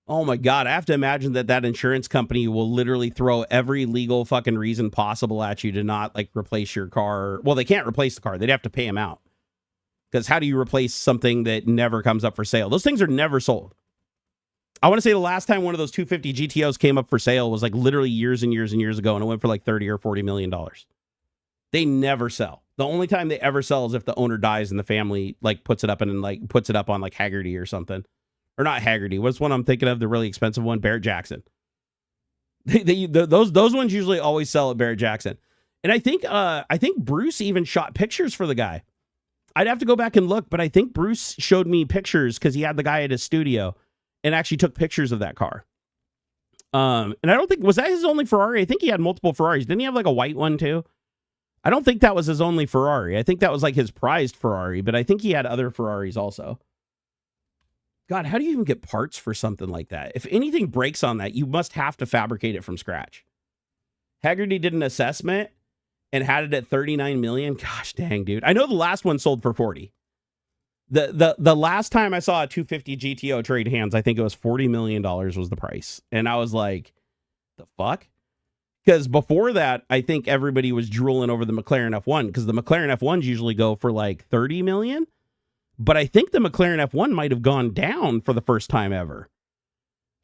Oh my God, I have to imagine that insurance company will literally throw every legal fucking reason possible at you to not like replace your car. Well, they can't replace the car. They'd have to pay him out. Because how do you replace something that never comes up for sale? Those things are never sold. I want to say the last time one of those 250 GTOs came up for sale was like literally years and years and years ago, and it went for like 30 or $40 million. They never sell. The only time they ever sell is if the owner dies and the family like puts it up on like Haggerty or something. Or not Haggerty. What's one I'm thinking of? The really expensive one, Barrett Jackson. Those ones usually always sell at Barrett Jackson. And I think Bruce even shot pictures for the guy. I'd have to go back and look, but I think Bruce showed me pictures because he had the guy at his studio and actually took pictures of that car. And I don't think, was that his only Ferrari? I think he had multiple Ferraris. Didn't he have like a white one too? I don't think that was his only Ferrari. I think that was like his prized Ferrari, but I think he had other Ferraris also. God, how do you even get parts for something like that? If anything breaks on that, you must have to fabricate it from scratch. Haggerty did an assessment and had it at 39 million. Gosh dang, dude. I know the last one sold for 40. The last time I saw a 250 GTO trade hands, I think it was $40 million was the price. And I was like, the fuck? Because before that, I think everybody was drooling over the McLaren F1 because the McLaren F1s usually go for like 30 million. But I think the McLaren F1 might have gone down for the first time ever.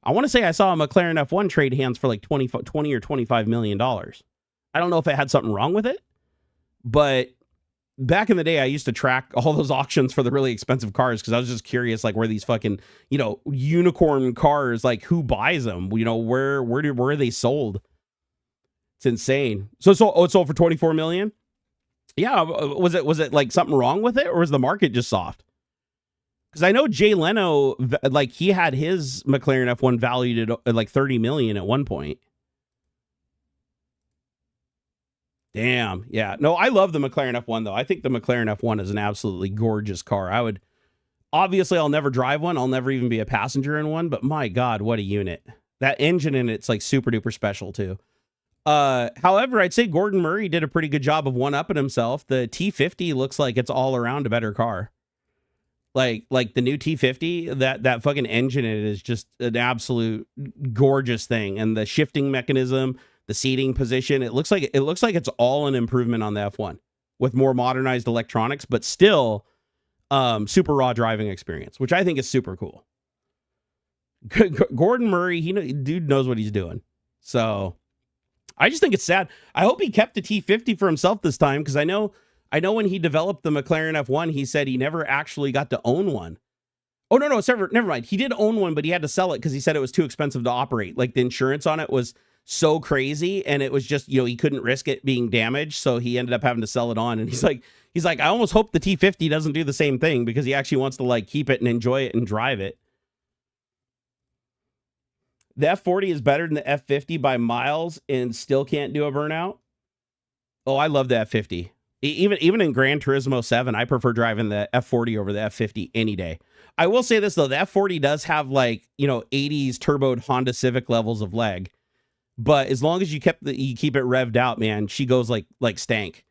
I want to say I saw a McLaren F1 trade hands for like 20 or $25 million. I don't know if it had something wrong with it, but back in the day, I used to track all those auctions for the really expensive cars because I was just curious, like where these fucking, you know, unicorn cars, like who buys them? You know, where are they sold? It's insane. So it sold for 24 million. Yeah, was it like something wrong with it, or was the market just soft? Because I know Jay Leno, like he had his McLaren F1 valued at like 30 million at one point. Damn, yeah. No, I love the McLaren F1 though. I think the McLaren F1 is an absolutely gorgeous car. Obviously I'll never drive one. I'll never even be a passenger in one, but my God, what a unit. That engine in it's like super duper special too. However, I'd say Gordon Murray did a pretty good job of one-upping himself. The T50 looks like it's all around a better car. Like the new T50, that fucking engine in it is just an absolute gorgeous thing. And the shifting mechanism, the seating position, it looks like it's all an improvement on the F1 with more modernized electronics, but still super raw driving experience, which I think is super cool. Gordon Murray, dude knows what he's doing. So I just think it's sad. I hope he kept the T50 for himself this time, because I know when he developed the McLaren F1, he said he never actually got to own one. Oh, no, never mind. He did own one, but he had to sell it because he said it was too expensive to operate. Like, the insurance on it was so crazy, and it was just, he couldn't risk it being damaged, so he ended up having to sell it on. And he's like, I almost hope the T50 doesn't do the same thing, because he actually wants to, like, keep it and enjoy it and drive it. The F40 is better than the F50 by miles and still can't do a burnout. Oh, I love the F50. Even in Gran Turismo 7, I prefer driving the F40 over the F50 any day. I will say this, though. The F40 does have, like, 80s turboed Honda Civic levels of leg. But as long as you keep it revved out, man, she goes like stank.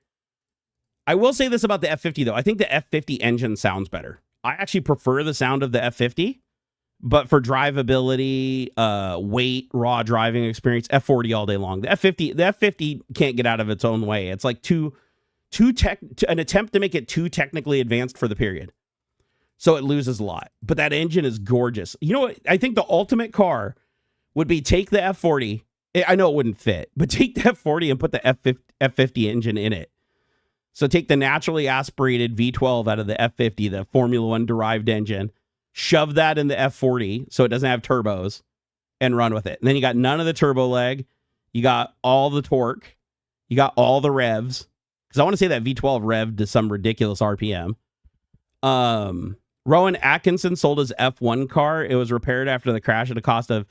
I will say this about the F50, though. I think the F50 engine sounds better. I actually prefer the sound of the F50. But for drivability, weight, raw driving experience, F40 all day long. The F50 can't get out of its own way. It's like an attempt to make it too technically advanced for the period. So it loses a lot. But that engine is gorgeous. You know what? I think the ultimate car would be take the F40. I know it wouldn't fit, but take the F40 and put the F50 engine in it. So take the naturally aspirated V12 out of the F50, the Formula One derived engine. Shove that in the F40 so it doesn't have turbos, and run with it. And then you got none of the turbo leg. You got all the torque. You got all the revs. Because I want to say that V12 revved to some ridiculous RPM. Rowan Atkinson sold his F1 car. It was repaired after the crash at a cost of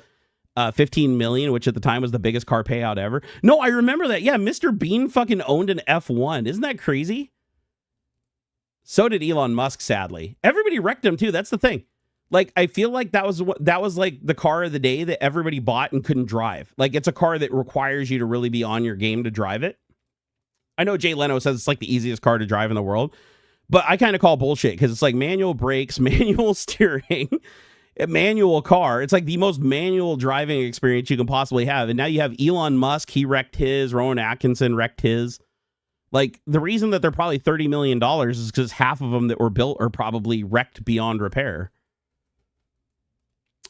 $15 million, which at the time was the biggest car payout ever. No, I remember that. Yeah, Mr. Bean fucking owned an F1. Isn't that crazy? So did Elon Musk, sadly. Everybody wrecked him too. That's the thing. Like, I feel like that was like the car of the day that everybody bought and couldn't drive. Like, it's a car that requires you to really be on your game to drive it. I know Jay Leno says it's like the easiest car to drive in the world, but I kind of call bullshit, because it's like manual brakes, manual steering, a manual car. It's like the most manual driving experience you can possibly have. And now you have Elon Musk. He wrecked his. Rowan Atkinson wrecked his. Like, the reason that they're probably $30 million is because half of them that were built are probably wrecked beyond repair.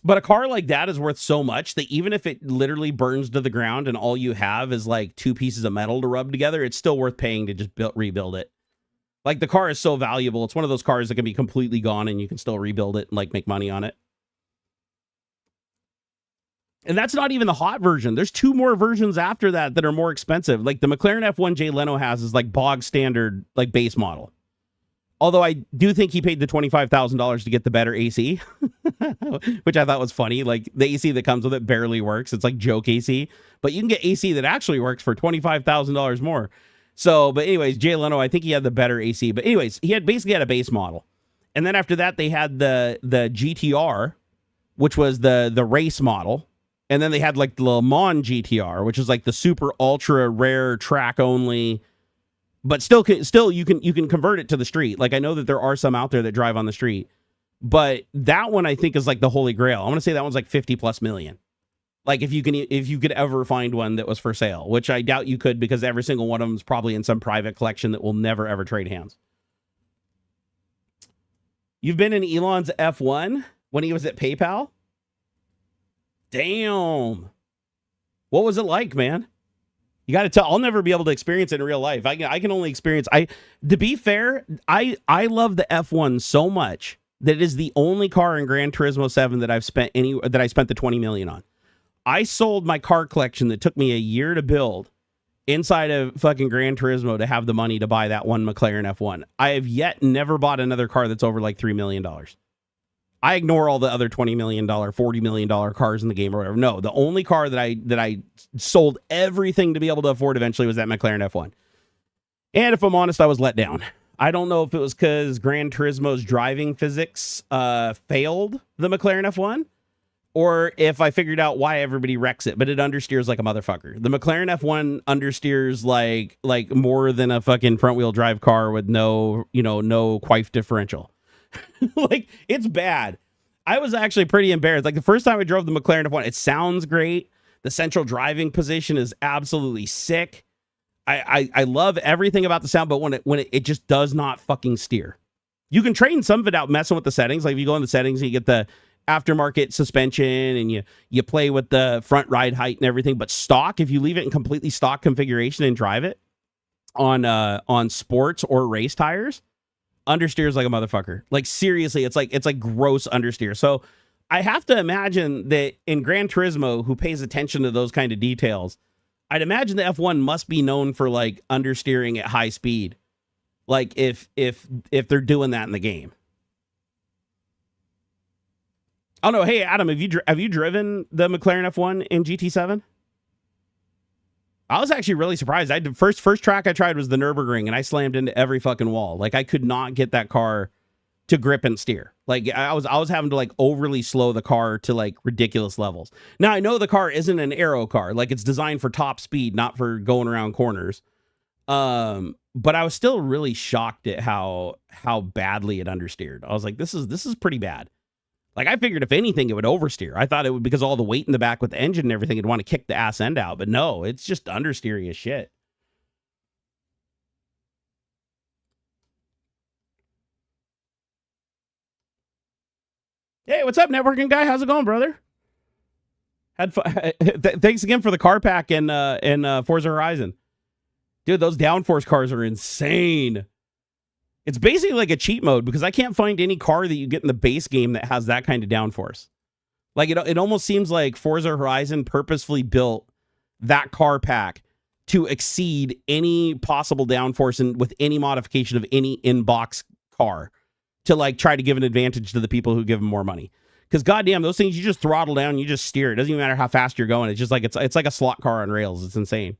But a car like that is worth so much that even if it literally burns to the ground and all you have is like two pieces of metal to rub together, it's still worth paying to just rebuild it. Like, the car is so valuable. It's one of those cars that can be completely gone and you can still rebuild it and like make money on it. And that's not even the hot version. There's two more versions after that are more expensive. Like, the McLaren F1 Jay Leno has is like bog standard, like base model. Although I do think he paid the $25,000 to get the better AC, which I thought was funny. Like, the AC that comes with it barely works. It's like joke AC, but you can get AC that actually works for $25,000 more. So, but anyways, Jay Leno, I think he had the better AC. But anyways, he basically had a base model. And then after that, they had the GTR, which was the race model. And then they had like the Le Mans GTR, which is like the super ultra rare track only. But still you can convert it to the street. Like, I know that there are some out there that drive on the street, but that one I think is like the holy grail. I want to say that one's like 50+ million. Like, if you could ever find one that was for sale, which I doubt you could, because every single one of them is probably in some private collection that will never ever trade hands. You've been in Elon's F1 when he was at PayPal? Damn. What was it like, man? You got to tell. I'll never be able to experience it in real life. I can only experience. To be fair, I love the F1 so much that it is the only car in Gran Turismo 7 that I spent the $20 million on. I sold my car collection that took me a year to build inside of fucking Gran Turismo to have the money to buy that one McLaren F1. I have yet never bought another car that's over like $3 million. I ignore all the other $20 million, $40 million cars in the game or whatever. No, the only car that I sold everything to be able to afford eventually was that McLaren F1. And if I'm honest, I was let down. I don't know if it was because Gran Turismo's driving physics failed the McLaren F1, or if I figured out why everybody wrecks it, but it understeers like a motherfucker. The McLaren F1 understeers like more than a fucking front wheel drive car with no quiff differential. Like, it's bad. I was actually pretty embarrassed. Like, the first time I drove the McLaren F1, it sounds great. The central driving position is absolutely sick. I love everything about the sound, but when it just does not fucking steer. You can train some of it out messing with the settings. Like, if you go in the settings and you get the aftermarket suspension and you play with the front ride height and everything, but stock, if you leave it in completely stock configuration and drive it on sports or race tires, understeers like a motherfucker. Like, seriously, it's like gross understeer. So I have to imagine that in Gran Turismo, who pays attention to those kind of details, I'd imagine the F1 must be known for like understeering at high speed. Like, if they're doing that in the game. Oh no, hey Adam, have you driven the McLaren F1 in GT7? I was actually really surprised. First track I tried was the Nürburgring, and I slammed into every fucking wall. Like, I could not get that car to grip and steer. Like, I was having to like overly slow the car to like ridiculous levels. Now I know the car isn't an aero car. Like, it's designed for top speed, not for going around corners. But I was still really shocked at how badly it understeered. I was like, this is pretty bad. Like, I figured if anything, it would oversteer. I thought it would, because all the weight in the back with the engine and everything, it'd want to kick the ass end out. But no, it's just understeery as shit. Hey, what's up, networking guy? How's it going, brother? Had fun. Thanks again for the car pack and Forza Horizon. Dude, those downforce cars are insane. It's basically like a cheat mode, because I can't find any car that you get in the base game that has that kind of downforce. Like, it almost seems like Forza Horizon purposefully built that car pack to exceed any possible downforce with any modification of any in-box car, to like try to give an advantage to the people who give them more money. Because goddamn, those things, you just throttle down, you just steer. It doesn't even matter how fast you're going. It's just like it's like a slot car on rails. It's insane.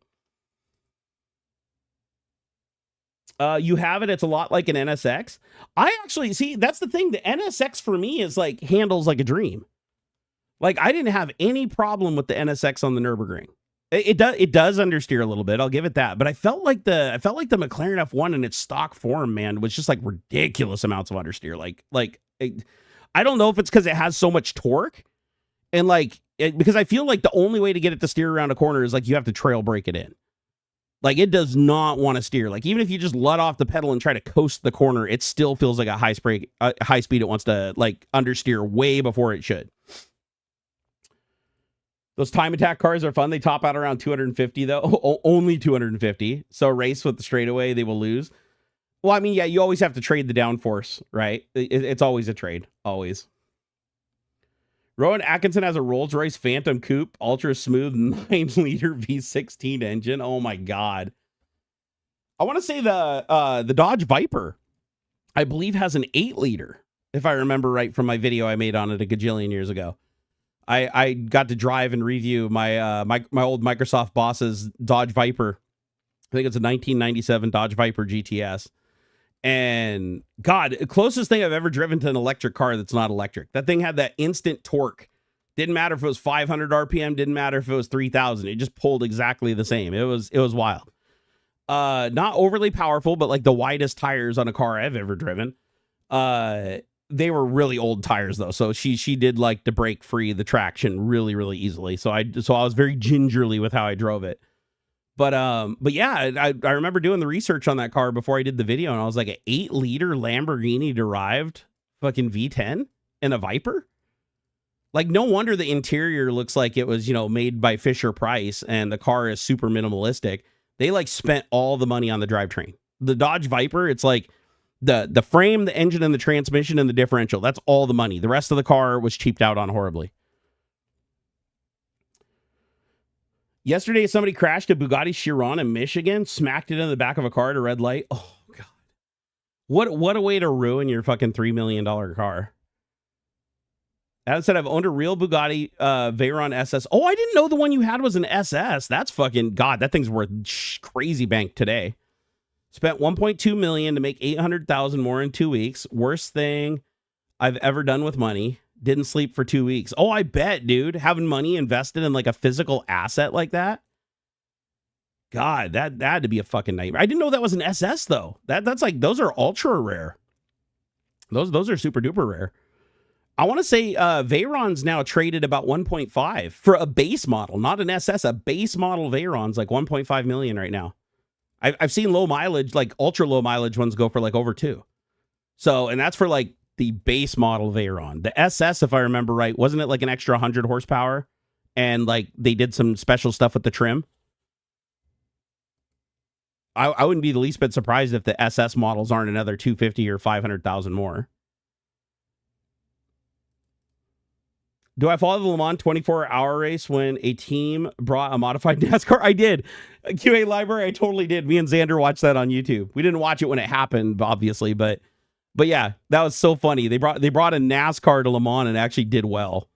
You have it. It's a lot like an NSX. I actually see, that's the thing. The NSX for me is like handles like a dream. Like, I didn't have any problem with the NSX on the Nürburgring. It does understeer a little bit. I'll give it that. But I felt like the McLaren F1 in its stock form, man, was just like ridiculous amounts of understeer. I don't know if it's because it has so much torque, and because I feel like the only way to get it to steer around a corner is like you have to trail brake it in. Like, it does not want to steer. Like, even if you just let off the pedal and try to coast the corner, it still feels like a high speed. It wants to like understeer way before it should. Those time attack cars are fun. They top out around 250 though. Only 250. So race with the straightaway, they will lose. Well, I mean, yeah, you always have to trade the downforce, right? It's always a trade. Always. Rowan Atkinson has a Rolls-Royce Phantom Coupe, ultra smooth 9-liter V16 engine. Oh my God. I want to say the Dodge Viper, I believe, has an 8-liter, if I remember right from my video I made on it a gajillion years ago. I got to drive and review my my old Microsoft boss's Dodge Viper. I think it's a 1997 Dodge Viper GTS. And God, closest thing I've ever driven to an electric car that's not electric. That thing had that instant torque. Didn't matter if it was 500 RPM, didn't matter if it was 3,000. It just pulled exactly the same. It was wild. Not overly powerful, but like the widest tires on a car I've ever driven. They were really old tires though, so she did like to break free the traction really, really easily. So I was very gingerly with how I drove it. But yeah, I remember doing the research on that car before I did the video, and I was like, an 8-liter Lamborghini derived fucking V10 in a Viper? Like, no wonder the interior looks like it was, made by Fisher Price, and the car is super minimalistic. They like spent all the money on the drivetrain. The Dodge Viper, it's like the frame, the engine, and the transmission, and the differential. That's all the money. The rest of the car was cheaped out on horribly. Yesterday, somebody crashed a Bugatti Chiron in Michigan, smacked it in the back of a car at a red light. Oh, God. What a way to ruin your fucking $3 million car. As I said, I've owned a real Bugatti Veyron SS. Oh, I didn't know the one you had was an SS. That's fucking, God, that thing's worth crazy bank today. Spent $1.2 million to make $800,000 more in 2 weeks. Worst thing I've ever done with money. Didn't sleep for 2 weeks. Oh, I bet, dude. Having money invested in like a physical asset like that. God, that had to be a fucking nightmare. I didn't know that was an SS though. That's like, those are ultra rare. Those are super duper rare. I want to say Veyron's now traded about 1.5 for a base model, not an SS. A base model Veyron's like 1.5 million right now. I've seen low mileage, like ultra low mileage ones go for like over 2. So, and that's for like the base model Veyron. The SS, if I remember right, wasn't it like an extra 100 horsepower? And like they did some special stuff with the trim. I wouldn't be the least bit surprised if the SS models aren't another 250 or 500,000 more. Do I follow the Le Mans 24-hour race when a team brought a modified NASCAR? I did. QA Library, I totally did. Me and Xander watched that on YouTube. We didn't watch it when it happened, obviously, but yeah, that was so funny. They brought a NASCAR to Le Mans and actually did well.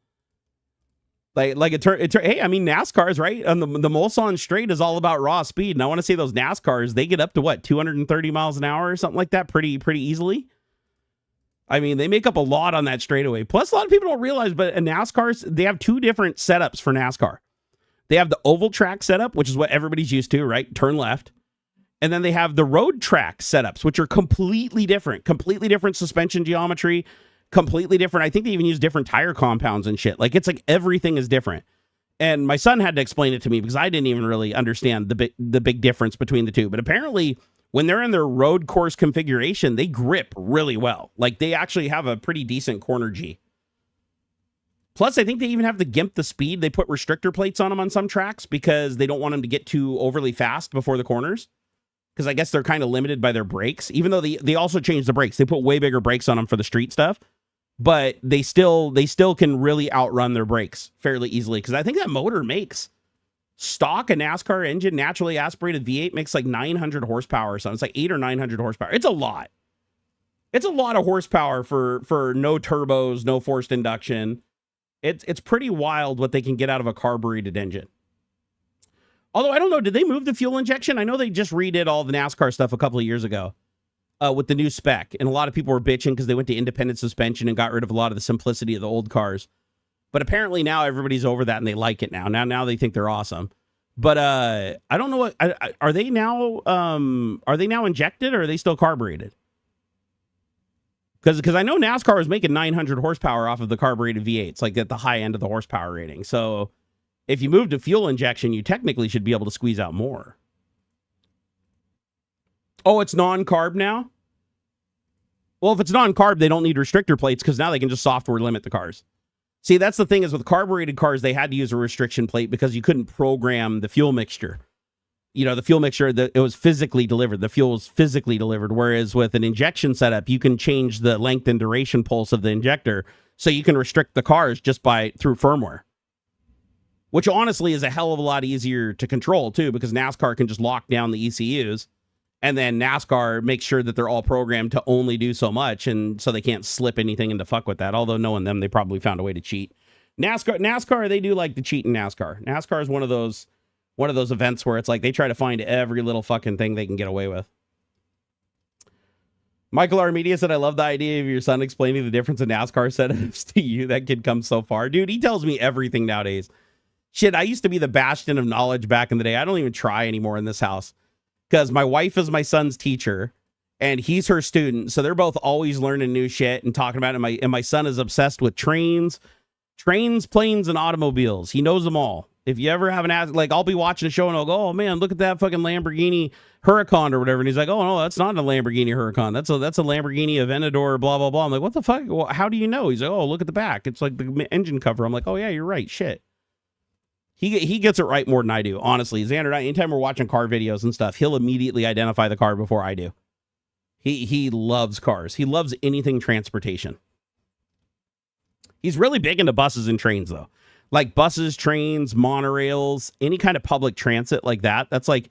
Like it turned. Hey, I mean, NASCARs, right? And the Mulsanne Straight is all about raw speed. And I want to say those NASCARs, they get up to what, 230 miles an hour or something like that pretty easily. I mean, they make up a lot on that straightaway. Plus, a lot of people don't realize, but in NASCARs, they have 2 different setups for NASCAR. They have the oval track setup, which is what everybody's used to, right? Turn left. And then they have the road track setups, which are completely different suspension geometry, completely different. I think they even use different tire compounds and shit. Like, it's like everything is different. And my son had to explain it to me because I didn't even really understand the big difference between the two. But apparently, when they're in their road course configuration, they grip really well. Like, they actually have a pretty decent corner G. Plus, I think they even have to gimp the speed. They put restrictor plates on them on some tracks because they don't want them to get too overly fast before the corners. Because I guess they're kind of limited by their brakes, even though they also changed the brakes. They put way bigger brakes on them for the street stuff, but they still can really outrun their brakes fairly easily. Because I think that motor makes stock a NASCAR engine, naturally aspirated V8, makes like 900 horsepower or something. It's like 800 or 900 horsepower. It's a lot. It's a lot of horsepower for no turbos, no forced induction. It's pretty wild what they can get out of a carbureted engine. Although, I don't know, did they move the fuel injection? I know they just redid all the NASCAR stuff a couple of years ago with the new spec. And a lot of people were bitching because they went to independent suspension and got rid of a lot of the simplicity of the old cars. But apparently now everybody's over that and they like it now. Now they think they're awesome. But I don't know what are they now injected or are they still carbureted? Because I know NASCAR was making 900 horsepower off of the carbureted V8s, like at the high end of the horsepower rating. So if you move to fuel injection, you technically should be able to squeeze out more. Oh, it's non-carb now? Well, if it's non-carb, they don't need restrictor plates because now they can just software limit the cars. See, that's the thing is with carbureted cars, they had to use a restriction plate because you couldn't program the fuel mixture. You know, the fuel mixture, it was physically delivered. The fuel was physically delivered. Whereas with an injection setup, you can change the length and duration pulse of the injector so you can restrict the cars just through firmware. Which honestly is a hell of a lot easier to control too, because NASCAR can just lock down the ECUs and then NASCAR makes sure that they're all programmed to only do so much. And so they can't slip anything into fuck with that. Although knowing them, they probably found a way to cheat. NASCAR, they do like to cheat in NASCAR. NASCAR is one of those events where it's like they try to find every little fucking thing they can get away with. Michael R. Media said, I love the idea of your son explaining the difference in NASCAR setups to you. That kid comes so far. Dude, he tells me everything nowadays. Shit, I used to be the bastion of knowledge back in the day. I don't even try anymore in this house because my wife is my son's teacher and he's her student. So they're both always learning new shit and talking about it. And my son is obsessed with trains, planes, and automobiles. He knows them all. If you ever have I'll be watching a show and I'll go, oh man, look at that fucking Lamborghini Huracan or whatever. And he's like, oh no, that's not a Lamborghini Huracan. That's a Lamborghini Aventador, blah, blah, blah. I'm like, what the fuck? Well, how do you know? He's like, oh, look at the back. It's like the engine cover. I'm like, oh yeah, you're right. Shit. He gets it right more than I do, honestly. Xander, anytime we're watching car videos and stuff, he'll immediately identify the car before I do. He loves cars. He loves anything transportation. He's really big into buses and trains, though. Like buses, trains, monorails, any kind of public transit like that. That's like,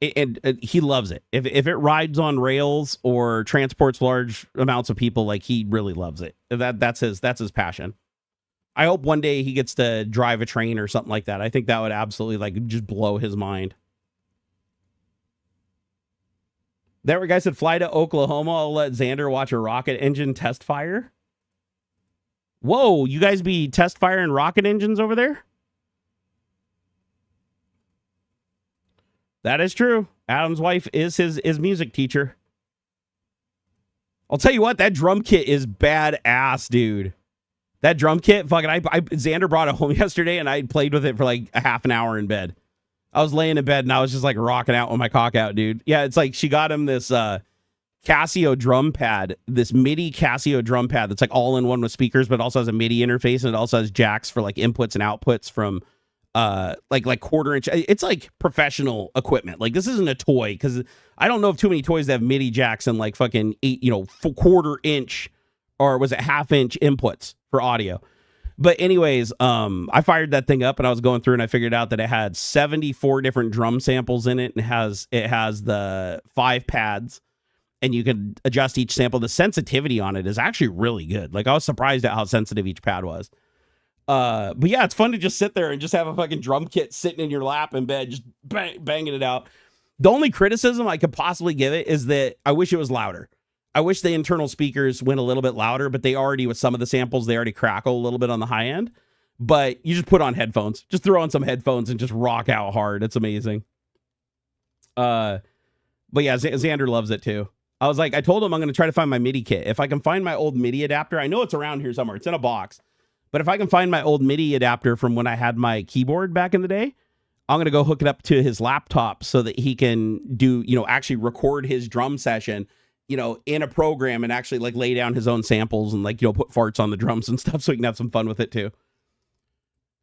and he loves it. If it rides on rails or transports large amounts of people, like he really loves it. That's his passion. I hope one day he gets to drive a train or something like that. I think that would absolutely like just blow his mind. That guy said, fly to Oklahoma. I'll let Xander watch a rocket engine test fire. Whoa, you guys be test firing rocket engines over there? That is true. Adam's wife is his music teacher. I'll tell you what, that drum kit is badass, dude. That drum kit, fucking, Xander brought it home yesterday, and I played with it for like a half an hour in bed. I was laying in bed, and I was just like rocking out with my cock out, dude. Yeah, it's like she got him this Casio drum pad, this MIDI Casio drum pad that's like all in one with speakers, but also has a MIDI interface, and it also has jacks for like inputs and outputs from like quarter inch. It's like professional equipment. Like, this isn't a toy, because I don't know of too many toys that have MIDI jacks and like fucking quarter inch, or was it half inch inputs for audio. But anyways, I fired that thing up, and I was going through, and I figured out that it had 74 different drum samples in it, and it has the 5 pads, and you can adjust each sample. The sensitivity on it is actually really good. Like, I was surprised at how sensitive each pad was. But yeah, it's fun to just sit there and just have a fucking drum kit sitting in your lap in bed, just banging it out. The only criticism I could possibly give it is that I wish it was louder. I wish the internal speakers went a little bit louder, but they already, with some of the samples, they already crackle a little bit on the high end. But you just put on headphones, just throw on some headphones and just rock out hard. It's amazing. But yeah, Xander loves it too. I told him I'm going to try to find my MIDI kit. If I can find my old MIDI adapter, I know it's around here somewhere. It's in a box. But if I can find my old MIDI adapter from when I had my keyboard back in the day, I'm going to go hook it up to his laptop so that he can do, actually record his drum session, in a program, and actually like lay down his own samples and like, put farts on the drums and stuff, so he can have some fun with it too.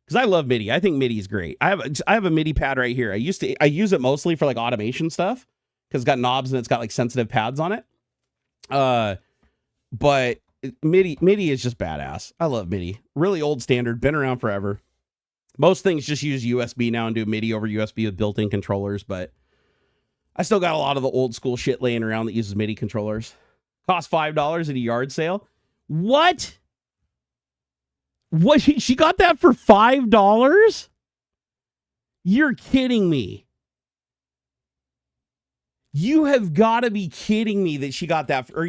Because I love MIDI. I think MIDI is great. I have a MIDI pad right here. I use it mostly for like automation stuff, because it's got knobs and it's got like sensitive pads on it. But MIDI is just badass. I love MIDI. Really old standard, been around forever. Most things just use USB now and do MIDI over USB with built-in controllers, but I still got a lot of the old school shit laying around that uses MIDI controllers. Cost $5 at a yard sale. What? What? She got that for $5? You're kidding me. You have got to be kidding me that she got that for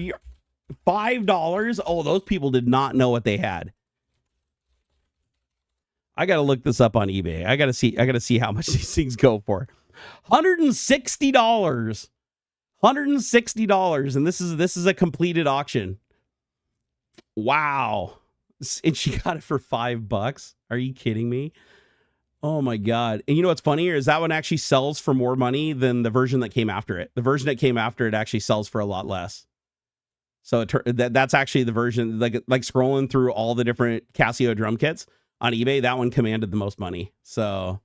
$5. Oh, those people did not know what they had. I got to look this up on eBay. I got to see how much these things go for. $160. $160, and this is a completed auction. Wow. And she got it for $5. Are you kidding me? Oh my God. And you know what's funnier is that one actually sells for more money than the version that came after it. The version that came after it actually sells for a lot less. So that's actually the version, like scrolling through all the different Casio drum kits on eBay, that one commanded the most money. So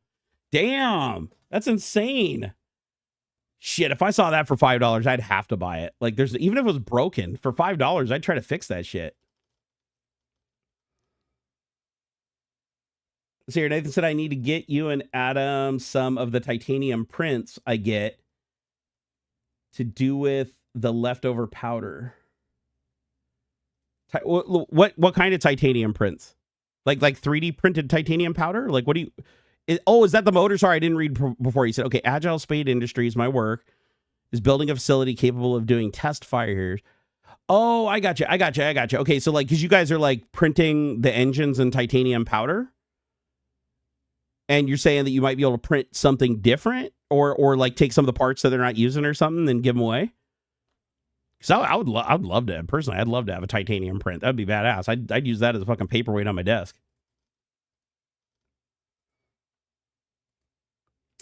damn, that's insane. Shit, if I saw that for $5, I'd have to buy it. Like, even if it was broken for $5, I'd try to fix that shit. So here, Nathan said, I need to get you and Adam some of the titanium prints I get to do with the leftover powder. What kind of titanium prints? Like 3D printed titanium powder? Like, what do you... is that the motor? Sorry, I didn't read before. You said, okay, Agile Spade Industries, my work, is building a facility capable of doing test fires. Oh, I got you. Okay, so like, because you guys are like printing the engines in titanium powder, and you're saying that you might be able to print something different, or like take some of the parts that they're not using or something, and give them away. So I'd love to, personally, I'd love to have a titanium print. That'd be badass. I'd use that as a fucking paperweight on my desk.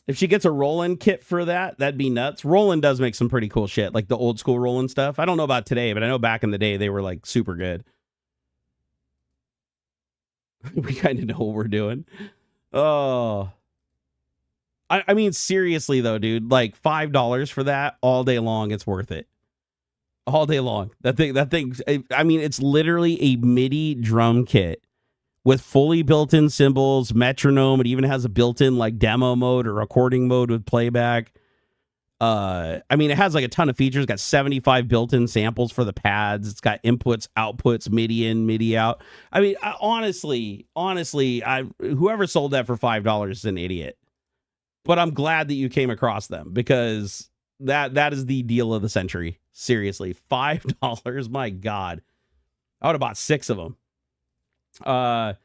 If she gets a Roland kit for that, that'd be nuts. Roland does make some pretty cool shit, like the old school Roland stuff. I don't know about today, but I know back in the day they were like super good. We kind of know what we're doing. Oh, I mean, seriously though, dude, like $5 for that all day long, it's worth it. All day long. That thing. I mean, it's literally a MIDI drum kit with fully built-in cymbals, metronome. It even has a built-in like demo mode or recording mode with playback. I mean, it has like a ton of features. It's got 75 built-in samples for the pads. It's got inputs, outputs, MIDI in, MIDI out. I mean, honestly, whoever sold that for $5 is an idiot. But I'm glad that you came across them, because that is the deal of the century. Seriously, $5. My God, I would have bought 6 of them. When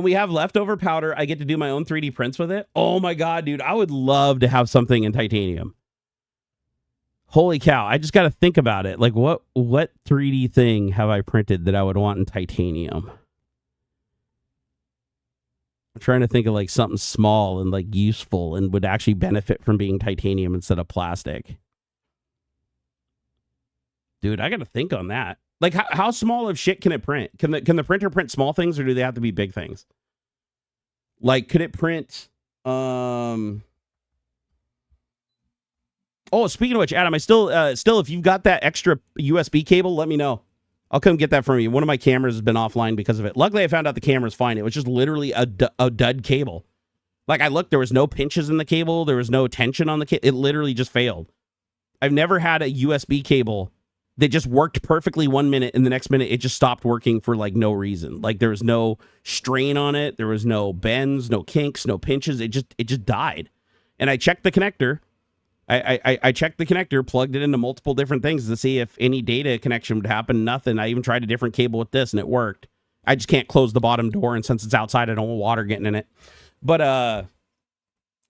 we have leftover powder, I get to do my own 3D prints with it. Oh my God, dude. I would love to have something in titanium. Holy cow. I just got to think about it. Like, what 3D thing have I printed that I would want in titanium? I'm trying to think of like something small and like useful and would actually benefit from being titanium instead of plastic. Dude, I got to think on that. Like, how small of shit can it print? Can the printer print small things, or do they have to be big things? Like, could it print... Oh, speaking of which, Adam, I still, if you've got that extra USB cable, let me know. I'll come get that from you. One of my cameras has been offline because of it. Luckily, I found out the camera's fine. It was just literally a dud cable. Like, I looked, there was no pinches in the cable. There was no tension on the cable. It literally just failed. I've never had a USB cable that just worked perfectly 1 minute, and the next minute it just stopped working for, like, no reason. Like, there was no strain on it. There was no bends, no kinks, no pinches. It just died. And I checked the connector. I checked the connector, plugged it into multiple different things to see if any data connection would happen. Nothing. I even tried a different cable with this, and it worked. I just can't close the bottom door, and since it's outside, I don't want water getting in it. But I'm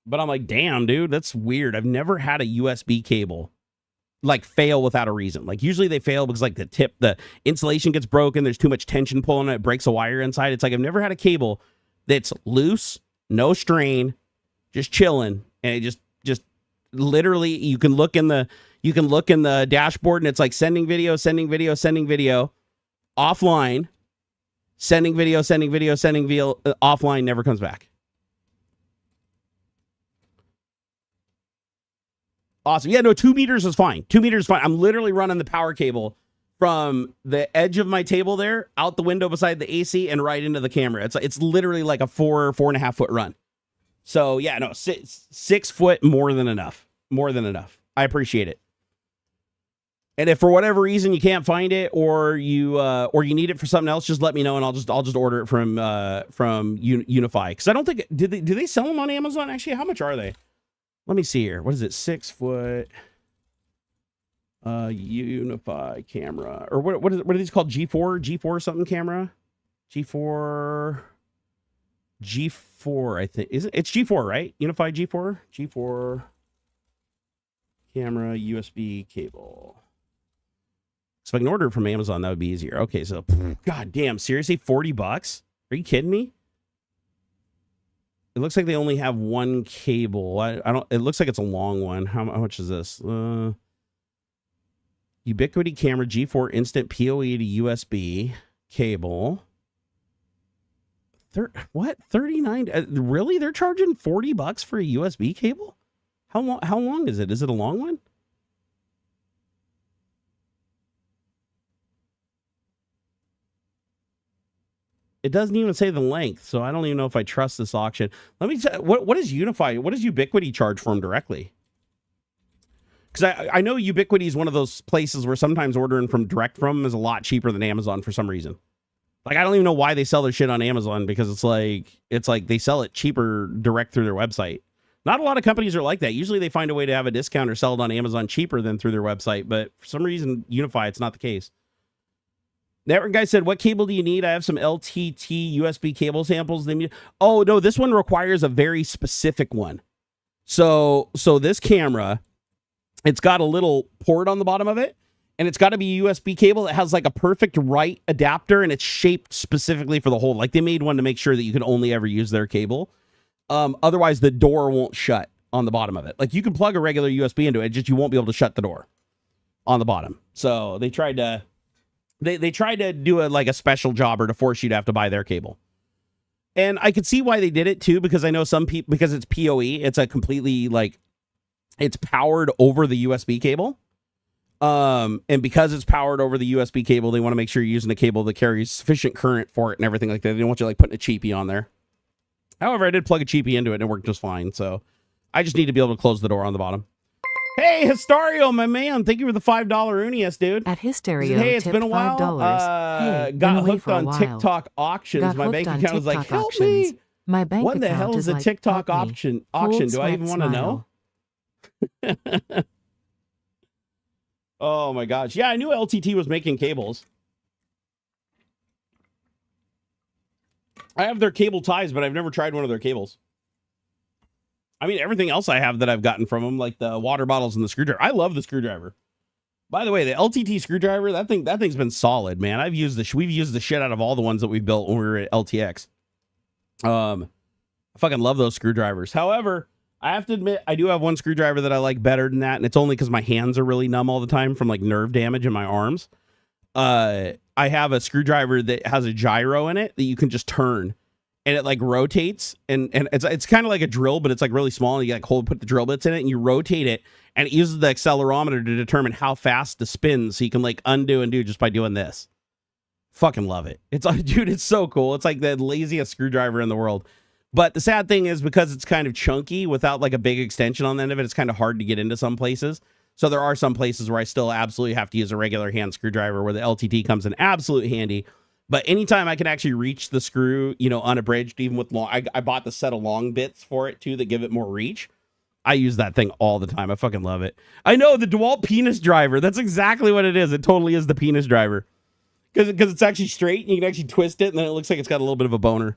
like, damn, dude, that's weird. I've never had a USB cable like fail without a reason. Like, usually they fail because like the insulation gets broken. There's too much tension pulling it. It breaks a wire inside. It's like, I've never had a cable that's loose, no strain, just chilling, and it just literally, you can look in the dashboard, and it's like sending video, offline, sending video, offline, never comes back. Awesome. Yeah, no, 2 meters is fine. 2 meters is fine. I'm literally running the power cable from the edge of my table there, out the window beside the AC, and right into the camera. It's literally like a 4.5 foot run. So yeah, no, 6 foot, more than enough. More than enough. I appreciate it. And if for whatever reason you can't find it, or you need it for something else, just let me know, and I'll just order it from Unify. Because I don't think do they sell them on Amazon? Actually, how much are they? Let me see here. What is it? 6 foot Unify camera, or what are these called? G4 something camera? G4, I think. It's G4, right? Unify G4 camera USB cable. So if I can order it from Amazon, that would be easier. Okay, so god damn, seriously, $40? Are you kidding me? It looks like they only have one cable. I don't. It looks like it's a long one. How much is this? Ubiquiti camera G4 instant PoE to USB cable. What? 39? Really? They're charging $40 for a USB cable? How long is it? Is it a long one? It doesn't even say the length, so I don't even know if I trust this auction. Let me tell, what is Unify? What does Ubiquiti charge for them directly? Because I know Ubiquiti is one of those places where sometimes ordering direct from them is a lot cheaper than Amazon for some reason. Like, I don't even know why they sell their shit on Amazon, because it's like they sell it cheaper direct through their website. Not a lot of companies are like that. Usually they find a way to have a discount or sell it on Amazon cheaper than through their website, but for some reason, Unify, it's not the case. That guy said, what cable do you need? I have some LTT USB cable samples. Oh, no, this one requires a very specific one. So this camera, it's got a little port on the bottom of it, and it's got to be a USB cable that has like a perfect right adapter, and it's shaped specifically for the hole. Like, they made one to make sure that you can only ever use their cable. Otherwise, the door won't shut on the bottom of it. Like, you can plug a regular USB into it, just you won't be able to shut the door on the bottom. So they tried to... They tried to do a special job, or to force you to have to buy their cable. And I could see why they did it too, because I know some people, because it's PoE, it's a completely it's powered over the USB cable. And because it's powered over the USB cable, they want to make sure you're using a cable that carries sufficient current for it and everything like that. They don't want you putting a cheapie on there. However, I did plug a cheapie into it and it worked just fine. So I just need to be able to close the door on the bottom. Hey, Hysterio, my man. Thank you for the $5 Unius, dude. At Hysterio, hey, it's been a while. Got hooked on TikTok auctions. My bank account was like, help me. My bank what the hell is a TikTok auction? Do I even want to know? Oh, my gosh. Yeah, I knew LTT was making cables. I have their cable ties, but I've never tried one of their cables. I mean, everything else I have that I've gotten from them, like the water bottles and the screwdriver. I love the screwdriver. By the way, the LTT screwdriver, that thing's been solid, man. We've used the shit out of all the ones that we built when we were at LTX. I fucking love those screwdrivers. However, I have to admit, I do have one screwdriver that I like better than that, and it's only because my hands are really numb all the time from like nerve damage in my arms. I have a screwdriver that has a gyro in it that you can just turn, and it like rotates, and it's kind of like a drill, but it's like really small, and you like put the drill bits in it, and you rotate it, and it uses the accelerometer to determine how fast to spin, so you can like undo and do just by doing this. Fucking love it. It's like, dude, it's so cool. It's like the laziest screwdriver in the world. But the sad thing is, because it's kind of chunky without like a big extension on the end of it, it's kind of hard to get into some places. So there are some places where I still absolutely have to use a regular hand screwdriver, where the LTT comes in absolute handy. But anytime I can actually reach the screw, you know, unabridged, even with long, I bought the set of long bits for it too that give it more reach. I use that thing all the time. I fucking love it. I know, the DeWalt penis driver. That's exactly what it is. It totally is the penis driver. Because it's actually straight, and you can actually twist it, and then it looks like it's got a little bit of a boner.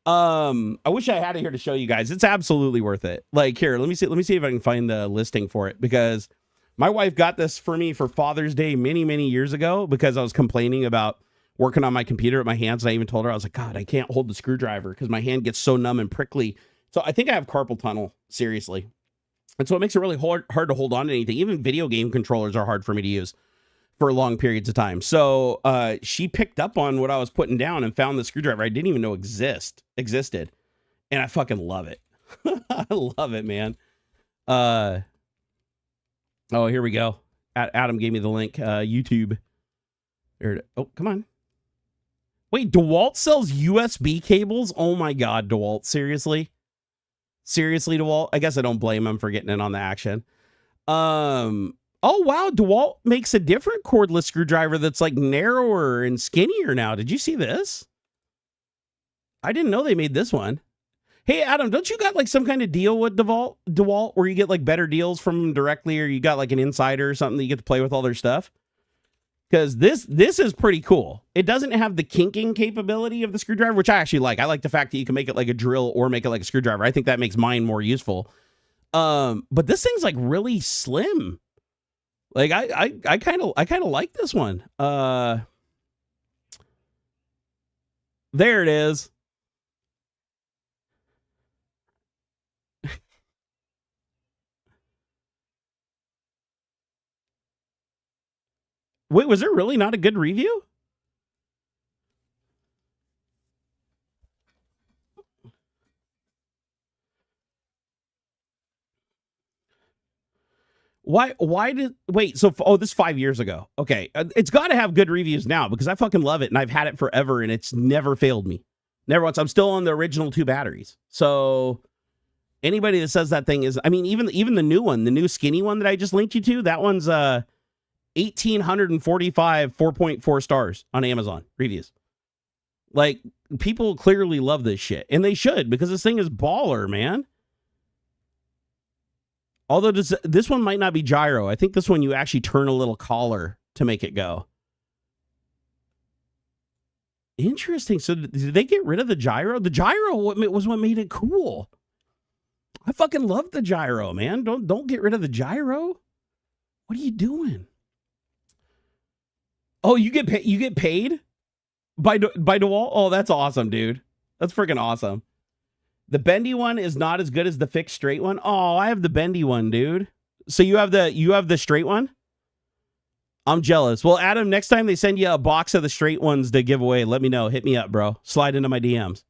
I wish I had it here to show you guys. It's absolutely worth it. Like, here, let me see if I can find the listing for it, because my wife got this for me for Father's Day many years ago, because I was complaining about working on my computer with my hands, and I even told her, I was like, God, I can't hold the screwdriver because my hand gets so numb and prickly. So I think I have carpal tunnel, seriously. And so it makes it really hard to hold on to anything. Even video game controllers are hard for me to use for long periods of time. So she picked up on what I was putting down and found the screwdriver I didn't even know existed. And I fucking love it. I love it, man. Oh, here we go. Adam gave me the link. YouTube. Oh, come on. Wait, DeWalt sells USB cables? Oh my God, DeWalt. Seriously? Seriously, DeWalt? I guess I don't blame him for getting in on the action. Oh, wow. DeWalt makes a different cordless screwdriver that's like narrower and skinnier now. Did you see this? I didn't know they made this one. Hey, Adam, don't you got like some kind of deal with DeWalt where you get like better deals from them directly, or you got like an insider or something that you get to play with all their stuff? Because this is pretty cool. It doesn't have the kinking capability of the screwdriver, which I actually like. I like the fact that you can make it like a drill or make it like a screwdriver. I think that makes mine more useful. But this thing's like really slim. Like I kind of like this one. There it is. Wait, was there really not a good review? Wait, so, this is 5 years ago. Okay. It's got to have good reviews now, because I fucking love it, and I've had it forever, and it's never failed me. Never once. I'm still on the original 2 batteries. So anybody that says that thing is, I mean, even the new one, the new skinny one that I just linked you to, that one's 1,845 4.4 stars on Amazon reviews. Like, people clearly love this shit, and they should, because this thing is baller, man. Although this one might not be gyro. I think this one you actually turn a little collar to make it go. Interesting. So did they get rid of the gyro? The gyro was what made it cool. I fucking love the gyro, man. Don't get rid of the gyro. What are you doing? Oh, you get paid by DeWalt? Oh, that's awesome, dude. That's freaking awesome. The bendy one is not as good as the fixed straight one. Oh, I have the bendy one, dude. So you have the straight one? I'm jealous. Well, Adam, next time they send you a box of the straight ones to give away, let me know. Hit me up, bro. Slide into my DMs.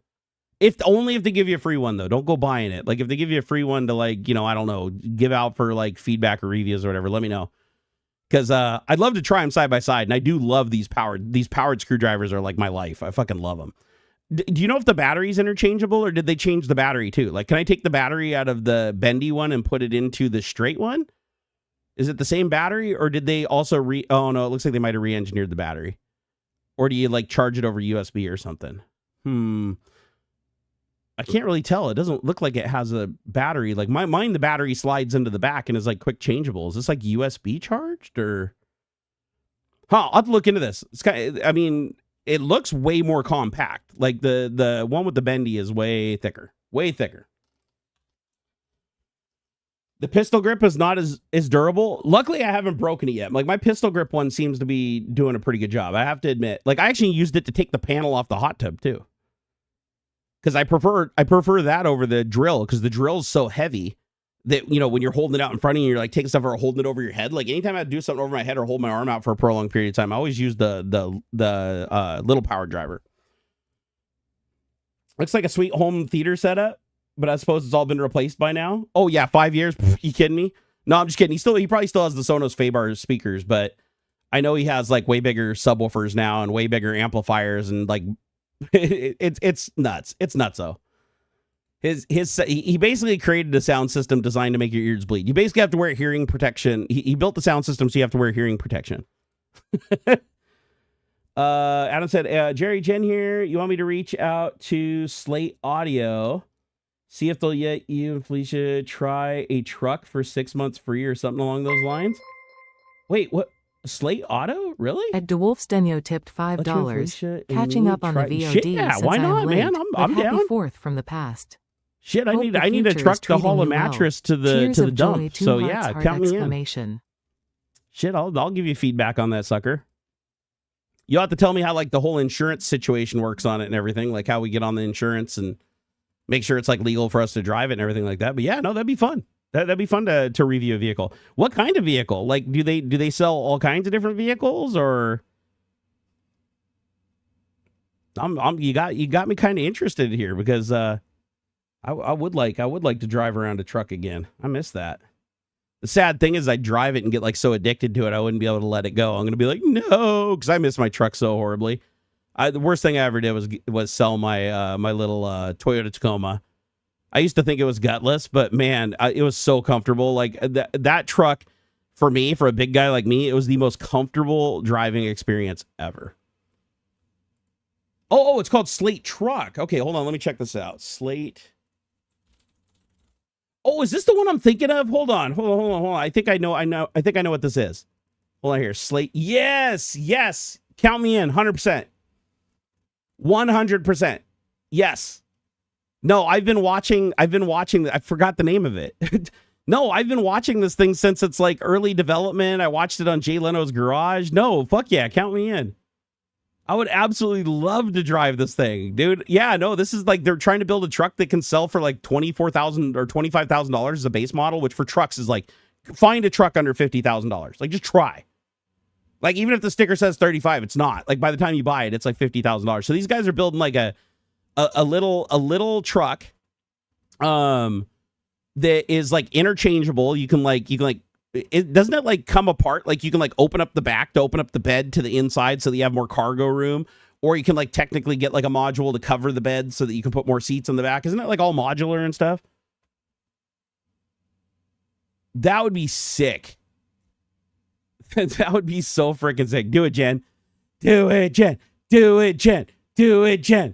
Only if they give you a free one, though. Don't go buying it. Like, if they give you a free one to, like, you know, I don't know, give out for like feedback or reviews or whatever, let me know. Because I'd love to try them side by side, and I do love these powered screwdrivers are like my life. I fucking love them. Do you know if the battery's interchangeable, or did they change the battery too? Like, can I take the battery out of the bendy one and put it into the straight one? Is it the same battery, or did they also oh no, it looks like they might have re-engineered the battery. Or do you like charge it over USB or something? I can't really tell. It doesn't look like it has a battery. Like mine, the battery slides into the back and is like quick changeable. Is this like USB charged or? I'll have to look into this. It's kind of, I mean, it looks way more compact. Like the one with the bendy is way thicker. Way thicker. The pistol grip is not as durable. Luckily, I haven't broken it yet. Like, my pistol grip one seems to be doing a pretty good job. I have to admit. Like, I actually used it to take the panel off the hot tub, too. Because I prefer that over the drill, because the drill is so heavy that, you know, when you're holding it out in front of you, you're like taking stuff or holding it over your head. Like, anytime I do something over my head or hold my arm out for a prolonged period of time, I always use the little power driver. Looks like a sweet home theater setup, but I suppose it's all been replaced by now. Oh yeah, 5 years. You kidding me? No, I'm just kidding. He probably still has the Sonos Faber speakers, but I know he has like way bigger subwoofers now and way bigger amplifiers, and like it's nuts. It's nuts though. He basically created a sound system designed to make your ears bleed. You basically have to wear hearing protection. He built the sound system so you have to wear hearing protection. Adam said, Jerry Jen here. You want me to reach out to Slate Audio, see if they'll let you and Felicia try a truck for 6 months free or something along those lines? Wait, what? Slate Auto? Really? Ed DeWolf Stenio tipped $5. Catching up on the VOD. Shit, yeah, since why not, I'm late, man? I'm down. Happy 4th from the past. Shit, I need a truck to haul a mattress to the dump. So yeah, count me in. Shit, I'll give you feedback on that sucker. You'll have to tell me how like the whole insurance situation works on it and everything, like how we get on the insurance and make sure it's like legal for us to drive it and everything like that. But yeah, no, that'd be fun. That'd be fun to review a vehicle. What kind of vehicle? Like, do they sell all kinds of different vehicles, or? You got me kind of interested here, because I would like to drive around a truck again. I miss that. The sad thing is, I drive it and get like so addicted to it, I wouldn't be able to let it go. I'm gonna be like, no, because I miss my truck so horribly. The worst thing I ever did was sell my my little Toyota Tacoma. I used to think it was gutless, but man, it was so comfortable. Like that truck, for me, for a big guy like me, it was the most comfortable driving experience ever. Oh, it's called Slate Truck. Okay, hold on, let me check this out. Slate. Oh, is this the one I'm thinking of? Hold on. I think I know what this is. Hold on here. Slate. Yes. Count me in. 100%. 100%. Yes. No, I've been watching. I forgot the name of it. No, I've been watching this thing since it's like early development. I watched it on Jay Leno's Garage. No, fuck yeah. Count me in. I would absolutely love to drive this thing, dude. Yeah, no, this is like they're trying to build a truck that can sell for like $24,000 or $25,000 as a base model, which for trucks is like, find a truck under $50,000. Like, just try. Like, even if the sticker says 35, it's not. Like, by the time you buy it, it's like $50,000. So these guys are building like a little truck, that is like interchangeable. You can it doesn't it like come apart? Like, you can like open up the back to open up the bed to the inside so that you have more cargo room, or you can like technically get like a module to cover the bed so that you can put more seats in the back. Isn't it like all modular and stuff? That would be sick. That would be so freaking sick. Do it, Jen. Do it, Jen. Do it, Jen. Do it, Jen.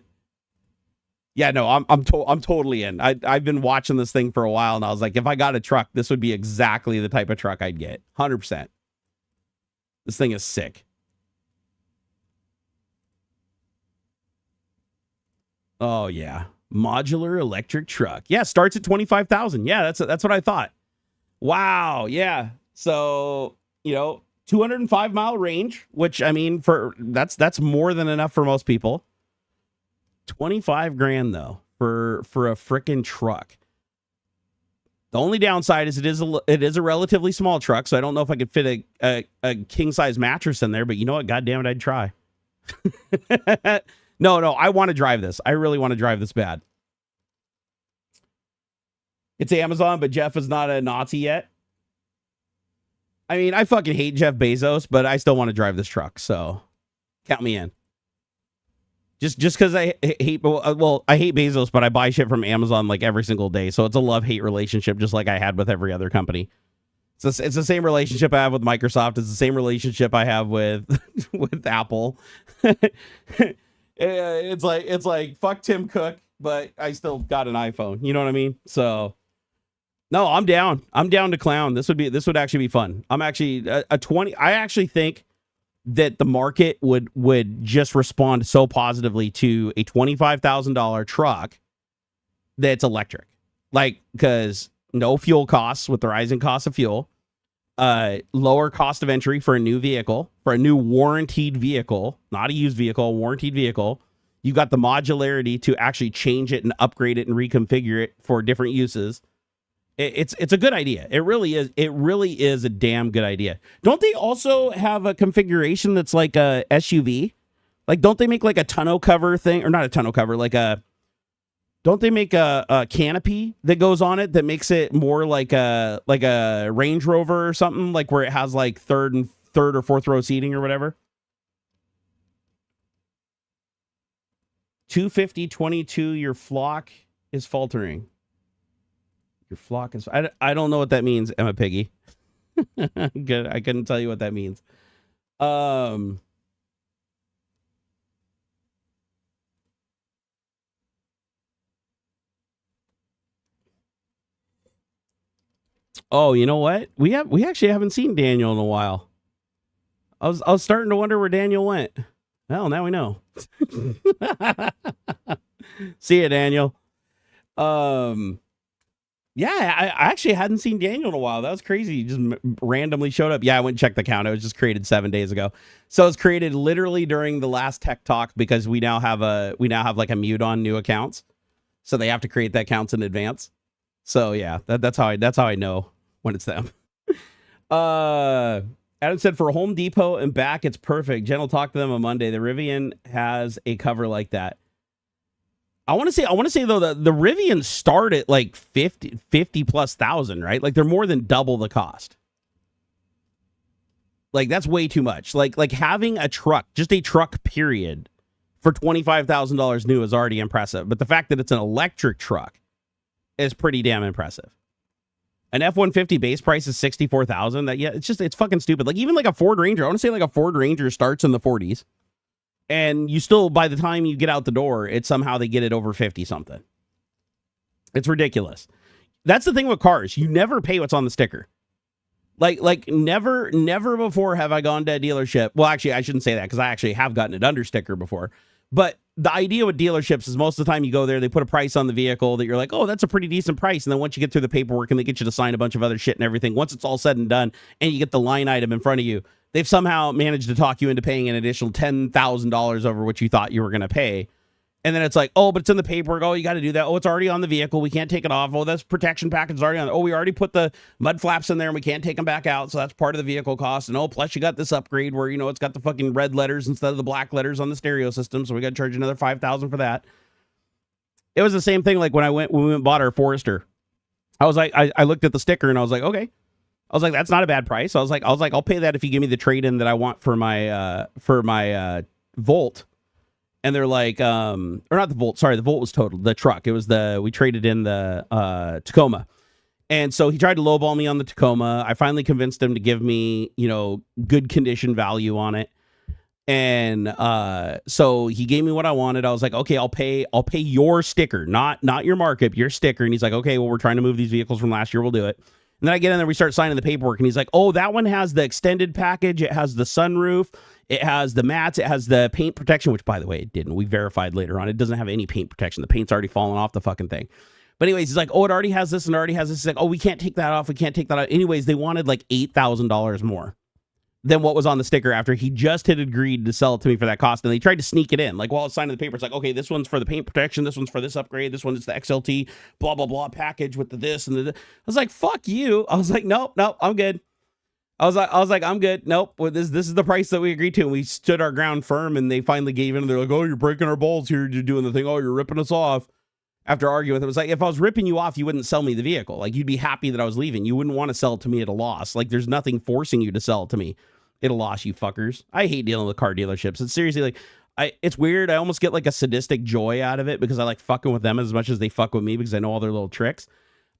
Yeah, no, I'm totally in. I've been watching this thing for a while, and I was like, if I got a truck, this would be exactly the type of truck I'd get. 100%. This thing is sick. Oh yeah, modular electric truck. Yeah, starts at 25,000. Yeah, that's what I thought. Wow. Yeah. So 205-mile range, which I mean, that's more than enough for most people. 25 grand though for a freaking truck. The only downside is it is a relatively small truck, so I don't know if I could fit a king size mattress in there, but you know what? God damn it, I'd try. No, I want to drive this. I really want to drive this bad. It's Amazon, but Jeff is not a Nazi yet. I mean, I fucking hate Jeff Bezos, but I still want to drive this truck, so count me in. Just because I hate, I hate Bezos, but I buy shit from Amazon like every single day. So it's a love-hate relationship, just like I had with every other company. It's the same relationship I have with Microsoft. It's the same relationship I have with Apple. It's like fuck Tim Cook, but I still got an iPhone. You know what I mean? So no, I'm down. I'm down to clown. This would actually be fun. I'm actually a 20. I actually think that the market would just respond so positively to a $25,000 truck that's electric. Like, because no fuel costs with the rising cost of fuel, lower cost of entry for a new vehicle, for a new warranted vehicle, not a used vehicle, a warranted vehicle. You got the modularity to actually change it and upgrade it and reconfigure it for different uses. It's a good idea. It really is. It really is a damn good idea. Don't they also have a configuration that's like a SUV? Like, don't they make like a tonneau cover thing, or not a tonneau cover, like a? Don't they make a canopy that goes on it that makes it more like a Range Rover or something, like where it has like third or fourth row seating or whatever? 250/22. Your flock is faltering. Your flock is... I don't know what that means, Emma Piggy. Good. I couldn't tell you what that means. Oh, you know what? We actually haven't seen Daniel in a while. I was starting to wonder where Daniel went. Well, now we know. See ya, Daniel. Yeah, I actually hadn't seen Daniel in a while. That was crazy. He just randomly showed up. Yeah, I went and checked the count. It was just created 7 days ago. So it's created literally during the last Tech Talk, because we now have like a mute on new accounts. So they have to create that counts in advance. So yeah, that's how I know when it's them. Adam said for Home Depot and back, it's perfect. Jen will talk to them on Monday. The Rivian has a cover like that. I want to say though, that the Rivians start at like 50 plus thousand, right? Like they're more than double the cost. Like that's way too much. Like having a truck, just a truck period, for $25,000 new is already impressive. But the fact that it's an electric truck is pretty damn impressive. An F-150 base price is $64,000. That, yeah, it's fucking stupid. Like even like a Ford Ranger, I want to say like a Ford Ranger starts in the 40s. And you still, by the time you get out the door, it's somehow they get it over 50 something. It's ridiculous. That's the thing with cars. You never pay what's on the sticker. Like never before have I gone to a dealership. Well, actually, I shouldn't say that, because I actually have gotten it under sticker before. But the idea with dealerships is most of the time you go there, they put a price on the vehicle that you're like, oh, that's a pretty decent price. And then once you get through the paperwork and they get you to sign a bunch of other shit and everything, once it's all said and done and you get the line item in front of you, they've somehow managed to talk you into paying an additional $10,000 over what you thought you were going to pay. And then it's like, oh, but it's in the paperwork. Oh, you got to do that. Oh, it's already on the vehicle. We can't take it off. Oh, that's protection package is already on. Oh, we already put the mud flaps in there and we can't take them back out. So that's part of the vehicle cost. And oh, plus you got this upgrade where, you know, it's got the fucking red letters instead of the black letters on the stereo system. So we got to charge another $5,000 for that. It was the same thing. Like when we went and bought our Forester, I was like, I looked at the sticker and I was like, okay. I was like, that's not a bad price. I was like, I'll pay that if you give me the trade-in that I want for my Volt. And they're like, or not the Volt. Sorry, the Volt was totaled. The truck. It was we traded in the Tacoma. And so he tried to lowball me on the Tacoma. I finally convinced him to give me, you know, good condition value on it. And so he gave me what I wanted. I was like, okay, I'll pay your sticker, not your markup, your sticker. And he's like, okay, well, we're trying to move these vehicles from last year. We'll do it. And then I get in there, we start signing the paperwork, and he's like, oh, that one has the extended package. It has the sunroof. It has the mats. It has the paint protection, which, by the way, it didn't. We verified later on. It doesn't have any paint protection. The paint's already fallen off the fucking thing. But anyways, he's like, oh, it already has this and already has this. He's like, oh, we can't take that off. We can't take that out. Anyways, they wanted like $8,000 more than what was on the sticker after he just had agreed to sell it to me for that cost. And they tried to sneak it in. Like while it's signing the paper, it's like, okay, this one's for the paint protection. This one's for this upgrade. This one is the XLT, blah, blah, blah package with the this and the. I was like, fuck you. I was like, nope, I'm good. I was like, I'm good. Nope. Well, this is the price that we agreed to. And we stood our ground firm, and they finally gave in. And they're like, oh, you're breaking our balls here. You're doing the thing. Oh, you're ripping us off. After arguing with it, it was like, if I was ripping you off, you wouldn't sell me the vehicle. Like, you'd be happy that I was leaving. You wouldn't want to sell it to me at a loss. Like, there's nothing forcing you to sell it to me at a loss, you fuckers. I hate dealing with car dealerships. It's seriously like, it's weird. I almost get like a sadistic joy out of it because I like fucking with them as much as they fuck with me because I know all their little tricks.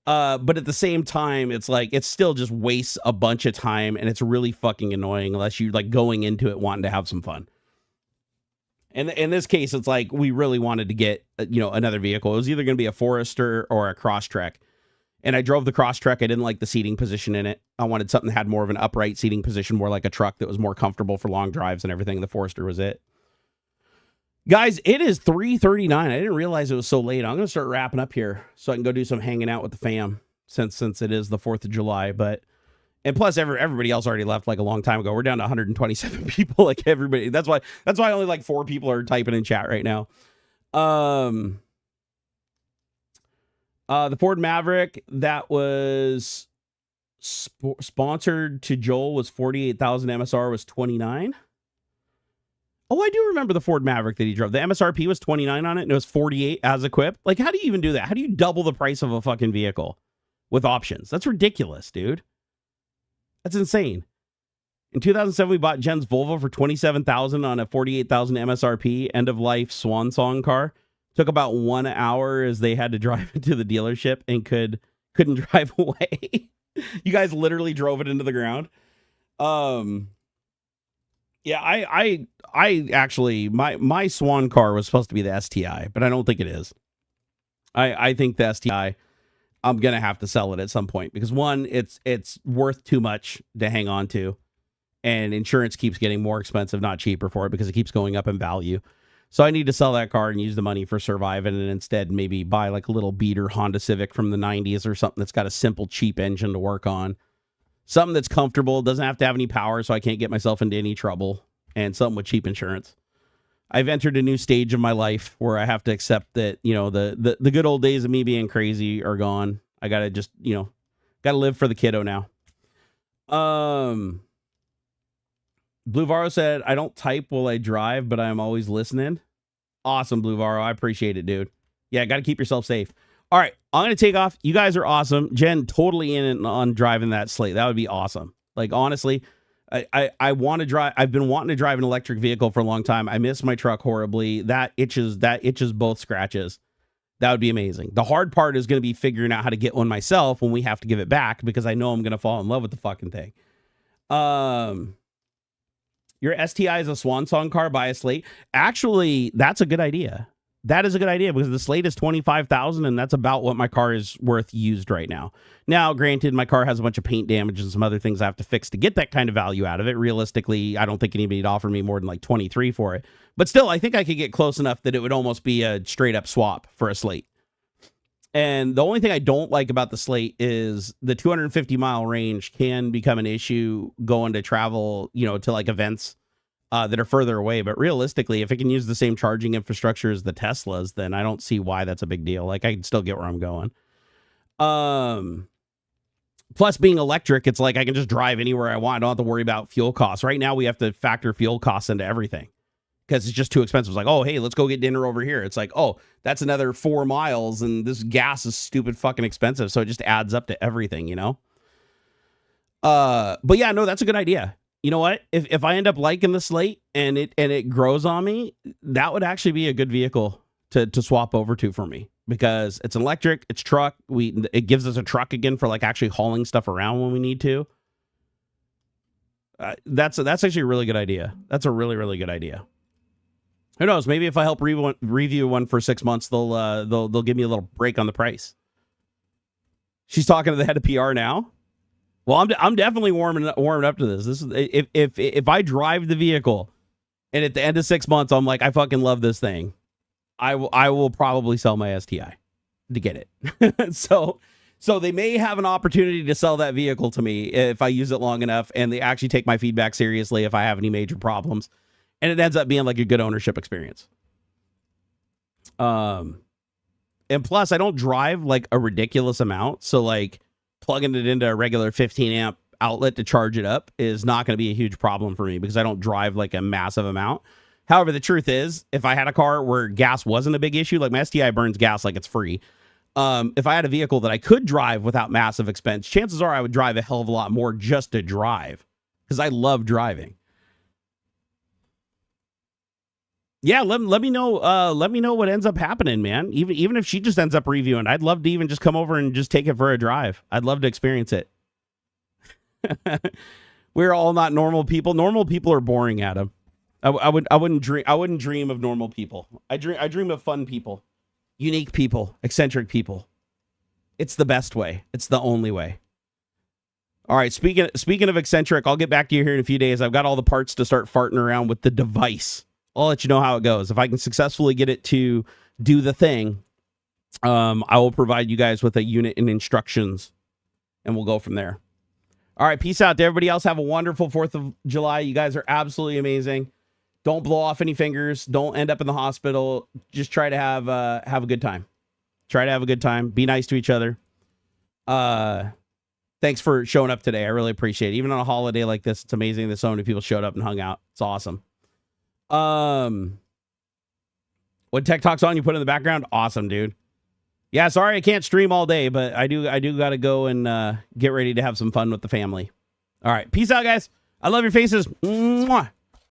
But at the same time, it's like, it still just wastes a bunch of time, and it's really fucking annoying unless you're like going into it wanting to have some fun. And in this case, it's like we really wanted to get, you know, another vehicle. It was either going to be a Forester or a Crosstrek. And I drove the Crosstrek. I didn't like the seating position in it. I wanted something that had more of an upright seating position, more like a truck that was more comfortable for long drives and everything. The Forester was it. Guys, it is 3:39. I didn't realize it was so late. I'm going to start wrapping up here so I can go do some hanging out with the fam since it is the 4th of July. And plus, everybody else already left like a long time ago. We're down to 127 people. Like everybody. That's why only like 4 people are typing in chat right now. The Ford Maverick that was sponsored to Joel was 48,000. MSR was 29. Oh, I do remember the Ford Maverick that he drove. The MSRP was 29 on it, and it was 48 as equipped. Like, how do you even do that? How do you double the price of a fucking vehicle with options? That's ridiculous, dude. That's insane. In 2007, we bought Jen's Volvo for 27,000 on a 48,000 MSRP end of life swan song car. Took about 1 hour as they had to drive it to the dealership and couldn't drive away. You guys literally drove it into the ground. Yeah, I actually my swan car was supposed to be the STI, but I don't think it is. I think the STI, I'm gonna have to sell it at some point because one, it's worth too much to hang on to, and insurance keeps getting more expensive, not cheaper for it because it keeps going up in value. So I need to sell that car and use the money for surviving and instead maybe buy like a little beater Honda Civic from the 90s or something that's got a simple, cheap engine to work on. Something that's comfortable, doesn't have to have any power so I can't get myself into any trouble, and something with cheap insurance. I've entered a new stage of my life where I have to accept that, you know, the good old days of me being crazy are gone. I got to just, you know, got to live for the kiddo now. Blue Varo said, I don't type while I drive, but I'm always listening. Awesome, Blue Varo. I appreciate it, dude. Yeah, got to keep yourself safe. All right, I'm going to take off. You guys are awesome. Jen, totally in on driving that Slate. That would be awesome. Like, honestly, I want to drive. I've been wanting to drive an electric vehicle for a long time. I miss my truck horribly. That itches both scratches. That would be amazing. The hard part is going to be figuring out how to get one myself when we have to give it back because I know I'm going to fall in love with the fucking thing. Your STI is a swan song car, buy a Slate. Actually, that's a good idea. That is a good idea because the Slate is 25,000 and that's about what my car is worth used right now. Now, granted, my car has a bunch of paint damage and some other things I have to fix to get that kind of value out of it. Realistically, I don't think anybody'd offer me more than like 23 for it. But still, I think I could get close enough that it would almost be a straight up swap for a Slate. And the only thing I don't like about the Slate is the 250 mile range can become an issue going to travel, you know, to like events that are further away. But realistically, if it can use the same charging infrastructure as the Teslas, then I don't see why that's a big deal. Like I can still get where I'm going. Plus being electric, it's like I can just drive anywhere I want. I don't have to worry about fuel costs. Right now, we have to factor fuel costs into everything because it's just too expensive. It's like, oh, hey, let's go get dinner over here. It's like, oh, that's another 4 miles and this gas is stupid fucking expensive. So it just adds up to everything, you know? But yeah, no, that's a good idea. You know what? If I end up liking the Slate and it grows on me, that would actually be a good vehicle to swap over to for me because it's electric, it's truck. It gives us a truck again for like actually hauling stuff around when we need to. That's actually a really good idea. That's a really, really good idea. Who knows? Maybe if I help review one for 6 months, they'll give me a little break on the price. She's talking to the head of PR now. Well, I'm definitely warming up to this. This is if I drive the vehicle, and at the end of 6 months, I'm like, I fucking love this thing. I will probably sell my STI to get it. So they may have an opportunity to sell that vehicle to me if I use it long enough, and they actually take my feedback seriously if I have any major problems. And it ends up being like a good ownership experience. And plus, I don't drive like a ridiculous amount. So like plugging it into a regular 15 amp outlet to charge it up is not going to be a huge problem for me because I don't drive like a massive amount. However, the truth is, if I had a car where gas wasn't a big issue, like my STI burns gas like it's free. If I had a vehicle that I could drive without massive expense, chances are I would drive a hell of a lot more just to drive because I love driving. Yeah, let me know. Let me know what ends up happening, man. Even if she just ends up reviewing, I'd love to even just come over and just take it for a drive. I'd love to experience it. We're all not normal people. Normal people are boring, Adam. I wouldn't dream of normal people. I dream of fun people, unique people, eccentric people. It's the best way. It's the only way. All right, speaking of eccentric, I'll get back to you here in a few days. I've got all the parts to start farting around with the device. I'll let you know how it goes. If I can successfully get it to do the thing, I will provide you guys with a unit and instructions, and we'll go from there. All right, peace out to everybody else. Have a wonderful 4th of July. You guys are absolutely amazing. Don't blow off any fingers. Don't end up in the hospital. Just try to have a good time. Try to have a good time. Be nice to each other. Thanks for showing up today. I really appreciate it. Even on a holiday like this, it's amazing that so many people showed up and hung out. It's awesome. When Tech Talk's on, you put it in the background. Awesome, dude. Yeah, sorry I can't stream all day, but I do got to go and get ready to have some fun with the family. All right, peace out, guys. I love your faces. Mwah.